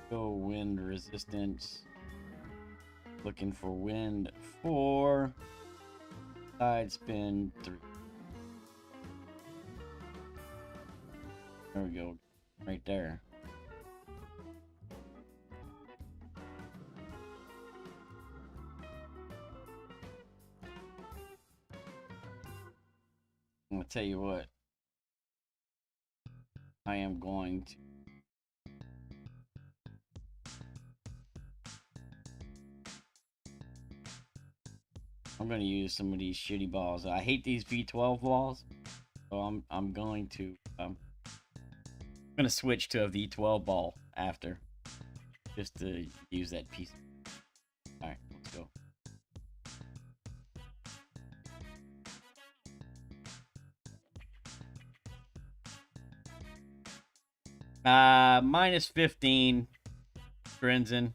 Go wind resistance. Looking for wind 4. Side spin 3. There we go. Right there. I'm gonna tell you what. I am going to. I'm gonna use some of these shitty balls. I hate these V12 balls, so I'm going to I'm gonna switch to a V12 ball after, just to use that piece. All right, let's go. Minus 15, Grinzen.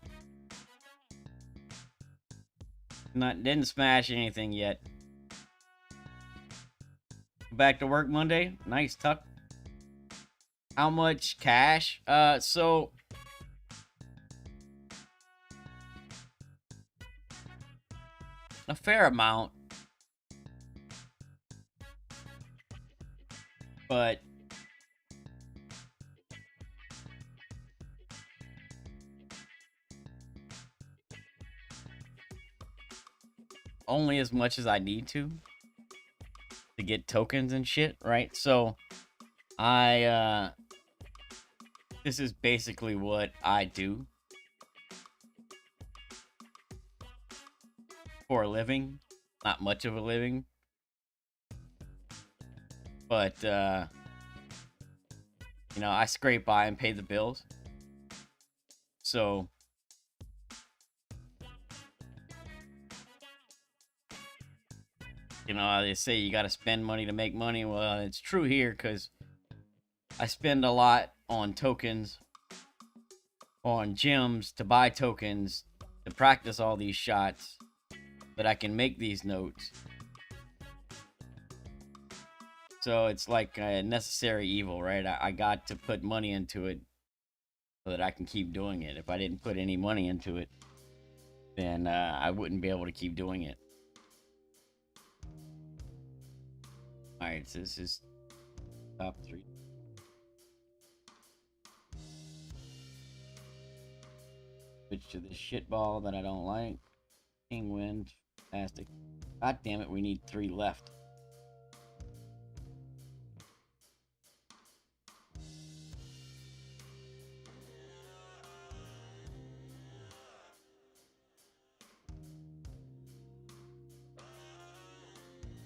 Didn't smash anything yet. Back to work Monday. Nice tuck. How much cash? So a fair amount, but only as much as I need to get tokens and shit, right? So this is basically what I do for a living. Not much of a living, but you know, I scrape by and pay the bills. So you know, they say you got to spend money to make money. Well, it's true here because I spend a lot on tokens, on gyms to buy tokens to practice all these shots that I can make these notes. So it's like a necessary evil, right? I got to put money into it so that I can keep doing it. If I didn't put any money into it, then I wouldn't be able to keep doing it. Alright, so this is top 3. Switch to this shit ball that I don't like. King wind. Fantastic. God damn it, we need 3 left.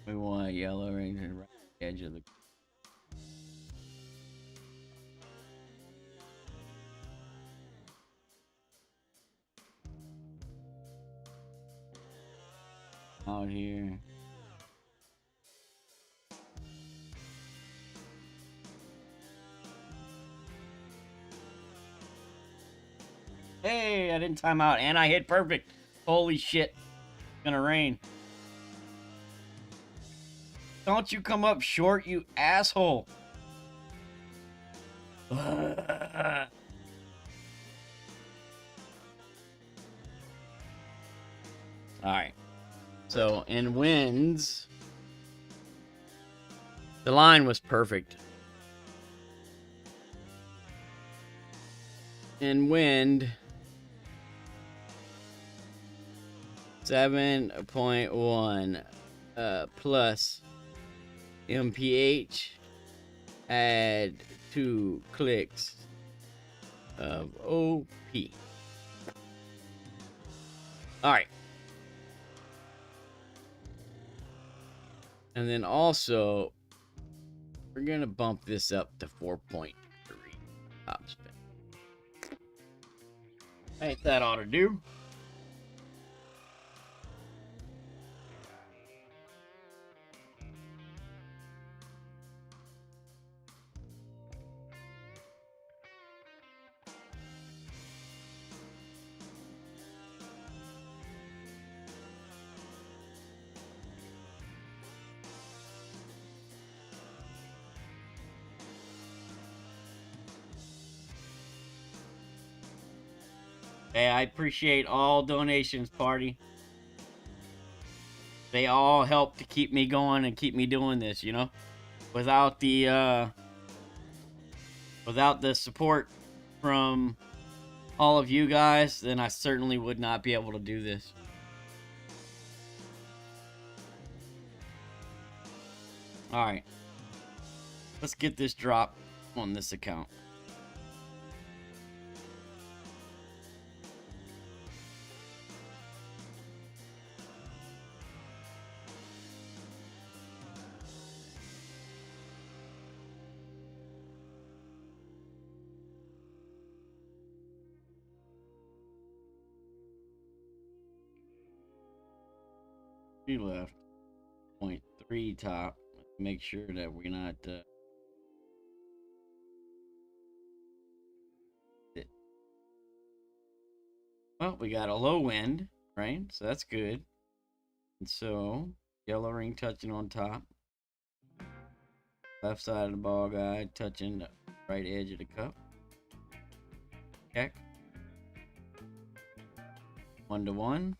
We want a yellow right to the right edge of the. Out here. Hey, I didn't time out and I hit perfect. Holy shit. It's gonna rain. Don't you come up short, you asshole. Alright. So, in winds, the line was perfect. In wind, 7.1 plus MPH, add 2 clicks of OP. Alright. And then also We're gonna bump this up to 4.3 top spin. I think that ought to do. Hey, I appreciate all donations, party. They all help to keep me going and keep me doing this, you know? Without the support from all of you guys, then I certainly would not be able to do this. All right. Let's get this drop on this account. Three left. 0.3 top. Let's make sure that we're not well, we got a low wind, right? So that's good. And so, yellow ring touching on top. Left side of the ball guide touching the right edge of the cup. Check. 1-1.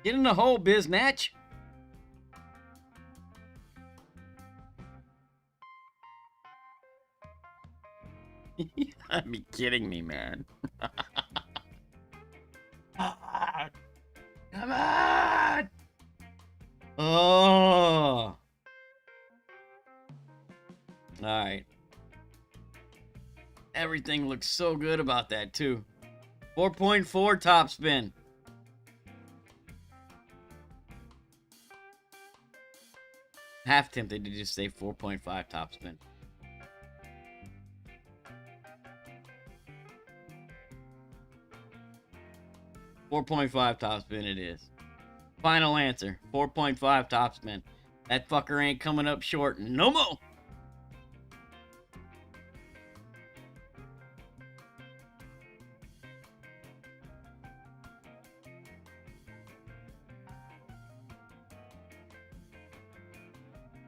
Get in the hole, biznatch. You gotta be kidding me, man. Come on! Oh! Alright. Everything looks so good about that, too. 4.4 top spin. Half tempted to just say 4.5 top spin. $4.5 top spin it is. Final answer. 4.5 top spin. That fucker ain't coming up short no more.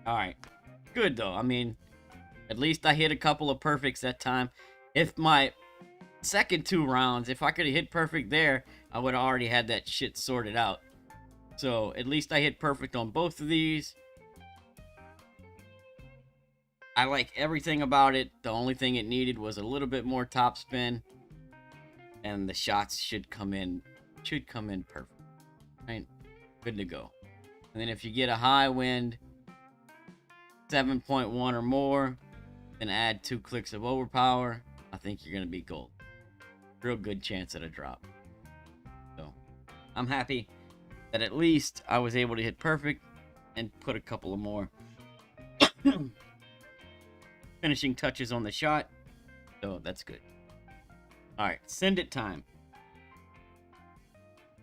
Alright. Good though. I mean, at least I hit a couple of perfects that time. If my second 2 rounds, if I could have hit perfect there, I would have already had that shit sorted out. So, at least I hit perfect on both of these. I like everything about it. The only thing it needed was a little bit more top spin. And the shots should come in perfect. Right? Good to go. And then if you get a high wind, 7.1 or more, then add 2 clicks of overpower, I think you're going to be gold. Real good chance at a drop. So, I'm happy that at least I was able to hit perfect and put a couple of more finishing touches on the shot. So, that's good. Alright, send it time.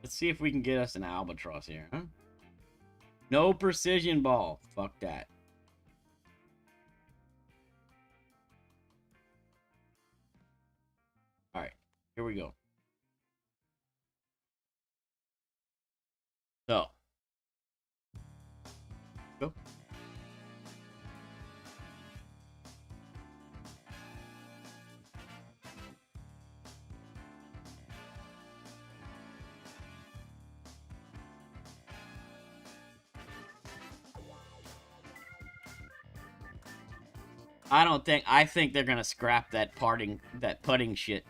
Let's see if we can get us an albatross here, huh? No precision ball. Fuck that. Alright, here we go. So. Go. I think they're gonna scrap that putting shit.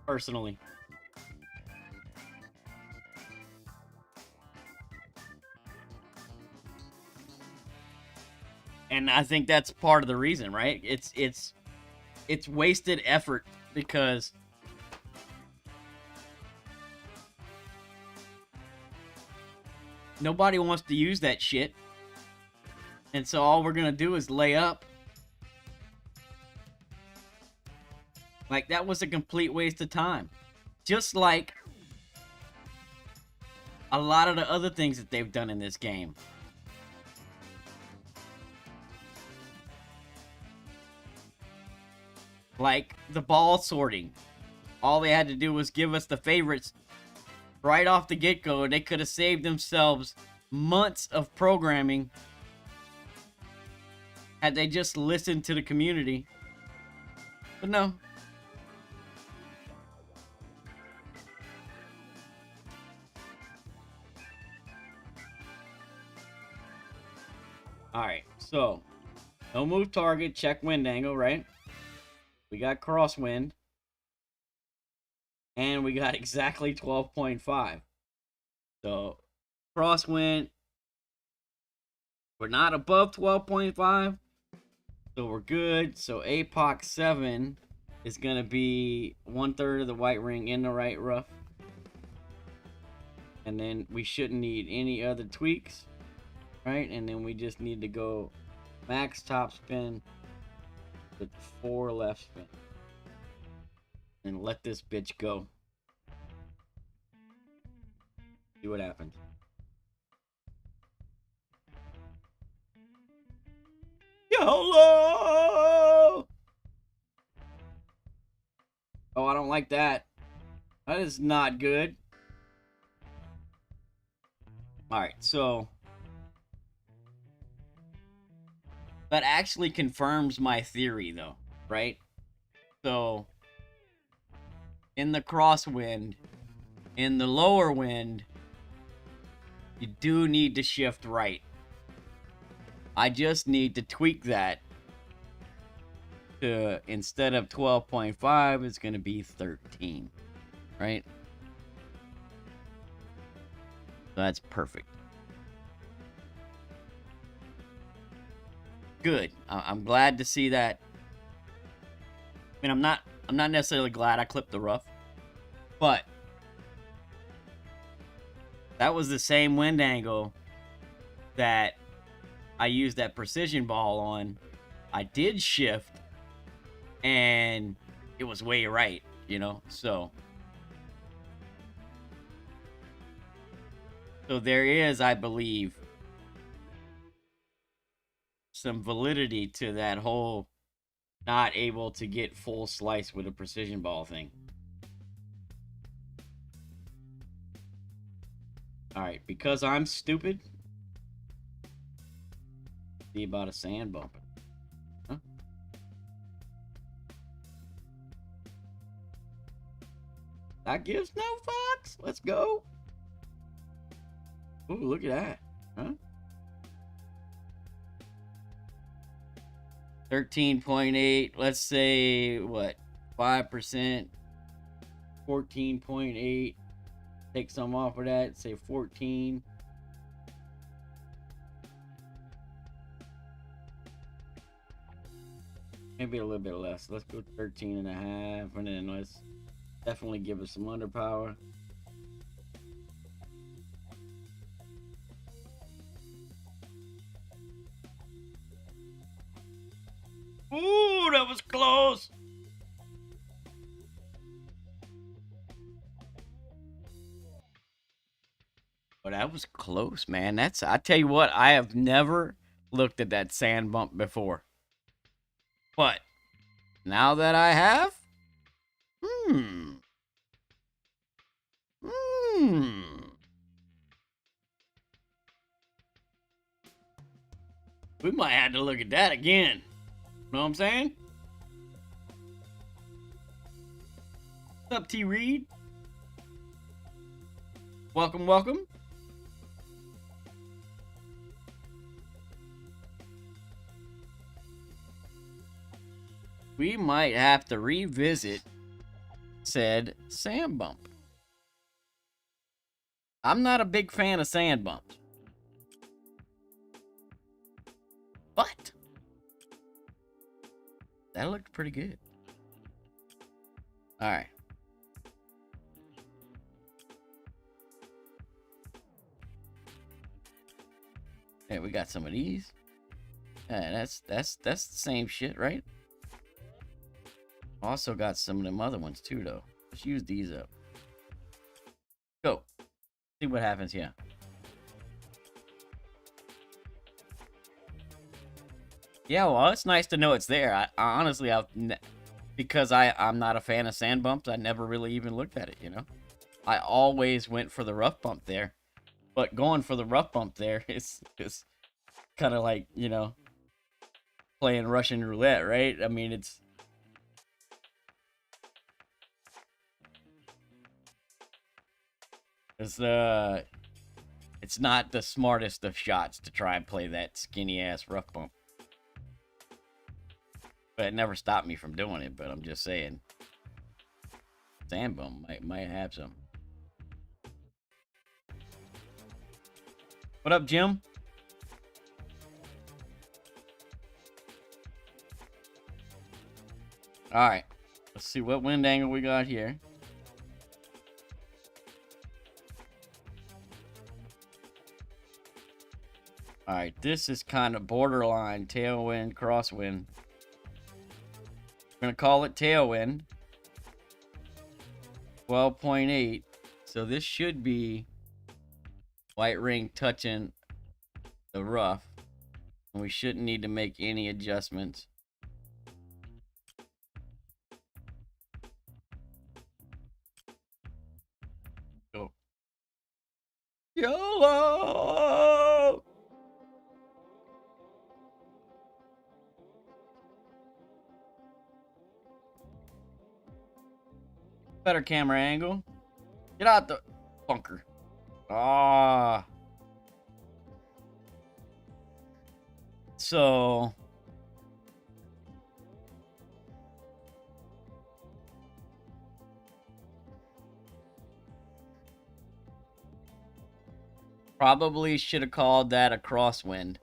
Personally. And I think that's part of the reason, right? It's wasted effort because nobody wants to use that shit. And so all we're gonna do is lay up. Like, that was a complete waste of time. Just like a lot of the other things that they've done in this game. Like the ball sorting. All they had to do was give us the favorites right off the get-go. They could have saved themselves months of programming had they just listened to the community. But no. Alright, so no move target, check wind angle, right? We got crosswind. And we got exactly 12.5. So crosswind, we're not above 12.5. So we're good. So APOC 7 is going to be 1/3 of the white ring in the right rough. And then we shouldn't need any other tweaks, right? And then we just need to go max top spin with 4 left spin. And let this bitch go. See what happens. YOLO! Oh, I don't like that. That is not good. Alright, so that actually confirms my theory, though, right? So in the crosswind, in the lower wind, you do need to shift right. I just need to tweak that to, instead of 12.5, it's going to be 13, right? So that's perfect. Good. I'm glad to see that. I mean, I'm not necessarily glad I clipped the rough, but that was the same wind angle that I used that precision ball on. I did shift, and it was way right, you know? So there is, I believe, some validity to that whole not able to get full slice with a precision ball thing. Alright, because I'm stupid. See about a sand bump. Huh? That gives no fucks. Let's go. Ooh, look at that. Huh? 13.8. Let's say, what? 5%. 14.8. Take some off of that. Say 14. Maybe a little bit less. Let's go 13.5. And then let's definitely give us some underpower. Ooh, that was close. But that was close, man. That's, I tell you what, I have never looked at that sand bump before. But now that I have, we might have to look at that again. Know what I'm saying? What's up, T. Reed? Welcome, welcome. We might have to revisit said sand bump. I'm not a big fan of sand bumps. But that looked pretty good. All right. Hey, we got some of these. That's the same shit, right? Also got some of them other ones too, though. Let's use these up. Go. See what happens here. Yeah, well, it's nice to know it's there. I honestly, because I'm not a fan of sand bumps, I never really even looked at it, you know? I always went for the rough bump there. But going for the rough bump there is kind of like, you know, playing Russian roulette, right? I mean, it's not the smartest of shots to try and play that skinny ass rough bump. But it never stopped me from doing it, but I'm just saying sand bump might have some. What up, Jim? All right. Let's see what wind angle we got here. All right, this is kind of borderline tailwind, crosswind. We're going to call it tailwind. 12.8. So this should be white ring touching the rough. And we shouldn't need to make any adjustments. Go. YOLO! Better camera angle. Get out the bunker. Ah. So probably should have called that a crosswind.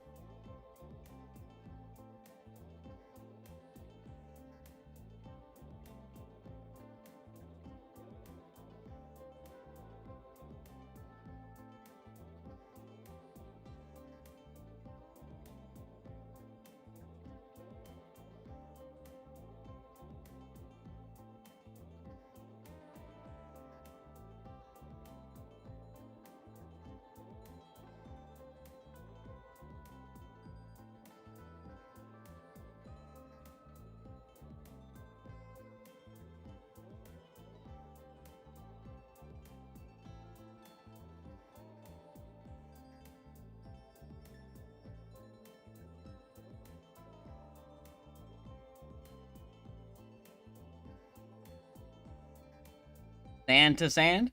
Sand to sand?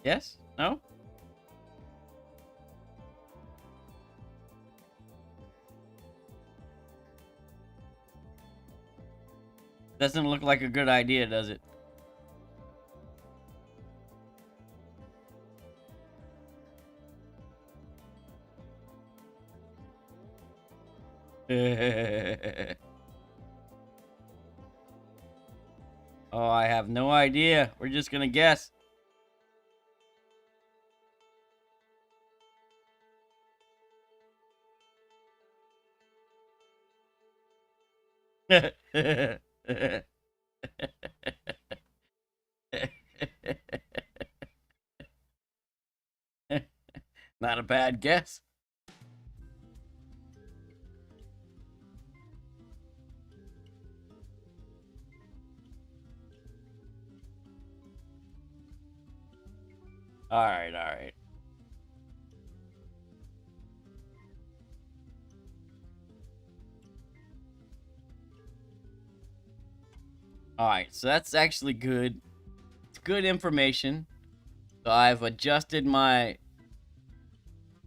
Yes? No? Doesn't look like a good idea, does it? Oh, I have no idea. We're just gonna guess. Not a bad guess. All right, all right. All right, so that's actually good. It's good information. So I've adjusted my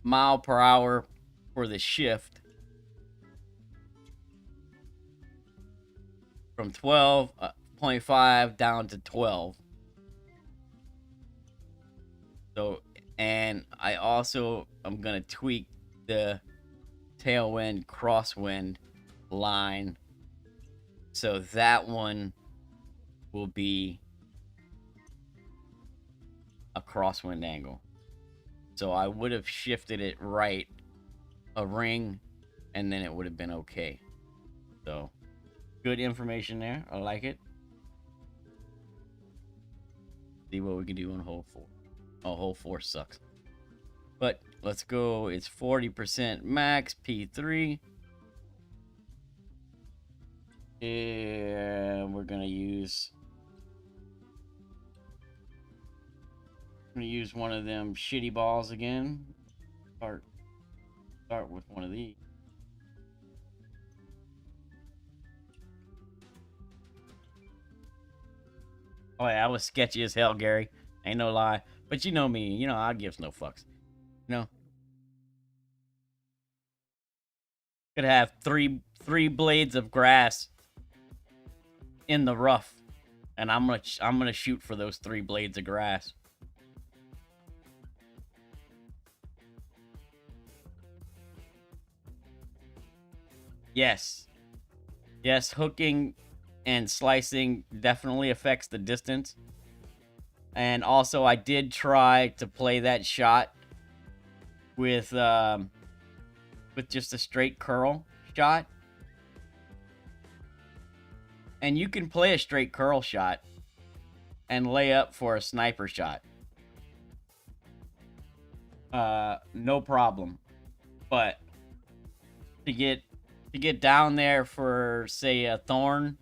mile per hour for the shift from 12.5 down to 12. So, and I also am going to tweak the tailwind crosswind line So that one will be a crosswind angle. So I would have shifted it right a ring, and then it would have been okay. So good information there. I like it. See what we can do on hole 4. Oh, hole 4 sucks. But let's go. It's 40% max P3. And we're gonna use one of them shitty balls again. Start with one of these. Oh yeah, that was sketchy as hell, Gary. Ain't no lie. But you know me, you know I gives no fucks. You know, could have three blades of grass in the rough, and I'm gonna shoot for those 3 blades of grass. Yes, yes, hooking and slicing definitely affects the distance. And also, I did try to play that shot with just a straight curl shot. And you can play a straight curl shot and lay up for a sniper shot. No problem. But to get down there for, say, a thorn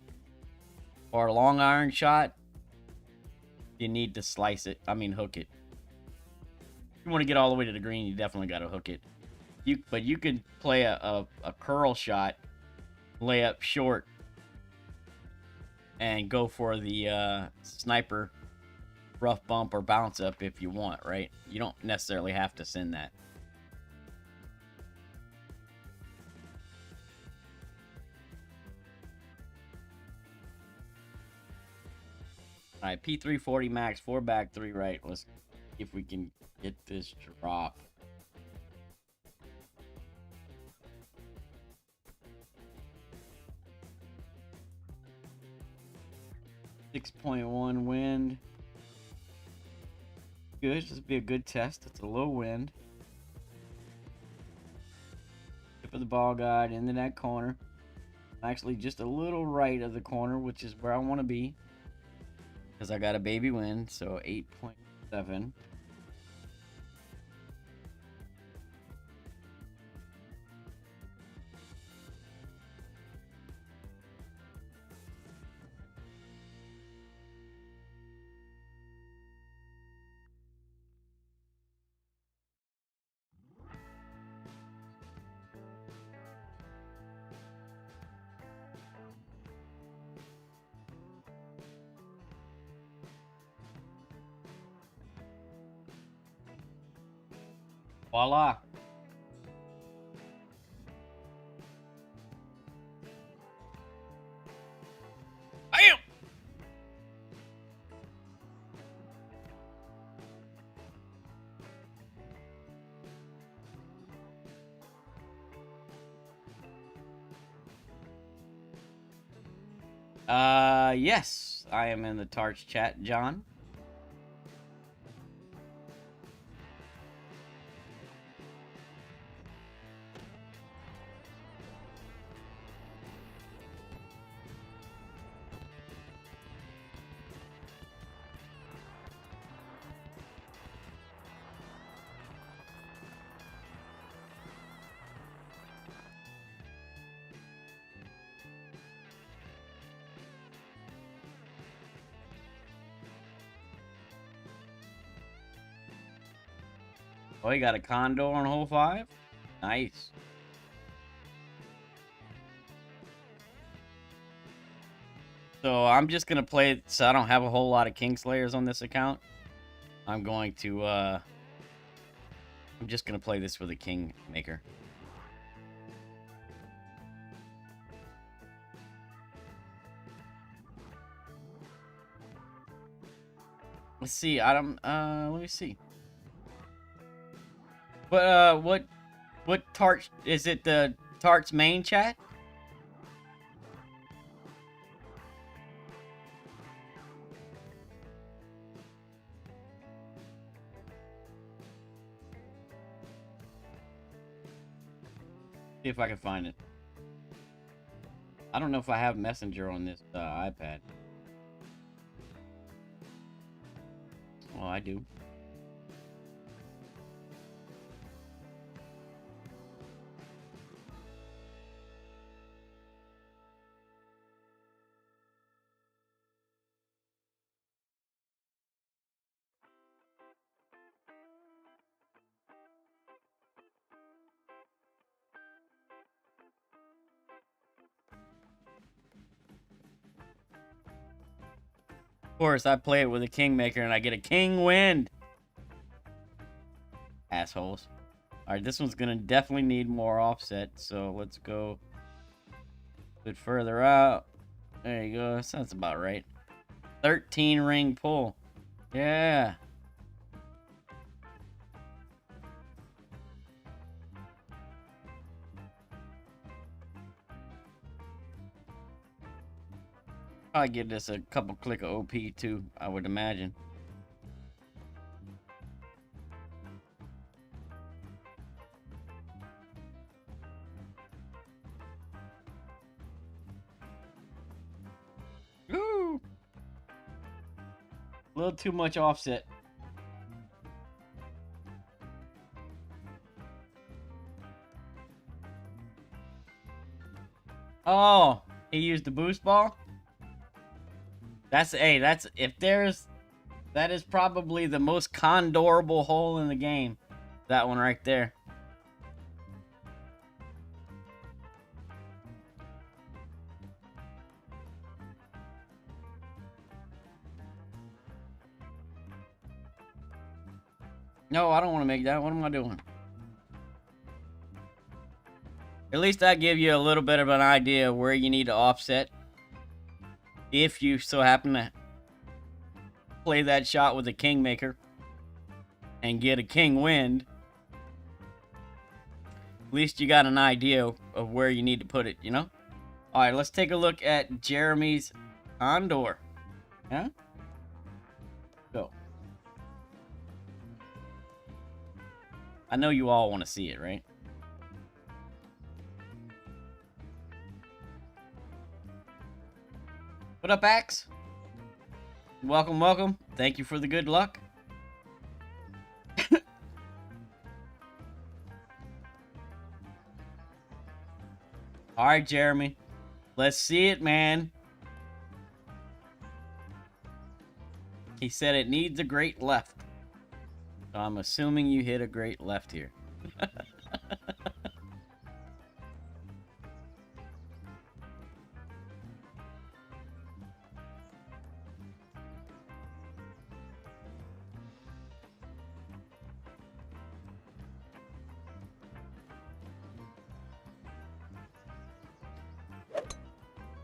or a long iron shot, you need to slice it. I mean, hook it. If you want to get all the way to the green, you definitely got to hook it. But you could play a curl shot, lay up short, and go for the sniper rough bump or bounce up if you want, right? You don't necessarily have to send that. All right, P340 max, 4 back, 3 right. Let's see if we can get this drop. .1 wind. Good. This will be a good test. It's a low wind. Tip of the ball guide into that corner. Actually, just a little right of the corner, which is where I want to be. Because I got a baby wind, so 8.7. Voila. Bam! Yes, I am in the Tarch chat, John. Oh, you got a condo on hole 5? Nice. So I'm just gonna play, so I don't have a whole lot of Kingslayers on this account. I'm just gonna play this with a Kingmaker. Let's see, I don't, let me see. But, what Tarch, is it the Tarch main chat? See if I can find it. I don't know if I have Messenger on this iPad. Oh, I do. Of course, I play it with a Kingmaker and I get a King Wind. Assholes. Alright, this one's gonna definitely need more offset, so let's go a bit further out. There you go, sounds about right. 13 ring pull. Yeah. Probably give this a couple click of OP too, I would imagine. Ooh. A little too much offset. Oh, he used the boost ball? That's if there's that is probably the most condorable hole in the game. That one right there. No, I don't want to make that. What am I doing? At least I give you a little bit of an idea of where you need to offset. If you so happen to play that shot with a Kingmaker and get a King Wind, at least you got an idea of where you need to put it, you know? Alright, let's take a look at Jeremy's Condor. Huh? Go. I know you all want to see it, right? What up, Axe? Welcome, welcome. Thank you for the good luck. Alright, Jeremy. Let's see it, man. He said it needs a great left. So I'm assuming you hit a great left here.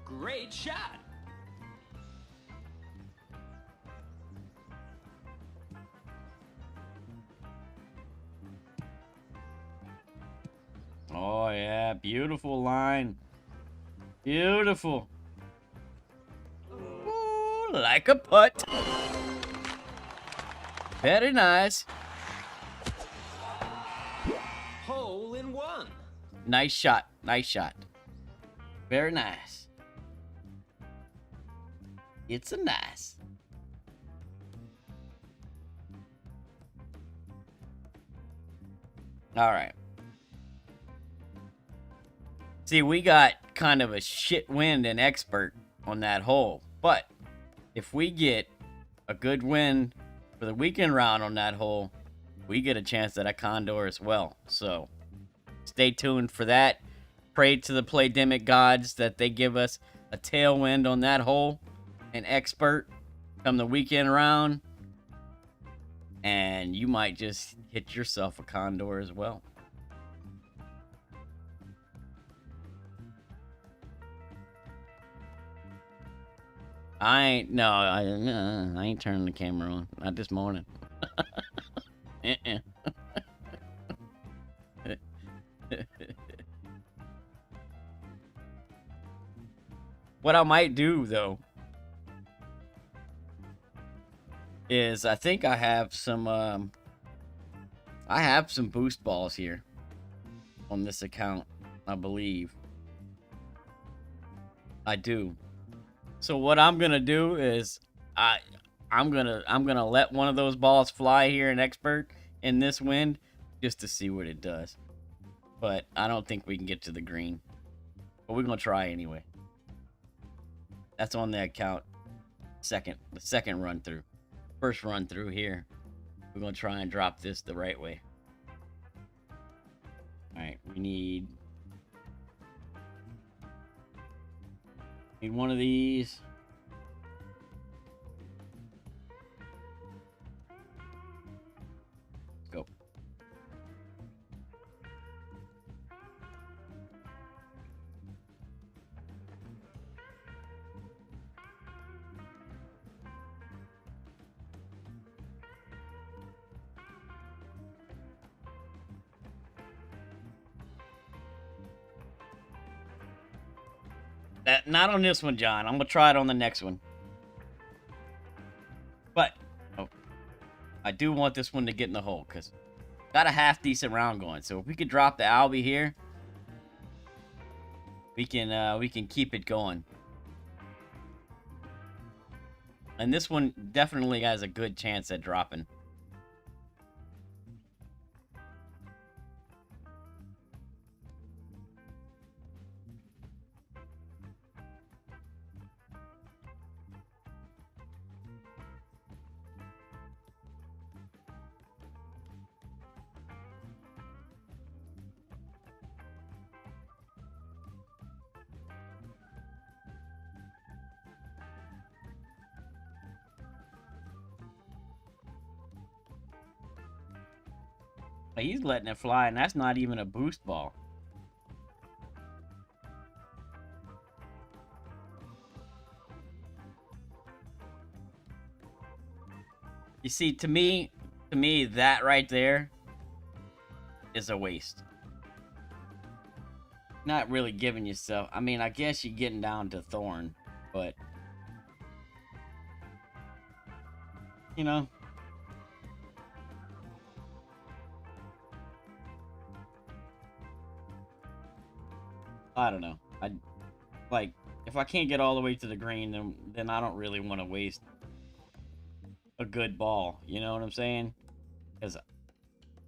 Great shot. Oh, yeah. Beautiful line. Beautiful. Ooh, like a putt. Very nice. Hole in one. Nice shot. Nice shot. Very nice. It's a nice. All right. See, we got kind of a shit wind and expert on that hole. But if we get a good win for the weekend round on that hole, we get a chance at a Condor as well. So stay tuned for that. Pray to the Playdemic gods that they give us a tailwind on that hole, an expert come the weekend round, and you might just hit yourself a Condor as well. I ain't turning the camera on. Not this morning. What I might do, though, is I think I have some boost balls here on this account. I believe. I do. So what I'm gonna do is I I'm gonna let one of those balls fly here in expert in this wind just to see what it does. But I don't think we can get to the green. But we're gonna try anyway. That's on the account. The second run through. First run through here. We're gonna try and drop this the right way. Alright, we need one of these. Let's go. Not on this one, John. I'm gonna try it on the next one. But oh, I do want this one to get in the hole because got a half decent round going. So if we could drop the Albie here, we can keep it going. And this one definitely has a good chance at dropping. He's letting it fly, and that's not even a boost ball. You see, to me, that right there is a waste. Not really giving yourself. I mean, I guess you're getting down to Thorn, but you know. I don't know. I like if I can't get all the way to the green, then I don't really want to waste a good ball. You know what I'm saying? Because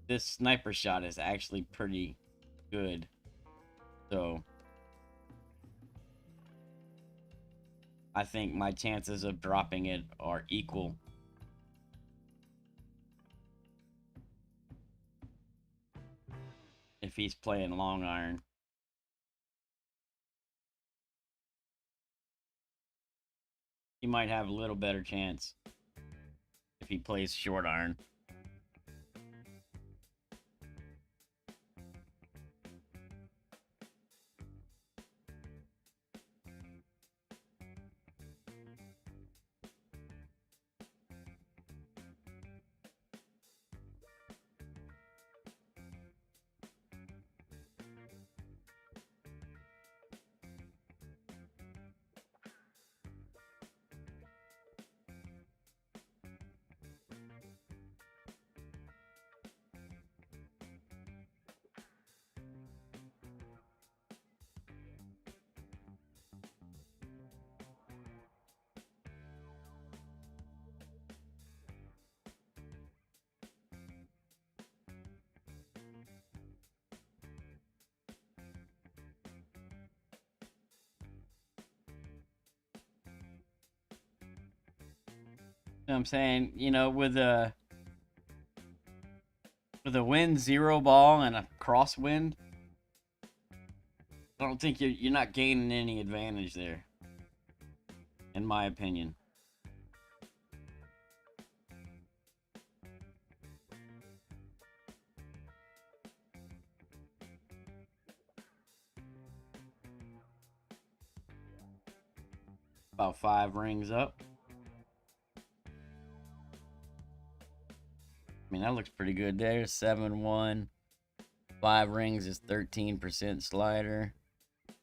this sniper shot is actually pretty good. So I think my chances of dropping it are equal. If he's playing long iron. He might have a little better chance if he plays short iron. You know what I'm saying? You know, with a wind 0 ball and a crosswind, I don't think you're not gaining any advantage there, in my opinion. About 5 rings up. I mean, that looks pretty good there. 7-1. 5 rings is 13% slider,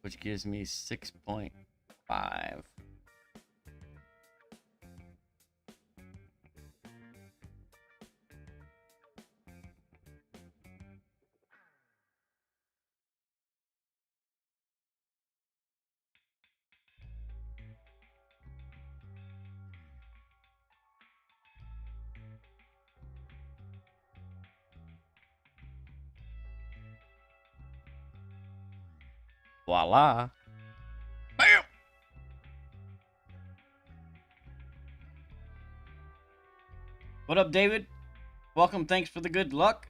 which gives me 6.5. Voila. Bam! What up, David? Welcome. Thanks for the good luck.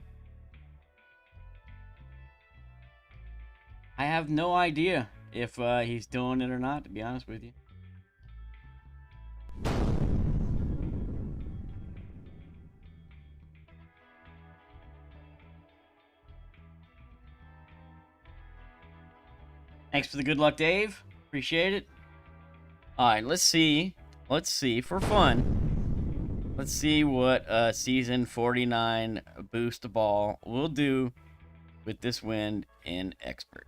I have no idea if he's doing it or not, to be honest with you. Thanks for the good luck, Dave. Appreciate it. All right, let's see. Let's see for fun. Let's see what season 49 boost ball will do with this wind in expert.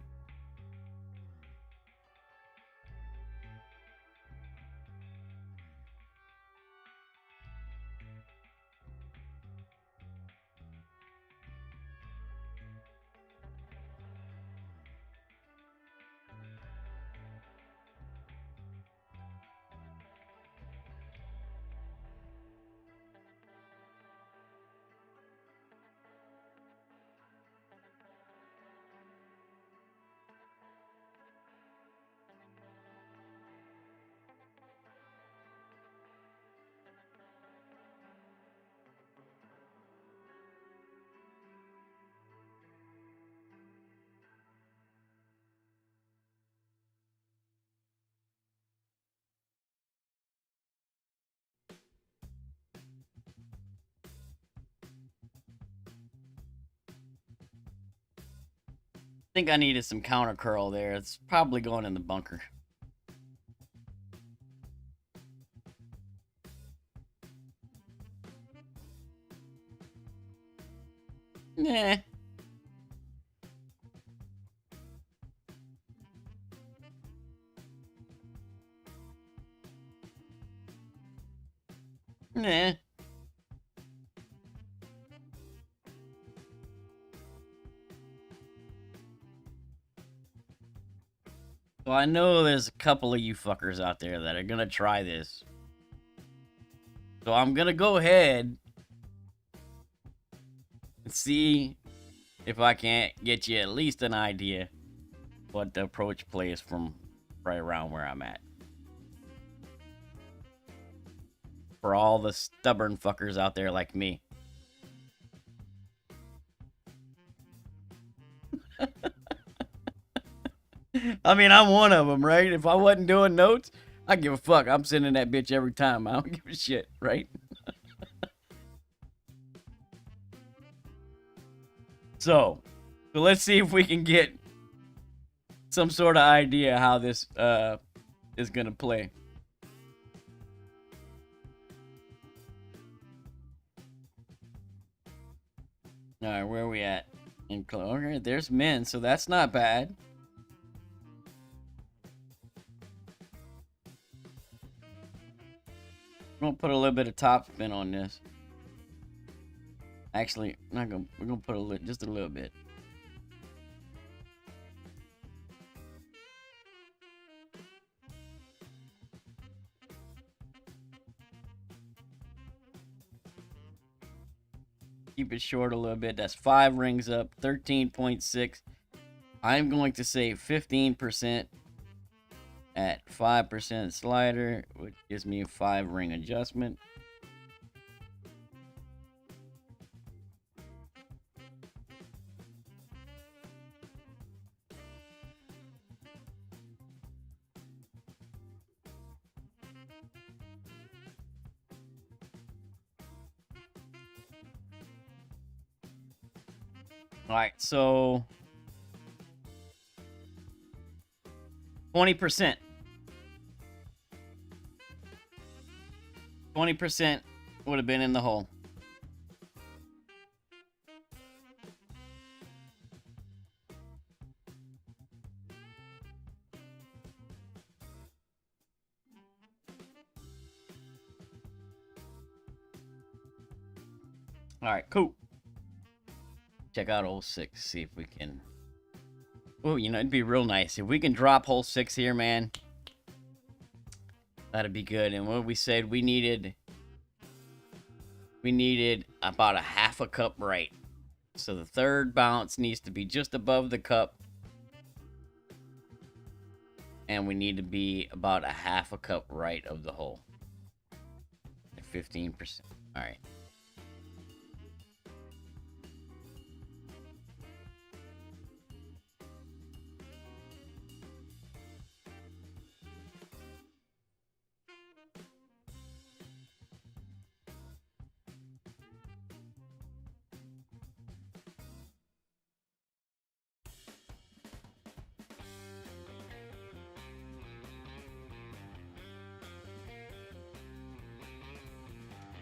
I think I needed some counter curl there. It's probably going in the bunker. Nah. Nah. So I know there's a couple of you fuckers out there that are gonna try this. So I'm gonna go ahead and see if I can't get you at least an idea what the approach plays from right around where I'm at. For all the stubborn fuckers out there like me. I mean, I'm one of them, right? If I wasn't doing notes, I give a fuck. I'm sending that bitch every time. I don't give a shit, right? So let's see if we can get some sort of idea how this is gonna play. All right, where are we at? Okay, there's men, so that's not bad. I'm gonna put a little bit of top spin on this. Actually, not gonna. We're gonna put just a little bit. Keep it short a little bit. That's 5 rings up, 13.6. I'm going to say 15% at 5% slider, which gives me a 5 ring adjustment. All right, so 20%. 20% would have been in the hole. All right, cool. Check out hole 6, see if we can. Oh, you know, it'd be real nice if we can drop hole 6 here, man. That'd be good. And what we said, we needed about a half a cup right. So the third bounce needs to be just above the cup. And we need to be about a half a cup right of the hole. At 15%. Alright.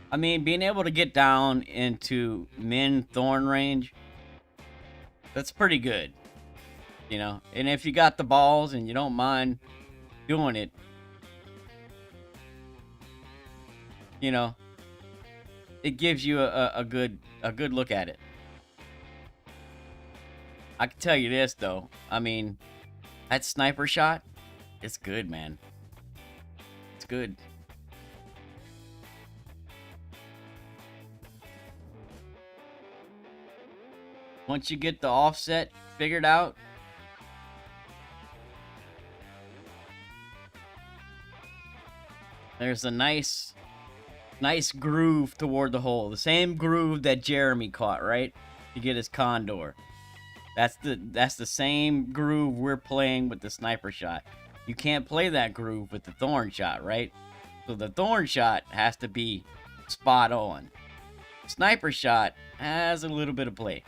I mean, being able to get down into min thorn range, that's pretty good. You know? And if you got the balls and you don't mind doing it, you know, it gives you a good look at it. I can tell you this though. I mean, that sniper shot, it's good, man. It's good. Once you get the offset figured out, there's a nice groove toward the hole. The same groove that Jeremy caught, right? To get his condor. That's the same groove we're playing with the sniper shot. You can't play that groove with the thorn shot, right? So the thorn shot has to be spot on. Sniper shot has a little bit of play.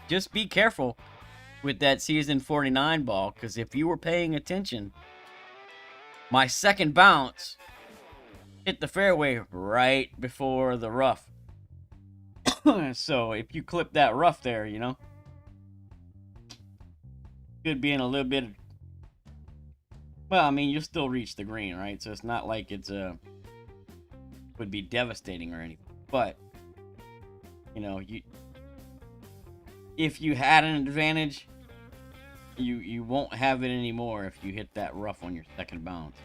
Just be careful with that season 49 ball, because if you were paying attention, my second bounce hit the fairway right before the rough. So if you clip that rough there, you know, could be in a little bit of, well, I mean, you'll still reach the green, right? So it's not like it's would be devastating or anything. But you know, if you had an advantage, you won't have it anymore if you hit that rough on your second bounce.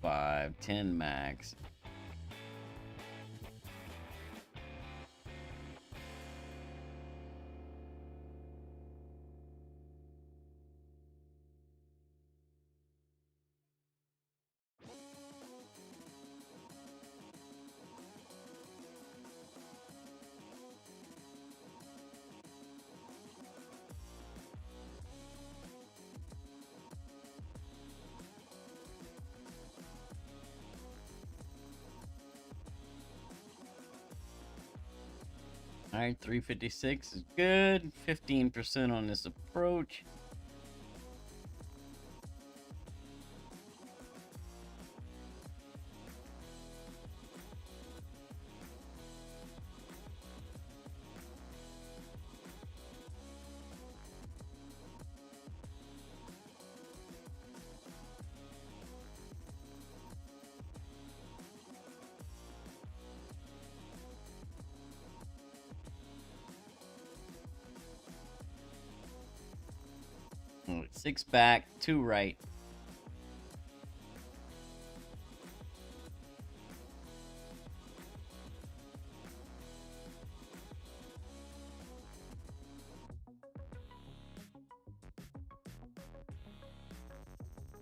Five, 10 max. All right, 356 is good. 15% on this approach. Six back, two right.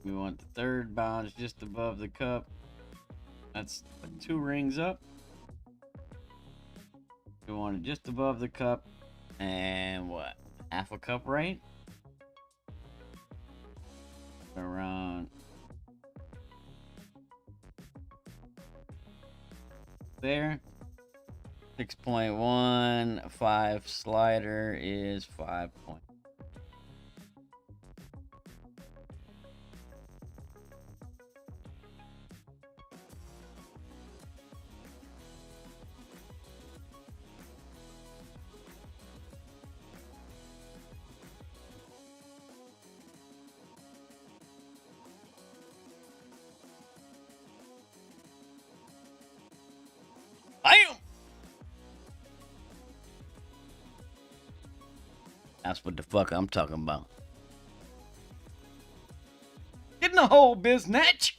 We want the third bounce just above the cup. That's 2 rings up. We want it just above the cup. And what? Half a cup right? Around there. 6.15 slider is 5 point. Bam! That's what the fuck I'm talking about. Get in the hole, biznatch!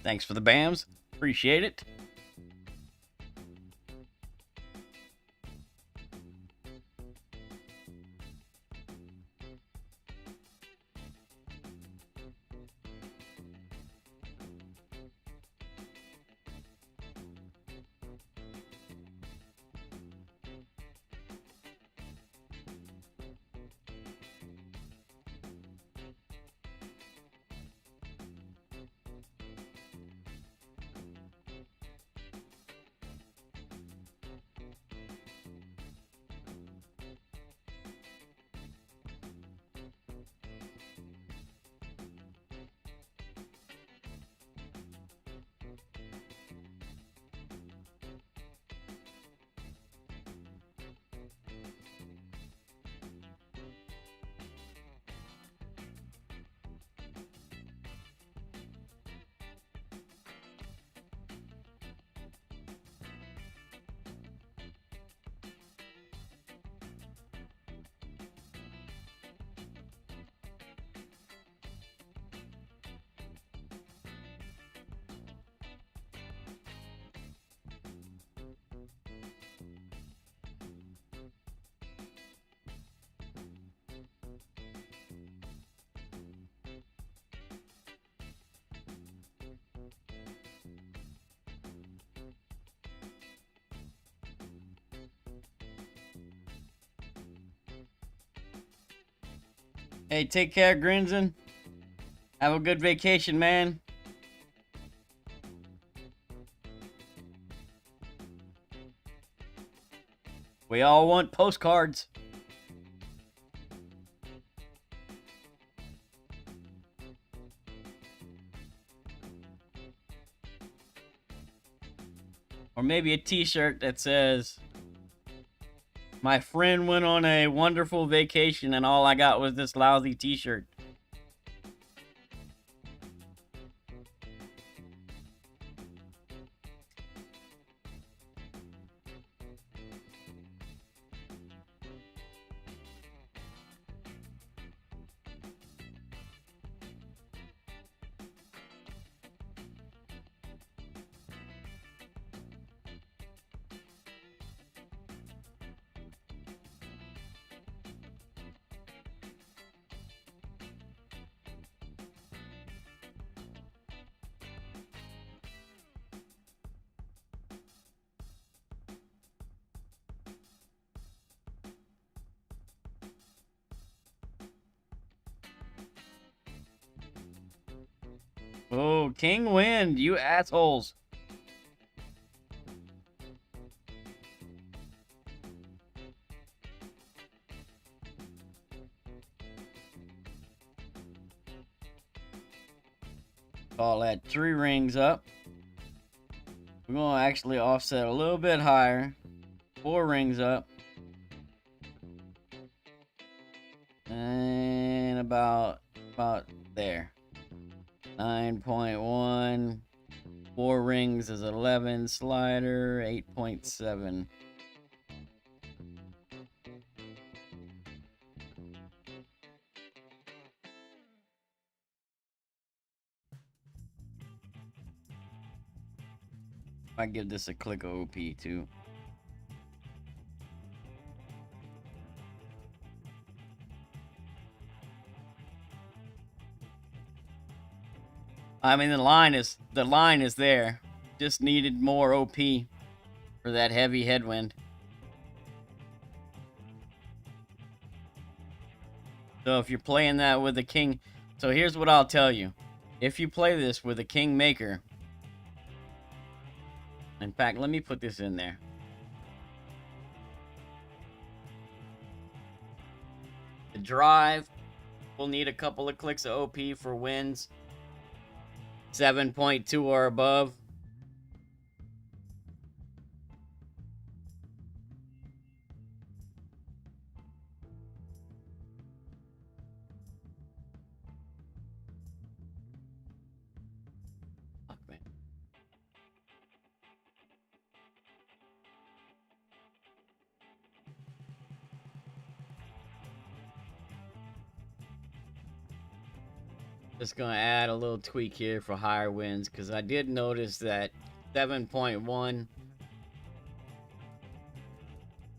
Thanks for the BAMs. Appreciate it. Hey, take care, Grinson. Have a good vacation, man. We all want postcards. Or maybe a t-shirt that says, "My friend went on a wonderful vacation and all I got was this lousy t-shirt." Oh, King Wind, you assholes. Call that 3 rings up. We're going to actually offset a little bit higher. 4 rings up. And about there. 9.1. 4 rings is 11. Slider, 8.7. I give this a click of OP too. I mean, the line is there. Just needed more OP for that heavy headwind. So if you're playing that with a king, so here's what I'll tell you. If you play this with a king maker, in fact, let me put this in there. The drive will need a couple of clicks of OP for wins. 7.2 or above. Fuck, man. Just gonna add a little tweak here for higher winds, because I did notice that 7.1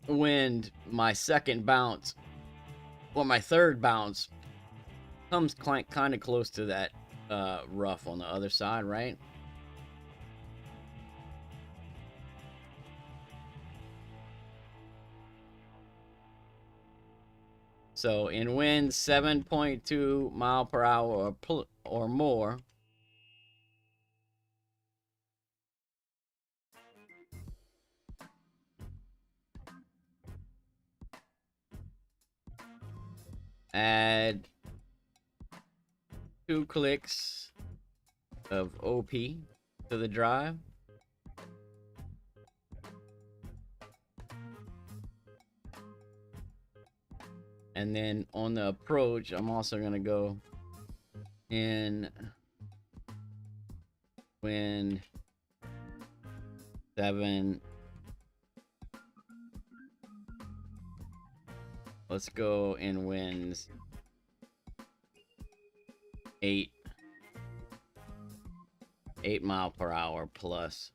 wind, my second bounce, or my third bounce, comes kind of close to that rough on the other side, right? So in winds 7.2 mile per hour or more, add 2 clicks of OP to the drive. And then on the approach, I'm also going to go in wind 7. Let's go in winds 8 mile per hour plus.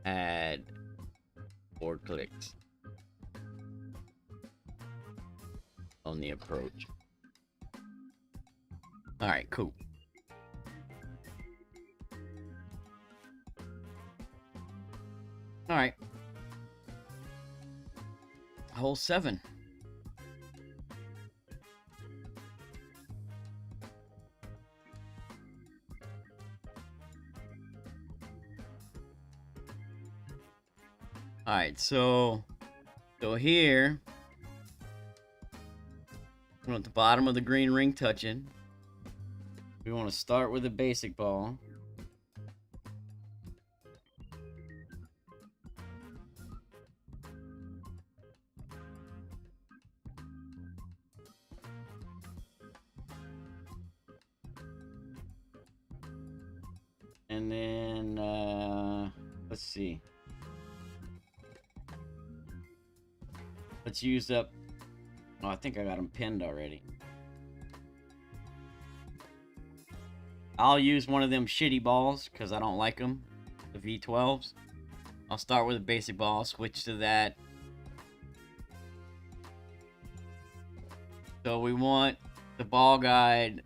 Add 4 clicks on the approach. All right, cool. All right. Hole 7. All right, so here, we're at the bottom of the green ring touching. We want to start with a basic ball. And then, let's see. Let's use up... Oh, I think I got them pinned already. I'll use one of them shitty balls, because I don't like them. The V12s. I'll start with a basic ball, switch to that. So we want the ball guide,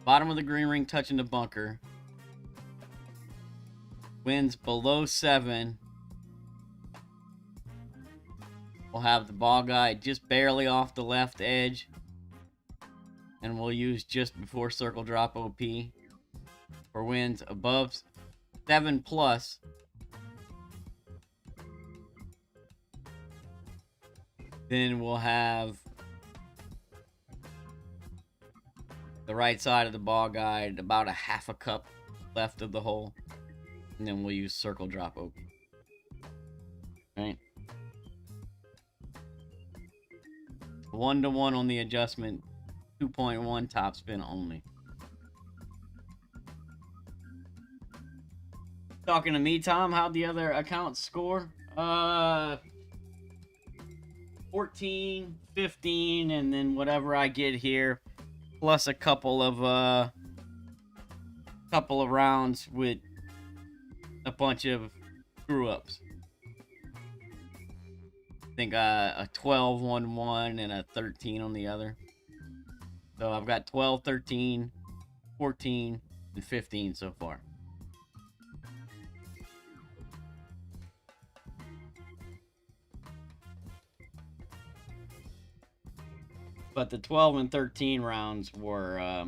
bottom of the green ring touching the bunker. Winds below 7. We'll have the ball guide just barely off the left edge. And we'll use just before circle drop OP. For winds above 7 plus. Then we'll have the right side of the ball guide, about a half a cup left of the hole. And then we'll use circle drop OP. Right? 1-to-1 on the adjustment, 2.1 top spin only. Talking to me, Tom, how'd the other accounts score? 14, 15, and then whatever I get here, plus a couple of rounds with a bunch of screw ups. I think a 12 on one and a 13 on the other. So I've got 12, 13, 14, and 15 so far. But the 12 and 13 rounds were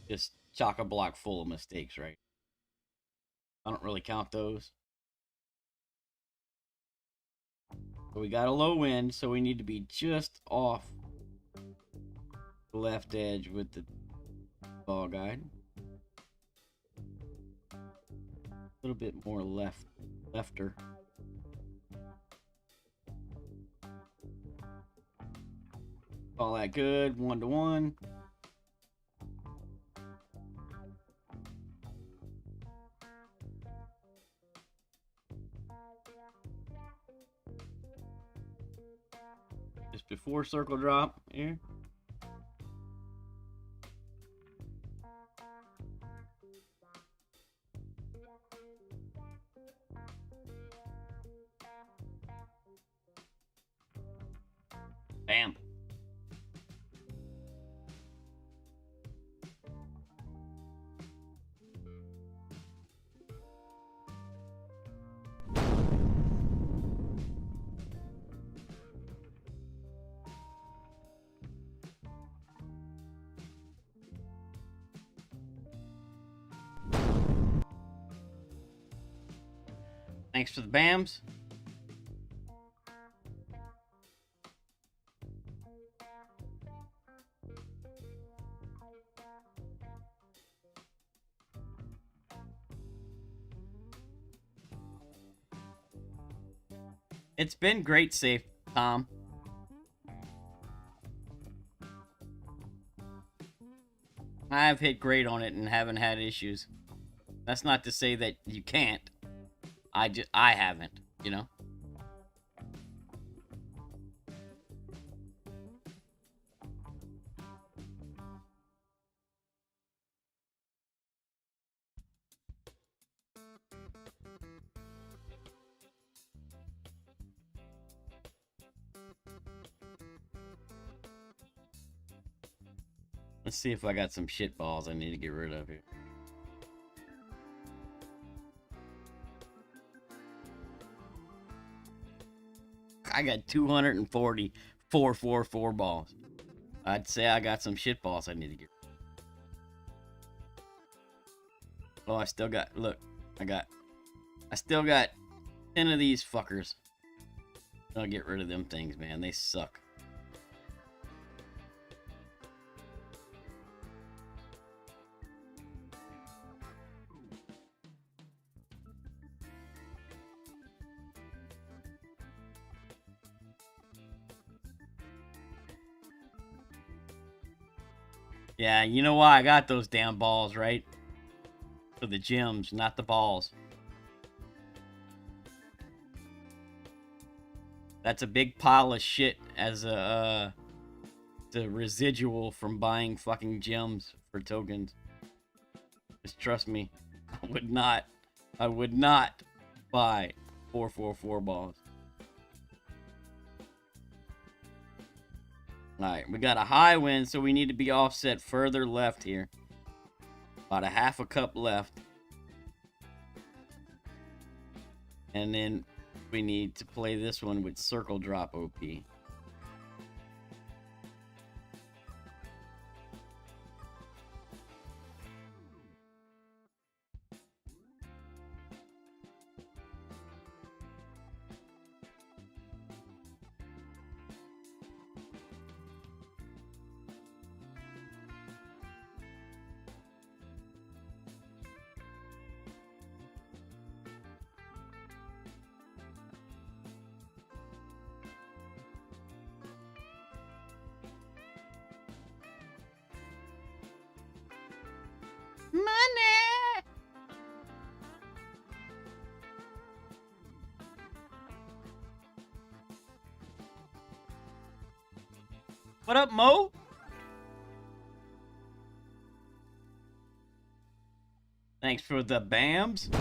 just chock-a-block full of mistakes, right? I don't really count those. But we got a low wind, so we need to be just off the left edge with the ball guide. A little bit more lefter. All that good, 1-to-1. before circle drop here. Bam. Thanks for the BAMs. It's been great safe, Tom. I've hit great on it and haven't had issues. That's not to say that you can't. I haven't, you know? Let's see if I got some shit balls I need to get rid of here. I got 240 444 balls. I'd say I got some shit balls I need to get. Oh, I still got, look, I still got 10 of these fuckers. I'll get rid of them things, man. They suck. Yeah, you know why I got those damn balls, right? For the gems, not the balls. That's a big pile of shit as a the residual from buying fucking gems for tokens. Just trust me, I would not buy 444 balls. Alright, we got a high wind, so we need to be offset further left here. About a half a cup left. And then we need to play this one with circle drop OP. Money! What up, Mo? Thanks for the BAMs.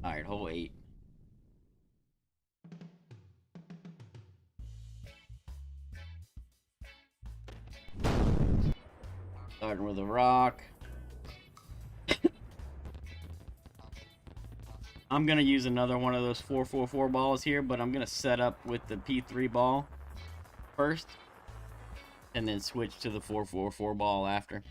Alright, hole 8. Starting with a rock. I'm going to use another one of those 444 balls here, but I'm going to set up with the P3 ball first, and then switch to the 444 ball after.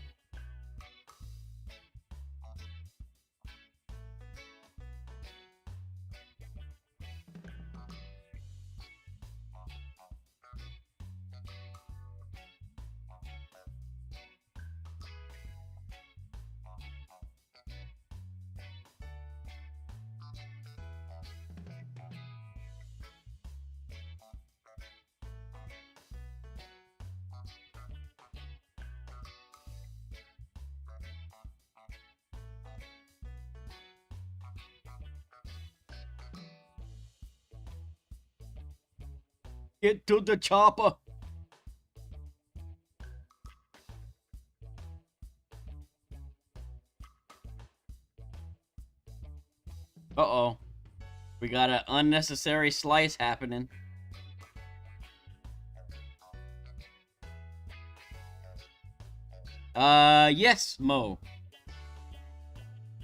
Get to the chopper. Uh-oh. We got an unnecessary slice happening. Yes, Mo.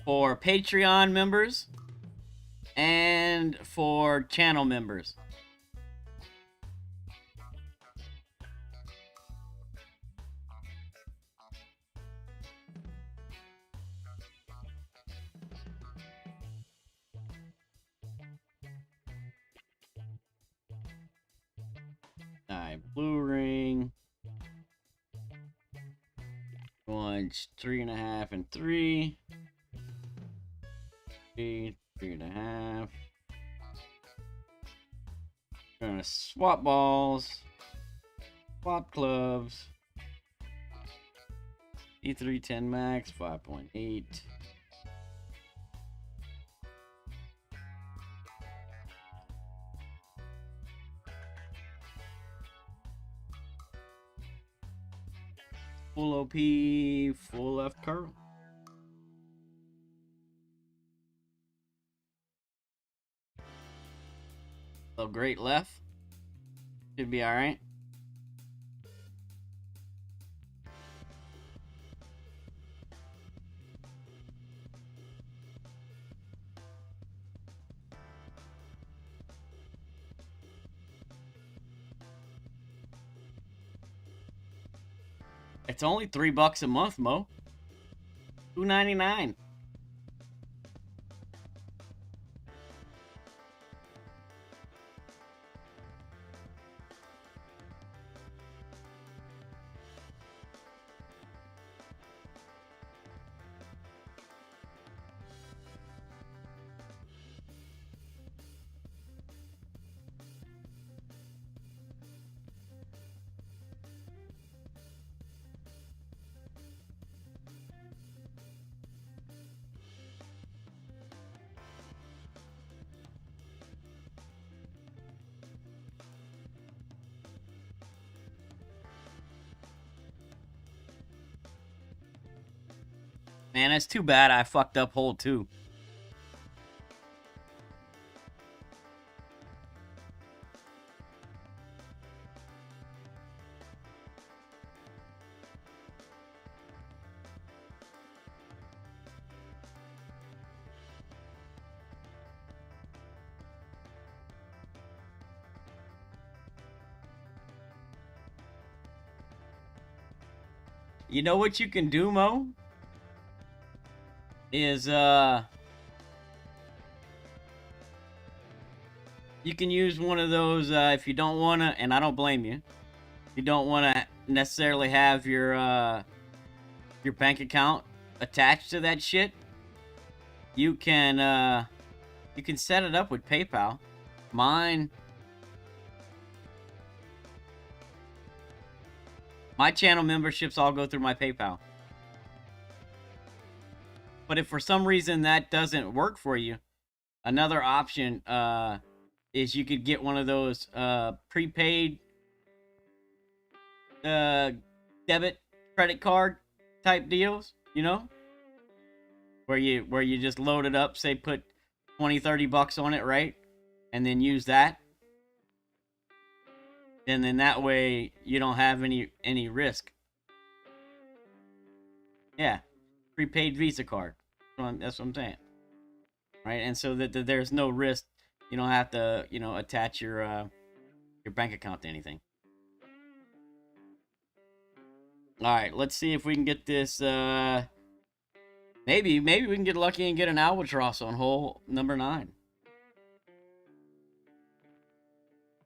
For Patreon members and for channel members. Alright, blue ring. Going 3.5 and 3. 3.5. Gonna swap balls. Swap clubs. E310 max, 5.8. Full OP, full left curl. So great left. Should be alright. It's only $3 a month, Mo. $2.99. Man, it's too bad I fucked up hole 2. You know what you can do, Mo? Is, you can use one of those, if you don't want to, and I don't blame you, if you don't want to necessarily have your bank account attached to that shit, you can set it up with PayPal. My channel memberships all go through my PayPal. But if for some reason that doesn't work for you, another option is you could get one of those prepaid debit credit card type deals, you know, where you just load it up, say put 20-30 bucks on it, right, and then use that, and then that way you don't have any risk. Yeah, prepaid Visa card. That's what I'm saying, right? And so that there's no risk. You don't have to, attach your bank account to anything. All right, let's see if we can get this. Maybe we can get lucky and get an albatross on hole number 9.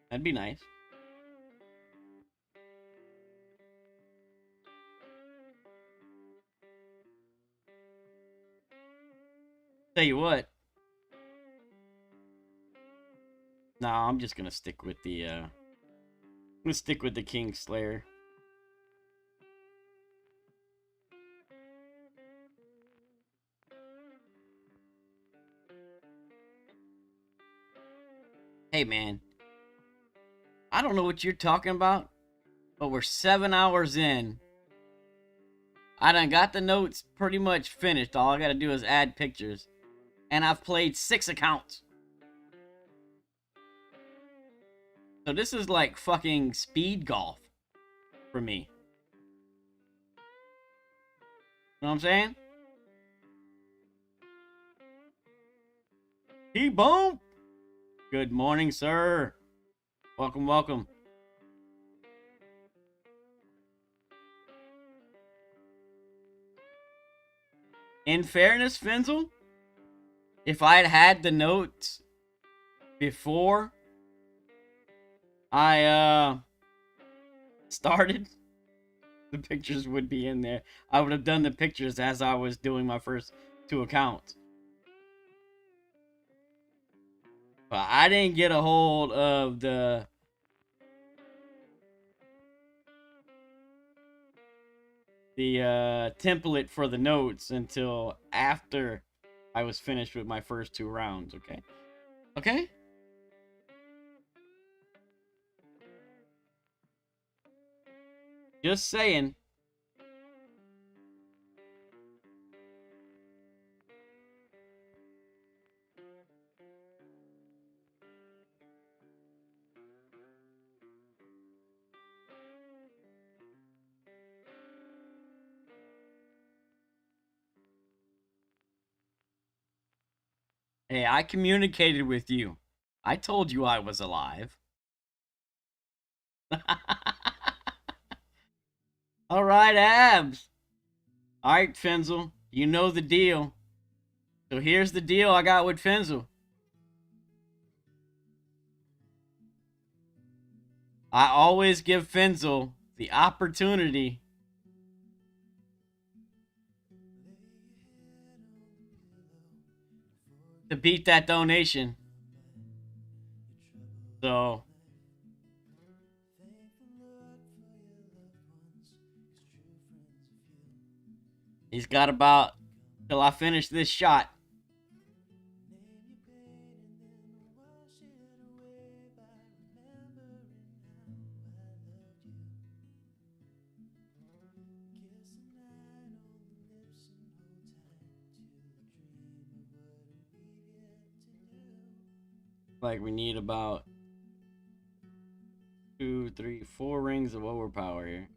That'd be nice. Tell you what. No, I'm just gonna stick with the King Slayer. Hey man, I don't know what you're talking about, but we're 7 hours in. I done got the notes pretty much finished. All I gotta do is add pictures. And I've played 6 accounts. So this is like fucking speed golf for me. You know what I'm saying? T-Bone! Good morning, sir. Welcome, welcome. In fairness, Finzel, if I had the notes before I started, the pictures would be in there. I would have done the pictures as I was doing my first 2 accounts. But I didn't get a hold of the template for the notes until after I was finished with my first 2 rounds, okay? Okay? Just saying. Hey, I communicated with you. I told you I was alive. All right, Abs. All right, Finzel. You know the deal. So here's the deal I got with Finzel. I always give Finzel the opportunity to beat that donation. So he's got about till I finish this shot. Like we need about 2, 3, 4 rings of overpower here.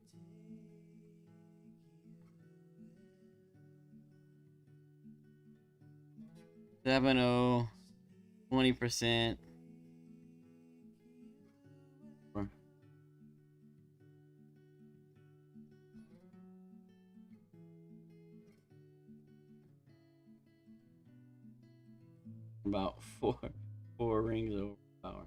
Seven 20%. About four rings of overpower.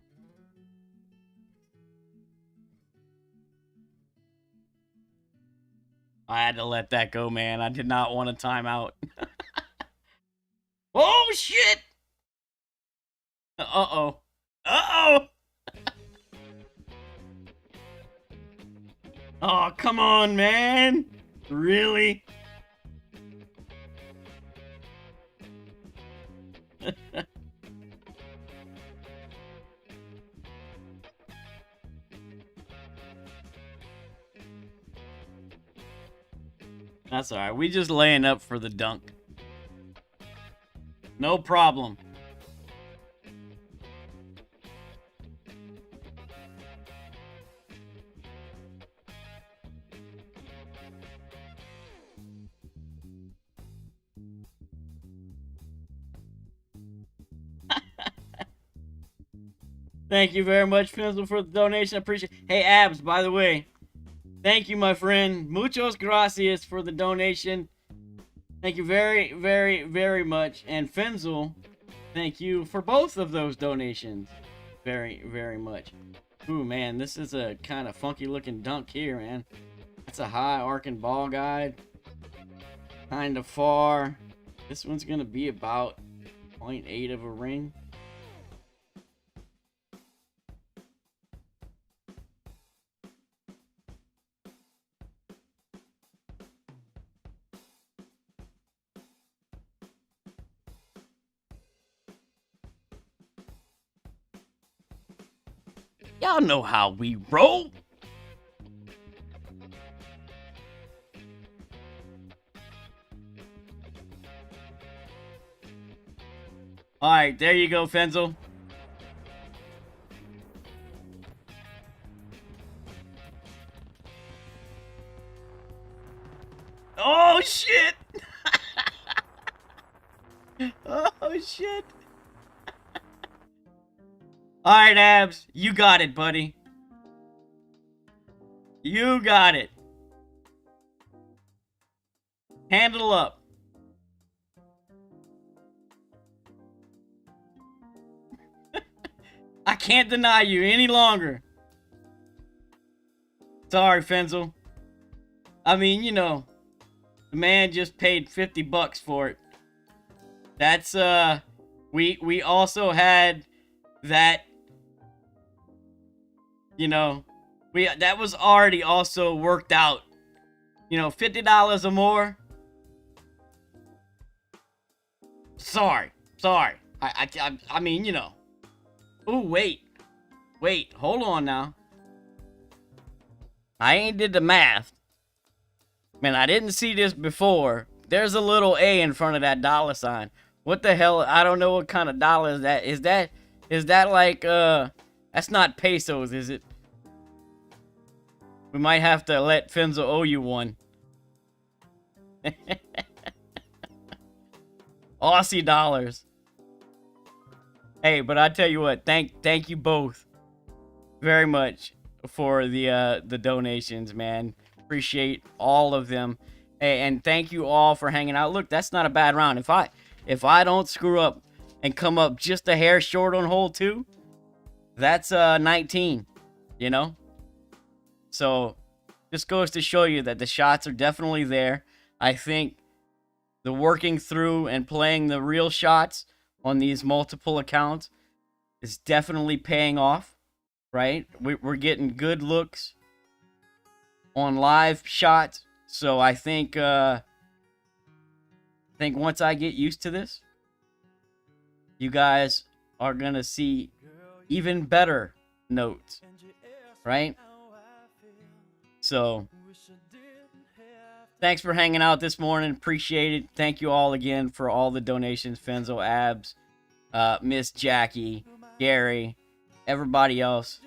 I had to let that go, man. I did not want a timeout. Oh shit! Uh-oh. Uh-oh! Oh, come on, man! Really? That's alright. We just laying up for the dunk. No problem. Thank you very much, Finzel, for the donation. I appreciate it. Hey, Abs, by the way, thank you, my friend. Muchos gracias for the donation. Thank you very, very, very much. And Finzel, thank you for both of those donations. Very, very much. Ooh, man, this is a kind of funky looking dunk here, man. That's a high arcing ball guide. Kind of far. This one's going to be about 0.8 of a ring. Y'all know how we roll. All right, there you go, Fenzel. Oh, shit. Oh, shit. All right, Abs. You got it, buddy. You got it. Handle up. I can't deny you any longer. Sorry, Fenzel. I mean, you know, the man just paid $50 for it. That's we also had that, you know, that was already also worked out. You know, $50 or more. Sorry. I mean, you know. Ooh, wait, hold on now. I ain't did the math. Man, I didn't see this before. There's a little A in front of that dollar sign. What the hell? I don't know what kind of dollar is that. Is that like, that's not pesos, is it? We might have to let Fenzel owe you one. Aussie dollars. Hey, but I tell you what, thank you both very much for the donations, man. Appreciate all of them. Hey, and thank you all for hanging out. Look, that's not a bad round. If I don't screw up and come up just a hair short on hole 2, that's 19, you know? So this goes to show you that the shots are definitely there. I think the working through and playing the real shots on these multiple accounts is definitely paying off, right? We're getting good looks on live shots. So I think once I get used to this, you guys are gonna see even better notes, right? So thanks for hanging out this morning. Appreciate it. Thank you all again for all the donations. Fenzel, Abs, Miss Jackie, Gary, everybody else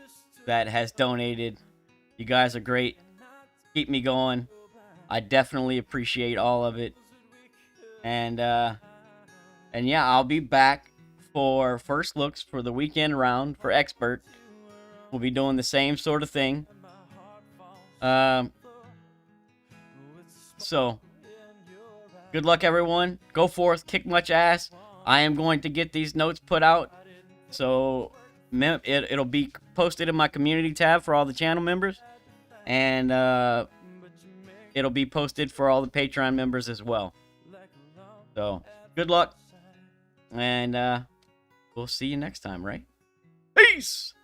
that has donated. You guys are great. Keep me going. I definitely appreciate all of it. And yeah, I'll be back for first looks for the weekend round for expert. We'll be doing the same sort of thing. So good luck, everyone. Go forth, kick much ass. I am going to get these notes put out, so it'll be posted in my community tab for all the channel members, and it'll be posted for all the Patreon members as well. So good luck, and we'll see you next time, right? Peace.